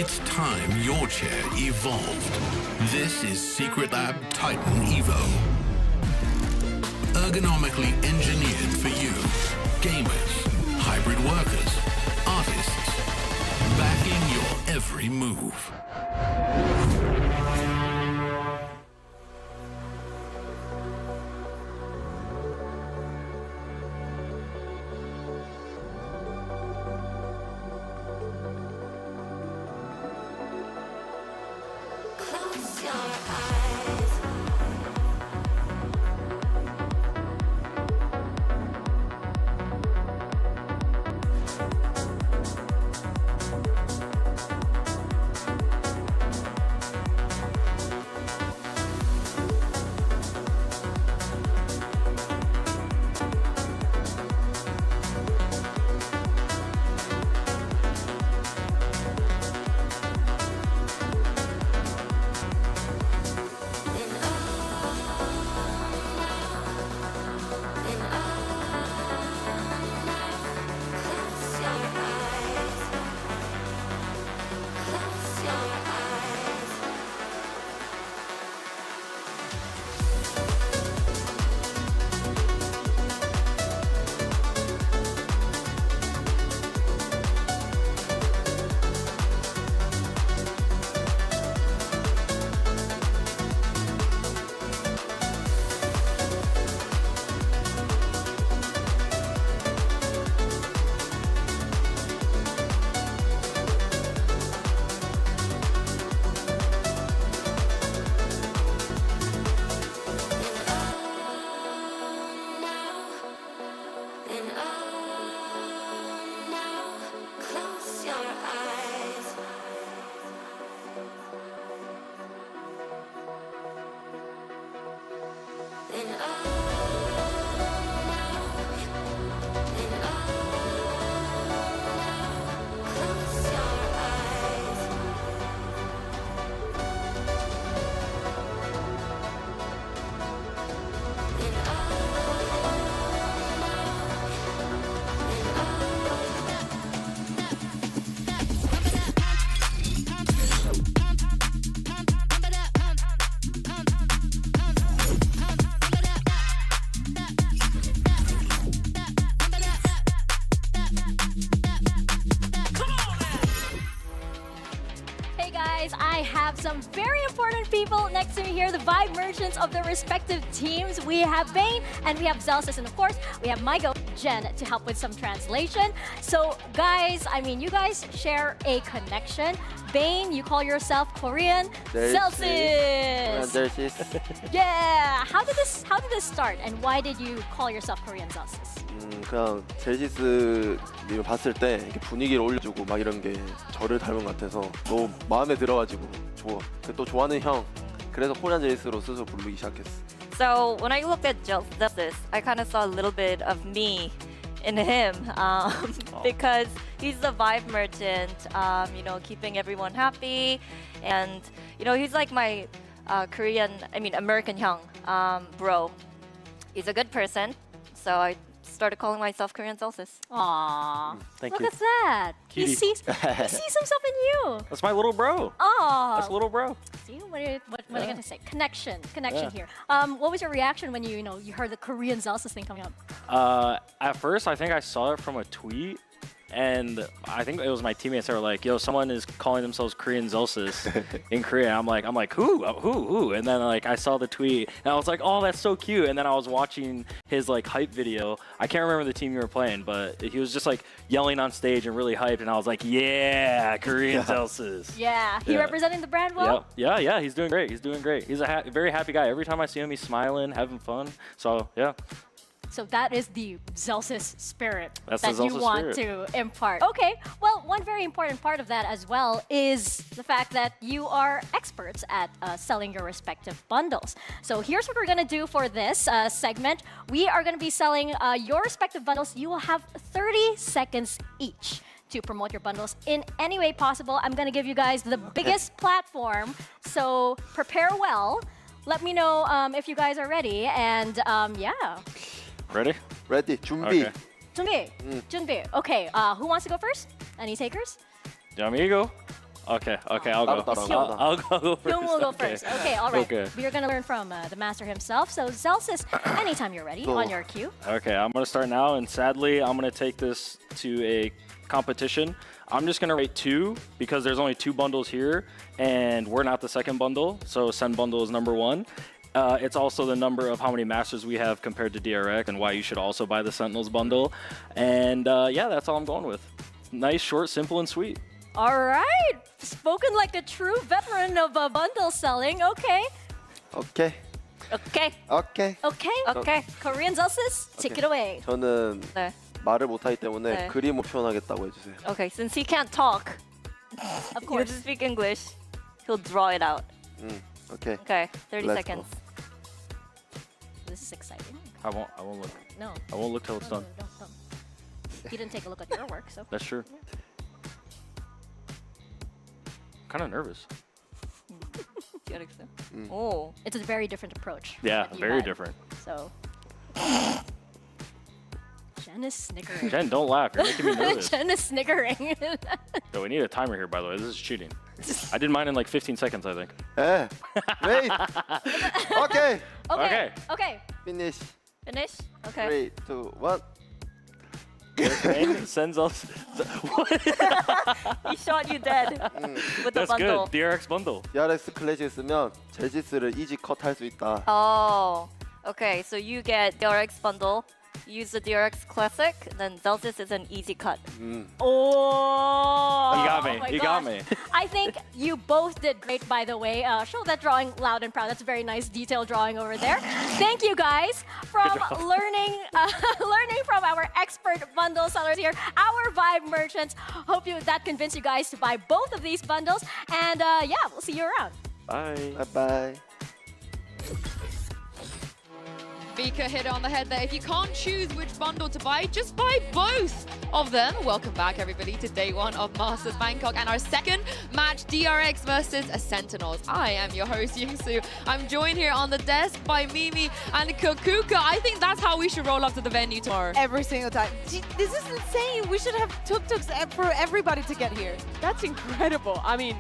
It's time your chair evolved. This is Secret Lab Titan Evo. Ergonomically engineered for you, gamers, hybrid workers, artists, backing your every move. Hey guys, I have some very important people next to me here, the vibe merchants of the respective teams. We have Bane and we have Zelsis, and of course, we have my girl Jen to help with some translation. So guys, I mean, you guys share a connection. Bane, you call yourself Korean. Zelsis! Yeah! How did this start, and why did you call yourself Korean Zelsis? 그냥 젤시스님을 봤을 때 이렇게 분위기를 올려주고 막 이런 게 저를 닮은 것 같아서 너무 마음에 들어가지고 좋아. 또 좋아하는 형. 그래서 코리안 젤시스로 스스로 부르기 시작했어. So when I looked at Zelsis, I kind of saw a little bit of me in him because he's the vibe merchant, you know, keeping everyone happy, and you know, he's like my American hyung bro. He's a good person, so I started calling myself Korean Zelsis. Aww, Thank look you. at that. He Cutie. sees himself in you. That's my little bro. Oh, That's little bro. See, what are you gonna say? Connection here. What was your reaction when you heard the Korean Zelsis thing coming up? At first, I think I saw it from a tweet, and I think it was my teammates that were like, "Yo, someone is calling themselves Korean Zelsis in Korea." I'm like, who? And then like I saw the tweet, and I was like, "Oh, that's so cute." And then I was watching his like hype video. I can't remember the team you were playing, but he was just like yelling on stage and really hyped, and I was like, "Yeah, Korean Zelsis." Yeah, he representing the brand well. Yep. Yeah. He's doing great. He's a very happy guy. Every time I see him, he's smiling, having fun. So yeah. So that is the Zelsis spirit That's that the you Zelsis want spirit. to impart. Okay, well, one very important part of that as well is the fact that you are experts at selling your respective bundles. So here's what we're going to do for this segment. We are going to be selling your respective bundles. You will have 30 seconds each to promote your bundles in any way possible. I'm going to give you guys the biggest platform, so prepare well. Let me know if you guys are ready, and yeah. Ready? Ready. 준비. Okay. 준비. Okay, who wants to go first? Any takers? Do you want me to go? Okay, I'll go. I'll go first. Hyung will go first. Okay, all right. Okay. We are going to learn from the master himself. So Zelsis, anytime you're ready, on your cue. Okay, I'm going to start now, and sadly, I'm going to take this to a competition. I'm just going to rate 2 because there's only 2 bundles here, and we're not the second bundle, so SEN bundle is number 1. It's also the number of how many masters we have compared to DRX, and why you should also buy the Sentinels bundle. And yeah, that's all I'm going with. Nice, short, simple, and sweet. All right. Spoken like a true veteran of bundle selling. Okay. Okay. Korean Zelsis, take it away. 저는 네. 말을 못하기 때문에 네. 그림으로 표현하겠다고 해주세요. Okay, since he can't talk, of course, he doesn't speak English, he'll draw it out. Okay. Okay, 30 Let's seconds. This is exciting. I won't look. No. I won't look till it's done. No. He didn't take a look at your work, so. That's true. Kind of nervous. Oh, it's a very different approach. Yeah, that you very had. different. So. Jen is snickering. Jen, don't laugh. You're making me nervous. Jen is snickering. Yo, we need a timer here, by the way. This is cheating. I did mine in like 15 seconds, I think. Wait. Okay. Okay. Finish. Finish? Okay. 3, 2, 1. Sends us. He shot you dead with the That's bundle. good. DRX bundle. DRX 클래식 쓰면 젤시스를 이지 컷 할 수 있다. Oh, okay. So you get DRX bundle, use the DRX classic, then Zelsis is an easy cut. Oh! You got me. my You gosh. got me. I think you both did great, by the way. Show that drawing loud and proud. That's a very nice detailed drawing over there. Thank you guys from learning from our expert bundle sellers here, our Vibe merchants. Hope that convinced you guys to buy both of these bundles. And yeah, we'll see you around. Bye. Bye. Vika hit it on the head there. If you can't choose which bundle to buy, just buy both of them. Welcome back, everybody, to day one of Masters Bangkok and our second match, DRX versus Sentinels. I am your host, Yingsu. I'm joined here on the desk by Mimi and Kakuka. I think that's how we should roll up to the venue tomorrow. Every single time. Gee, this is insane. We should have tuk-tuks for everybody to get here. That's incredible. I mean,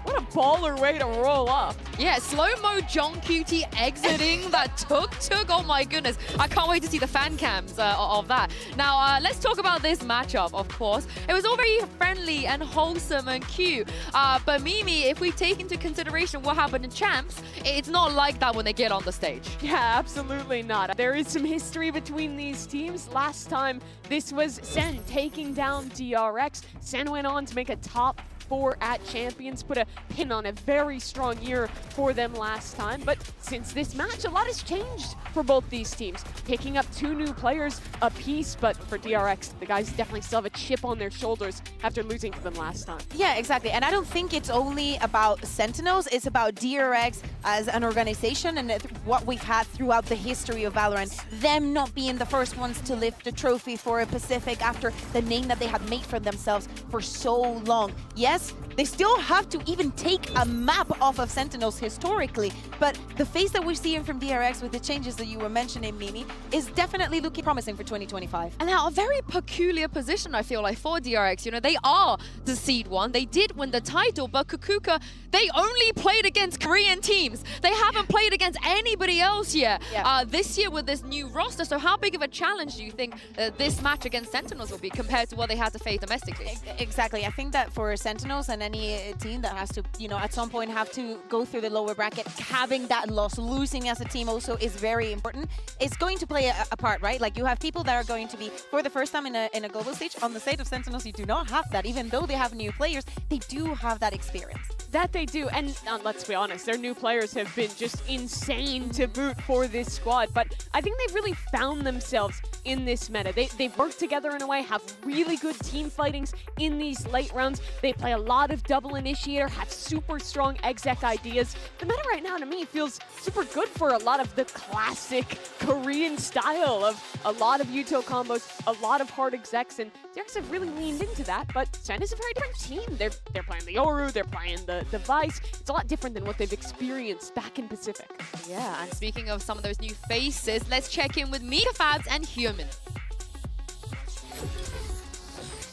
what a baller way to roll up. Yeah, slow-mo John QT exiting that tuk-tuk. Oh my goodness. I can't wait to see the fan cams of that. Now, let's talk about this matchup, of course. It was all very friendly and wholesome and cute. But Mimi, if we take into consideration what happened in Champs, it's not like that when they get on the stage. Yeah, absolutely not. There is some history between these teams. Last time, this was SEN taking down DRX. SEN went on to make a top 4 at Champions, put a pin on a very strong year for them last time. But since this match, a lot has changed for both these teams. Picking up 2 new players apiece, but for DRX, the guys definitely still have a chip on their shoulders after losing to them last time. Yeah, exactly. And I don't think it's only about Sentinels, it's about DRX as an organization and what we've had throughout the history of Valorant. Them not being the first ones to lift the trophy for a Pacific after the name that they had made for themselves for so long. Yes, they still have to even take a map off of Sentinels historically, but the face that we're seeing from DRX with the changes that you were mentioning, Mimi, is definitely looking promising for 2025. And now a very peculiar position, I feel like, for DRX. You know, they are the seed 1. They did win the title, but Kakuka, they only played against Korean teams. They haven't played against anybody else yet this year with this new roster. So how big of a challenge do you think this match against Sentinels will be compared to what they had to face domestically? Exactly. I think that for Sentinels and any team that has to, you know, at some point have to go through the lower bracket, having that loss, losing as a team also is very important. It's going to play a part, right? Like, you have people that are going to be, for the first time in a global stage, on the side of Sentinels, you do not have that. Even though they have new players, they do have that experience. That they do, and let's be honest, their new players have been just insane to boot for this squad, but I think they've really found themselves in this meta. They've worked together in a way, have really good team fightings in these late rounds. They play a lot of double initiator, have super strong exec ideas. The meta right now, to me, feels super good for a lot of the classic Korean style of a lot of Yuto combos, a lot of hard execs, and DRX have really leaned into that, but SEN is a very different team. They're playing the Yoru, they're playing the Vice. It's a lot different than what they've experienced back in Pacific. Yeah, and speaking of some of those new faces, let's check in with Mika Fabs and Hyunmin.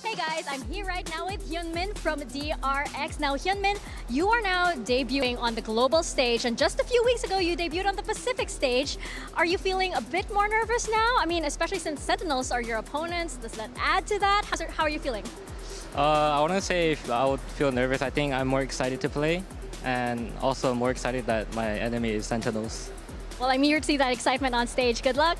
Hey guys, I'm here right now with Hyunmin from DRX. Now Hyunmin, you are now debuting on the global stage, and just a few weeks ago you debuted on the Pacific stage. Are you feeling a bit more nervous now? I mean, especially since Sentinels are your opponents. Does that add to that? How are you feeling? I want to say if I would feel nervous. I think I'm more excited to play, and also more excited that my enemy is Sentinels. Well, I'm here to see that excitement on stage. Good luck.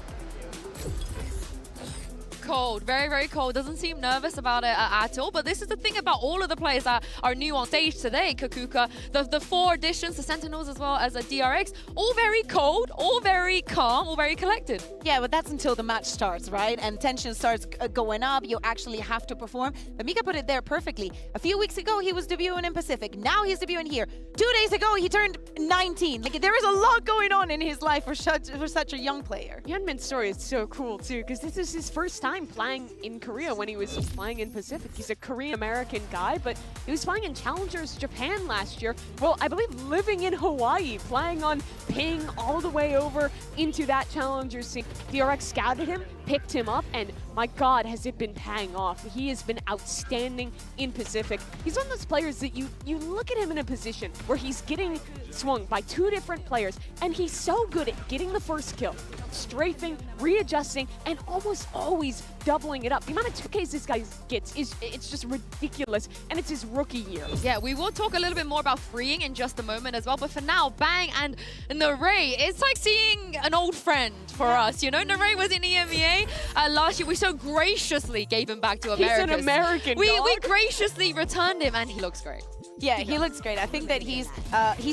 Cold, very, very cold. Doesn't seem nervous about it at all. But this is the thing about all of the players that are new on stage today. Kakuka, the 4 additions, the Sentinels as well as a DRX, all very cold, all very calm, all very collected. Yeah, but that's until the match starts, right? And tension starts going up. You actually have to perform. But Mika put it there perfectly. A few weeks ago, he was debuting in Pacific. Now he's debuting here. 2 days ago, he turned 19. Like, there is a lot going on in his life for such a young player. Hyunmin's story is so cool, too, because this is his first time playing in Korea when he was playing in Pacific. He's a Korean-American guy, but he was playing in Challengers Japan last year. Well, I believe living in Hawaii, playing on ping all the way over into that Challengers scene. DRX scouted him, picked him up, and my God, has it been paying off. He has been outstanding in Pacific. He's one of those players that you look at him in a position where he's getting swung by 2 different players, and he's so good at getting the first kill, strafing, readjusting, and almost always doubling it up. The amount of 2Ks this guy gets it's just ridiculous, and it's his rookie year. Yeah, we will talk a little bit more about freeing in just a moment as well, but for now, Bang and Naray, it's like seeing an old friend for us, you know? Naray was in EMEA last year. We so graciously gave him back to America. He's an American We graciously returned him, and he looks great. Yeah, he looks great. I think that he's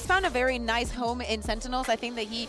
found a very nice home in Sentinels. I think that he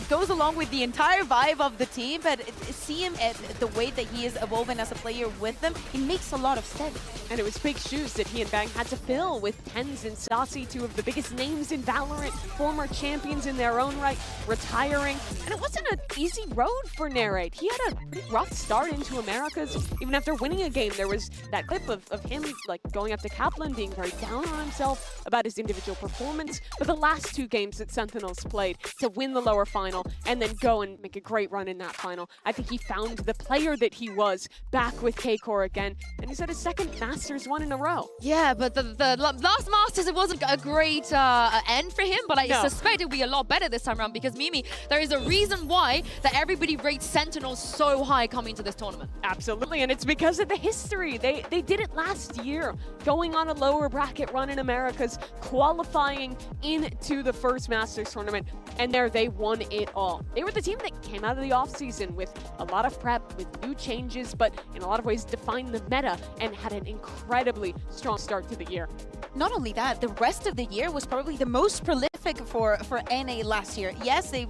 goes along with the entire vibe of the team, but see him at the way that he is evolving as a player with them, it makes a lot of sense. And it was big shoes that he and Bang had to fill with TenZ and Stassi, 2 of the biggest names in Valorant, former champions in their own right, retiring. And it wasn't a easy road for Narrate. He had a pretty rough start into Americas. Even after winning a game, there was that clip of him like going up to Kaplan, being very down on himself about his individual performance. But the last 2 games that Sentinels played to win the lower final and then go and make a great run in that final, I think he found the player that he was back with K-Core again. And he's had his 2nd Masters 1 in a row. Yeah, but the last Masters, it wasn't a great end for him, but I suspect it'll be a lot better this time around because, Mimi, there is a reason why that everybody rates Sentinels so high coming to this tournament. Absolutely, and it's because of the history. They did it last year, going on a lower bracket run in Americas, qualifying into the first Masters tournament, and there they won it all. They were the team that came out of the offseason with a lot of prep, with new changes, but in a lot of ways defined the meta and had an incredibly strong start to the year. Not only that, the rest of the year was probably the most prolific for NA last year. Yes, they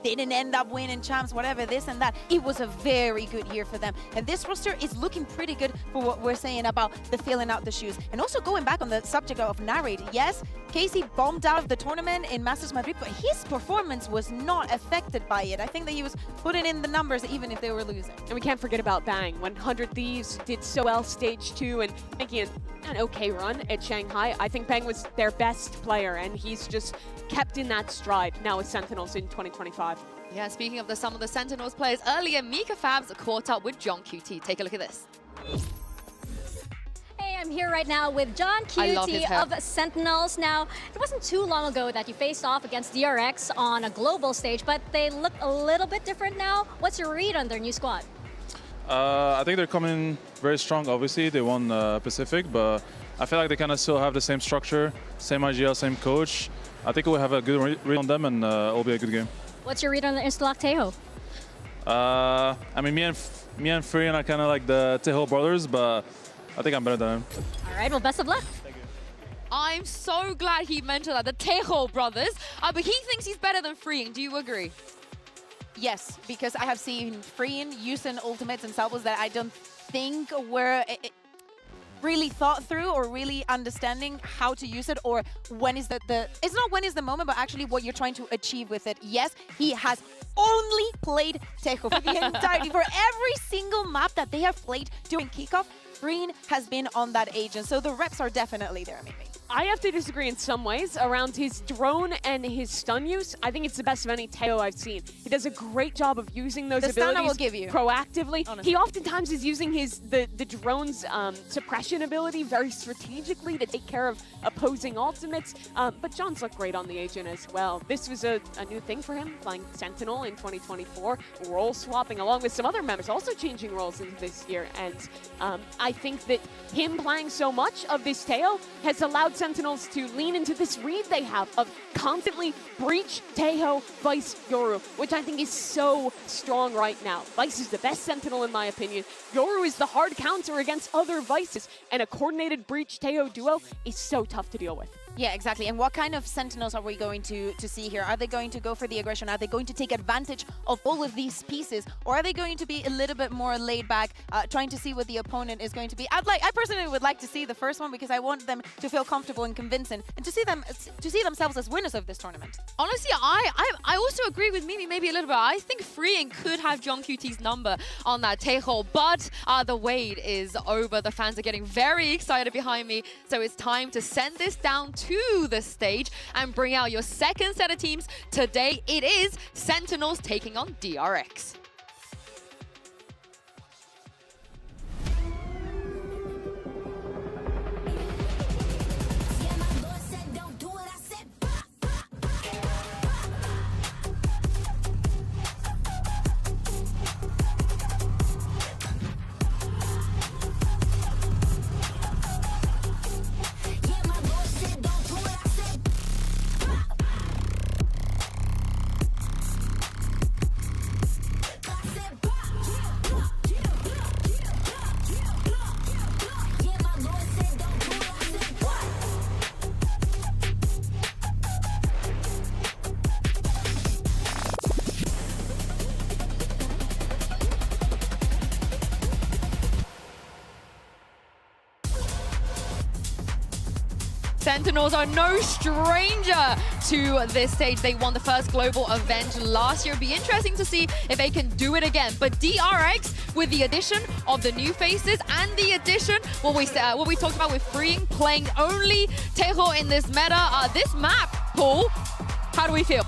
didn't end up winning champs, whatever, this and that. It was a very good year for them. And this roster is looking pretty good for what we're saying about the filling out the shoes. And also going back on the subject of Narrate, yes, Casey bombed out of the tournament in Masters Madrid, but his performance was not affected by it. I think that he was putting in the numbers even if they were losing. And we can't forget about Bang. 100 Thieves did so well stage 2 and making an okay run at Shanghai. I think Bang was their best player, and he's just kept in that stride now with Sentinels in 2025. Yeah, speaking of some of the Sentinels players, earlier Mika Fabs caught up with John QT. Take a look at this. Hey, I'm here right now with John QT of Sentinels. Now, it wasn't too long ago that you faced off against DRX on a global stage, but they look a little bit different now. What's your read on their new squad? I think they're coming very strong, obviously. They won Pacific, but I feel like they kind of still have the same structure, same IGL, same coach. I think we'll have a good read on them, and it'll be a good game. What's your read on the Instalock Tejo? I mean, me and Freyan are kind of like the Tejo brothers, but I think I'm better than him. All right, well, best of luck. Thank you. I'm so glad he mentioned that, the Tejo brothers, but he thinks he's better than Freyan. Do you agree? Yes, because I have seen Freyan using ultimates and salvos that I don't think were really thought through or really understanding how to use it, or when is it's not when is the moment, but actually what you're trying to achieve with it. Yes, he has only played Tejo for the entirety, for every single map that they have played during kickoff, Freyan has been on that agent, so the reps are definitely there, maybe. I have to disagree in some ways around his drone and his stun use. I think it's the best of any Tejo I've seen. He does a great job of using those abilities stun I will give you. Proactively. Honestly. He oftentimes is using the drone's suppression ability very strategically to take care of opposing ultimates. But John's looked great on the agent as well. This was a new thing for him, playing Sentinel in 2024, role swapping along with some other members, also changing roles into this year. And I think that him playing so much of this Tejo has allowed Sentinels to lean into this read they have of constantly breach, Tejo, Vice, Yoru, which I think is so strong right now. Vice is the best Sentinel in my opinion. Yoru is the hard counter against other Vices, and a coordinated breach Tejo duo is so tough to deal with. Yeah, exactly. And what kind of Sentinels are we going to see here? Are they going to go for the aggression? Are they going to take advantage of all of these pieces? Or are they going to be a little bit more laid back, trying to see what the opponent is going to be? I personally would like to see the first one because I want them to feel comfortable and convincing and to see themselves as winners of this tournament. Honestly, I also agree with Mimi maybe a little bit. I think Freyan could have John QT's number on that Tejo, but the wait is over. The fans are getting very excited behind me, so it's time to send this down to the stage and bring out your second set of teams. Today it is Sentinels taking on DRX. Sentinels are no stranger to this stage. They won the first global event last year. It'll be interesting to see if they can do it again. But DRX, with the addition of the new faces and the addition, what we talked about with freeing, playing only Tejo in this meta, this map, Paul, how do we feel?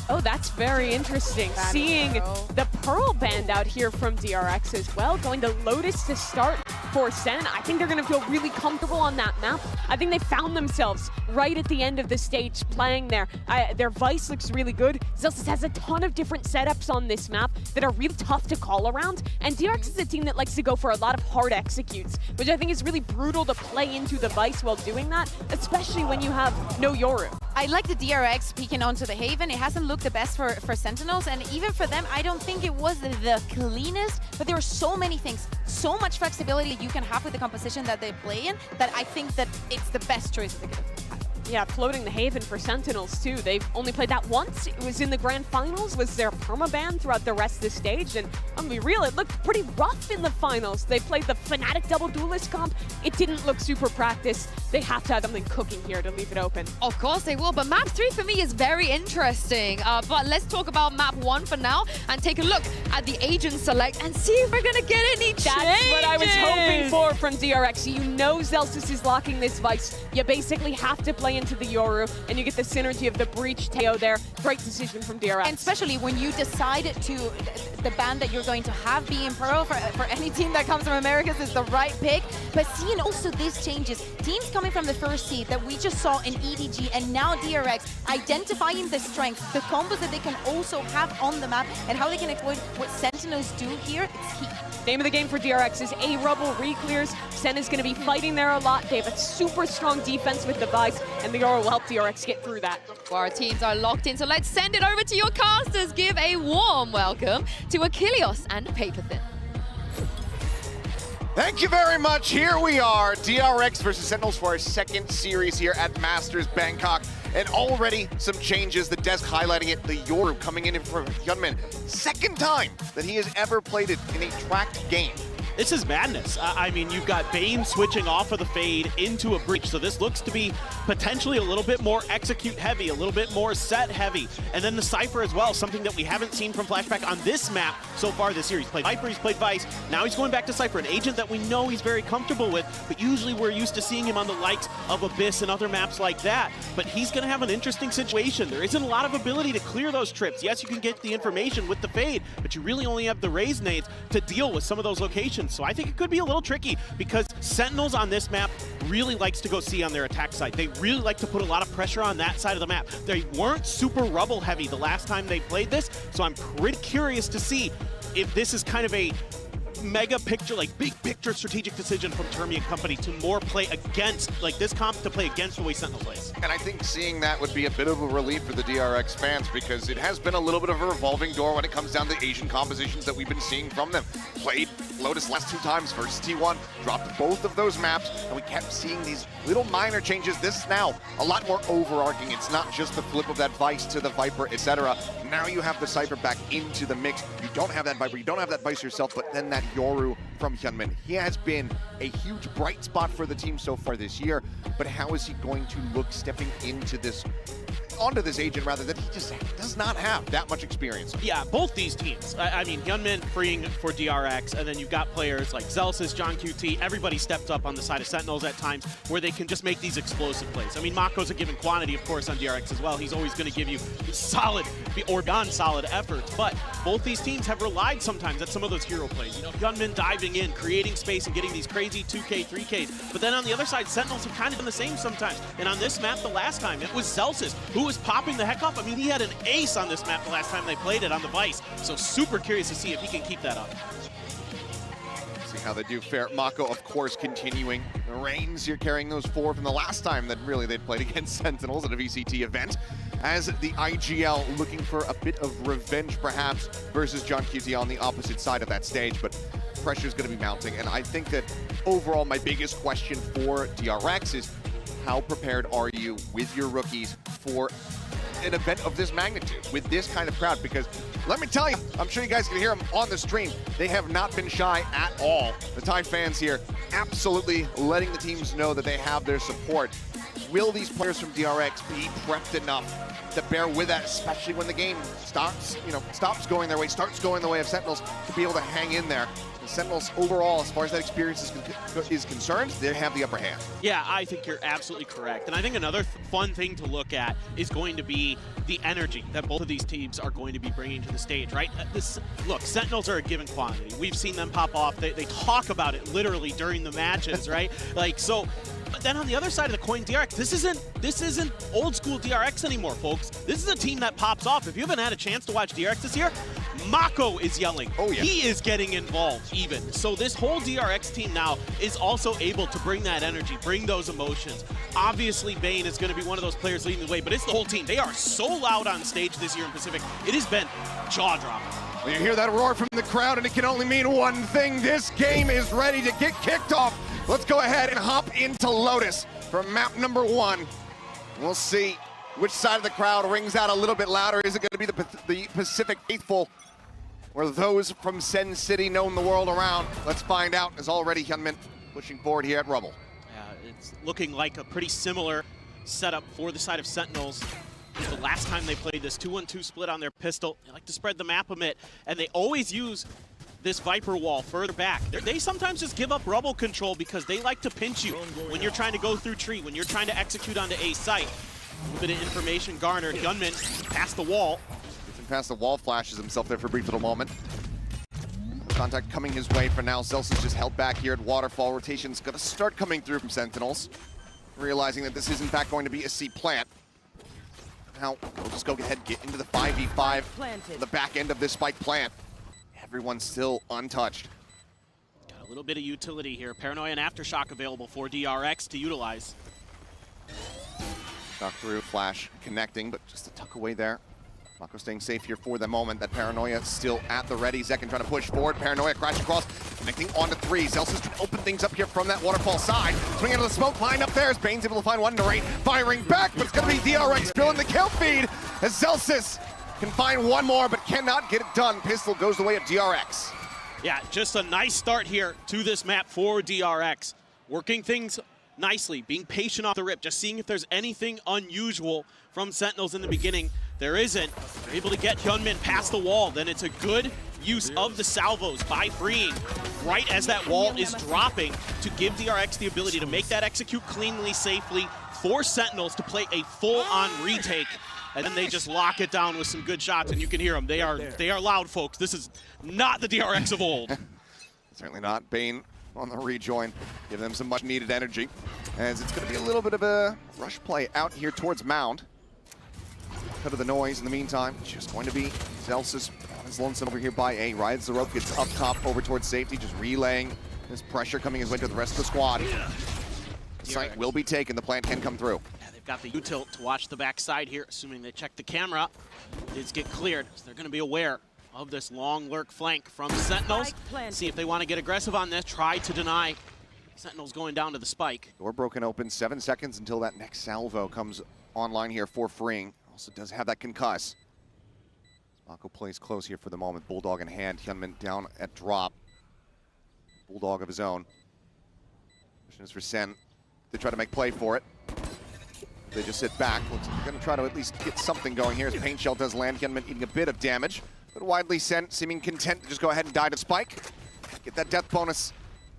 Oh, that's very interesting. Seeing the Pearl band out here from DRX as well, going to Lotus to start for SEN. I think they're going to feel really comfortable on that map. I think they found themselves right at the end of the stage playing there. Their Vice looks really good. Zelsis has a ton of different setups on this map that are really tough to call around. And DRX is a team that likes to go for a lot of hard executes, which I think is really brutal to play into the Vice while doing that, especially when you have no Yoru. I like the DRX peeking onto the Haven. It hasn't looked the best for Sentinels, and even for them, I don't think it was the cleanest, but there are so many things, so much flexibility you can have with the composition that they play in, that I think that it's the best choice they could have. Yeah, floating the Haven for Sentinels too. They've only played that once. It was in the grand finals, was their permaban throughout the rest of the stage. And I'm gonna be real, it looked pretty rough in the finals. They played the Fnatic double duelist comp. It didn't look super practiced. They have to have something cooking here to leave it open. Of course they will, but map 3 for me is very interesting. But let's talk about map 1 for now and take a look at the agent select and see if we're gonna get any changes. That's what I was hoping for from DRX. You know Zelsis is locking this Vice. You basically have to play into the Yoru, and you get the synergy of the Breach Teo there. Great decision from DRX. And especially when you decide to, the band that you're going to have be in Pearl for any team that comes from Americas is the right pick. But seeing also these changes, teams coming from the first seed that we just saw in EDG and now DRX, identifying the strengths, the combos that they can also have on the map, and how they can exploit what Sentinels do here, it's key. Name of the game for DRX is A Rubble reclears. Sen is going to be fighting there a lot. They have a super strong defense with the Vice, and the Yoru will help DRX get through that. Well, our teams are locked in, so let's send it over to your casters. Give a warm welcome to Achilles and Paperthin. Thank you very much. Here we are, DRX versus Sentinels for our second series here at Masters Bangkok. And already some changes, the desk highlighting it, the Yoru coming in for Hyunmin. Second time that he has ever played it in a tracked game. This is madness. I mean, you've got Bane switching off of the Fade into a Breach, so this looks to be potentially a little bit more execute heavy, a little bit more set heavy. And then the Cypher as well, something that we haven't seen from Flashback on this map so far this year. He's played Viper, he's played Vice, now he's going back to Cypher, an agent that we know he's very comfortable with, but usually we're used to seeing him on the likes of Abyss and other maps like that. But he's gonna have an interesting situation. There isn't a lot of ability to clear those trips. Yes, you can get the information with the Fade, but you really only have the raise nades to deal with some of those locations. So I think it could be a little tricky because Sentinels on this map really likes to go C on their attack side. They really like to put a lot of pressure on that side of the map. They weren't super rubble heavy the last time they played this, so I'm pretty curious to see if this is kind of a mega picture, like big picture strategic decision from Termi and company to more play against, like this comp to play against the way Sentinel plays. And I think seeing that would be a bit of a relief for the DRX fans because it has been a little bit of a revolving door when it comes down to Asian compositions that we've been seeing from them. Played Lotus last 2 times versus T1, dropped both of those maps, and we kept seeing these little minor changes. This is now a lot more overarching. It's not just the flip of that Vice to the Viper, etc. Now you have the Cypher back into the mix. You don't have that Viper, you don't have that Vice yourself, but then that Yoru from Hyunmin. He has been a huge bright spot for the team so far this year, but how is he going to look stepping into this, onto this agent rather, that he just does not have that much experience? Yeah, both these teams. I mean, Hyunmin freeing for DRX, and then you've got players like Zelsis, John QT, everybody stepped up on the side of Sentinels at times where they can just make these explosive plays. I mean, Mako's a given quantity, of course, on DRX as well. He's always going to give you solid or non-solid efforts, but both these teams have relied sometimes at some of those hero plays. You know, Hyunmin diving in, creating space and getting these crazy 2K, 3Ks. But then on the other side, Sentinels have kind of done the same sometimes. And on this map the last time, it was Zelsis who was popping the heck off. I mean, he had an ace on this map the last time they played it on the Vice. So super curious to see if he can keep that up. See how they do fare. Mako, of course, continuing. The Reigns here carrying those 4 from the last time that really they'd played against Sentinels at a VCT event. As the IGL looking for a bit of revenge, perhaps, versus John QT on the opposite side of that stage. But pressure's going to be mounting. And I think that overall, my biggest question for DRX is how prepared are you with your rookies for an event of this magnitude with this kind of crowd? Because let me tell you, I'm sure you guys can hear them on the stream, they have not been shy at all. The Tide fans here absolutely letting the teams know that they have their support. will these players from DRX be prepped enough to bear with that, especially when the game stops going their way, starts going the way of Sentinels, to be able to hang in there? The Sentinels overall, as far as that experience is concerned, they have the upper hand. Yeah, I think you're absolutely correct. And I think another fun thing to look at is going to be the energy that both of these teams are going to be bringing to the stage, right? Look, Sentinels are a given quantity. We've seen them pop off. They talk about it literally during the matches, right? But then on the other side of the coin, DRX, this isn't old school DRX anymore, folks. This is a team that pops off. If you haven't had a chance to watch DRX this year, Mako is yelling. Oh, yeah. He is getting involved even. So this whole DRX team now is also able to bring that energy, bring those emotions. Obviously, Bane is going to be one of those players leading the way, but it's the whole team. They are so loud on stage this year in Pacific. It has been jaw-dropping. Well, you hear that roar from the crowd, and it can only mean one thing. This game is ready to get kicked off. Let's go ahead and hop into Lotus for map number 1. We'll see which side of the crowd rings out a little bit louder. Is it going to be the Pacific faithful, or those from SEN City known the world around? Let's find out, as already Hyunmin pushing forward here at Rubble. Yeah, it's looking like a pretty similar setup for the side of Sentinels. The last time they played this 2-1-2 split on their pistol, they like to spread the map a bit, and they always use this Viper wall further back. They sometimes just give up rubble control because they like to pinch you when you're trying to go through tree, when you're trying to execute onto a site. A little bit of information garnered. Hyunmin past the wall. Gets him past the wall, flashes himself there for a brief little moment. Contact coming his way for now. Zels is just held back here at Waterfall. Rotation's gonna start coming through from Sentinels, realizing that this is in fact going to be a C plant. Now, we'll just go ahead and get into the 5v5, the back end of this spike plant. Everyone's still untouched. Got a little bit of utility here. Paranoia and Aftershock available for DRX to utilize. Shock through, flash connecting, but just a tuck away there. Mako staying safe here for the moment. That Paranoia still at the ready. Zekin trying to push forward. Paranoia crashing across, connecting onto 3. Zels is trying to open things up here from that waterfall side. Swinging into the smoke line up there as Bane's able to find one to rate. Firing back, but it's going to be DRX spilling the kill feed as Zelsis can find one more, but cannot get it done. Pistol goes the way of DRX. Yeah, just a nice start here to this map for DRX. Working things nicely, being patient off the rip, just seeing if there's anything unusual from Sentinels in the beginning. There isn't. They're able to get Hyunmin past the wall. Then it's a good use of the salvos by freeing right as that wall is dropping to give DRX the ability to make that execute cleanly, safely, for Sentinels to play a full-on retake. And then they just lock it down with some good shots, and you can hear them. They are loud, folks. This is not the DRX of old. Certainly not. Bane on the rejoin, give them some much-needed energy, as it's going to be a little bit of a rush play out here towards Mound. Cut of the noise in the meantime. Just going to be Zelsis on his lonesome over here by A. Rides the rope, gets up top over towards safety, just relaying this pressure coming his way to the rest of the squad. The site will be taken. The plant can come through. Yeah, they've got the U-tilt to watch the backside here, assuming they check the camera. Bids get cleared, so they're going to be aware of this long lurk flank from Sentinels. See if they want to get aggressive on this, try to deny Sentinels going down to the spike. Door broken open, 7 seconds until that next salvo comes online here for freeing. Also does have that concuss. Mako plays close here for the moment. Bulldog in hand. Hyunmin down at drop. Bulldog of his own. Question is for Sen. They try to make play for it. They just sit back. Looks like they're going to try to at least get something going here as Paint Shell does land. Hyunmin eating a bit of damage, but widely Sen seeming content to just go ahead and die to spike. Get that death bonus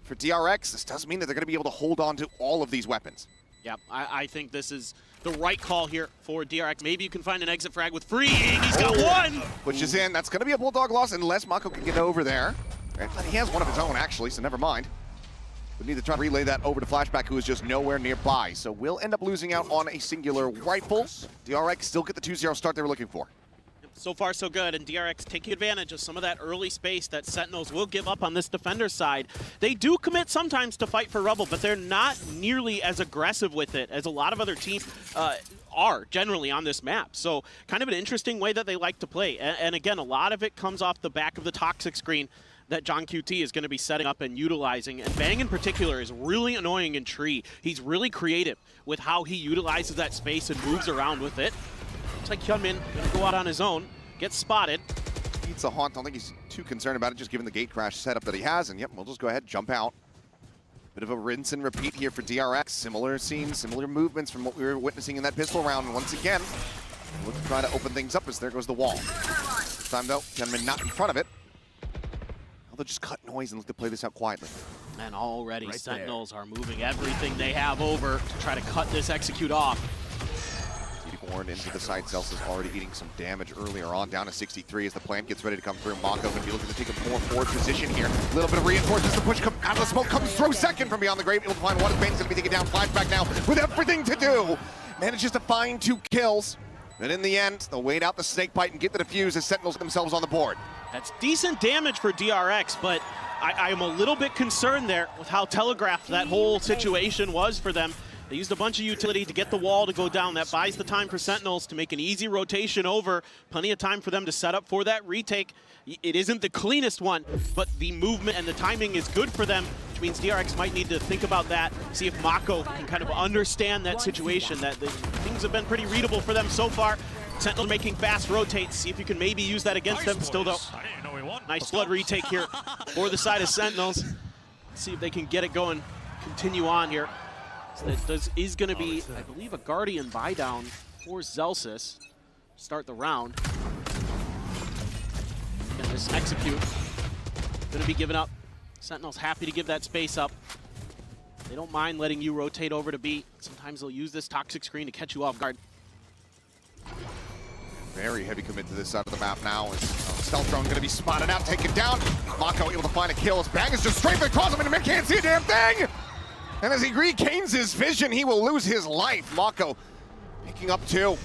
for DRX. This does mean that they're going to be able to hold on to all of these weapons. Yeah, I think this is the right call here for DRX. Maybe you can find an exit frag with freeing. He's got one! Pushes in. That's going to be a Bulldog loss unless Mako can get over there. He has one of his own, actually, so never mind. We need to try to relay that over to Flashback, who is just nowhere nearby. So we'll end up losing out on a singular rifle. DRX still get the 2-0 start they were looking for. So far, so good, and DRX taking advantage of some of that early space that Sentinels will give up on this defender side. They do commit sometimes to fight for rubble, but they're not nearly as aggressive with it as a lot of other teams are generally on this map. So kind of an interesting way that they like to play. And again, a lot of it comes off the back of the toxic screen that John QT is going to be setting up and utilizing. And Bang in particular is really annoying in tree. He's really creative with how he utilizes that space and moves around with it. Looks like Hyunmin going to go out on his own, gets spotted. Eats a haunt. I don't think he's too concerned about it, just given the gate crash setup that he has. And yep, we'll just go ahead and jump out. Bit of a rinse and repeat here for DRX. Similar scenes, similar movements from what we were witnessing in that pistol round. And once again, look to try to open things up as there goes the wall. This time though, gentlemen not in front of it. They'll just cut noise and look to play this out quietly. And already Sentinels are moving everything they have over to try to cut this execute off. Born into the side. Celsius already eating some damage earlier on, down to 63 as the plant gets ready to come through. Mako going to be looking to take a more forward position here. A little bit of reinforcements. The push out of the smoke comes through. Second from beyond the grave. Able to find one. Bane's going to be taken down. Flashback now with everything to do. Manages to find 2 kills. And in the end, they'll wait out the snake bite and get the defuse as Sentinels themselves on the board. That's decent damage for DRX, but I am a little bit concerned there with how telegraphed that whole situation was for them. They used a bunch of utility to get the wall to go down. That buys the time for Sentinels to make an easy rotation over. Plenty of time for them to set up for that retake. It isn't the cleanest one, but the movement and the timing is good for them, which means DRX might need to think about that, see if Mako can kind of understand that situation. That things have been pretty readable for them so far. Sentinel making fast rotates, see if you can maybe use that against them. Still though, nice blood retake here for the side of Sentinels. Let's see if they can get it going, continue on here. So that is going to be, I believe, a Guardian buy down for Celsius. Start the round. And this execute going to be given up. Sentinel's happy to give that space up. They don't mind letting you rotate over to B. Sometimes they'll use this toxic screen to catch you off guard. Very heavy commit to this side of the map now. As Stealth Drone going to be spotted out, taken down. Mako able to find a kill. His bang is just straight across him, and he can't see a damn thing. And as he regains his vision, he will lose his life. Mako picking up 2.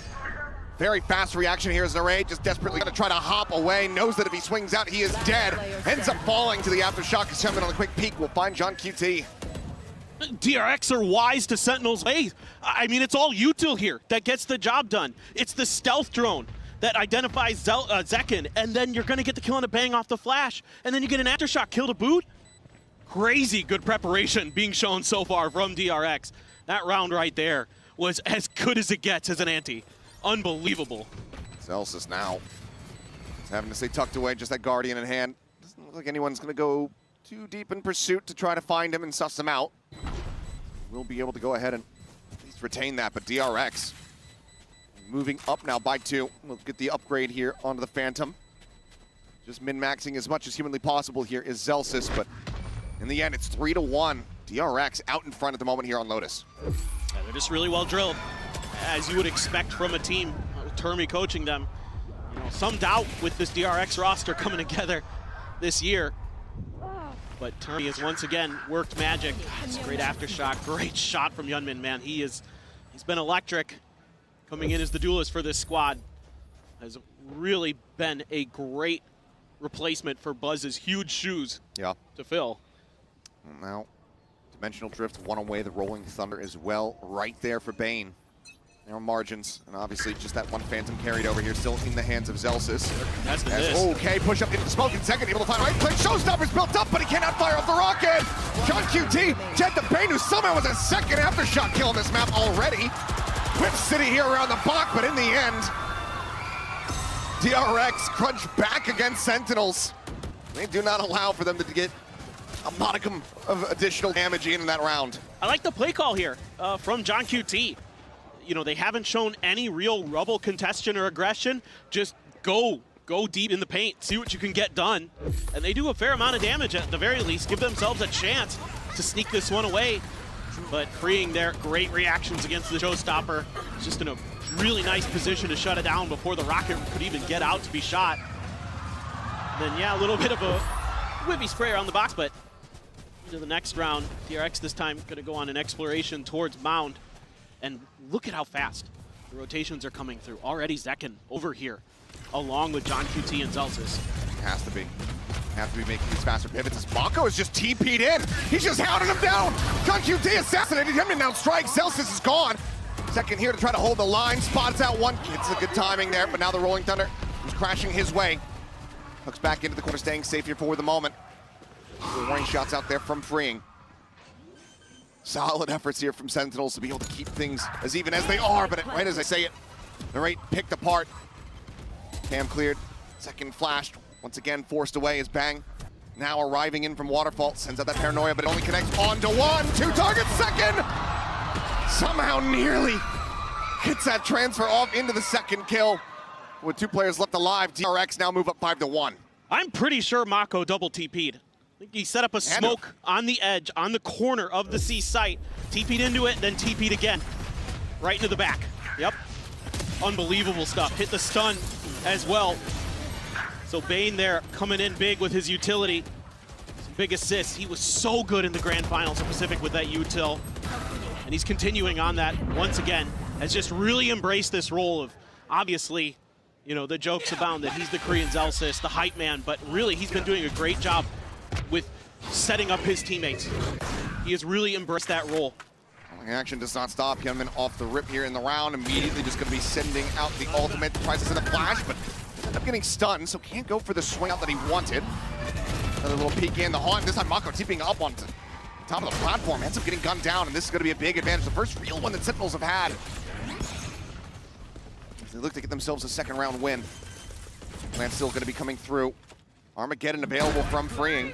Very fast reaction here as Narray just desperately going to try to hop away. Knows that if he swings out, he is dead. Ends up falling to the aftershock. Assembly on a quick peek will find John QT. DRX are wise to Sentinel's way. I mean, it's all util here that gets the job done. It's the stealth drone that identifies Zekin, and then you're going to get the kill on a bang off the flash, and then you get an aftershock kill to boot. Crazy good preparation being shown so far from DRX. That round right there was as good as it gets as an ante. Unbelievable. Celsius now is having to stay tucked away, just that Guardian in hand. Doesn't look like anyone's going to go too deep in pursuit to try to find him and suss him out. We'll be able to go ahead and at least retain that, but DRX moving up now by 2. We'll get the upgrade here onto the Phantom. Just min-maxing as much as humanly possible here is Celsius, but in the end, it's 3-1. DRX out in front at the moment here on Lotus. Yeah, they're just really well drilled, as you would expect from a team with Termi coaching them. You know, some doubt with this DRX roster coming together this year. But Termi has once again worked magic. It's a great aftershock, great shot from Yunmin, man. He's been electric coming in as the duelist for this squad. Has really been a great replacement for Buzz's huge shoes to fill. Now, Dimensional Drift won away the Rolling Thunder as well, right there for Bane. There are margins, and obviously just that one Phantom carried over here, still in the hands of Celsius. That's the miss. Okay, push up into the smoke in second, able to find a right click. Showstopper's built up, but he cannot fire off the rocket. John QT, Jet the Bane, who somehow was a second aftershock kill on this map already. Whip City here around the block, but in the end, DRX crunch back against Sentinels. They do not allow for them to get a modicum of additional damage in that round. I like the play call here from John QT. You know, they haven't shown any real rubble contention or aggression. Just go deep in the paint, see what you can get done. And they do a fair amount of damage at the very least, give themselves a chance to sneak this one away. But freeing their great reactions against the Showstopper, just in a really nice position to shut it down before the rocket could even get out to be shot. Then yeah, a little bit of a whippy spray around the box, but into the next round, DRX this time going to go on an exploration towards Mound. And look at how fast the rotations are coming through. Already Zekin over here, along with John QT and Celsius. Has to be. Have to be making these faster pivots as Mako is just TP'd in. He's just hounding him down. John QT assassinated him and now strike. Celsius is gone. Second here to try to hold the line. Spots out one. It's a good timing there, but now the Rolling Thunder is crashing his way. Hooks back into the corner, staying safe here for the moment. Warning shots out there from Freeing. Solid efforts here from Sentinels to be able to keep things as even as they are, but right as I say it, the rate picked apart. Cam cleared, second flashed, once again forced away as Bang now arriving in from Waterfall. Sends out that paranoia, but it only connects onto one. 2 targets, second! Somehow nearly gets that transfer off into the second kill. With 2 players left alive, DRX now move up 5-1. I'm pretty sure Mako double TP'd. I think he set up a smoke on the edge, on the corner of the C site, TP'd into it, then TP'd again. Right into the back. Yep. Unbelievable stuff. Hit the stun as well. So Bane there coming in big with his utility. Some big assists. He was so good in the grand finals of Pacific with that util. And he's continuing on that once again. Has just really embraced this role of, obviously, you know, the jokes abound that he's the Korean Zelsis, the hype man, but really he's been doing a great job with setting up his teammates. He has really embraced that role. Action does not stop. Hyunmin off the rip here in the round. Immediately just going to be sending out the ultimate. Tries to send a flash, but ends up getting stunned, so can't go for the swing out that he wanted. Another little peek in. The Haunt, this time Mako tipping up on top of the platform. Ends up getting gunned down, and this is going to be a big advantage. The first real one that Sentinels have had. They look to get themselves a second round win. Plan still going to be coming through. Armageddon available from Freeing.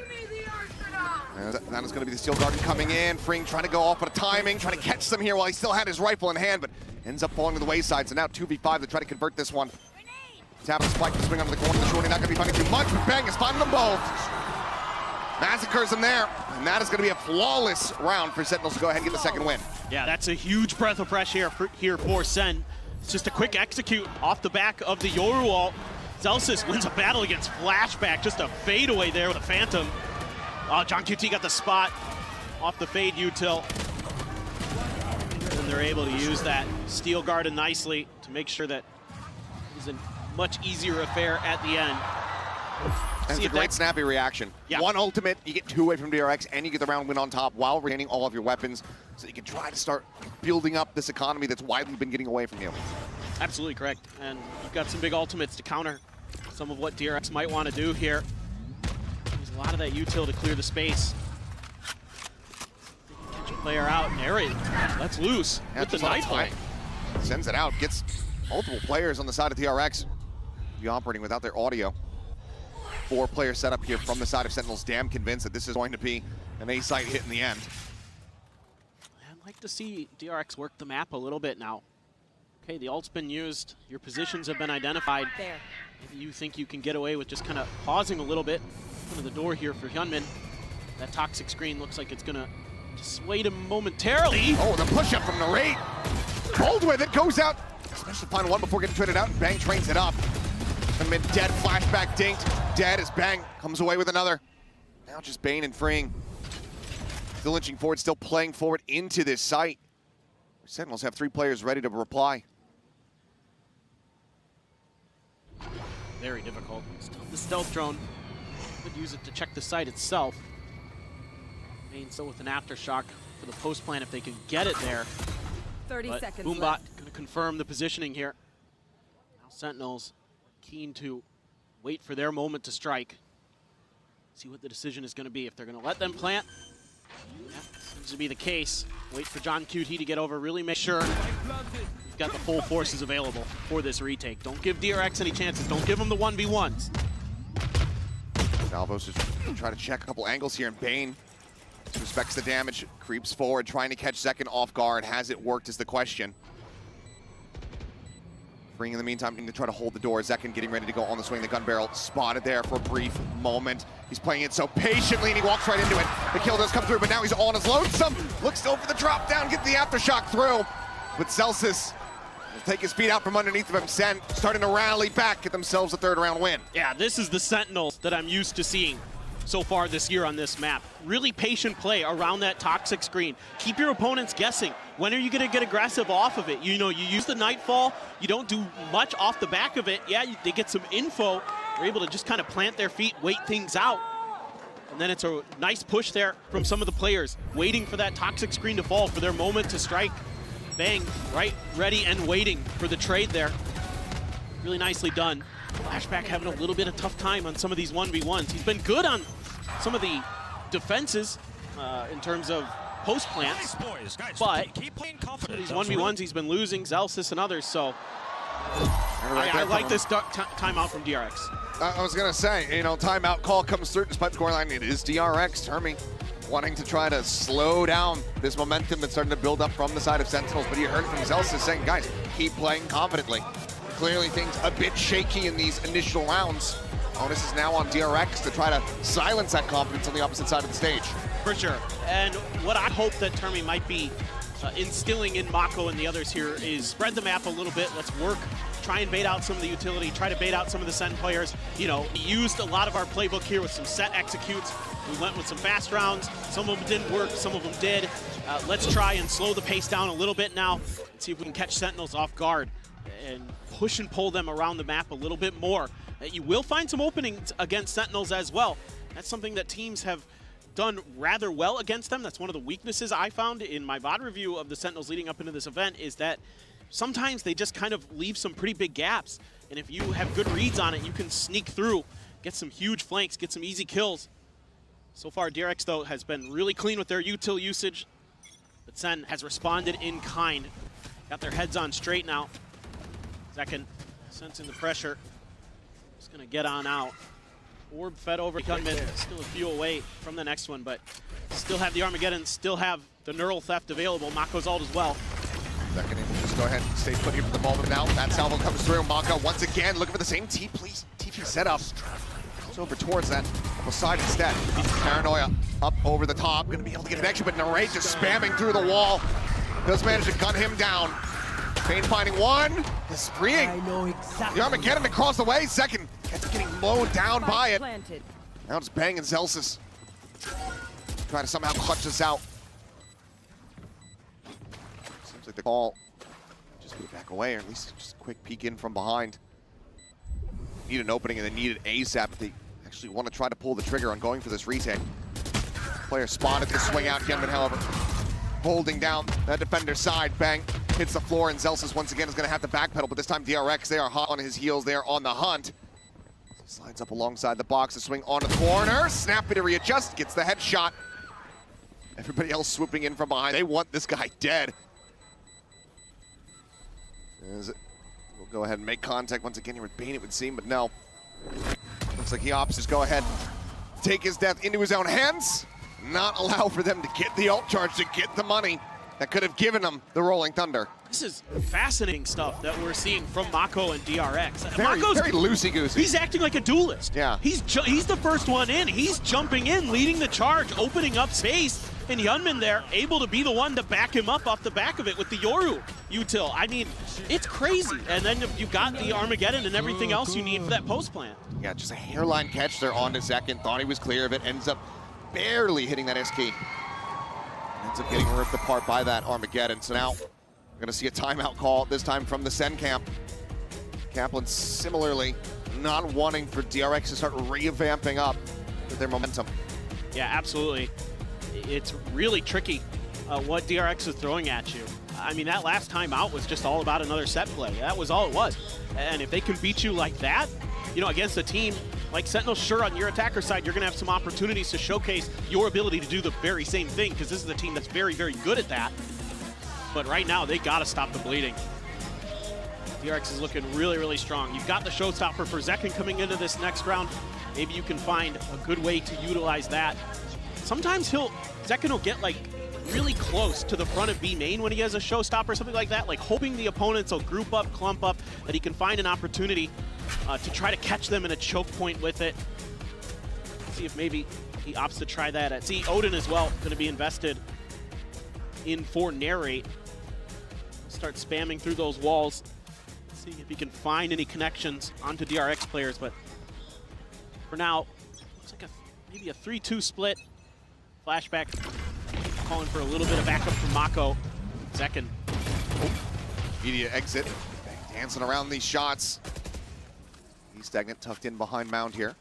That is going to be the Steel Garden coming in. Freeing trying to go off at a timing, trying to catch them here while he still had his rifle in hand, but ends up falling to the wayside. So now 2v5 to try to convert this one. Tapping a spike to swing onto the corner. The shorty not going to be finding too much, but Bang is finding them both. Massacres them there, and that is going to be a flawless round for Sentinels to go ahead and get the second win. Yeah, that's a huge breath of fresh air here for Sen. It's just a quick execute off the back of the Yoru wall. Zelsis wins a battle against Flashback, just a fadeaway there with a Phantom. Oh, John QT got the spot off the fade util. And they're able to use that Steel Garden nicely to make sure that it is a much easier affair at the end. That's a great snappy reaction. Yeah. One ultimate, you get 2 away from DRX, and you get the round win on top while retaining all of your weapons, so you can try to start building up this economy that's widely been getting away from you. Absolutely correct. And you've got some big ultimates to counter some of what DRX might want to do here. There's a lot of that util to clear the space. Catch a player out, and Area lets loose with the knife fight. Sends it out, gets multiple players on the side of DRX. Be operating without their audio. 4-player setup here from the side of Sentinels. Damn convinced that this is going to be an A-site hit in the end. I'd like to see DRX work the map a little bit now. Okay, the ult's been used. Your positions have been identified. There. Maybe you think you can get away with just kind of pausing a little bit. Open the door here for Hyunmin. That toxic screen looks like it's going to dissuade him momentarily. Oh, the push-up from Narrate. Bold with it, goes out. Especially the final one before getting traded out, and Bang trains it up. And been dead, Flashback dinked. Dead as Bang comes away with another. Now just Bane and Freeing. Still inching forward, still playing forward into this site. Sentinels have 3 players ready to reply. Very difficult. Still the stealth drone. Could use it to check the site itself. Bane still with an aftershock for the post plan if they can get it there. 30 seconds Boombot left. going to confirm the positioning here. Now Sentinels keen to wait for their moment to strike. See what the decision is going to be. If they're going to let them plant, yeah, seems to be the case. Wait for John QT to get over, really make sure you've got the full forces available for this retake. Don't give DRX any chances. Don't give them the 1v1s. Salvos is trying to check a couple angles here, and Bane respects the damage, creeps forward, trying to catch second off guard. Has it worked is the question. Freeing in the meantime, to try to hold the door. Zekin getting ready to go on the swing. The gun barrel spotted there for a brief moment. He's playing it so patiently, and he walks right into it. The kill does come through, but now he's on his lonesome. Looks over the drop down, get the aftershock through. But Celsius will take his feet out from underneath of him. Sen starting to rally back, get themselves a 3rd round win. Yeah, this is the Sentinels that I'm used to seeing so far this year on this map. Really patient play around that toxic screen. Keep your opponents guessing. When are you going to get aggressive off of it? You know, you use the Nightfall. You don't do much off the back of it. Yeah, they get some info. They're able to just kind of plant their feet, wait things out. And then it's a nice push there from some of the players, waiting for that toxic screen to fall, for their moment to strike. Bang, right, ready and waiting for the trade there. Really nicely done. Flashback having a little bit of tough time on some of these 1v1s. He's been good on some of the defenses in terms of post plants, but keep playing some of confident. these 1v1s he's been losing, Zelsis and others, so Right I like this timeout from DRX. I was gonna say, you know, timeout call comes through despite the scoreline. It is DRX, Termi, wanting to try to slow down this momentum that's starting to build up from the side of Sentinels. But you heard it from Zelsis saying, guys, keep playing confidently. Clearly things a bit shaky in these initial rounds. Onus is now on DRX to try to silence that confidence on the opposite side of the stage. For sure. And what I hope that Termi might be instilling in Mako and the others here is spread the map a little bit. Let's work, try and bait out some of the utility, try to bait out some of the SEN players. You know, we used a lot of our playbook here with some set executes. We went with some fast rounds. Some of them didn't work, some of them did. Let's try and slow the pace down a little bit now and see if we can catch Sentinels off guard and push and pull them around the map a little bit more. You will find some openings against Sentinels as well. That's something that teams have done rather well against them. That's one of the weaknesses I found in my VOD review of the Sentinels leading up into this event, is that sometimes they just kind of leave some pretty big gaps. And if you have good reads on it, you can sneak through, get some huge flanks, get some easy kills. So far, DRX, though, has been really clean with their util usage. But SEN has responded in kind. Got their heads on straight now. Second, sensing the pressure. Just gonna get on out. Orb fed over Gunman, still a few away from the next one, but still have the Armageddon, still have the Neural Theft available. Mako's ult as well. Second in, just go ahead and stay put here for the moment now. That salvo comes through. Mako once again looking for the same TP setup. Goes over towards that side instead. Paranoia up over the top, gonna be able to get an extra, but Narrate just spamming through the wall. Does manage to gun him down. Pain finding one, is freeing. I know exactly. The Armageddon across the way, second. It's getting mowed down by it. Planted. Now it's banging Zelsis. Trying to somehow clutch this out. Seems like the call just put it back away, or at least just a quick peek in from behind. Need an opening and they need it ASAP if they actually want to try to pull the trigger on going for this retake. Player spotted the swing out, Genman, however, holding down that defender's side. Bang, hits the floor, and Zelsis once again is going to have to backpedal, but this time DRX, they are hot on his heels, they are on the hunt. Slides up alongside the box to swing onto the corner. Snappy to readjust, gets the headshot. Everybody else swooping in from behind. They want this guy dead. We'll go ahead and make contact once again here with Bane, it would seem, but no. Looks like he opts to just go ahead, take his death into his own hands, not allow for them to get the ult charge, to get the money that could have given them the Rolling Thunder. This is fascinating stuff that we're seeing from Mako and DRX. Mako's very loosey-goosey. He's acting like a duelist. Yeah. He's the first one in. He's jumping in, leading the charge, opening up space. And Yunmin there, able to be the one to back him up off the back of it with the Yoru util. I mean, it's crazy. And then you've got the Armageddon and everything else you need for that post plant. Yeah, just a hairline catch there on to second. Thought he was clear of it. Ends up barely hitting that SK. Ends up getting ripped apart by that Armageddon. So now we're going to see a timeout call, this time from the SEN camp. Kaplan similarly not wanting for DRX to start revamping up with their momentum. Yeah, absolutely. It's really tricky what DRX is throwing at you. I mean, that last time out was just all about another set play. That was all it was. And if they can beat you like that, you know, against a team like Sentinel, sure, on your attacker side, you're going to have some opportunities to showcase your ability to do the very same thing, because this is a team that's very, very good at that. But right now, they got to stop the bleeding. DRX is looking really, really strong. You've got the showstopper for Zekken coming into this next round. Maybe you can find a good way to utilize that. Sometimes Zekken will get like really close to the front of B main when he has a showstopper, something like that, like hoping the opponents will group up, clump up, that he can find an opportunity to try to catch them in a choke point with it. See if maybe he opts to try that. See, Odin as well, going to be invested in for Narrate. Start spamming through those walls, see if he can find any connections onto DRX players, but for now, looks like maybe a 3-2 split. Flashback, calling for a little bit of backup from Mako. Zekken. Media exit, dancing around these shots. He's stagnant, tucked in behind Mound here.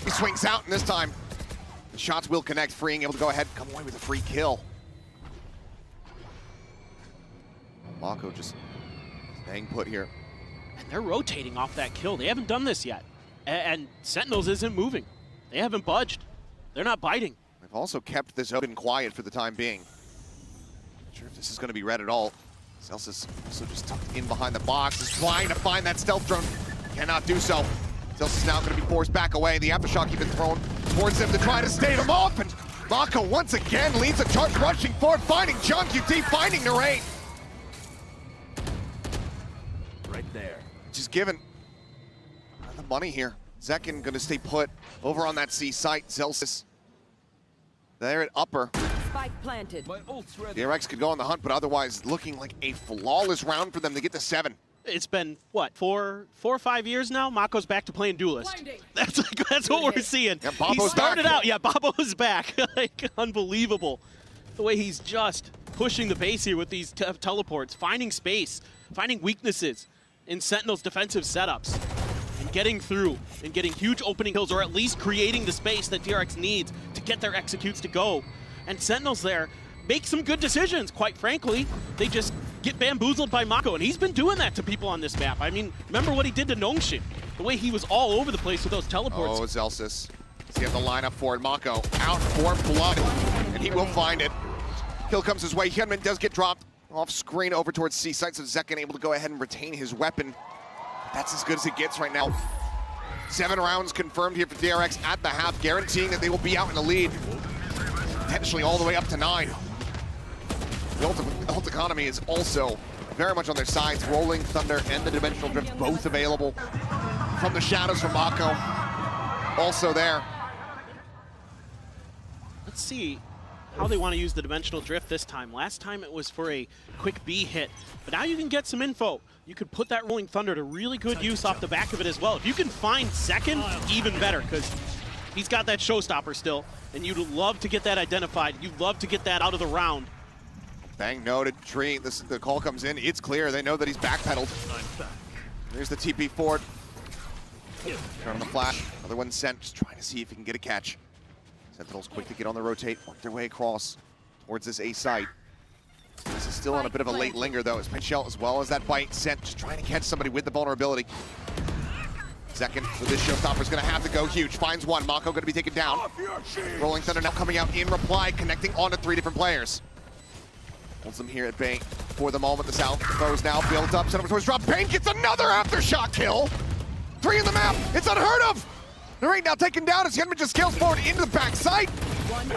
He swings out, and this time the shots will connect, freeing, able to go ahead, come away with a free kill. Mako just staying put here. And they're rotating off that kill. They haven't done this yet. And Sentinels isn't moving. They haven't budged. They're not biting. They've also kept this open quiet for the time being. Not sure if this is going to be red at all. Celsius also just tucked in behind the box, is trying to find that stealth drone. Cannot do so. Celsius is now going to be forced back away. The aftershock even thrown towards him to try to stave him off. And Mako once again leads a charge, rushing forward, finding John QT, finding Narrate. Right there. Just given the money here. Zekin going to stay put over on that C site. Celsius there at upper. Spike planted. DRX could go on the hunt, but otherwise looking like a flawless round for them to get to 7. It's been, what, four or 5 years now? Mako's back to playing Duelist. That's what we're seeing. Yeah, Bobo's he started back. out, yeah, Bobo's back. Like, unbelievable. The way he's just pushing the pace here with these teleports, finding space, finding weaknesses in Sentinel's defensive setups, and getting through and getting huge opening kills, or at least creating the space that DRX needs to get their executes to go. And Sentinels there make some good decisions, quite frankly. They just get bamboozled by Mako, and he's been doing that to people on this map. I mean, remember what he did to Nongshin? The way he was all over the place with those teleports. Oh, Celsius. He has the lineup for it. Mako out for blood, and he will find it. Kill comes his way. Hyunmin does get dropped off screen over towards C site, so Zekin able to go ahead and retain his weapon. That's as good as it gets right now. 7 rounds confirmed here for DRX at the half, guaranteeing that they will be out in the lead. Potentially all the way up to 9. The ult economy is also very much on their sides. Rolling Thunder and the Dimensional Drift both available from the shadows from Mako. Also there. Let's see how they want to use the Dimensional Drift this time. Last time it was for a quick B hit, but now you can get some info. You could put that Rolling Thunder to really good use off the back of it as well. If you can find Zekin, even better, because he's got that showstopper still, and you'd love to get that identified. You'd love to get that out of the round. Bang noted. Tree, the call comes in. It's clear. They know that he's backpedaled. There's the TP forward. Turn on the flash. Another one sent. Just trying to see if he can get a catch. Sentinels quick to get on the rotate. Work their way across towards this A site. This is still on a bit of a late linger, though. As Michelle, as well as that bite sent, just trying to catch somebody with the vulnerability. Second for this showstopper is going to have to go huge. Finds one. Mako going to be taken down. Rolling Thunder now coming out in reply, connecting onto 3 different players. Holds them here at bay for the moment. The South foes now built up. Sent over towards drop. Bane gets another aftershock kill. 3 in the map. It's unheard of. Narrate now taken down as Hyunmin just scales forward into the back site.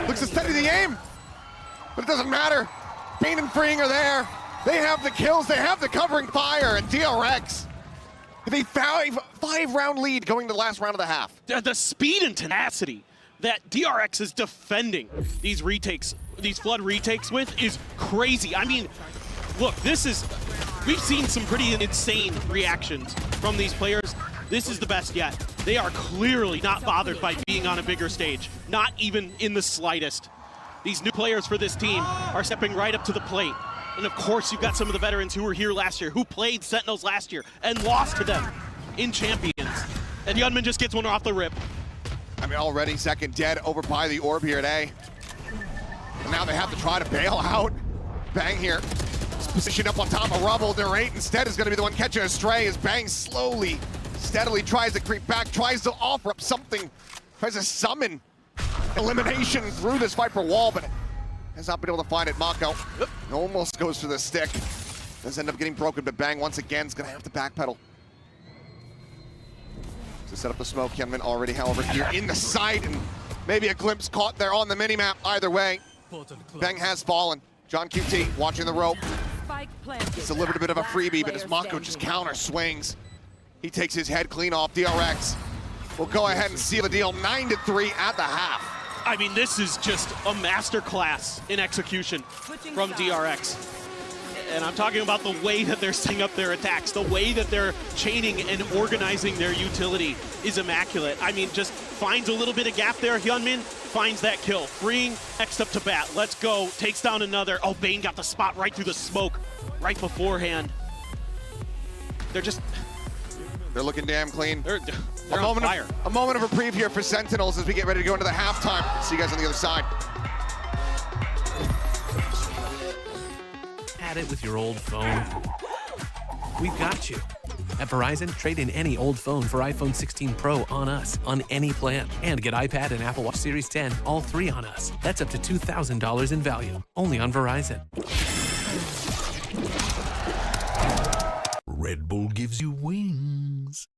Looks to steady the aim, but it doesn't matter. Bane and Freeing are there. They have the kills. They have the covering fire, and DRX with a 5-round lead going to the last round of the half. The speed and tenacity that DRX is defending these retakes, these flood retakes with is crazy. I mean, look, we've seen some pretty insane reactions from these players. This is the best yet. They are clearly not bothered by being on a bigger stage, not even in the slightest. These new players for this team are stepping right up to the plate. And of course, you've got some of the veterans who were here last year, who played Sentinels last year and lost to them in Champions. And Hyunmin just gets one off the rip. I mean, already second dead over by the orb here at A. And now they have to try to bail out. Bang here. Position up on top of rubble. Narrate instead is going to be the one catching a stray as Bang slowly, steadily tries to creep back, tries to offer up something, tries to summon elimination through this Viper wall, but has not been able to find it. Mako almost goes for the stick. Does end up getting broken, but Bang once again is going to have to backpedal. To set up the smoke, Hyunmin already, however, here in the site, and maybe a glimpse caught there on the minimap. Either way, Bang has fallen. John QT watching the rope. He's delivered a bit of a freebie, but as Mako just counter swings, he takes his head clean off. DRX will go ahead and seal the deal 9-3 at the half. I mean, this is just a masterclass in execution from DRX. And I'm talking about the way that they're setting up their attacks, the way that they're chaining and organizing their utility is immaculate. I mean, just finds a little bit of gap there. Hyunmin finds that kill. Freeing next up to bat. Let's go. Takes down another. Oh, Bane got the spot right through the smoke right beforehand. They're looking damn clean. They're on fire. A moment of reprieve here for Sentinels as we get ready to go into the halftime. See you guys on the other side. Had it with your old phone? We've got you. At Verizon, trade in any old phone for iPhone 16 Pro on us, on any plan. And get iPad and Apple Watch Series 10, all 3 on us. That's up to $2,000 in value, only on Verizon. Red Bull gives you wings.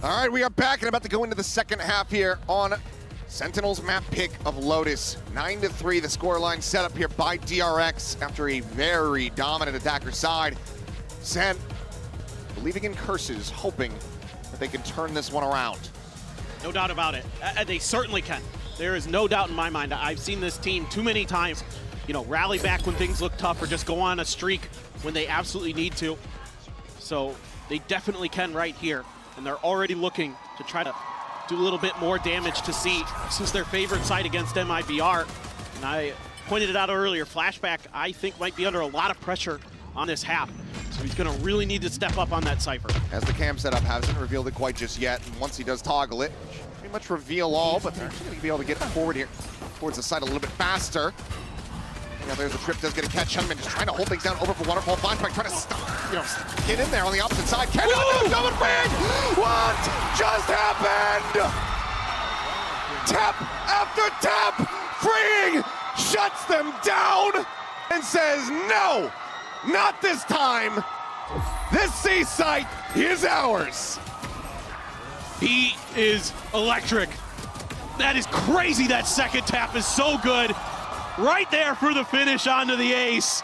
All right, we are back and about to go into the second half here on Sentinel's map pick of Lotus. 9-3, the scoreline set up here by DRX after a very dominant attacker side. SEN believing in curses, hoping that they can turn this one around. No doubt about it. They certainly can. There is no doubt in my mind. I've seen this team too many times, you know, rally back when things look tough or just go on a streak when they absolutely need to. So they definitely can right here. And they're already looking to try to do a little bit more damage to see. This is their favorite side against MIBR. And I pointed it out earlier, Flashback, I think, might be under a lot of pressure on this half. So he's going to really need to step up on that Cypher. As the cam setup hasn't revealed it quite just yet, and once he does toggle it, should pretty much reveal all, but they're actually going to be able to get forward here towards the side a little bit faster. Yeah, there's a trip that's going to catch him and just trying to hold things down over for Waterfall. Flashback trying to stop, you know, get in there on the opposite side. Cannot do double frag! What just happened? Tap after tap! Freeing shuts them down and says, no, not this time. This C site is ours. He is electric. That is crazy. That second tap is so good. Right there for the finish onto the ace.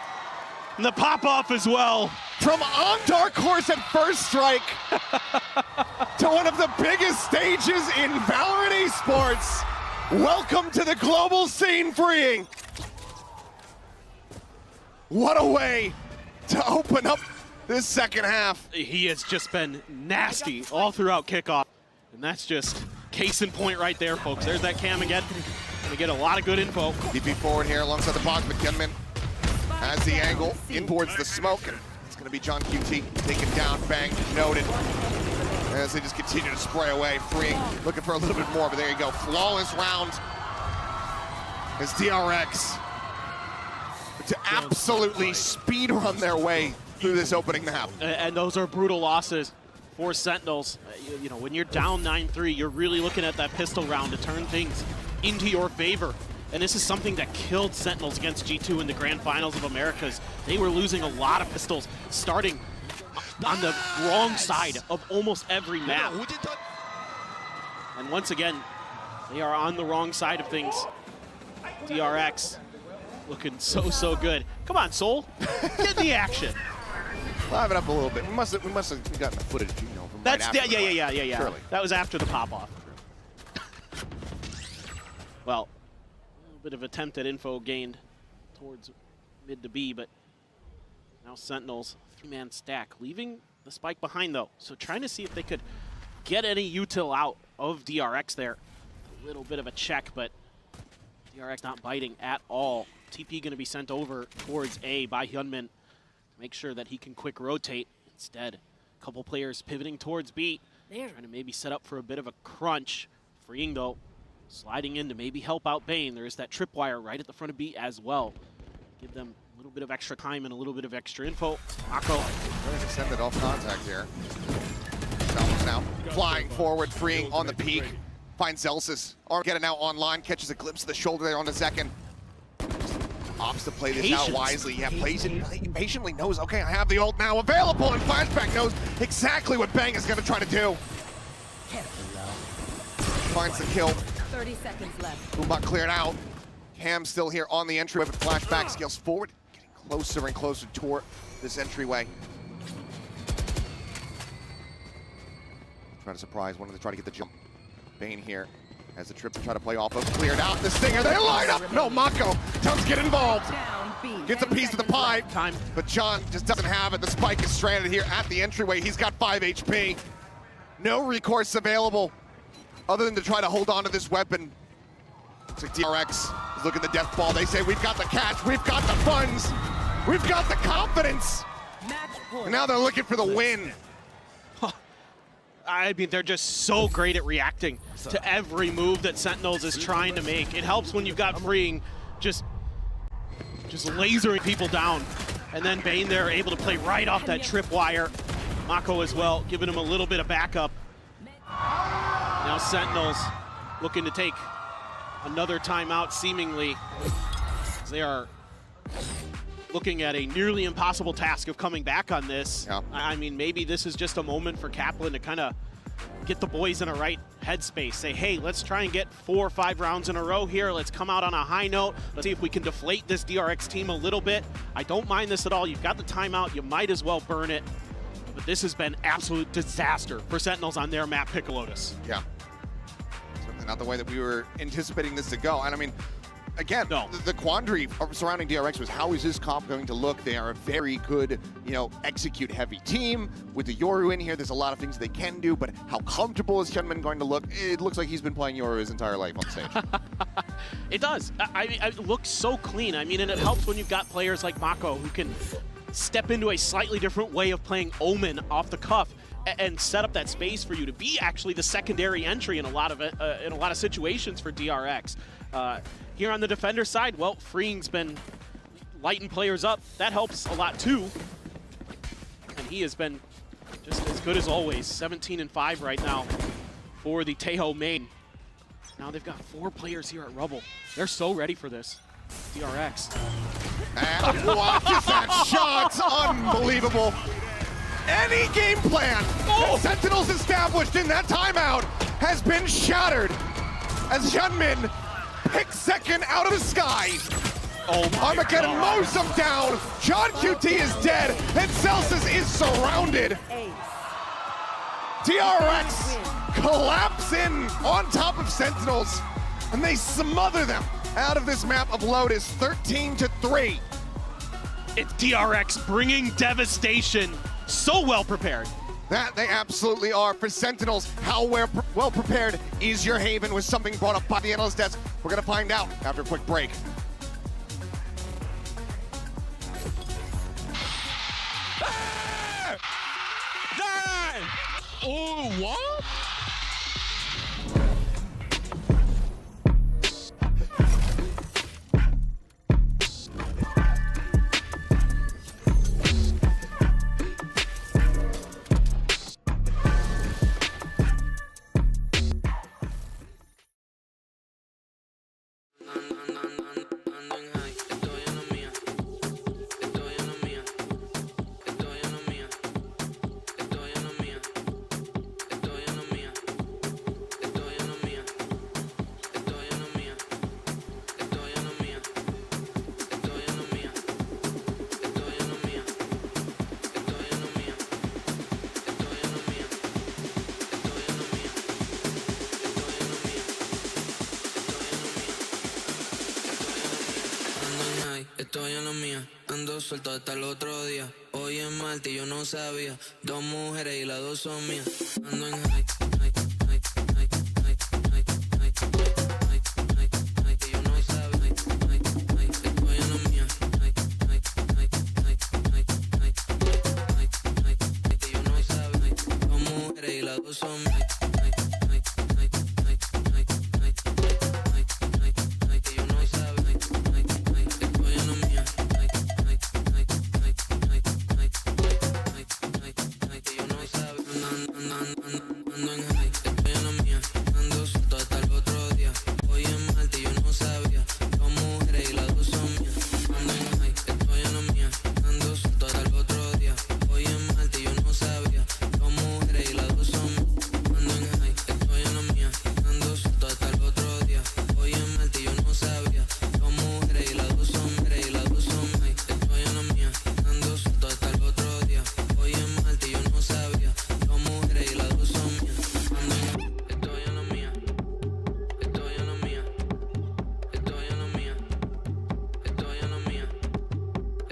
And the pop-off as well. From on Dark Horse at first strike to one of the biggest stages in Valorant esports. Welcome to the global scene, Freeing. What a way to open up this second half. He has just been nasty all throughout kickoff. And that's just case in point right there, folks. There's that cam again. Gonna get a lot of good info. DP forward here alongside the box, but Gunman has the angle in towards the smoke, and it's gonna be John QT taken down, bang, noted. As they just continue to spray away, Freeing, looking for a little bit more, but there you go. Flawless round as DRX to absolutely speed run their way through this opening map. And those are brutal losses for Sentinels. You know, when you're down 9-3, you're really looking at that pistol round to turn things into your favor. And this is something that killed Sentinels against G2 in the Grand Finals of Americas. They were losing a lot of pistols, starting on the wrong side of almost every map. And once again, they are on the wrong side of things. DRX looking so good. Come on, Soul, get the action. Live it up a little bit. We must have gotten the footage, you know, from That's right after yeah. Surely. That was after the pop-off. Well, a little bit of attempt at info gained towards mid to B, but now Sentinels, three-man stack, leaving the spike behind though. So trying to see if they could get any util out of DRX there. A little bit of a check, but DRX not biting at all. TP going to be sent over towards A by Hyunmin to make sure that he can quick rotate. Instead, a couple players pivoting towards B, trying to maybe set up for a bit of a crunch. Freeing though, sliding in to maybe help out Bane. There is that tripwire right at the front of B as well. Give them a little bit of extra time and a little bit of extra info. Mako going to send it off contact here. Zelsis now flying forward, Freeing on the peak. Finds Zelsis. Armageddon now online, catches a glimpse of the shoulder there on the second. Opts to play this out wisely. Yeah, plays it, he patiently knows, okay, I have the ult now available, and Flashback knows exactly what Bang is going to try to do. Finds the kill. 30 seconds left. Boombot cleared out. Cam still here on the entryway, but flashback scales forward, getting closer and closer toward this entryway. Trying to surprise, wanting to try to get the jump. Bane here has the trip to try to play off of. Cleared out the Stinger, they line up! No, Mako does get involved. Gets a piece of the pie, but John just doesn't have it. The spike is stranded here at the entryway. He's got 5 HP. No recourse available other than to try to hold on to this weapon. Looks like DRX is looking at the death ball. They say, we've got the catch, we've got the funds, we've got the confidence. And now they're looking for the win. I mean, they're just so great at reacting to every move that Sentinels is trying to make. It helps when you've got Freeing just lasering people down. And then Bane there able to play right off that tripwire. Mako as well, giving him a little bit of backup. Now Sentinels looking to take another timeout, seemingly, as they are looking at a nearly impossible task of coming back on this. Yeah. I mean, maybe this is just a moment for Kaplan to kind of get the boys in a right headspace. Say, hey, let's try and get 4 or 5 rounds in a row here. Let's come out on a high note. Let's see if we can deflate this DRX team a little bit. I don't mind this at all. You've got the timeout. You might as well burn it. But this has been absolute disaster for Sentinels on their map, Piccolotus. Yeah. Certainly not the way that we were anticipating this to go. And I mean, again, the quandary surrounding DRX was, how is this comp going to look? They are a very good, execute-heavy team. With the Yoru in here, there's a lot of things they can do, but how comfortable is Hyunmin going to look? It looks like he's been playing Yoru his entire life on stage. It does. It looks so clean. I mean, and it helps when you've got players like Mako who can step into a slightly different way of playing Omen off the cuff and set up that space for you to be actually the secondary entry in a lot of situations for DRX. Here on the defender side, well, Freeing's been lighting players up. That helps a lot too. And he has been just as good as always. 17-5 right now for the Taeho main. Now they've got 4 players here at Rubble. They're so ready for this. DRX. And what is that shot? Unbelievable. Any game plan that Sentinels established in that timeout has been shattered as Hyunmin picks second out of the sky. Armageddon mows him down. John QT is dead, and Celsius is surrounded. DRX collapse in on top of Sentinels, and they smother them out of this map of Lotus, 13-3. It's DRX bringing devastation. So well prepared. That they absolutely are. For Sentinels, how well prepared is your Haven was something brought up by the analyst desk. We're going to find out after a quick break. Oh, what? Estoy en la mía, ando suelto hasta el otro día. Hoy es martes y yo no sabía. 2 mujeres y las 2 son mías. Ando en high.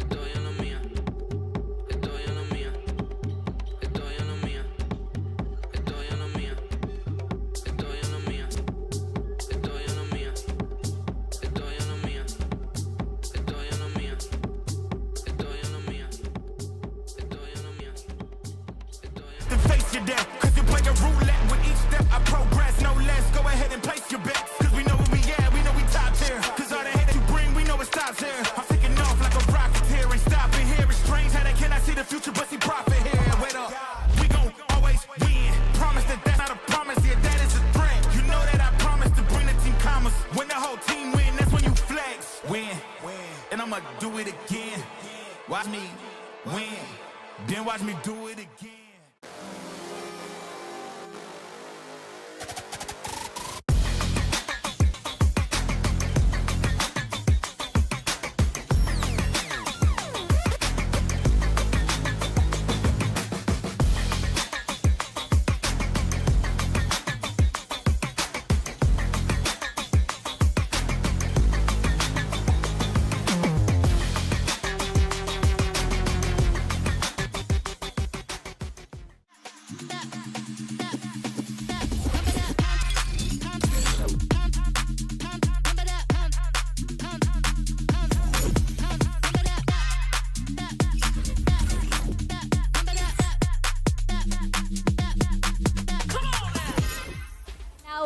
estoy en la mía. Estoy en la mía. Estoy en la mía. Estoy en la mía. Estoy en la mía. Estoy en la mía. Estoy en la mía. Estoy en la mía. Estoy en la mía. Estoy en la mía. Then face your death, cause you play a roulette with each step I progress, no less. Go ahead and place your bets, cause we know where we at, we know we top tier. Cause all the hate that you bring, we know it stops here. I'm taking off like a rocket here, ain't stopping here. It's strange how they cannot see the future, but see profit here. Wait up, we gon' always win. Promise that that's not a promise, yeah, that is a threat. You know that I promise to bring the team commas. When the whole team win, that's when you flex. Win, and I'ma do it again. Watch me win, then watch me do it again.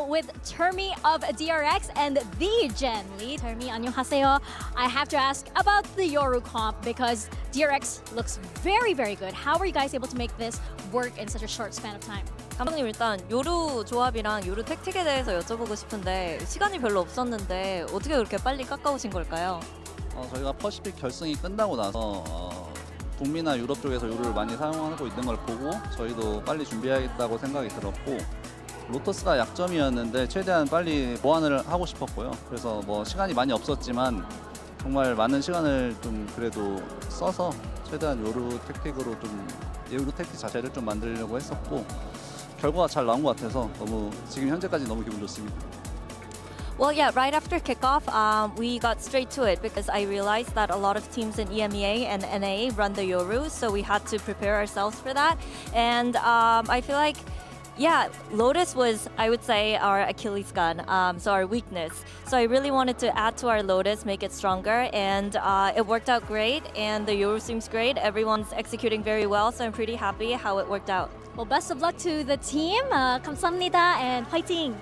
With Termi of DRX and the Gen Lee. Termi, 안녕하세요. I have to ask about the Yoru comp because DRX looks very, very good. How were you guys able to make this work in such a short span of time? 감독님 일단 요루 조합이랑 요루 택틱에 대해서 여쭤보고 싶은데 시간이 별로 없었는데 어떻게 그렇게 빨리 깎아오신 걸까요? 저희가 퍼시픽 결승이 끝나고 나서 북미나 유럽 쪽에서 요루를 많이 사용하고 있는 걸 보고 저희도 빨리 준비해야겠다고 생각이 들었고 로터스가 약점이었는데 최대한 빨리 보완을 하고 싶었고요. 그래서 뭐 시간이 많이 없었지만 정말 많은 시간을 좀 그래도 써서 최대한 요루 택틱으로 좀 요루 택틱 자체를 좀 만들려고 했었고 결과가 잘 나온 것 같아서 너무 지금 현재까지 너무 기분 좋습니다. Well, yeah, right after kickoff, we got straight to it because I realized that a lot of teams in EMEA and NA run the Yoru, so we had to prepare ourselves for that. And I feel like yeah, Lotus was, I would say, our Achilles gun, so our weakness. So I really wanted to add to our Lotus, make it stronger, and it worked out great, and the Yoru seems great. Everyone's executing very well, so I'm pretty happy how it worked out. Well, best of luck to the team. 감사합니다 and fighting.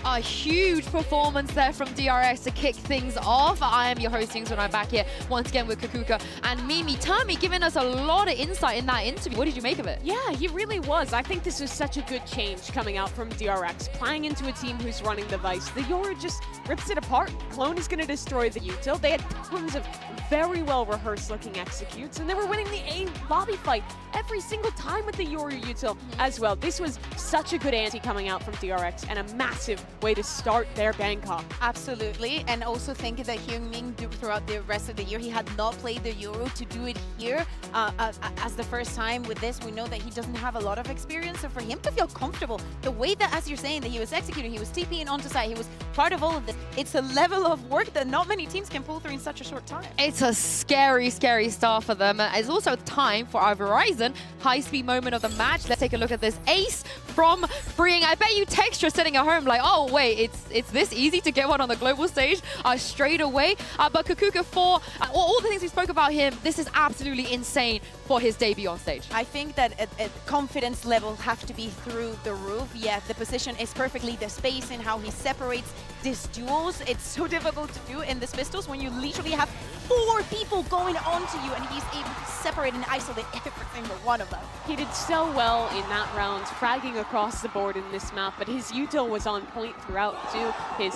A huge performance there from DRX to kick things off. I am your host, Yings, when I'm back here once again with Kakuka and Mimi. Termi giving us a lot of insight in that interview. What did you make of it? Yeah, he really was. I think this was such a good change coming out from DRX, playing into a team who's running the Vice. The Yoru just rips it apart. Clone is going to destroy the util. They had tons of very well rehearsed looking executes, and they were winning the A lobby fight every single time with the Yoru util as well. This was such a good ante coming out from DRX and a massive way to start their Bangkok. Absolutely, and also think that Hyungmin throughout the rest of the year, he had not played the Yoru. To do it here as the first time with this, we know that he doesn't have a lot of experience, so for him to feel comfortable, the way that, as you're saying, that he was executing, he was TPing onto site, he was part of all of this, it's a level of work that not many teams can pull through in such a short time. It's a scary, scary start for them. It's also time for our Verizon high-speed moment of the match. Let's take a look at this ace from Freeing. I bet you Textra sitting at home like, oh wait, it's this easy to get one on the global stage straight away. But Kakuka, for all the things we spoke about him, this is absolutely insane for his debut on stage. I think that confidence level have to be through the roof. Yeah, the position is perfectly, the space and how he separates these duels. It's so difficult to do in this pistols when you literally have 4 people going onto you and he's able to separate and isolate every single one of them. He did so well in that round, fragging across the board in this map, but his util was on point throughout too. His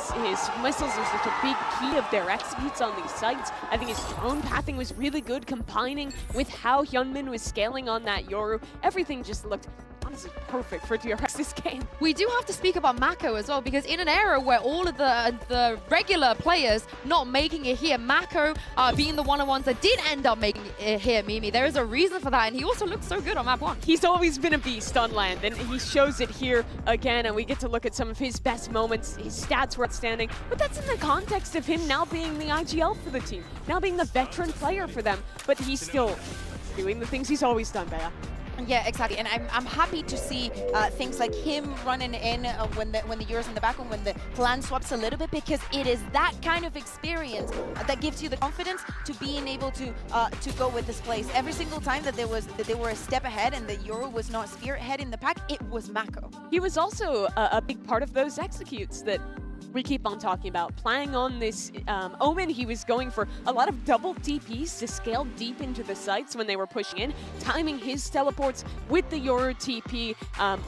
missiles are such a big key of their executes on these sites. I think his drone pathing was really good, combining with how Hyunmin was scaling on that Yoru. Everything just looked honestly perfect for DRX this game. We do have to speak about Mako as well, because in an era where all of the regular players not making it here, Mako being the one-on-ones that did end up making it here, Mimi, there is a reason for that, and he also looked so good on map 1. He's always been a beast on land, and he shows it here again, and we get to look at some of his best moments. His stats were outstanding, but that's in the context of him now being the IGL for the team, now being the veteran player for them, but he's still doing the things he's always done, Bea. Yeah, exactly, and I'm happy to see things like him running in when the Euros in the back and when the plan swaps a little bit, because it is that kind of experience that gives you the confidence to being able to go with this place. Every single time that they were a step ahead and the Euro was not spearheading the pack, it was Mako. He was also a big part of those executes that we keep on talking about. Playing on this Omen, he was going for a lot of double TPs to scale deep into the sites when they were pushing in, timing his teleports with the Yoru TP,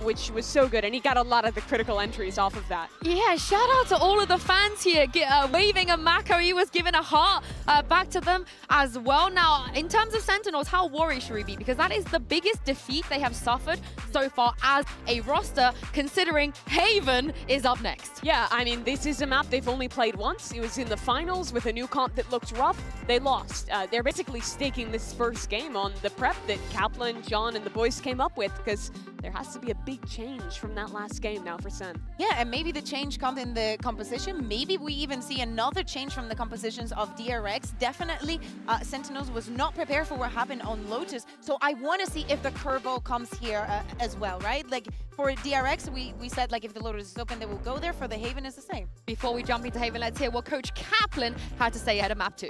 which was so good, and he got a lot of the critical entries off of that. Yeah, shout out to all of the fans here waving a Mako. He was giving a heart back to them as well. Now, in terms of Sentinels, how worried should we be? Because that is the biggest defeat they have suffered so far as a roster, considering Haven is up next. Yeah, I mean, this is a map they've only played once. It was in the finals with a new comp that looked rough. They lost. They're basically staking this first game on the prep that Kaplan, John, and the boys came up with, because there has to be a big change from that last game now for Sen. Yeah, and maybe the change comes in the composition. Maybe we even see another change from the compositions of DRX. Definitely, Sentinels was not prepared for what happened on Lotus, so I want to see if the curveball comes here as well, right? Like, for DRX, we said, like, if the Lotus is open, they will go there. For the Haven, it's the same. Before we jump into Haven, let's hear what Coach Kaplan had to say ahead of map 2.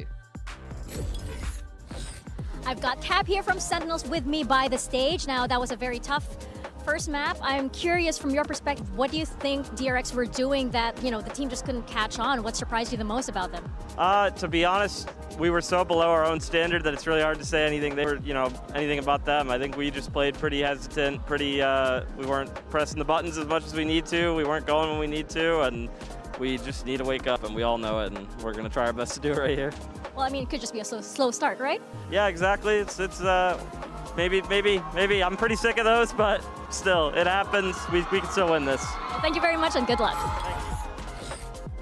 I've got Cap here from Sentinels with me by the stage. Now, that was a very tough first map. I'm curious from your perspective, what do you think DRX were doing that, you know, the team just couldn't catch on? What surprised you the most about them? To be honest, we were so below our own standard that it's really hard to say anything. They were, anything about them. I think we just played pretty hesitant, we weren't pressing the buttons as much as we need to. We weren't going when we need to, and we just need to wake up, and we all know it, and we're going to try our best to do it right here. Well, I mean, it could just be a slow start, right? Yeah, exactly. It's maybe I'm pretty sick of those, but still, it happens. We can still win this. Well, thank you very much and good luck.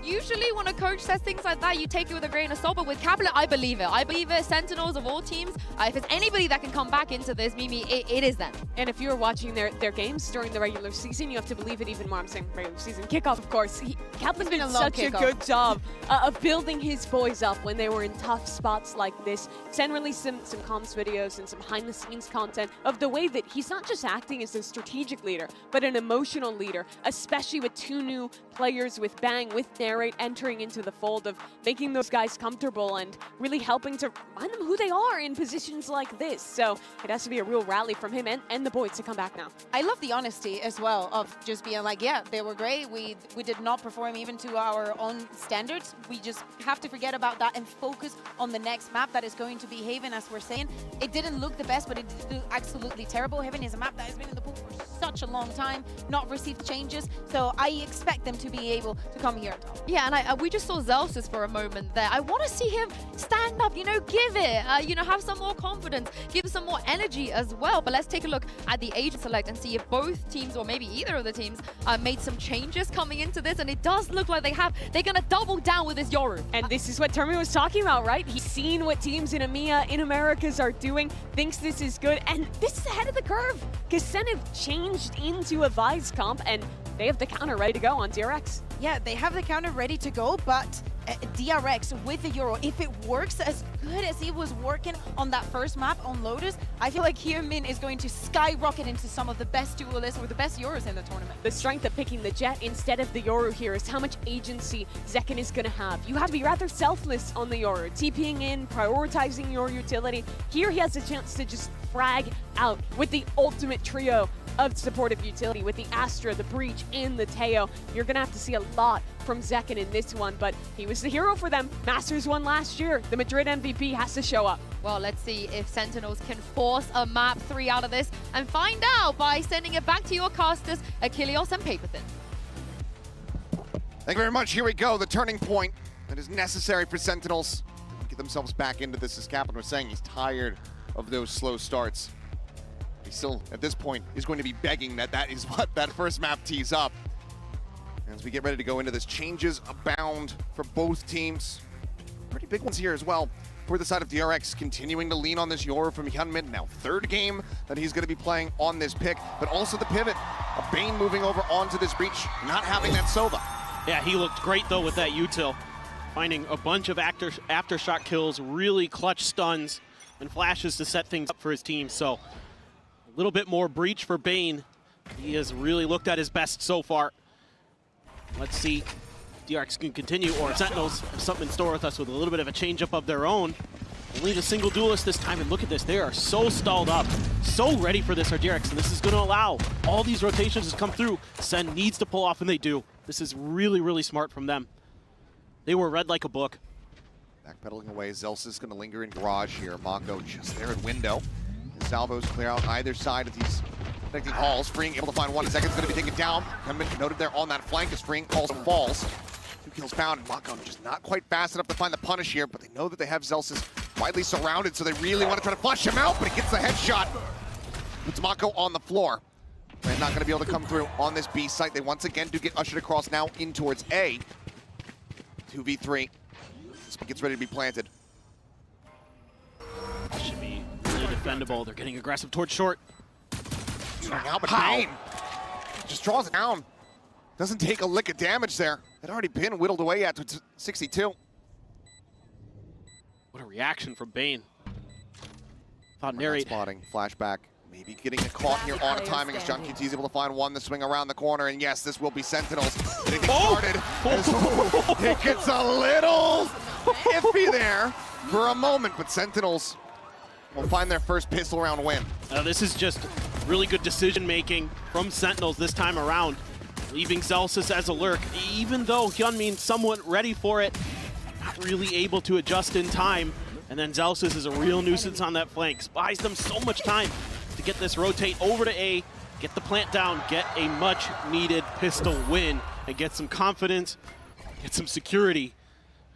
Usually when a coach says things like that, you take it with a grain of salt, but with Kaplan, I believe it. I believe it. Sentinels of all teams, if it's anybody that can come back into this, Mimi, it is them. And if you're watching their games during the regular season, you have to believe it even more. I'm saying regular season kickoff, of course. Kaplan's been such a good job of building his boys up when they were in tough spots like this. Sen released some comms videos and some behind-the-scenes content of the way that he's not just acting as a strategic leader, but an emotional leader, especially with 2 new players, with Bang, with Narrate, entering into the fold, of making those guys comfortable and really helping to remind them who they are in positions like this. So it has to be a real rally from him and the boys to come back now. I love the honesty as well of just being like, yeah, they were great. We did not perform even to our own standards. We just have to forget about that and focus on the next map that is going to be Haven, as we're saying. It didn't look the best, but it did look absolutely terrible. Haven is a map that has been in the pool for such a long time, not received changes. So I expect them to be able to come here. Yeah, and we just saw Zelsus for a moment there. I want to see him stand up, give it, have some more confidence, give some more energy as well. But let's take a look at the agent select and see if both teams, or maybe either of the teams, made some changes coming into this. And it does look like they're going to double down with this Yoru. And this is what Termin was talking about, right? He's seen what teams in EMEA, in Americas are doing, thinks this is good, and this is ahead of the curve, because Sen have changed into a Vise comp, and they have the counter ready to go on DRX. Yeah, they have the counter ready to go, but DRX with the Euro, if it works as good as he was working on that first map on Lotus, I feel like Min is going to skyrocket into some of the best duelists or the best Euros in the tournament. The strength of picking the Jet instead of the Yoru here is how much agency Zekken is going to have. You have to be rather selfless on the Yoru, TPing in, prioritizing your utility. Here he has a chance to just frag out with the ultimate trio of supportive utility with the Astra, the Breach, and the Teo. You're going to have to see a lot from Zekken in this one, but he was the hero for them. Masters won last year. The Madrid MVP has to show up. Well, let's see if Sentinels can force a map 3 out of this and find out by sending it back to your casters, Achilleos and Paperthin. Thank you very much. Here we go. The turning point that is necessary for Sentinels to get themselves back into this. As Kaplan was saying, he's tired of those slow starts. He still, at this point, is going to be begging that is what that first map tees up. As we get ready to go into this, changes abound for both teams. Pretty big ones here as well. For the side of DRX, continuing to lean on this Yoru from Hyunmin. Now, third game that he's going to be playing on this pick, but also the pivot of Bane moving over onto this breach, not having that Sova. Yeah, he looked great though with that util. Finding a bunch of aftershock kills, really clutch stuns and flashes to set things up for his team. So a little bit more breach for Bane. He has really looked at his best so far. Let's see DRX can continue, or Sentinels have something in store with us with a little bit of a change-up of their own. Only the single duelist this time, and look at this. They are so stalled up, so ready for this DRX, and this is going to allow all these rotations to come through. SEN needs to pull off, and they do. This is really, really smart from them. They were read like a book. Backpedaling away, Zels is going to linger in garage here. Mako just there at window. His salvos clear out either side of these connecting halls. Freeing able to find one. Second's going to be taken down. Hyunmin noted there on that flank as Freeing also falls. 2 kills found. Mako just not quite fast enough to find the punish here, but they know that they have Zelsis widely surrounded, so they really want to try to flush him out, but he gets the headshot. Puts Mako on the floor. They're not going to be able to come through on this B site. They once again do get ushered across now in towards A. 2v3. This one gets ready to be planted. Should be really defendable. They're getting aggressive towards short. Now, but Bane just draws it down. Doesn't take a lick of damage there. It already been whittled away at 62. What a reaction from Bane. Thought narrate. Spotting, flashback. Maybe getting a caught here on timing as John QT is able to find one to swing around the corner. And yes, this will be Sentinels. Getting started. It gets a little iffy there for a moment, but Sentinels will find their first pistol round win. This is just really good decision making from Sentinels this time around. Leaving Zelsis as a lurk, even though Hyunmin somewhat ready for it, not really able to adjust in time. And then Zelsis is a real nuisance on that flank. Buys them so much time to get this rotate over to A, get the plant down, get a much needed pistol win, and get some confidence, get some security,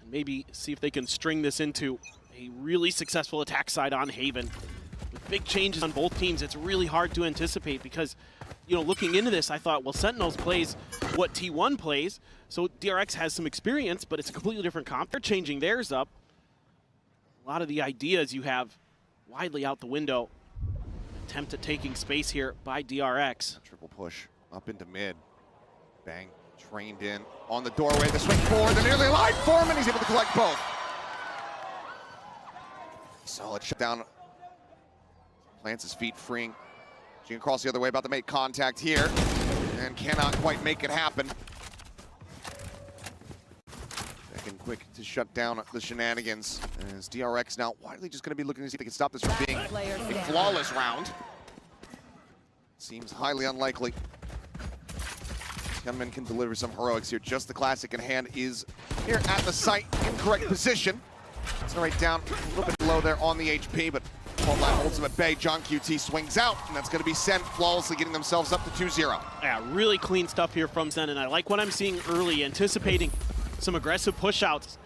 and maybe see if they can string this into a really successful attack side on Haven. With big changes on both teams, it's really hard to anticipate because, you know, looking into this, I thought, well, Sentinels plays what T1 plays, so DRX has some experience, but it's a completely different comp. They're changing theirs up. A lot of the ideas you have widely out the window. Attempt at taking space here by DRX. Triple push up into mid. Bang, trained in on the doorway. The swing forward, they're nearly alive for him, and he's able to collect both. Solid shutdown. Plants his feet, freeing. Gene across the other way, about to make contact here, and cannot quite make it happen. Second quick to shut down the shenanigans. As DRX now widely just going to be looking to see if they can stop this from being a flawless round. Seems highly unlikely. Hyunmin can deliver some heroics here. Just the classic in hand is here at the site, in correct position. It's right down a little bit low there on the HP, but Paul Line holds him at bay. John QT swings out, and that's going to be SEN flawlessly getting themselves up to 2-0. Yeah, really clean stuff here from SEN, and I like what I'm seeing early, anticipating some aggressive push-outs.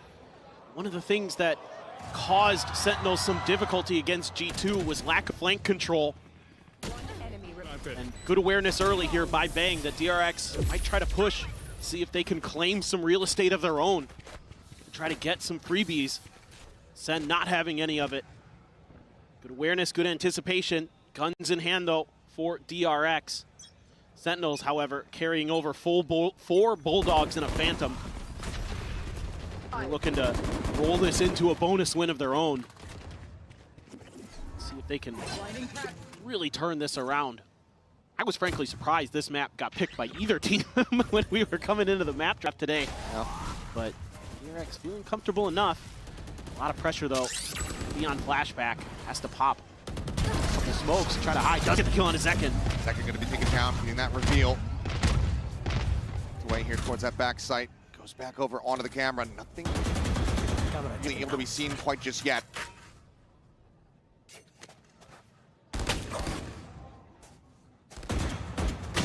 One of the things that caused Sentinels some difficulty against G2 was lack of flank control. And good awareness early here by Bang that DRX might try to push, see if they can claim some real estate of their own, and try to get some freebies. SEN not having any of it. Good awareness, good anticipation. Guns in hand, though, for DRX. Sentinels, however, carrying over 4 Bulldogs and a Phantom. They're looking to roll this into a bonus win of their own. See if they can really turn this around. I was frankly surprised this map got picked by either team when we were coming into the map draft today. But DRX feeling comfortable enough. A lot of pressure, though. Beyond flashback, has to pop. Couple smokes, try to hide, does get the kill on his second. Second going to be taken down, getting that reveal. Away here towards that back site. Goes back over onto the camera. Nothing really able to be seen quite just yet.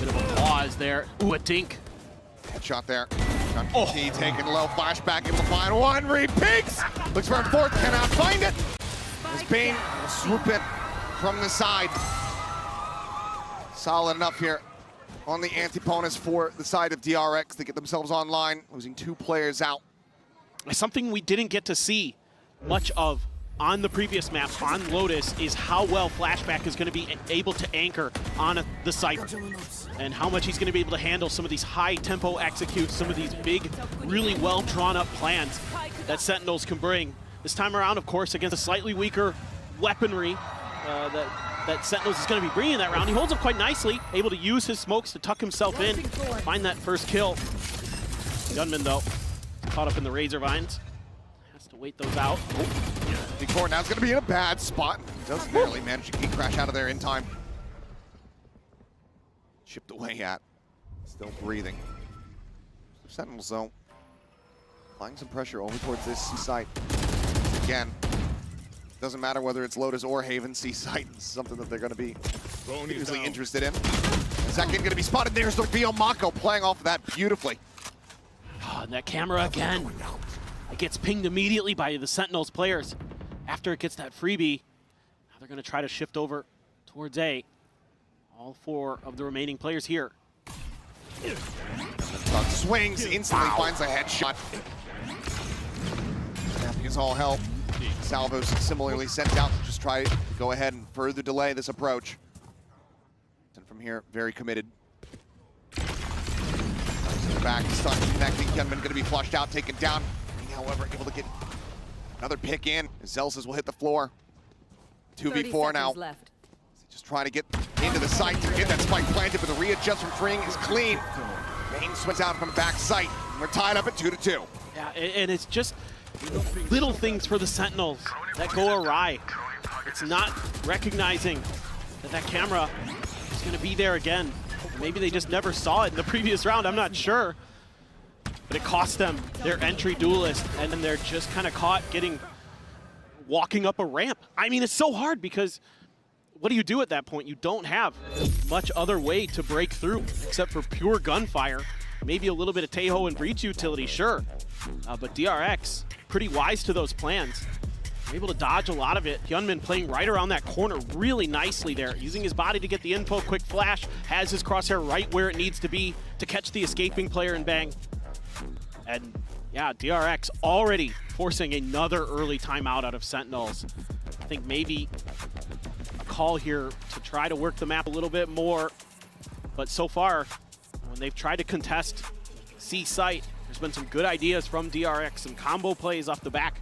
Bit of a pause there. Ooh, a dink. Headshot there. John QT taking low, flashback, able to find one, repeats! Looks for a fourth, cannot find it. As Bane will swoop it from the side. solid enough here on the antiponus for the side of DRX to get themselves online, losing 2 players out. Something we didn't get to see much of on the previous map on Lotus is how well Flashback is going to be able to anchor on the Cypher and how much he's going to be able to handle some of these high tempo executes, some of these big, really well drawn up plans that Sentinels can bring. This time around, of course, against a slightly weaker weaponry that Sentinels is going to be bringing that round. He holds up quite nicely, able to use his smokes to tuck himself in, find that first kill. Gunman, though, caught up in the Razor Vines. Has to wait those out. Big Four now is going to be in a bad spot. Does barely manage to keep Crash out of there in time. Chipped away at. Still breathing. Sentinels, though, applying some pressure over towards this C site. Again, doesn't matter whether it's Lotus or Haven, C site is something that they're going to be usually interested in. Second going to be spotted. There's the reveal. Mako playing off of that beautifully. Oh, and that camera again. It gets pinged immediately by the Sentinels players. After it gets that freebie, now they're going to try to shift over towards A. All 4 of the remaining players here. Swings, instantly finds a headshot. Snapping is all help. Salvos similarly sent out to just try to go ahead and further delay this approach. And from here, very committed. Back, stuck, connecting. Gunman going to be flushed out, taken down. However, able to get another pick in. Zelsis will hit the floor. 2v4 now. Left. Just trying to get into the site to get that spike planted, but the readjust from Fring is clean. Main swings out from back site. We're tied up at 2-2. Yeah, and it's just little things for the Sentinels that go awry. It's not recognizing that camera is going to be there again. Maybe they just never saw it in the previous round, I'm not sure. But it cost them their entry duelist, and then they're just kind of caught walking up a ramp. I mean, it's so hard because what do you do at that point? You don't have much other way to break through except for pure gunfire. Maybe a little bit of Tejo and breach utility, sure. But DRX, pretty wise to those plans. Able to dodge a lot of it. Hyunmin playing right around that corner really nicely there, using his body to get the info, quick flash, has his crosshair right where it needs to be to catch the escaping player and bang. And yeah, DRX already forcing another early timeout out of Sentinels. I think maybe a call here to try to work the map a little bit more. But so far, when they've tried to contest C site, there's been some good ideas from DRX, some combo plays off the back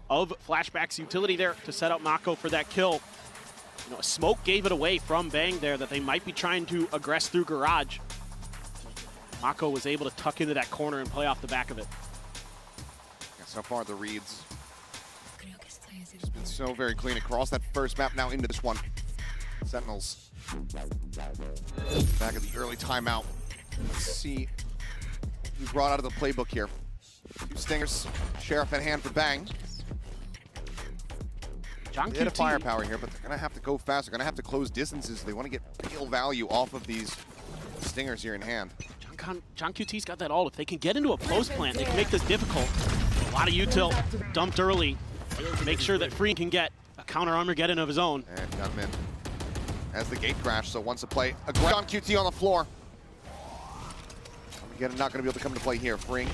of Flashback's utility there to set up Mako for that kill. You know, smoke gave it away from Bang there that they might be trying to aggress through Garage. Mako was able to tuck into that corner and play off the back of it. Yeah, so far the reads has been so very clean across that first map, now into this one. Sentinels back at the early timeout. Let's see who's brought out of the playbook here. 2 stingers, Sheriff in hand for Bang. They had a firepower here, but they're going to have to go fast. They're going to have to close distances. They want to get real value off of these stingers here in hand. John QT's got that ult. If they can get into a post plant, they can make this difficult. A lot of util dumped early. Make sure that Free can get a counter Armageddon of his own. And Gunman has the gate crash, so once a play, a John QT on the floor. Armageddon not going to be able to come into play here. Free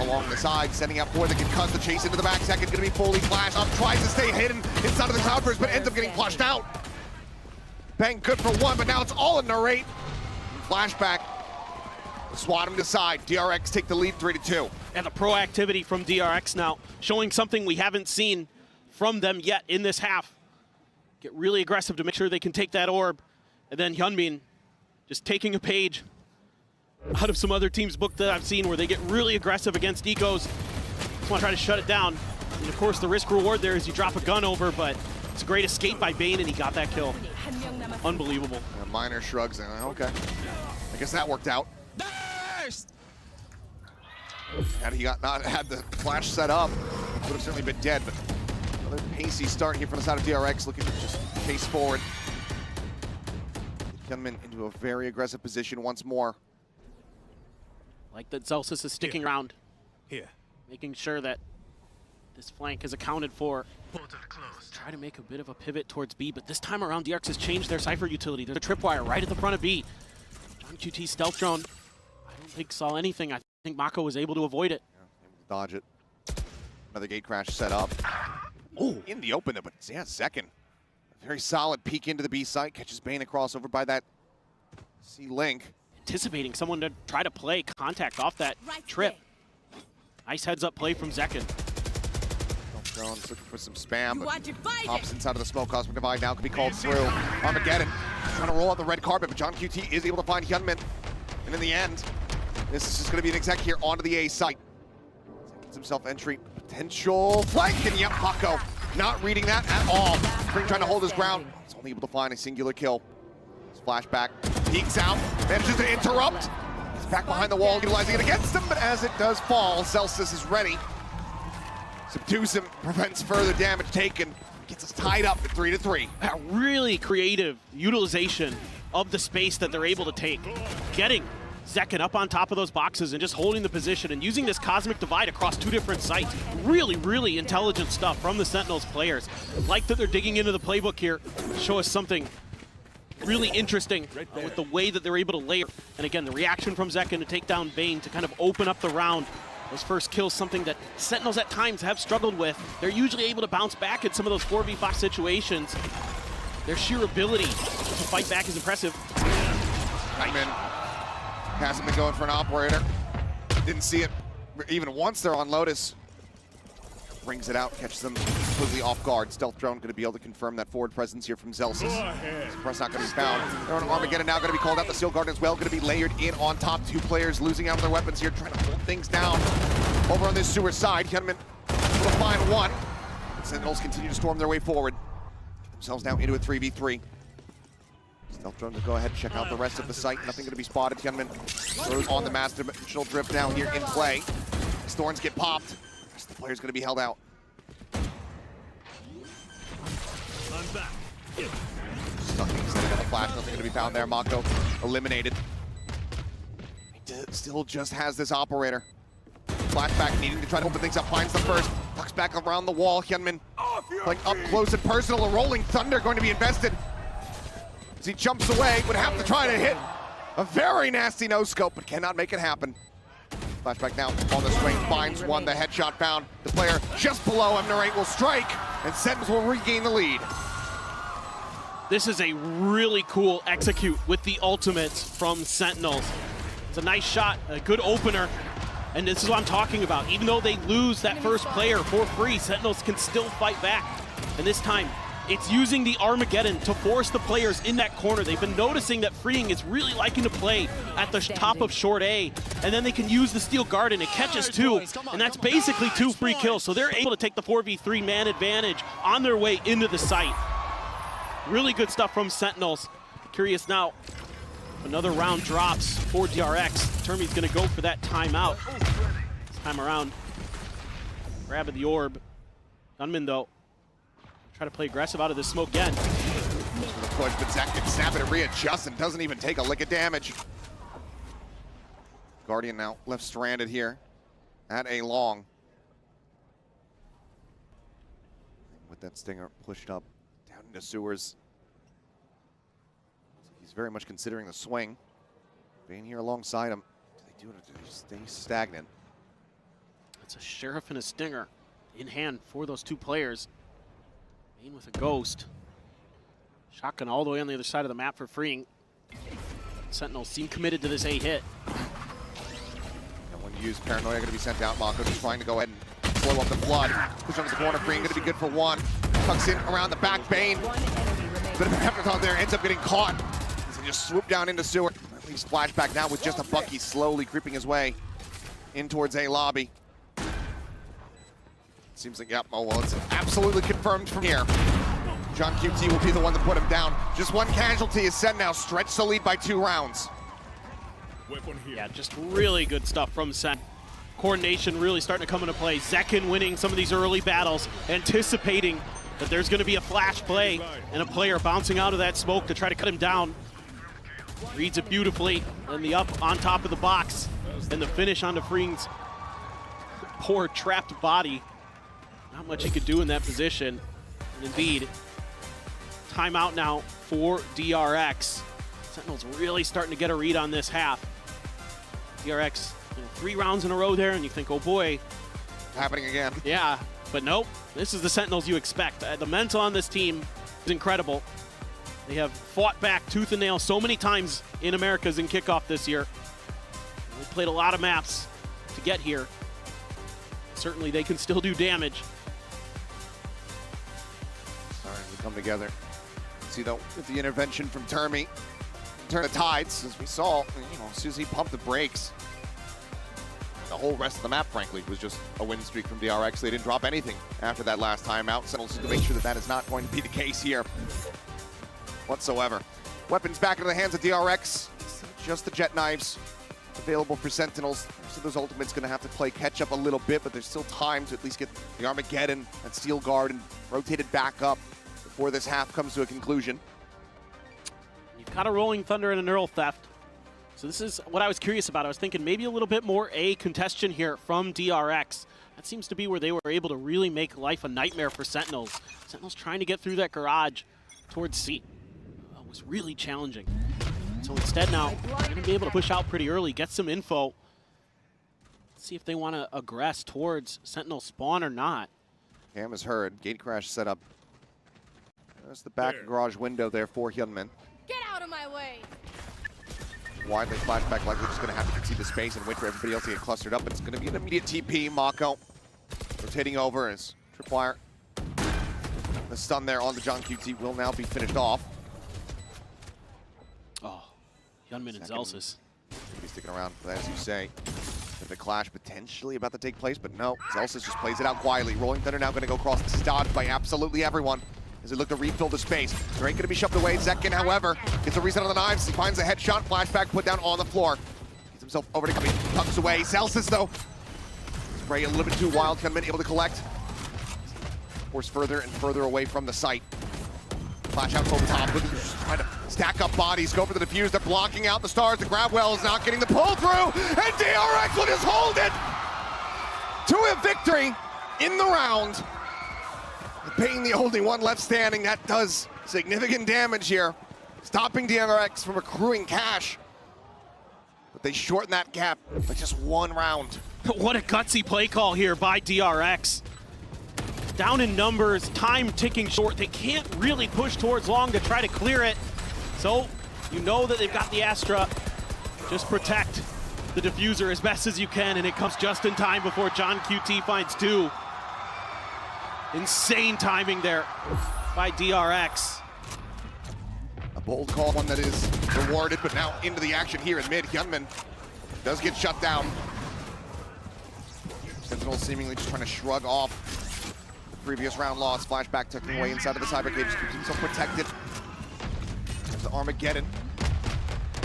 along the side, sending out for the concuss, the chase into the back. Second going to be fully flashed up, tries to stay hidden inside of the cloudburst, but ends up getting flushed out. Bang good for 1, but now it's all in narrate. Flashback. Swat him to side. DRX take the lead 3-2. And the proactivity from DRX now, showing something we haven't seen from them yet in this half. Get really aggressive to make sure they can take that orb. And then Hyunmin just taking a page out of some other teams' book that I've seen where they get really aggressive against ecos. Just want to try to shut it down. And of course the risk reward there is you drop a gun over, but it's a great escape by Bane and he got that kill. Unbelievable. Minor shrugs and okay. I guess that worked out. Had he not had the flash set up, would have certainly been dead, but another pacey start here from the side of DRX, looking to just chase forward. Gunman into a very aggressive position once more. Like that Zelsis is sticking around. Making sure that This flank is accounted for. Try to make a bit of a pivot towards B, but this time around DRX has changed their Cypher utility. There's a tripwire right at the front of B. John QT stealth drone, I don't think saw anything. I think Mako was able to avoid it. Dodge it. Another gate crash set up. Oh, in the open, but yeah, second. A very solid peek into the B site, catches Bane across over by that C-Link. Anticipating someone to try to play contact off that trip. Nice heads-up play from Zekken. Looking for some spam, but pops inside of the smoke. Cosmic Divide now could be called through. Armageddon trying to roll out the red carpet, but John QT is able to find Hyunmin. And in the end, this is just going to be an exec here onto the A site. Gets himself entry, potential flank, and yep, Mako not reading that at all. Spring trying to hold his ground. He's only able to find a singular kill. His flashback peeks out, manages to interrupt. He's back behind the wall, utilizing it against him, but as it does fall, Celsius is ready. Subdues him, prevents further damage taken, gets us tied up at 3-3. A really creative utilization of the space that they're able to take. Getting Zekken up on top of those boxes and just holding the position and using this Cosmic Divide across 2 different sites. Really, really intelligent stuff from the Sentinels players. Like that they're digging into the playbook here, show us something really interesting with the way that they're able to layer. And again, the reaction from Zekken to take down Bane to kind of open up the round. Those first kills, something that Sentinels at times have struggled with. They're usually able to bounce back in some of those 4v5 situations. Their sheer ability to fight back is impressive. Hyman hasn't been going for an operator. Didn't see it even once there on Lotus. Brings it out, catches them completely off guard. Stealth drone going to be able to confirm that forward presence here from Zelsis. Suppress not going to be found. They're on Armageddon now, going to be called out. The Seal Guard as well, going to be layered in on top. 2 players losing out of their weapons here, trying to hold things down. Over on this sewer side, Hyunmin will find one. Sentinels continue to storm their way forward. Get themselves now into a 3v3. Stealth drone to go ahead and check out the rest of the site. Nothing going to be spotted. Hyunmin throws on the Master Dimensional Drift now here in play. As Thorns get popped. The player's going to be held out. I'm back. Setting up a flash, nothing going to be found there. Mako eliminated. He still just has this operator. Flashback needing to try to open things up, finds the first. Tucks back around the wall. Hyunmin playing up close and personal. A rolling thunder going to be invested. As he jumps away, would have to try to hit a very nasty no-scope, but cannot make it happen. Flashback now on the swing, finds one, the headshot found. The player just below him, Narrate will strike, and Sentinels will regain the lead. This is a really cool execute with the ultimates from Sentinels. It's a nice shot, a good opener, and this is what I'm talking about. Even though they lose that first player for free, Sentinels can still fight back. And this time, it's using the Armageddon to force the players in that corner. They've been noticing that Freeing is really liking to play at the top of short A, and then they can use the Steel Garden. It catches 2, and that's basically 2 free kills. So they're able to take the 4v3 man advantage on their way into the site. Really good stuff from Sentinels. Curious now, another round drops for DRX. Termi's gonna go for that timeout. This time around, grabbing the orb. Gunman though, try to play aggressive out of this smoke again. The push, but Zach can snap it and readjust and doesn't even take a lick of damage. Guardian now left stranded here at a long. With that stinger pushed up down into sewers. He's very much considering the swing. Being here alongside him, they do it to stay stagnant. It's a Sheriff and a Stinger in hand for those 2 players. Bane with a ghost. Shotgun all the way on the other side of the map for Freeing. Sentinels seem committed to this A hit. And when you use Paranoia, going to be sent out. Mako just trying to go ahead and blow up the flood. Push onto the corner. Freeing going to be good for 1. Tucks in around the back. Bane. Bit of an afterthought there. Ends up getting caught. He just swoop down into sewer. At least flashback now with just a Bucky slowly creeping his way in towards A lobby. Seems like, yep, oh well, it's absolutely confirmed from here. John QT will be the one to put him down. Just 1 casualty is SEN now, stretch the lead by 2 rounds. Yeah, just really good stuff from SEN. Coordination really starting to come into play. Zekken winning some of these early battles, anticipating that there's going to be a flash play and a player bouncing out of that smoke to try to cut him down. Reads it beautifully, and the up on top of the box, and the finish onto Freeing's poor trapped body. not much he could do in that position. And indeed, timeout now for DRX. Sentinels really starting to get a read on this half. DRX, 3 rounds in a row there, and you think, oh boy. Happening again. Yeah, but nope. This is the Sentinels you expect. The mental on this team is incredible. They have fought back tooth and nail so many times in Americas in kickoff this year. They played a lot of maps to get here. Certainly they can still do damage. Starting to come together. See though, with the intervention from Termi, turn the tides, as we saw, as soon as he pumped the brakes. The whole rest of the map, frankly, was just a win streak from DRX. They didn't drop anything after that last timeout. Sentinels to make sure that that is not going to be the case here whatsoever. Weapons back into the hands of DRX. Just the jet knives available for Sentinels. So those ultimates going to have to play catch up a little bit, but there's still time to at least get the Armageddon and Steel Guard and rotated back up before this half comes to a conclusion. You've got a Rolling Thunder and a Neural Theft. So this is what I was curious about. I was thinking maybe a little bit more A congestion here from DRX. That seems to be where they were able to really make life a nightmare for Sentinels. Sentinels trying to get through that garage towards C. Was really challenging. So instead now, they're going to be able to push out pretty early, get some info. Let's see if they want to aggress towards Sentinel spawn or not. Cam is heard. Gate crash set up. There's the back garage window there for Hyunmin. Get out of my way! Widely flashback, likely just going to have to concede the space and wait for everybody else to get clustered up. It's going to be an immediate TP. Mako rotating over as Tripwire. The stun there on the John QT will now be finished off. Oh, Hyunmin and Zelsis. Be sticking around, but as you say, the clash potentially about to take place, but no, Zelsis just plays it out quietly. Rolling Thunder now going to go across. This is dodged by absolutely everyone as they look to refill the space. There ain't going to be shoved away. Zekin, however, gets a reset on the knives. He finds a headshot, flashback put down on the floor. Gets himself over to coming, tucks away. Zelsis, though, spray a little bit too wild. Hyunmin able to collect. Forced further and further away from the site. Flash out over top, trying to stack up bodies, go for the defuse. They're blocking out the stars. The grab well is not getting the pull through, and DRX will just hold it to a victory in the round. Being the only one left standing, that does significant damage here, stopping DRX from accruing cash. But they shorten that gap by just 1 round. What a gutsy play call here by DRX. Down in numbers, time ticking short. They can't really push towards long to try to clear it. So you know that they've got the Astra. Just protect the diffuser as best as you can, and it comes just in time before John QT finds 2. Insane timing there by DRX. A bold call, one that is rewarded, but now into the action here in mid. Hyunmin does get shut down. Sentinel seemingly just trying to shrug off previous round loss. Flashback tucking away inside of the cyber cage, keeps himself protected. There's the Armageddon.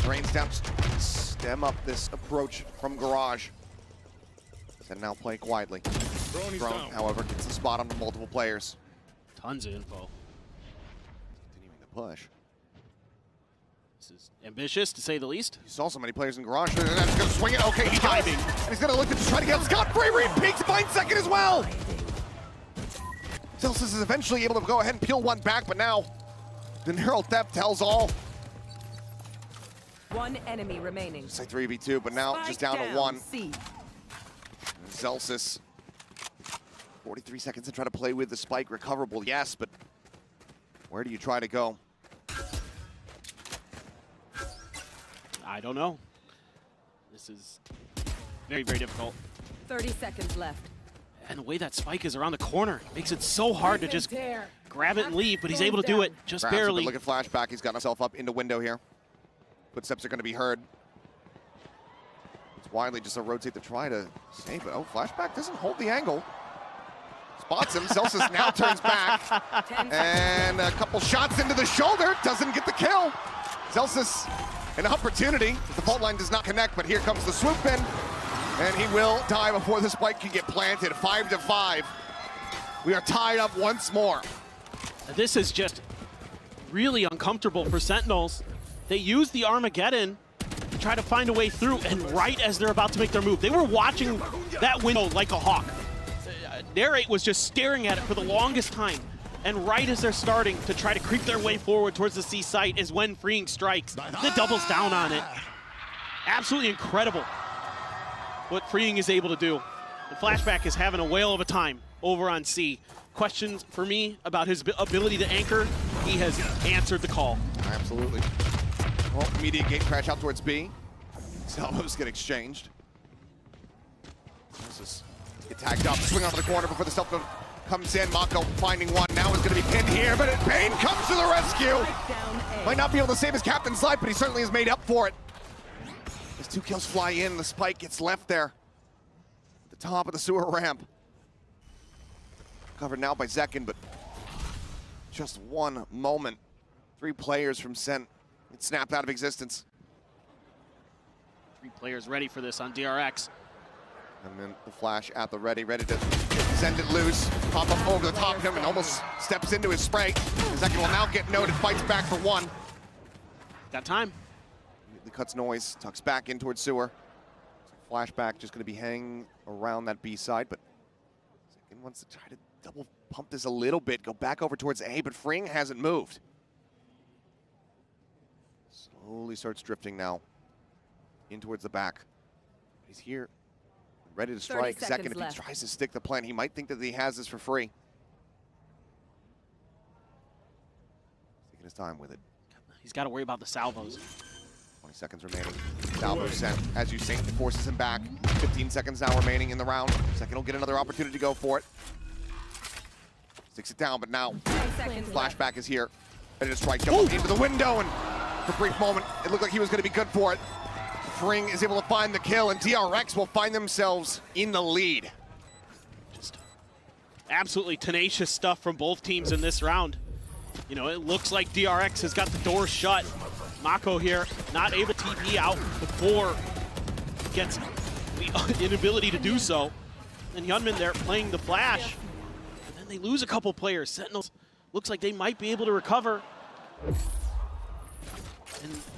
Rains down, stem up this approach from Garage. And now play quietly. Drone, however, gets the spot on the multiple players. Tons of info. Continuing the push. This is ambitious, to say the least. You saw so many players in Garage. That's going to swing it. Okay, he does. And he's going to look to try to get scot-free. Reed peeks, finds second as well. Zelsis is eventually able to go ahead and peel one back, but now the Neural Theft tells all. 1 enemy remaining. It's like 3v2, but now Spike just down to down, 1. C. Zelsis, 43 seconds to try to play with the spike. Recoverable, yes, but where do you try to go? I don't know. This is very, very difficult. 30 seconds left. And the way that spike is around the corner makes it so hard to just grab it and leave, but he's able to do it just Grabs it, but barely. look at flashback. He's got himself up into window here. Footsteps are going to be heard. It's widely just a rotate to try to save it. Oh, flashback doesn't hold the angle. Spots him. Celsius now turns back. And a couple shots into the shoulder. Doesn't get the kill. Celsius, an opportunity. The fault line does not connect, but here comes the swoop in. And he will die before the spike can get planted. 5-5. We are tied up once more. This is just really uncomfortable for Sentinels. They use the Armageddon to try to find a way through, and right as they're about to make their move, they were watching that window like a hawk. Narrate was just staring at it for the longest time. And right as they're starting to try to creep their way forward towards the C site is when Freeing strikes. The doubles down on it. Absolutely incredible what Freeing is able to do. The Flashback is having a whale of a time over on C. Questions for me about his ability to anchor, he has answered the call. Absolutely. Well, immediate gate crash out towards B. Salvos get exchanged. Get tagged up, swing onto the corner before the stealth comes in. Mako finding one, now is going to be pinned here, but Bane comes to the rescue. Might not be able to save his captain's life, but he certainly has made up for it. As 2 kills fly in, the spike gets left there at the top of the sewer ramp. Covered now by Zekin, but just one moment. 3 players from SEN get snapped out of existence. 3 players ready for this on DRX. And then the flash at the ready to send it loose, pop up over the top of him and almost steps into his spray. Zekin will now get noted, fights back for 1. Got time. The cuts noise, tucks back in towards sewer. Flashback just gonna be hanging around that B side, but Zekin wants to try to double pump this a little bit, go back over towards A, but Freeing hasn't moved. Slowly starts drifting now in towards the back. He's here, ready to strike. Zekin, if he tries to stick the plan, he might think that he has this for free. Taking his time with it. He's got to worry about the salvos. 20 seconds remaining. Salvo sent, as you see, it forces him back. 15 seconds now remaining in the round. Zekin will get another opportunity to go for it. Sticks it down, but now Flashback is here. Ready to strike, jump into the window, and for a brief moment, it looked like he was going to be good for it. Freeing is able to find the kill, and DRX will find themselves in the lead. Just absolutely tenacious stuff from both teams in this round. You know, it looks like DRX has got the door shut. Mako here, not able to TP out before he gets the inability to do so. And Hyunmin there playing the flash. And then they lose a couple players. Sentinels looks like they might be able to recover. And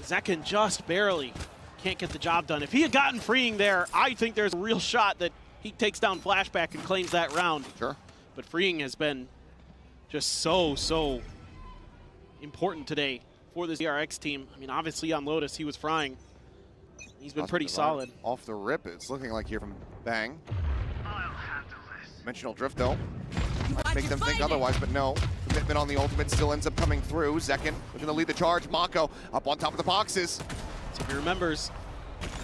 Zekin just barely can't get the job done. If he had gotten Freeing there, I think there's a real shot that he takes down Flashback and claims that round. Sure. But Freeing has been just so important today for this DRX team. I mean, obviously on Lotus, he was frying. He's been pretty solid. Off the rip, it's looking like here from Bang. Dimensional drift, though. Might make them think otherwise, but no. Commitment on the ultimate still ends up coming through. Zekin looking to lead the charge. Mako up on top of the boxes. So he remembers.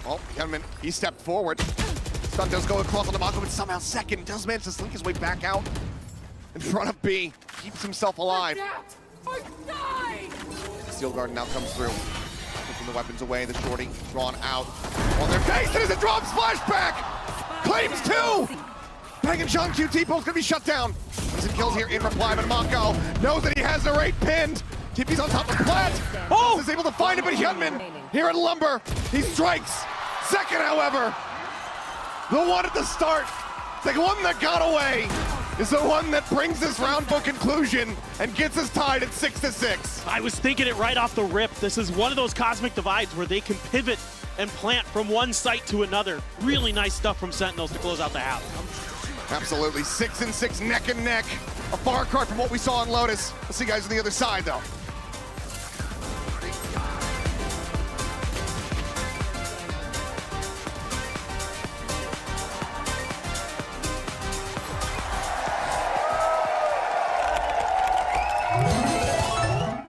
Oh, Hyunmin, he stepped forward. Stun does go across on the Mako, but somehow Zekin does manage to slink his way back out in front of B. Keeps himself alive. Steel Garden now comes through. Taking the weapons away, the shorty drawn out on their face, and as it drops, Flashback claims 2! Bang and Sean QT both gonna be shut down. Some kills here in reply, but Mako knows that he has the rate pinned. TP's on top of Plat. Oh! Is able to find it, but Hyunmin here at Lumber, he strikes. Zekin, however, the one at the start, the one that got away, is the one that brings this round to a conclusion and gets us tied at 6-6. I was thinking it right off the rip. This is one of those cosmic divides where they can pivot and plant from one site to another. Really nice stuff from Sentinels to close out the half. Absolutely, 6-6 neck and neck. A far cry from what we saw on Lotus. We'll see you guys on the other side though.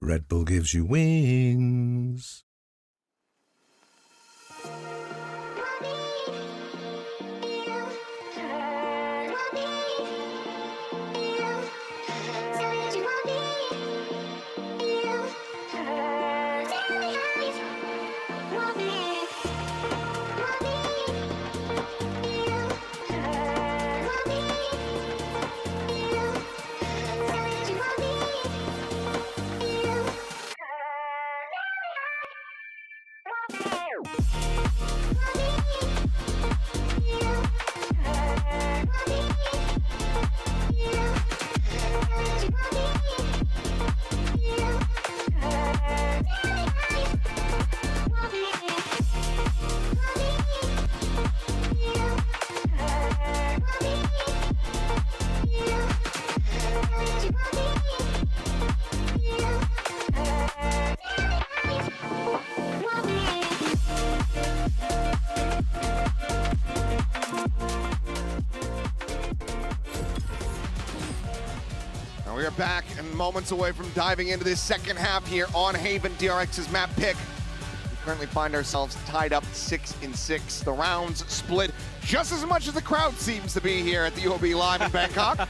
Red Bull gives you wings. Now we are back and moments away from diving into this second half here on Haven, DRX's map pick. We currently find ourselves tied up 6-6. The rounds split just as much as the crowd seems to be here at the UOB Live in Bangkok.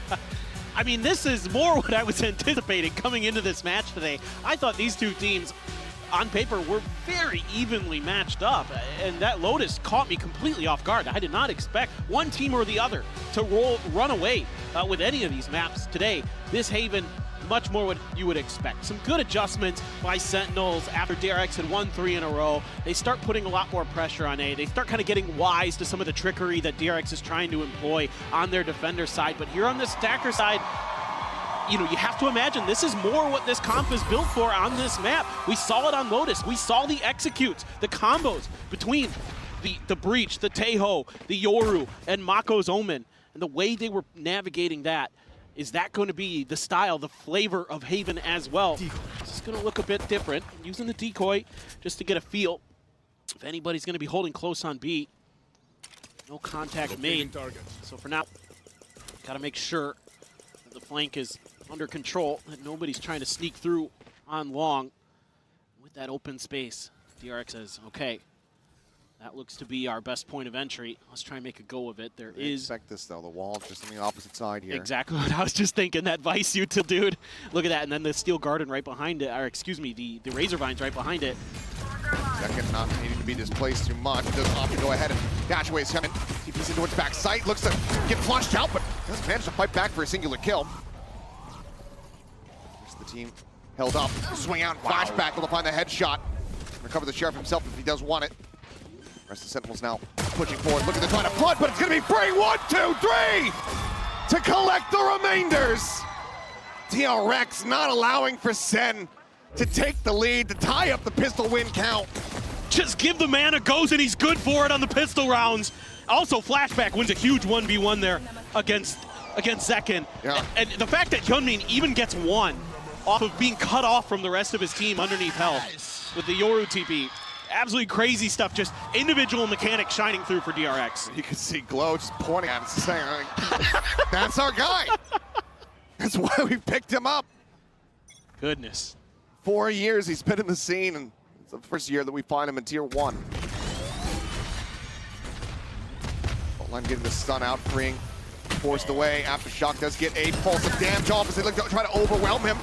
I mean, this is more what I was anticipating coming into this match today. I thought these two teams, on paper, were very evenly matched up, and that Lotus caught me completely off guard. I did not expect one team or the other to run away with any of these maps today. This Haven, much more what you would expect. Some good adjustments by Sentinels after DRX had won 3 in a row. They start putting a lot more pressure on A. They start kind of getting wise to some of the trickery that DRX is trying to employ on their defender side. But here on the Stacker side, you know, you have to imagine this is more what this comp is built for on this map. We saw it on Lotus. We saw the executes, the combos between the Breach, the Taeho, the Yoru, and Mako's Omen. And the way they were navigating that, is that going to be the style, the flavor of Haven as well? This is going to look a bit different. Using the decoy just to get a feel if anybody's going to be holding close on B. No contact made. So for now, got to make sure that the flank is under control, that nobody's trying to sneak through on long. With that open space, DRX says, okay, that looks to be our best point of entry. Let's try and make a go of it. There is... Expect this, though. The wall's just on the opposite side here. Exactly what I was just thinking. That Vice Util, dude. Look at that. And then the Steel Garden right behind it. Or, excuse me, the Razor Vines right behind it. Second, not needing to be displaced too much. Does opt to go ahead and dash away his coming. TP's into its back sight. Looks to get flushed out, but doesn't manage to fight back for a singular kill. Just the team held up. Swing out, flashback. Able to find the headshot. Recover the Sheriff himself if he does want it. Rest of the Sentinels now pushing forward, looking to try to flood, but it's going to be free. 1, 2, 3 to collect the remainders. DRX not allowing for SEN to take the lead, to tie up the pistol win count. Just give the man a goes and he's good for it on the pistol rounds. Also, Flashback wins a huge 1v1 there against Zekin. Yeah. And the fact that Hyunmin even gets one off of being cut off from the rest of his team underneath health with the Yoru TP. Absolutely crazy stuff, just individual mechanics shining through for DRX. You can see Glow just pointing at us saying, that's our guy. That's why we picked him up. Goodness. 4 years he's been in the scene, and it's the first year that we find him in Tier 1. Line getting the stun out, freeing, forced away. Aftershock does get a pulse of damage off as they look to try to overwhelm him.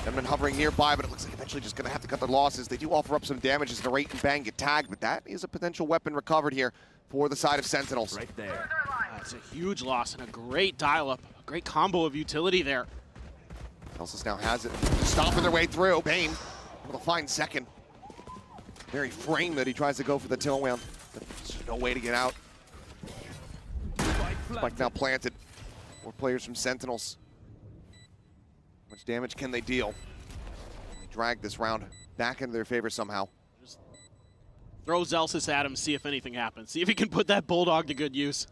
They've been hovering nearby, but it looks like eventually just going to have to cut their losses. They do offer up some damage as the Rate and Bang get tagged, but that is a potential weapon recovered here for the side of Sentinels. Right there. That's a huge loss and a great dial-up, a great combo of utility there. Elsis now has it, stomping their way through. Bane able to find second. Very frame that he tries to go for the tail wheel. There's no way to get out. Spike now planted. 4 players from Sentinels. How much damage can they deal? They drag this round back into their favor somehow. Just throw Zelsis at him, see if anything happens. See if he can put that Bulldog to good use.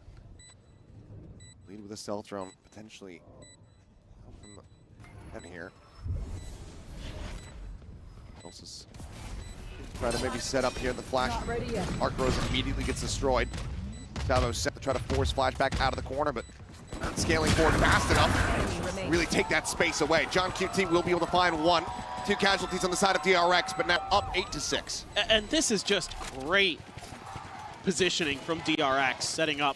Lead with a stealth drone, potentially from the head here. Zelsis try to maybe set up here the flash. Arc Rose immediately gets destroyed. Salvo set to try to force Flashback out of the corner, but not scaling forward fast enough. Really take that space away. John QT will be able to find 1. 2 casualties on the side of DRX, but now up 8-6. And this is just great positioning from DRX, setting up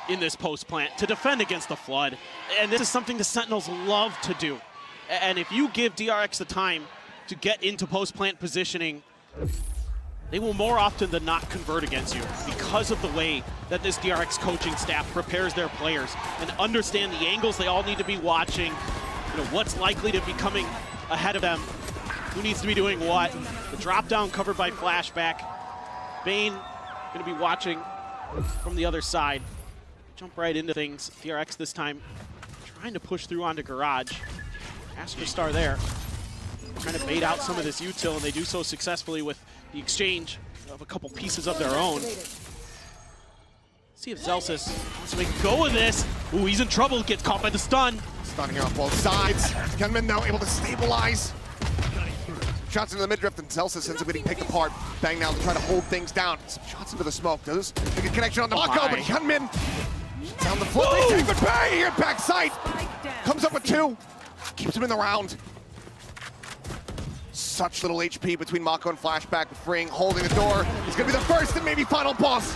in this post plant to defend against the Flood. And this is something the Sentinels love to do. And if you give DRX the time to get into post plant positioning, they will more often than not convert against you because of the way that this DRX coaching staff prepares their players and understand the angles they all need to be watching, you know, what's likely to be coming ahead of them, who needs to be doing what. The drop down covered by Flashback. Bane going to be watching from the other side. Jump right into things. DRX this time trying to push through onto Garage. Astrostar there. Trying to bait out some of this util, and they do so successfully with the exchange of a couple pieces of their own. See if Zelsis wants to make a go of this. Ooh, he's in trouble, gets caught by the stun. Stun here on both sides. Gunman now able to stabilize. Shots into the mid-drift, and Zelsis ends up getting picked apart. Bang now to try to hold things down. Some shots into the smoke. Does make a connection on the Mako, but Hyunmin Down the floor, they take it back here, backside. Comes up with 2, keeps him in the round. Such little HP between Mako and Flashback, with Fring holding the door. He's gonna be the first and maybe final boss.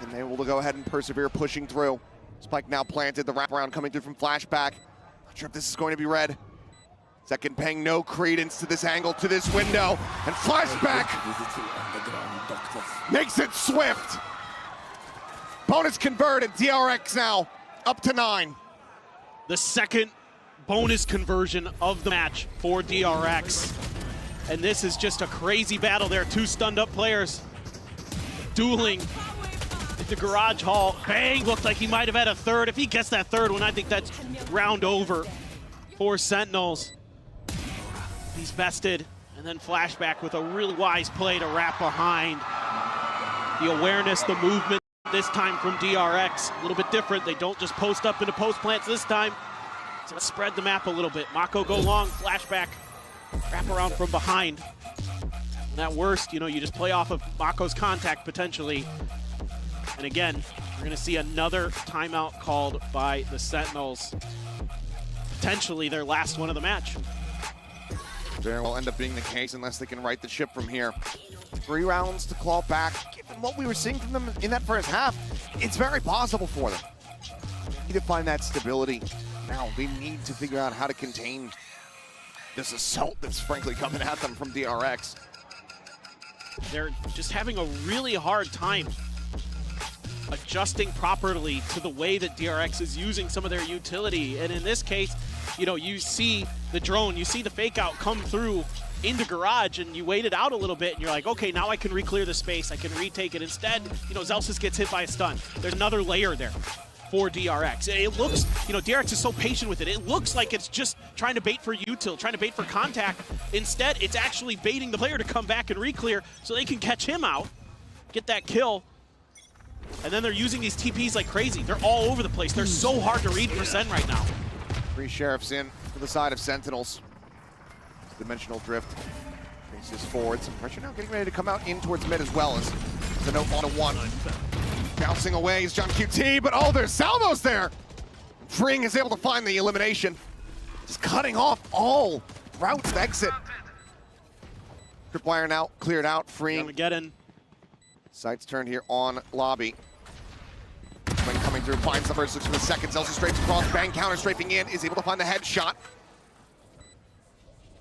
And they will go ahead and persevere, pushing through. Spike now planted, the wraparound coming through from Flashback. Not sure if this is going to be red. Second paying no credence to this angle, to this window. And Flashback makes it swift. Bonus converted, DRX now up to 9. The second bonus conversion of the match for DRX. And this is just a crazy battle there. 2 stunned up players dueling at the garage hall. Bang, looked like he might have had a third. If he gets that third one, I think that's round over for Sentinels. He's vested, and then Flashback with a really wise play to wrap behind. The awareness, the movement this time from DRX, a little bit different. They don't just post up into post plants this time. So let's spread the map a little bit. Mako go long, Flashback wrap around from behind. And at worst, you know, you just play off of Mako's contact potentially. And again, we're gonna see another timeout called by the Sentinels. Potentially their last one of the match. Very well end up being the case unless they can right the ship from here. 3 rounds to claw back. Given what we were seeing from them in that first half, it's very possible for them. They need to find that stability. Now they need to figure out how to contain this assault that's frankly coming at them from DRX. They're just having a really hard time adjusting properly to the way that DRX is using some of their utility. And in this case, you know, you see the drone, you see the fake out come through into garage, and you wait it out a little bit, and you're like, okay, now I can re-clear the space, I can retake it. Instead, you know, Zelsis gets hit by a stun. There's another layer there for DRX. It looks, you know, DRX is so patient with it. It looks like it's just trying to bait for util, trying to bait for contact. Instead, it's actually baiting the player to come back and re-clear so they can catch him out, get that kill. And then they're using these TPs like crazy. They're all over the place. They're so hard to read for Sen right now. 3 Sheriffs in to the side of Sentinels. Dimensional drift faces forward. Some pressure now getting ready to come out in towards mid as well as the no on a 1. Bouncing away is John QT, but oh, there's salvos there. Fring is able to find the elimination. Just cutting off all routes to exit. Tripwire now cleared out. Fring. Armageddon. Sights turned here on lobby. When coming through, finds the first, looks for the second. Zelsis straight across, bang counter strafing in, is able to find the headshot.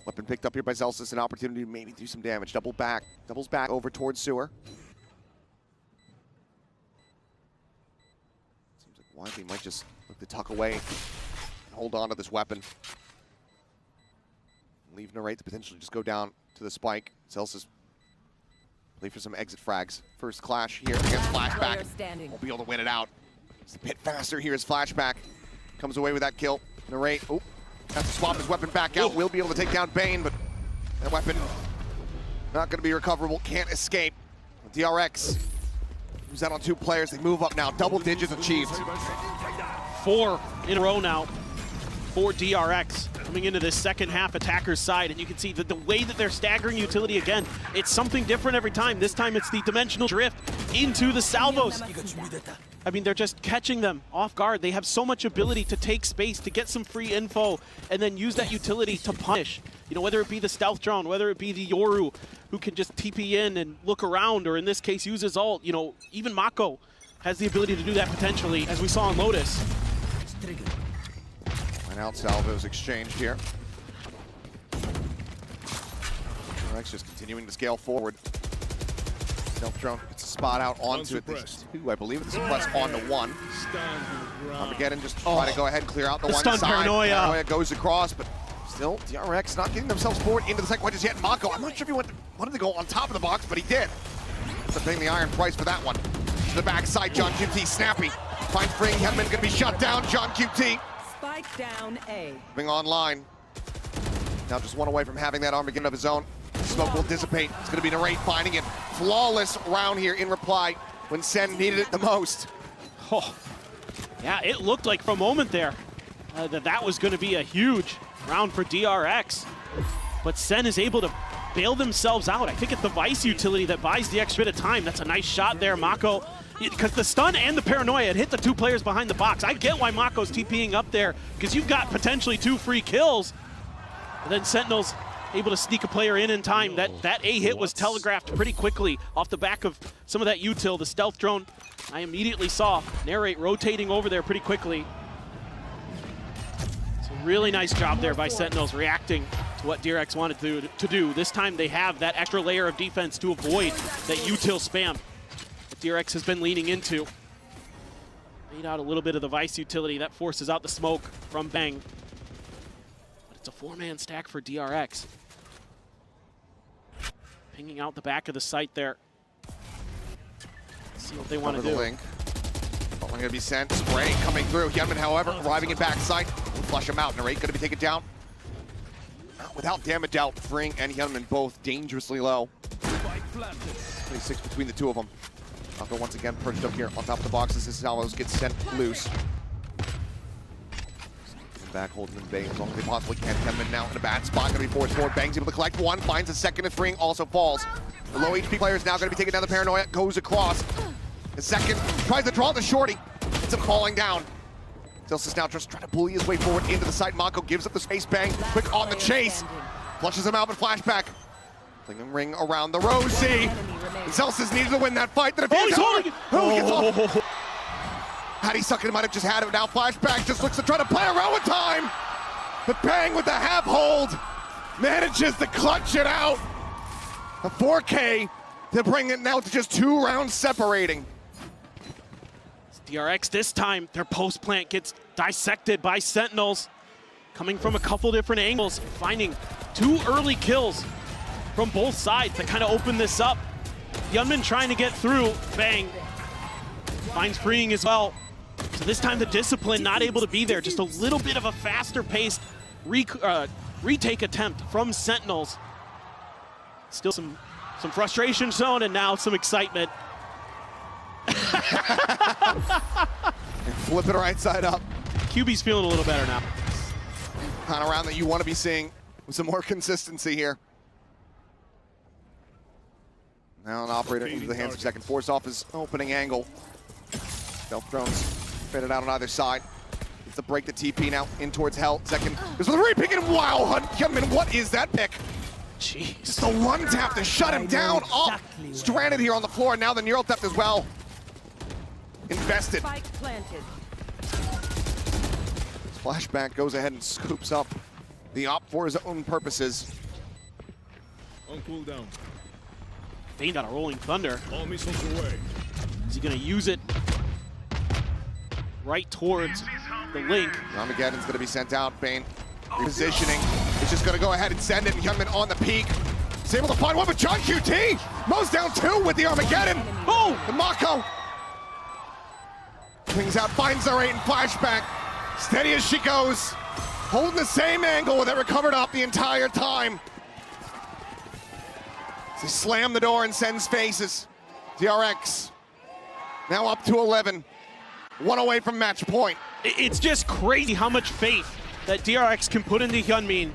Weapon picked up here by Zelsis, an opportunity to maybe do some damage. Doubles back over towards Sewer. Seems like Wiley might just look to tuck away and hold on to this weapon. Leave Narrate to potentially just go down to the spike. Zelsis play for some exit frags. First clash here against Flashback. Won't be able to win it out. It's a bit faster here as Flashback comes away with that kill. Narrate, oh, has to swap his weapon back out. Will be able to take down Bane, but that weapon not going to be recoverable. Can't escape. DRX moves out on 2 players. They move up now. Double digits achieved. 4 in a row now for DRX. Coming into this second half attacker's side, and you can see that the way that they're staggering utility again, it's something different every time. This time it's the dimensional drift into the salvos. I mean, they're just catching them off guard. They have so much ability to take space, to get some free info, and then use that utility to punish. You know, whether it be the stealth drone, whether it be the Yoru, who can just TP in and look around, or in this case, use his ult. You know, even Mako has the ability to do that potentially, as we saw on Lotus. And out salvos exchanged here. DRX just continuing to scale forward. Stealth drone gets a spot out onto it. These 2, I believe, the suppress onto 1. Armageddon just try to go ahead and clear out the one side. Paranoia goes across, but still, DRX not getting themselves forward into the second one just yet. Mako, I'm not sure if he wanted to go on top of the box, but he did. So paying the iron price for that one. To the backside, John QT, snappy. Finds Fring, Hedman gonna be shut down. John QT. Spike down A. Moving online. Now just 1 away from having that Armageddon of his own. Smoke will dissipate. It's going to be Narrate finding it. Flawless round here in reply when Sen needed it the most. Oh, yeah, it looked like for a moment there that was going to be a huge round for DRX. But Sen is able to bail themselves out. I think it's the Vice utility that buys the extra bit of time. That's a nice shot there. Mako because the stun and the paranoia had hit the two players behind the box. I get why Mako's TPing up there, because you've got potentially 2 free kills. And then Sentinel's able to sneak a player in time. That A hit was telegraphed pretty quickly off the back of some of that util. The stealth drone I immediately saw Narrate rotating over there pretty quickly. It's a really nice job there by Sentinels reacting to what DRX wanted to do. This time they have that extra layer of defense to avoid that util spam that DRX has been leaning into. Made out a little bit of the Vice utility. That forces out the smoke from Bang. But it's a 4-man stack for DRX. Pinging out the back of the site there. Let's see what they want to do. Link. Only going to be sent. Spray coming through. Hyunmin, however, arriving in backside. We'll flush him out. Narrate going to be taken down. Without damage out, Fring and Hyunmin both dangerously low. 26 between the two of them. Mako once again perched up here on top of the boxes. This is how those get sent loose. Back holding them Bang as long as they possibly can. Hyunmin now in a bad spot, going to be forced forward. Bang's able to collect one, finds a second, and Fring also falls. The low HP player is now going to be taking down the paranoia, goes across. The second tries to draw the shorty. It's him falling down. Zilsis now just trying to bully his way forward into the site. Mako gives up the space. Bang, quick on the chase. Flushes him out, but flashback. Flinging ring around the Rosie. Zilsis needed to win that fight. The he's holding it. Hattie Suckin might have just had it. Now flashback just looks to try to play around with time. But Bang with the half hold manages to clutch it out. A 4K to bring it now to just 2 rounds separating. DRX this time, their post plant gets dissected by Sentinels. Coming from a couple different angles, finding 2 early kills from both sides that kind of open this up. Hyunmin trying to get through. Bang finds freeing as well. So this time the discipline not able to be there. Just a little bit of a faster paced retake attempt from Sentinels. Still some frustration shown and now some excitement. And flip it right side up. QB's feeling a little better now. Kind of round that you want to be seeing with some more consistency here. Now an operator into the hands of second. Force off his opening angle. Stealth drones fitted out on either side. It's the break the TP now in towards Hell. Second is with a re-pick and wow, Hyunmin, what is that pick? Jeez. Just the one tap to shut him down. Oh, stranded here on the floor. Now the neural theft as well. Invested. Flashback goes ahead and scoops up the op for his own purposes. On cooldown. Bane got a rolling thunder. All missiles away. Is he gonna use it right towards the link? Armageddon's gonna be sent out. Bane repositioning. It's just gonna go ahead and send it. Hyunmin on the peak. He's able to find one, but John QT mows down 2 with the Armageddon. Oh, the Mako. Swings out, finds the rate and flashback. Steady as she goes. Holding the same angle with it recovered up the entire time. They slam the door and sends faces. DRX now up to 11. 1 away from match point. It's just crazy how much faith that DRX can put into Hyunmin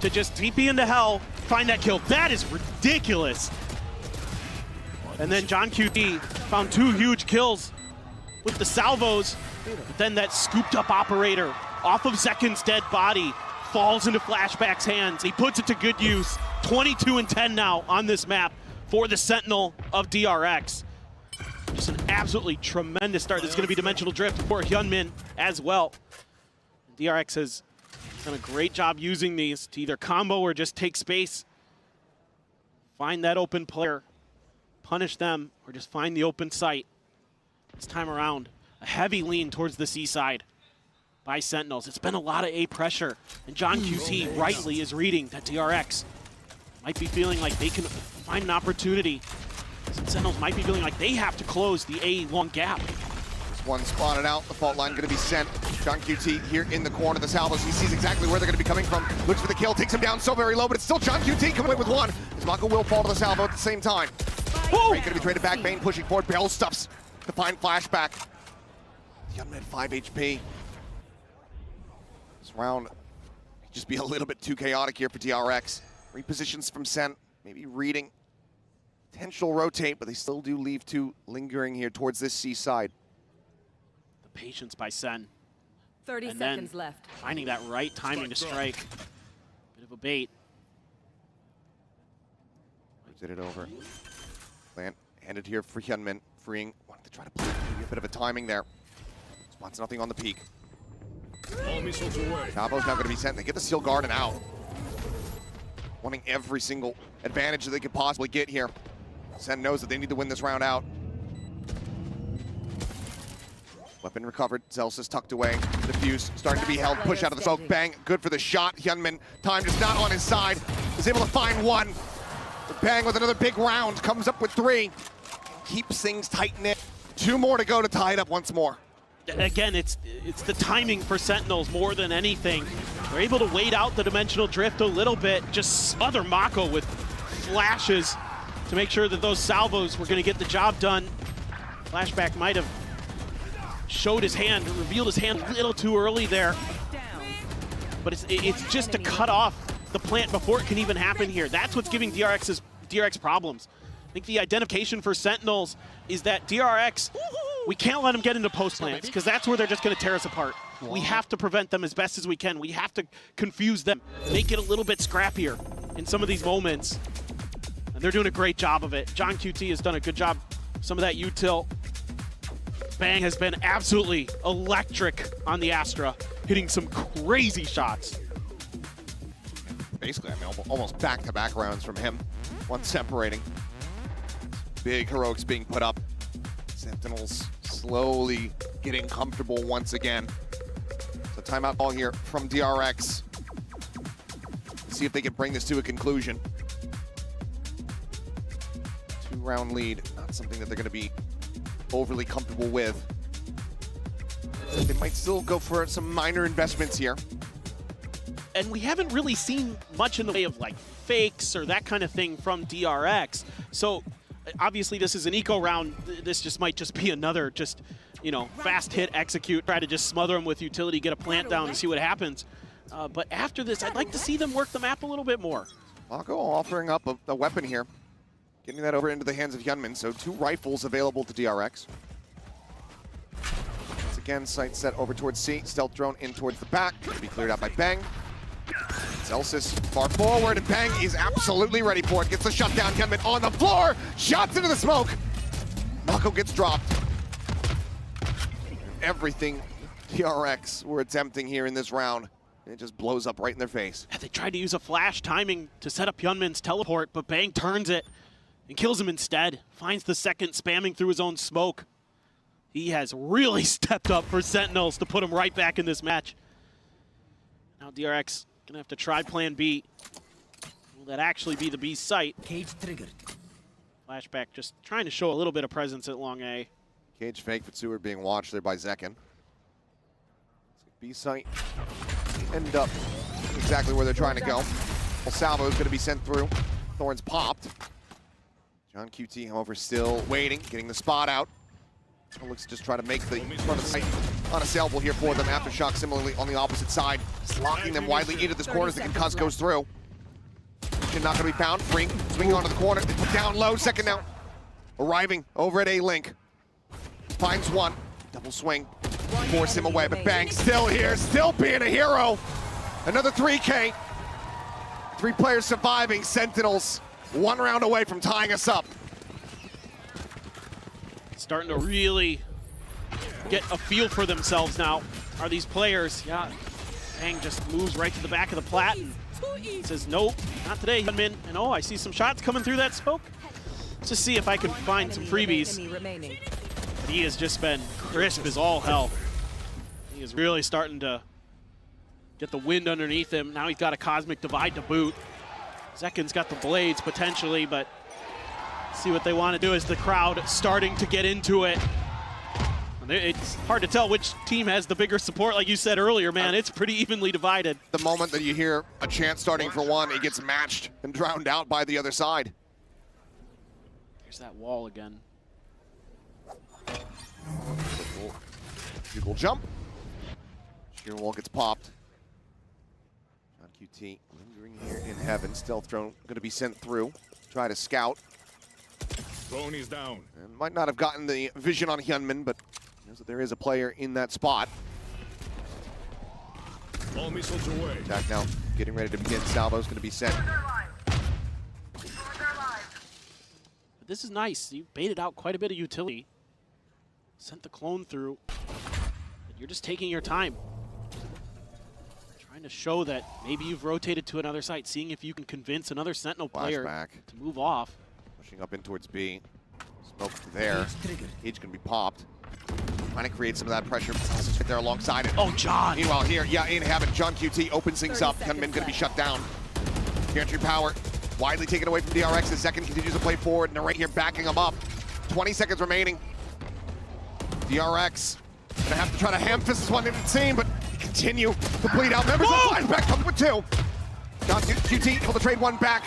to just TP into Hell, find that kill. That is ridiculous. And then John QT found 2 huge kills with the salvos. But then that scooped up operator off of Zekin's dead body falls into Flashback's hands. He puts it to good use. 22 and 10 now on this map for the Sentinel of DRX. Just an absolutely tremendous start. This is going to be dimensional drift for Hyunmin as well. DRX has done a great job using these to either combo or just take space. Find that open player, punish them, or just find the open site. This time around, a heavy lean towards the C side by Sentinels. It's been a lot of A pressure, and John QT rightly is reading that DRX might be feeling like they can find an opportunity. Sentinels might be feeling like they have to close the A long gap. This one spotted out, the fault line gonna be sent. John QT here in the corner of the salvos. He sees exactly where they're gonna be coming from. Looks for the kill, takes him down so very low, but it's still John QT coming away with 1. As Mako will fall to the salvo at the same time. Great gonna be traded back, Bane pushing forward, Bell stuffs to find flashback. Hyunmin 5 HP. This round could just be a little bit too chaotic here for DRX. Repositions from Sen, maybe reading potential rotate, but they still do leave two lingering here towards this C side. The patience by SEN. 30 and seconds then left. finding that right timing to strike. Bit of a bait. Did it over. Plant handed here for Hyunmin. Freeing. Wanted to try to play a bit of a timing there. Spots nothing on the peak. All missiles away. Chapo's now going to be sent. They get the Steel Garden out. Wanting every single advantage that they could possibly get here. SEN knows that they need to win this round out. Weapon recovered. Zelsis tucked away. Defuse starting to be held. Push out of the smoke. Bang. Good for the shot. Hyunmin. Time just not on his side. Is able to find one. Bang with another big round. Comes up with 3. Keeps things tight knit. 2 more to go to tie it up once more. Again, it's the timing for Sentinels more than anything. They're able to wait out the dimensional drift a little bit, just smother Mako with flashes to make sure that those salvos were going to get the job done. Flashback might have showed his hand, revealed his hand a little too early there. But it's just to cut off the plant before it can even happen here. That's what's giving DRX problems. I think the identification for Sentinels is that DRX, we can't let them get into post plants because that's where they're just going to tear us apart. We have to prevent them as best as we can. We have to confuse them, make it a little bit scrappier in some of these moments. And they're doing a great job of it. John QT has done a good job. Some of that util. Bang has been absolutely electric on the Astra, hitting some crazy shots. Basically, I mean, almost back-to-back rounds from him. One separating. Big heroics being put up. Sentinels slowly getting comfortable once again. So timeout ball here from DRX. Let's see if they can bring this to a conclusion. 2-round lead, not something that they're going to be overly comfortable with. They might still go for some minor investments here. And we haven't really seen much in the way of like fakes or that kind of thing from DRX. So obviously this is an eco round. This just might just be another fast hit, execute, try to just smother them with utility, get a plant down and see what happens. But after this, I'd like to see them work the map a little bit more. Mako offering up a weapon here. Getting that over into the hands of Hyunmin. So 2 rifles available to DRX. Once again, sight set over towards C. Stealth drone in towards the back. To be cleared out by Bang. Zelsis far forward, and Bang is absolutely ready for it. Gets the shutdown. Hyunmin on the floor. Shots into the smoke. Mako gets dropped. Everything DRX were attempting here in this round, it just blows up right in their face. They tried to use a flash timing to set up Hyunmin's teleport, but Bang turns it and kills him instead. Finds the second, spamming through his own smoke. He has really stepped up for Sentinels to put him right back in this match. Now DRX gonna have to try plan B. Will that actually be the B site? Cage triggered. Flashback just trying to show a little bit of presence at long A. Cage fake, but Seward being watched there by Zekin. B site end up exactly where they're trying to go. Well, Salvo is going to be sent through. Thorns popped. John QT, however, still waiting, getting the spot out. Looks to just try to make the front of the site unassailable here for them. Aftershock similarly on the opposite side. Just locking them widely into this corner as the concuss goes through. Not going to be found. Freak swinging onto the corner. Down low, second now. Arriving over at A-Link. Finds one. Double swing. Force him away, but Bang still here, still being a hero. Another 3K. 3 players surviving. Sentinels 1 round away from tying us up. Starting to really get a feel for themselves now. Are these players? Yeah. Bang just moves right to the back of the plat and says, nope, not today, Hyunmin. And oh, I see some shots coming through that smoke. Let's just see if I can find some freebies. But he has just been crisp as all hell. He is really starting to get the wind underneath him. Now he's got a Cosmic Divide to boot. Zekin's got the blades potentially, but see what they want to do is the crowd starting to get into it. It's hard to tell which team has the bigger support. Like you said earlier, man, it's pretty evenly divided. The moment that you hear a chant starting for one, it gets matched and drowned out by the other side. Here's that wall again. Bugle jump. Sheer wall gets popped. John QT lingering here in heaven. Stealth drone going to be sent through. Try to scout. Phone is down. And might not have gotten the vision on Hyunmin, but knows that there is a player in that spot. All missiles away. Attack now, getting ready to begin. Salvo's going to be sent. This is nice. You baited out quite a bit of utility. Sent the clone through. You're just taking your time. Trying to show that maybe you've rotated to another site, seeing if you can convince another Sentinel player to move off. Pushing up in towards B. Smoke there. Cage going to be popped. Trying to create some of that pressure. Right there alongside it. Oh, John. Meanwhile, here, in Heaven, John QT opens things up. Hyunmin going to be shut down. Gantry power widely taken away from DRX. The second continues to play forward, and they're right here backing him up. 20 seconds remaining. DRX going to have to try to ham fist this one, it would seem, but continue to bleed out. Members of Flashback comes with 2. John QT able to trade 1 back.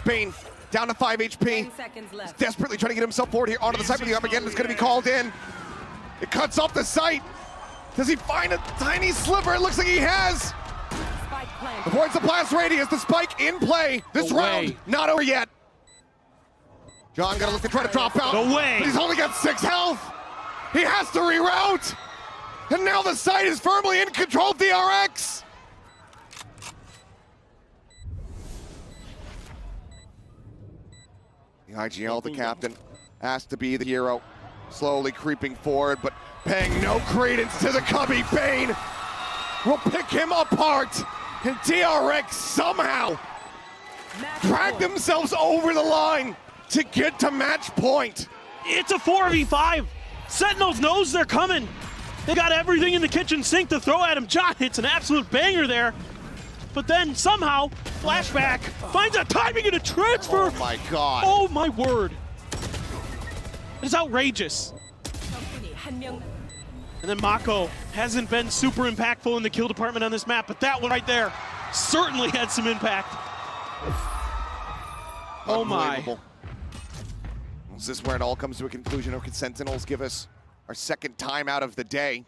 Bane down to 5 HP. 10 seconds left. He's desperately trying to get himself forward here onto the site, but the up again is going to be called in. It cuts off the site. Does he find a tiny sliver? It looks like he has. Avoids the blast radius, the spike in play. This round, not over yet. John gonna look to try to drop out. No way. But he's only got 6 health. He has to reroute. And now the site is firmly in control of DRX. The IGL, the captain, asked to be the hero. Slowly creeping forward, but paying no credence to the Cubby. Bane will pick him apart. And DRX somehow dragged themselves over the line to get to match point. It's a 4v5. Sentinels knows they're coming. They got everything in the kitchen sink to throw at him. John hits an absolute banger there. But then somehow, Flashback finds a timing and a transfer. Oh my God. Oh my word. It's outrageous. And then Mako hasn't been super impactful in the kill department on this map, but that one right there certainly had some impact. Oh my. Is this where it all comes to a conclusion, or can Sentinels give us our second timeout of the day?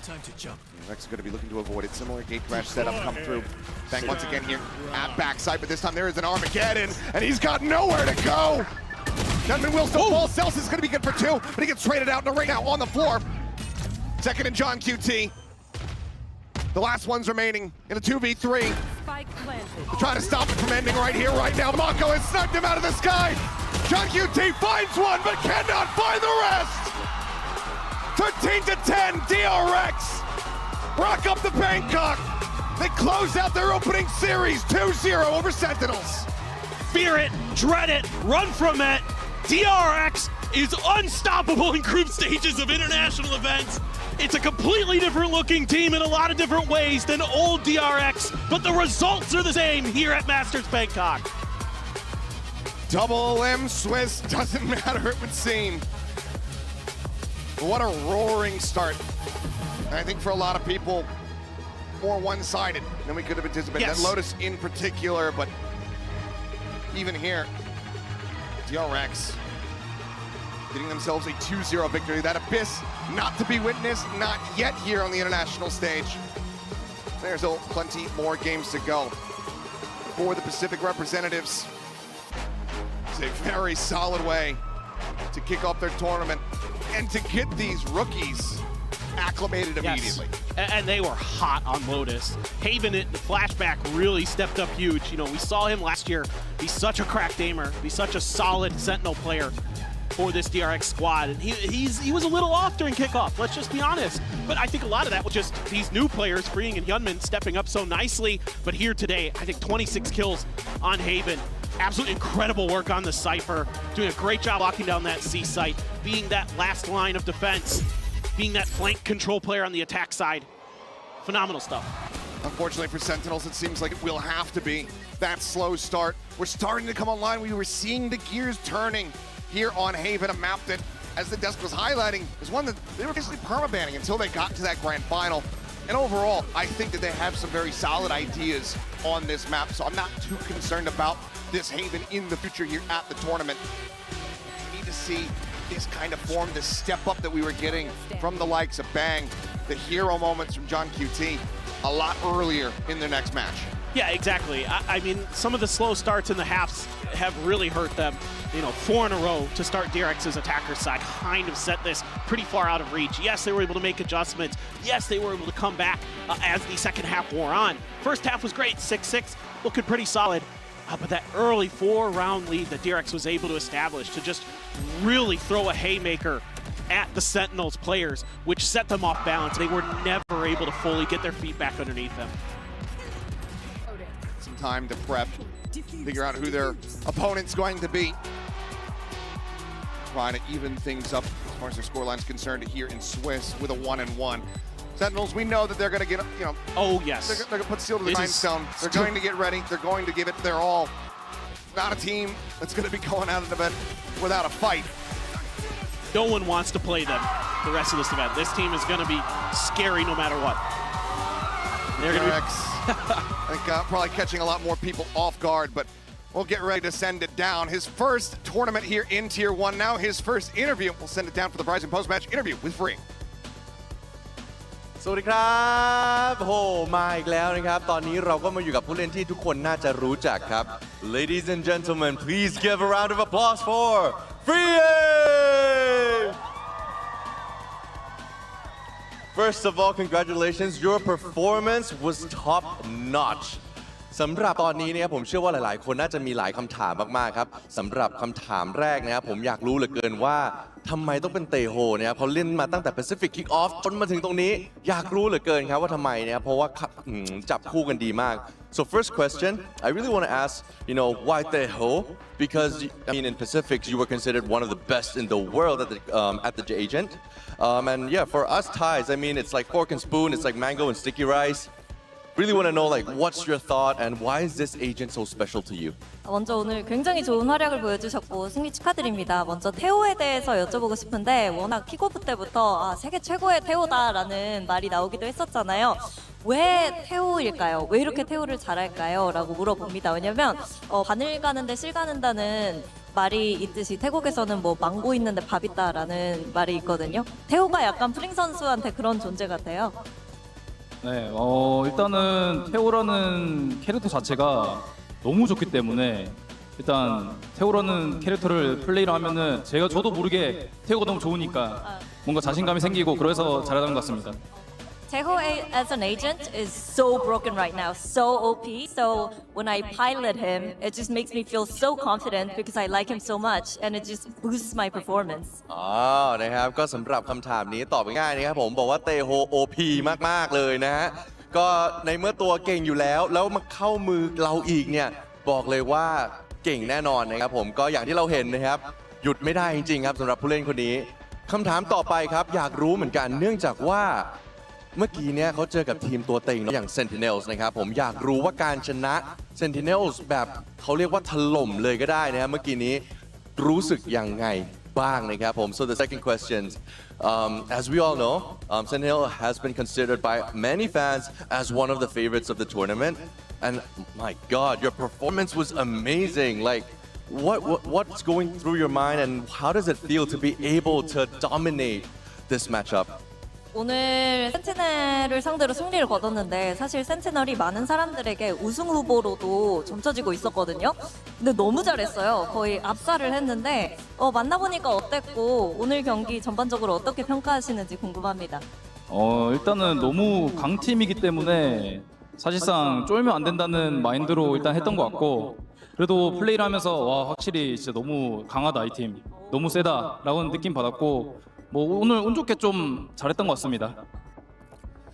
Time to jump. DRX is going to be looking to avoid it. Similar gate crash setup come through. Bang once again here at backside, but this time there is an Armageddon, and he's got nowhere to go. Hyunmin will still fall. Celsius is going to be good for 2, but he gets traded out right now on the floor. Second and John QT. The last one's remaining in a 2v3. They're trying to stop it from ending right here, right now. Mako has sniped him out of the sky. John QT finds one, but cannot find the rest. 13-10, DRX. Rock up the Bangkok. They close out their opening series 2-0 over Sentinels. Fear it, dread it, run from it. DRX is unstoppable in group stages of international events. It's a completely different looking team in a lot of different ways than old DRX, but the results are the same here at Masters Bangkok. Double M Swiss, doesn't matter it would seem. What a roaring start. And I think for a lot of people, more one-sided than we could have anticipated. Yes. That Lotus in particular, but even here, DRX getting themselves a 2-0 victory. That abyss not to be witnessed, not yet here on the international stage. There's plenty more games to go for the Pacific representatives. It's a very solid way to kick off their tournament and to get these rookies acclimated immediately. And they were hot on Lotus. Haven, the Flashback really stepped up huge. You know, we saw him last year be such a cracked aimer, be such a solid Sentinel player for this DRX squad. And he was a little off during kickoff, let's just be honest. But I think a lot of that was just these new players, Freeing and Hyunmin, stepping up so nicely. But here today, I think 26 kills on Haven. Absolutely incredible work on the Cypher, doing a great job locking down that C site, being that last line of defense, being that flank control player on the attack side. Phenomenal stuff. Unfortunately for Sentinels, it seems like it will have to be that slow start. We're starting to come online. We were seeing the gears turning here on Haven, a map that, as the desk was highlighting, is one that they were basically permabanning until they got to that grand final. And overall, I think that they have some very solid ideas on this map, so I'm not too concerned about this Haven in the future here at the tournament. We need to see this kind of form, this step up that we were getting from the likes of Bang, the hero moments from John QT, a lot earlier in their next match. Yeah, exactly. I mean, some of the slow starts in the halves have really hurt them. You know, 4 in a row to start DRX's attacker side kind of set this pretty far out of reach. Yes, they were able to make adjustments. Yes, they were able to come back as the second half wore on. First half was great, 6-6, looking pretty solid. But that early 4-round lead that DRX was able to establish to just really throw a haymaker at the Sentinels players, which set them off balance. They were never able to fully get their feet back underneath them. Some time to prep, figure out who their opponent's going to be. Trying to even things up as far as their scoreline is concerned here in Swiss with a 1-1. Sentinels, we know that they're going to get, you know. Oh, yes. They're going to put steel to the grindstone. They're going to get ready. They're going to give it their all. Not a team that's going to be going out of the event without a fight. No one wants to play them the rest of this event. This team is going to be scary no matter what. They're going to I think probably catching a lot more people off guard, but we'll get ready to send it down. His first tournament here in Tier 1. Now his first interview. We'll send it down for the Verizon post-match interview with Free. สวัสดีครับโหมาอีกแล้วนะครับตอนนี้เราก็มาอยู่กับผู้เล่นที่ทุกคนน่าจะรู้จักครับ Ladies and gentlemen, please give a round of applause for Free! First of all, congratulations. Your performance was top notch. สำหรับตอนนี้เนี่ยผมเชื่อว่าหลายๆคนน่าจะมีหลายคำถามมากๆครับสำหรับคำถามแรกนะครับผมอยากรู้เหลือเกินว่าทำไมต้องเป็นเตโฮเนี่ยเขาเล่นมาตั้งแต่ Pacific Kick Off จนมาถึงตรงนี้อยากรู้เหลือเกินครับว่าทำไมเนี่ยเพราะว่าจับคู่กันดีมาก So first question, I really want to ask, why Teho? Because I mean, in Pacific, you were considered one of the best in the world at the agent. And yeah, for us Thais, I mean, it's like fork and spoon, it's like mango and sticky rice. Really want to know, like, what's your thought and why is this agent so special to you? 먼저 오늘 굉장히 좋은 활약을 보여주셨고 승리 축하드립니다. 먼저 태호에 대해서 여쭤보고 싶은데 워낙 킥오프 때부터 세계 최고의 태호다라는 말이 나오기도 했었잖아요. 왜 태호일까요? 왜 이렇게 태호를 잘할까요? 라고 물어봅니다. 왜냐면 바늘 가는데 실 가는다는 말이 있듯이 태국에서는 뭐 망고 있는데 밥 있다라는 말이 있거든요. 태호가 약간 프링 선수한테 그런 존재 같아요. 네, 일단은 태호라는 캐릭터 자체가 너무 좋기 때문에 일단 태호라는 캐릭터를 플레이를 하면은 저도 모르게 태호가 너무 좋으니까 뭔가 자신감이 생기고 그래서 잘하는 것 같습니다. Teho as an agent is so broken right now, so OP. So when I pilot him, it just makes me feel so confident because I like him so much, and it just boosts my performance. นะครับก็สำหรับคำถามนี้ตอบง่ายๆนะครับผมบอกว่าเตโฮ OP มากๆเลยนะฮะก็ในเมื่อตัวเก่งอยู่แล้วมาเข้ามือเราอีกเนี่ยบอกเลยว่าเก่งแน่นอนนะครับผมก็อย่างที่เราเห็นนะครับหยุดไม่ได้จริงๆครับสำหรับผู้เล่นคนนี้คำถามต่อไปครับอยากรู้เหมือนกันเนื่องจากว่าเมื่อกี้เนี่ยเขาเจอกับทีมตัวเต็งอย่าง Sentinels นะครับผมอยากรู้ว่าการชนะ Sentinels แบบเขาเรียกว่าถล่มเลยก็ได้นะครับเมื่อกี้นี้รู้สึกยังไงบ้างนะครับผม So the second question, as we all know, Sentinel has been considered by many fans as one of the favorites of the tournament, and my God, your performance was amazing. Like, what's going through your mind, and how does it feel to be able to dominate this matchup? 오늘 센티넬을 상대로 승리를 거뒀는데 사실 센티넬이 많은 사람들에게 우승 후보로도 점쳐지고 있었거든요. 근데 너무 잘했어요. 거의 압살을 했는데 만나보니까 어땠고 오늘 경기 전반적으로 어떻게 평가하시는지 궁금합니다. 일단은 너무 강팀이기 때문에 사실상 쫄면 안 된다는 마인드로 일단 했던 것 같고 그래도 플레이를 하면서 와 확실히 진짜 너무 강하다 이 팀 너무 세다라고 느낌 받았고 뭐 오늘 운 좋게 좀 잘했던 것 같습니다.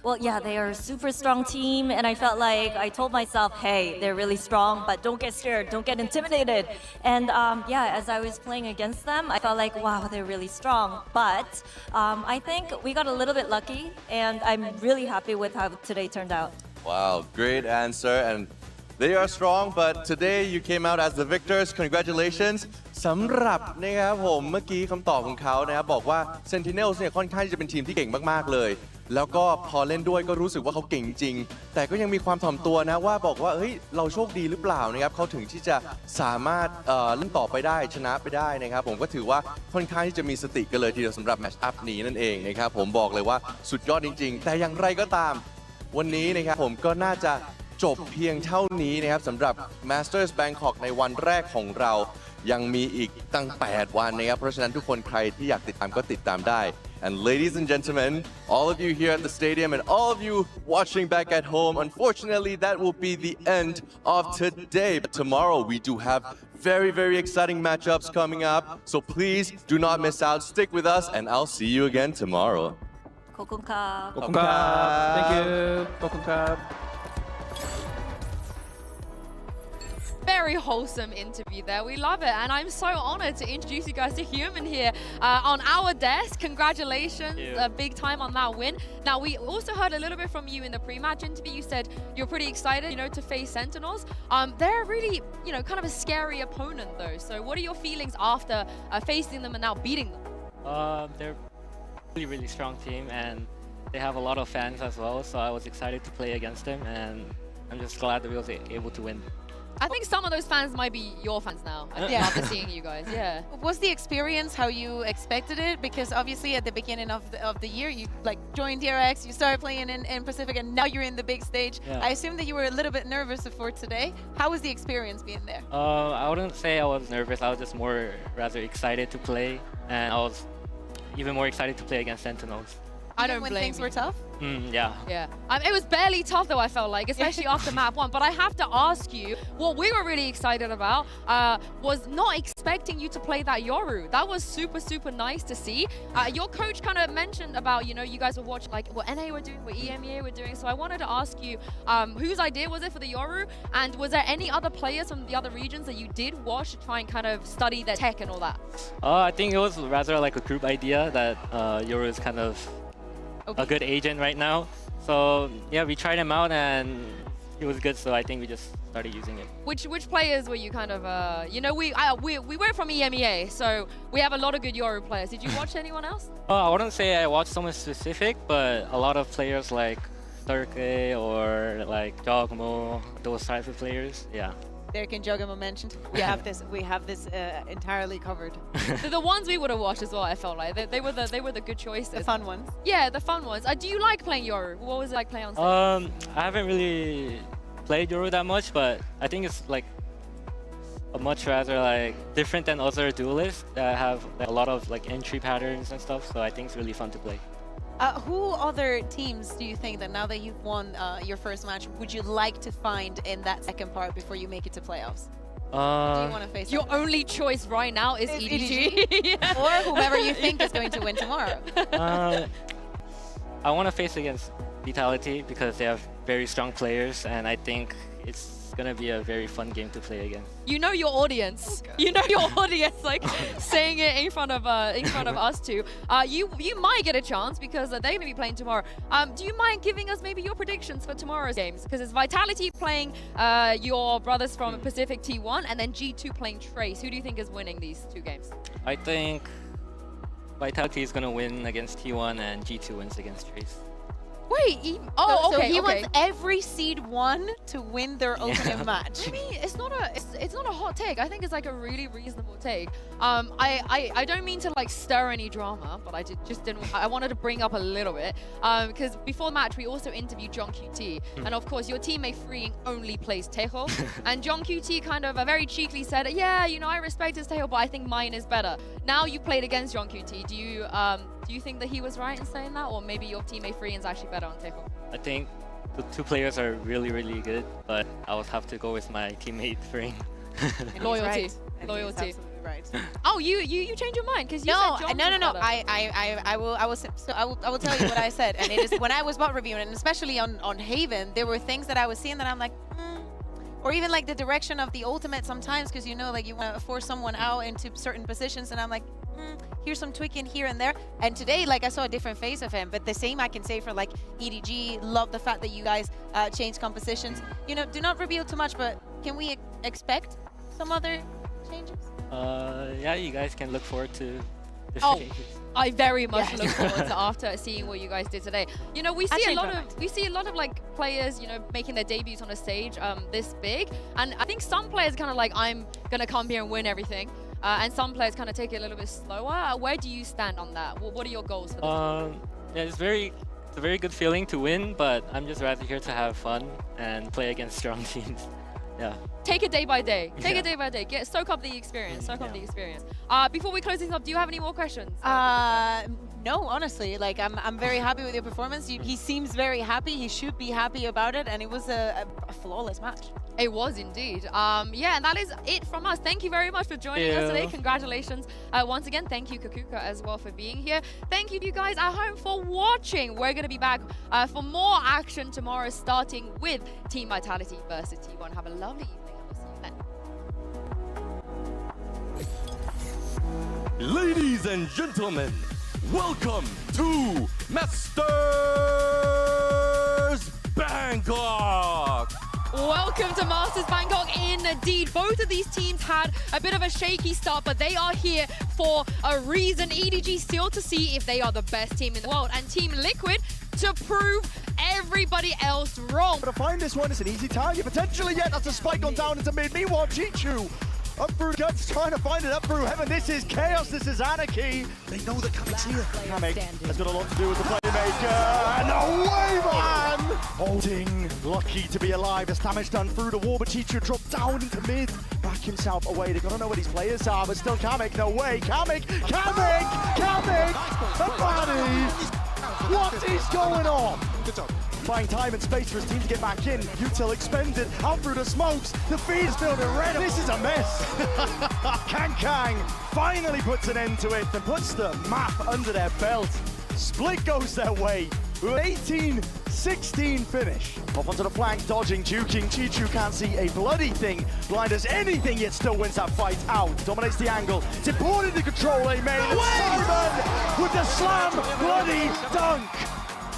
Well, yeah, they are a super strong team, and I felt like I told myself, hey, they're really strong, but don't get scared, don't get intimidated. And yeah, as I was playing against them, I felt like, wow, they're really strong. But I think we got a little bit lucky, and I'm really happy with how today turned out. Wow, great answer. And they are strong, but today you came out as the victors. Congratulations. สำหรับนะครับผมเมื่อกี้คำตอบของเขานะครับบอกว่า Sentinels เนี่ยค่อนข้างจะเป็นทีมที่เก่งมากๆเลยแล้วก็พอเล่นด้วยก็รู้สึกว่าเขาเก่งจริงแต่ก็ยังมีความถ่อมตัวนะว่าบอกว่าเฮ้ยเราโชคดีหรือเปล่านะครับเขาถึงที่จะสามารถเล่นต่อไปได้ชนะไปได้นะครับผมก็ถือว่าค่อนข้างที่จะมีสติกันเลยทีเดียวสำหรับแมตช์อัพนี้นั่นเองนะครับผมบอกเลยว่าสุดยอดจริงๆแต่อย่างไรก็ตามวันนี้นะครับผมก็น่าจะ จบเพียงเท่านี้นะครับสำหรับ Masters Bangkok ในวันแรกของเรายังมีอีกตั้ง 8 วันนะครับเพราะฉะนั้นทุกคนใครที่อยากติดตามก็ติดตามได้ And ladies and gentlemen, all of you here at the stadium and all of you watching back at home, unfortunately that will be the end of today. But tomorrow we do have very, very exciting matchups coming up. So please do not miss out. Stick with us and I'll see you again tomorrow. ขอบคุณครับ ขอบคุณครับ thank you ขอบคุณครับ Very wholesome interview there. We love it. And I'm so honored to introduce you guys to Human here on our desk. Congratulations. Big time on that win. Now, we also heard a little bit from you in the pre-match interview. You said you're pretty excited, to face Sentinels. They're really, kind of a scary opponent, though. So what are your feelings after facing them and now beating them? They're really, really strong team, and they have a lot of fans as well. So I was excited to play against them, and I'm just glad that we were able to win. I think some of those fans might be your fans now. I think after seeing you guys, yeah. Was the experience how you expected it? Because obviously at the beginning of the year, you joined DRX, you started playing in Pacific, and now you're in the big stage. Yeah. I assume that you were a little bit nervous for today. How was the experience being there? I wouldn't say I was nervous. I was just rather excited to play, and I was even more excited to play against Sentinels. I don't when blame things you. were tough? Yeah. It was barely tough though, I felt like, especially after map 1. But I have to ask you, what we were really excited about was not expecting you to play that Yoru. That was super, super nice to see. Your coach kind of mentioned about, you guys were watching like what NA were doing, what EMEA were doing. So I wanted to ask you, whose idea was it for the Yoru? And was there any other players from the other regions that you did watch to try and kind of study their tech and all that? I think it was rather like a group idea that Yoru is kind of a good agent right now. So yeah, we tried him out and it was good. So I think we just started using it. Which players were you kind of? We were from EMEA, so we have a lot of good Yoru players. Did you watch anyone else? I wouldn't say I watched someone specific, but a lot of players like Turkey or like Jogmo, those types of players. Yeah. Derek and Jogamo mentioned. We have this entirely covered. The ones we would have watched as well, I felt like. They were the good choices. The fun ones. Yeah, the fun ones. Do you like playing Yoru? What was it like playing on stage? I haven't really played Yoru that much, but I think it's like a much rather like different than other duelists that have like, a lot of like entry patterns and stuff. So I think it's really fun to play. Who other teams do you think that now that you've won your first match, would you like to find in that second part before you make it to playoffs? Do you want to face your only choice right now is EDG. Or whoever you think is going to win tomorrow. I want to face against Vitality because they have very strong players, and I think it's gonna be a very fun game to play again. You know your audience. You know your audience, like saying it in front of us two. You might get a chance because they're gonna be playing tomorrow. Do you mind giving us maybe your predictions for tomorrow's games? Because it's Vitality playing your brothers from Pacific T1, and then G2 playing Trace. Who do you think is winning these two games? I think Vitality is gonna win against T1, and G2 wins against Trace. Wait, so he wants every seed 1 to win their opening match. I mean, it's not a hot take. I think it's like a really reasonable take. I don't mean to like stir any drama, but I wanted to bring up a little bit because before the match we also interviewed John QT, and of course your teammate Freeing only plays Tejo, and John QT kind of very cheekily said, yeah, I respect his Tejo, but I think mine is better. Now you played against John QT. Do you think that he was right in saying that, or maybe your teammate Freeing is actually better on Tejo? I think the two players are really, really good, but I would have to go with my teammate Freeing. Loyalty. Loyalty. Right. Oh, you changed your mind because you said John No. was better. I will tell you what I said, and it is when I was bot reviewing, and especially on Haven, there were things that I was seeing that I'm like, or even like the direction of the ultimate sometimes, because like you want to force someone out into certain positions, and I'm like, here's some tweaking here and there. And today, like I saw a different face of him, but the same I can say for like EDG. Love the fact that you guys changed compositions. Do not reveal too much, but can we expect some other changes? Yeah, you guys can look forward to changes. I very much look forward to after seeing what you guys did today. We see a lot of like players, making their debuts on a stage this big, and I think some players kind of like, I'm gonna come here and win everything. And some players kind of take it a little bit slower. Where do you stand on that? What are your goals for this? Yeah, it's very It's a very good feeling to win, but I'm just rather here to have fun and play against strong teams. Yeah. Take it day by day. Take Yeah. it day by day. Soak up the experience. Soak up the experience. Before we close things up, do you have any more questions? No, honestly, like I'm very happy with your performance. He seems very happy. He should be happy about it, and it was a flawless match. It was indeed. Yeah, and that is it from us. Thank you very much for joining us today. Congratulations. Once again, thank you, Kakuka, as well, for being here. Thank you guys at home for watching. We're going to be back for more action tomorrow, starting with Team Vitality versus T1. Have a lovely evening, and we'll see you then. Ladies and gentlemen, welcome to Masters Bangkok! Welcome to Masters Bangkok indeed. Both of these teams had a bit of a shaky start, but they are here for a reason. EDG still to see if they are the best team in the world, and Team Liquid to prove everybody else wrong. But to find this one is an easy target, potentially, yet that's a spike on down into mid. Meanwhile, Chichu up through guts, trying to find it up through heaven. This is chaos, this is anarchy. They know that Kamek's here. Kamek has got a lot to do with the playmaker. And away, man! Holding, lucky to be alive. There's damage done through the wall, but Chichu dropped down into mid. Back himself away. They've got to know where these players are, but still Kamek, no way. Kamek! A body! What is going on? Good job. Buying time and space for his team to get back in. Util expended, out through the smokes. The feed is filled in red. This is a mess. Kang finally puts an end to it and puts the map under their belt. Split goes their way. 18-16 finish. Off onto the flank, dodging, juking. Chichu can't see a bloody thing. Blind as anything, yet still wins that fight out. Dominates the angle. It's important to control A main. And Simon with the slam bloody dunk.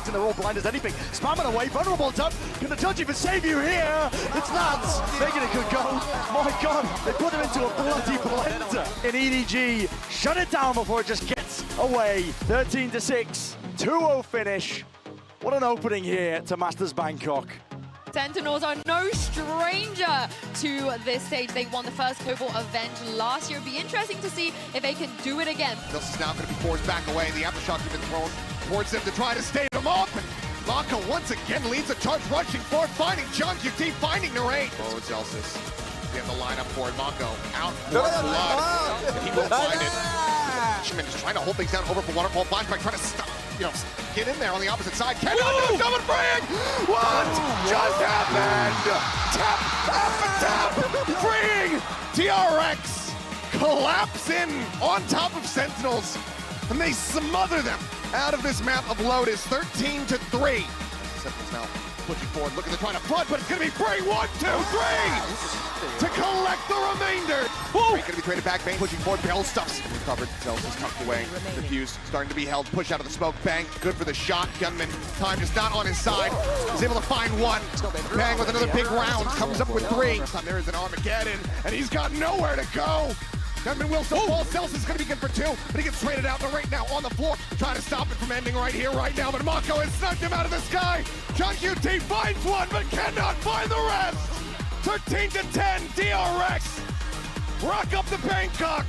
And they're all blind as anything. Spamming away, vulnerable jump. Can the judge even save you here? It's nuts. Making a good goal. My God, they put him into a bloody blender. In EDG, shut it down before it just gets away. 13-6, 2-0 finish. What an opening here to Masters Bangkok. Sentinels are no stranger to this stage. They won the first global event last year. It'll be interesting to see if they can do it again. This is now going to be forced back away. The aftershock has been thrown towards them to try to stave them off. And Mako once again leads the charge, rushing forward, finding Junk UT, finding Narain. Oh, Celsius. They have the lineup for it. Mako out for blood. And he will find it. Shimon is trying to hold things down over for Waterfall. Flashback trying to stop, get in there on the opposite side. Cannot do it, coming freeing! What just happened? Tap after tap! Freeing! DRX collapse in on top of Sentinels, and they smother them out of this map of Lotus, 13-3. Sentinels now pushing forward, looking to try to flood, but it's going to be free. 1, 2, 3! To collect the remainder. Going to be traded back, Bane pushing forward, Bell stuffs. Recovered, Celsius tucked away. Diffuse, starting to be held, push out of the smoke. Bang, good for the shot. Gunman, time just not on his side. He's able to find one. Bang with another big round, comes up with 3. There is an Armageddon, and he's got nowhere to go. Gunman will still fall. Celsius is going to be good for 2, but he gets traded out right now on the floor. Trying to stop it from ending right here, right now, but Mako has snugged him out of the sky. Junk UT finds one, but cannot find the rest. 13-10, DRX rock up the Bangkok.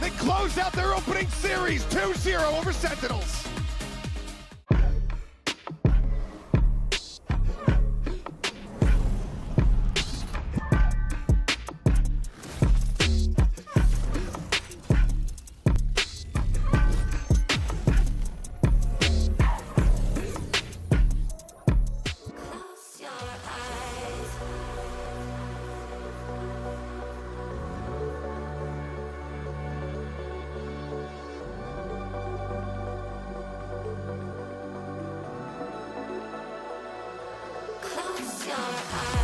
They close out their opening series 2-0 over Sentinels. Close your eyes.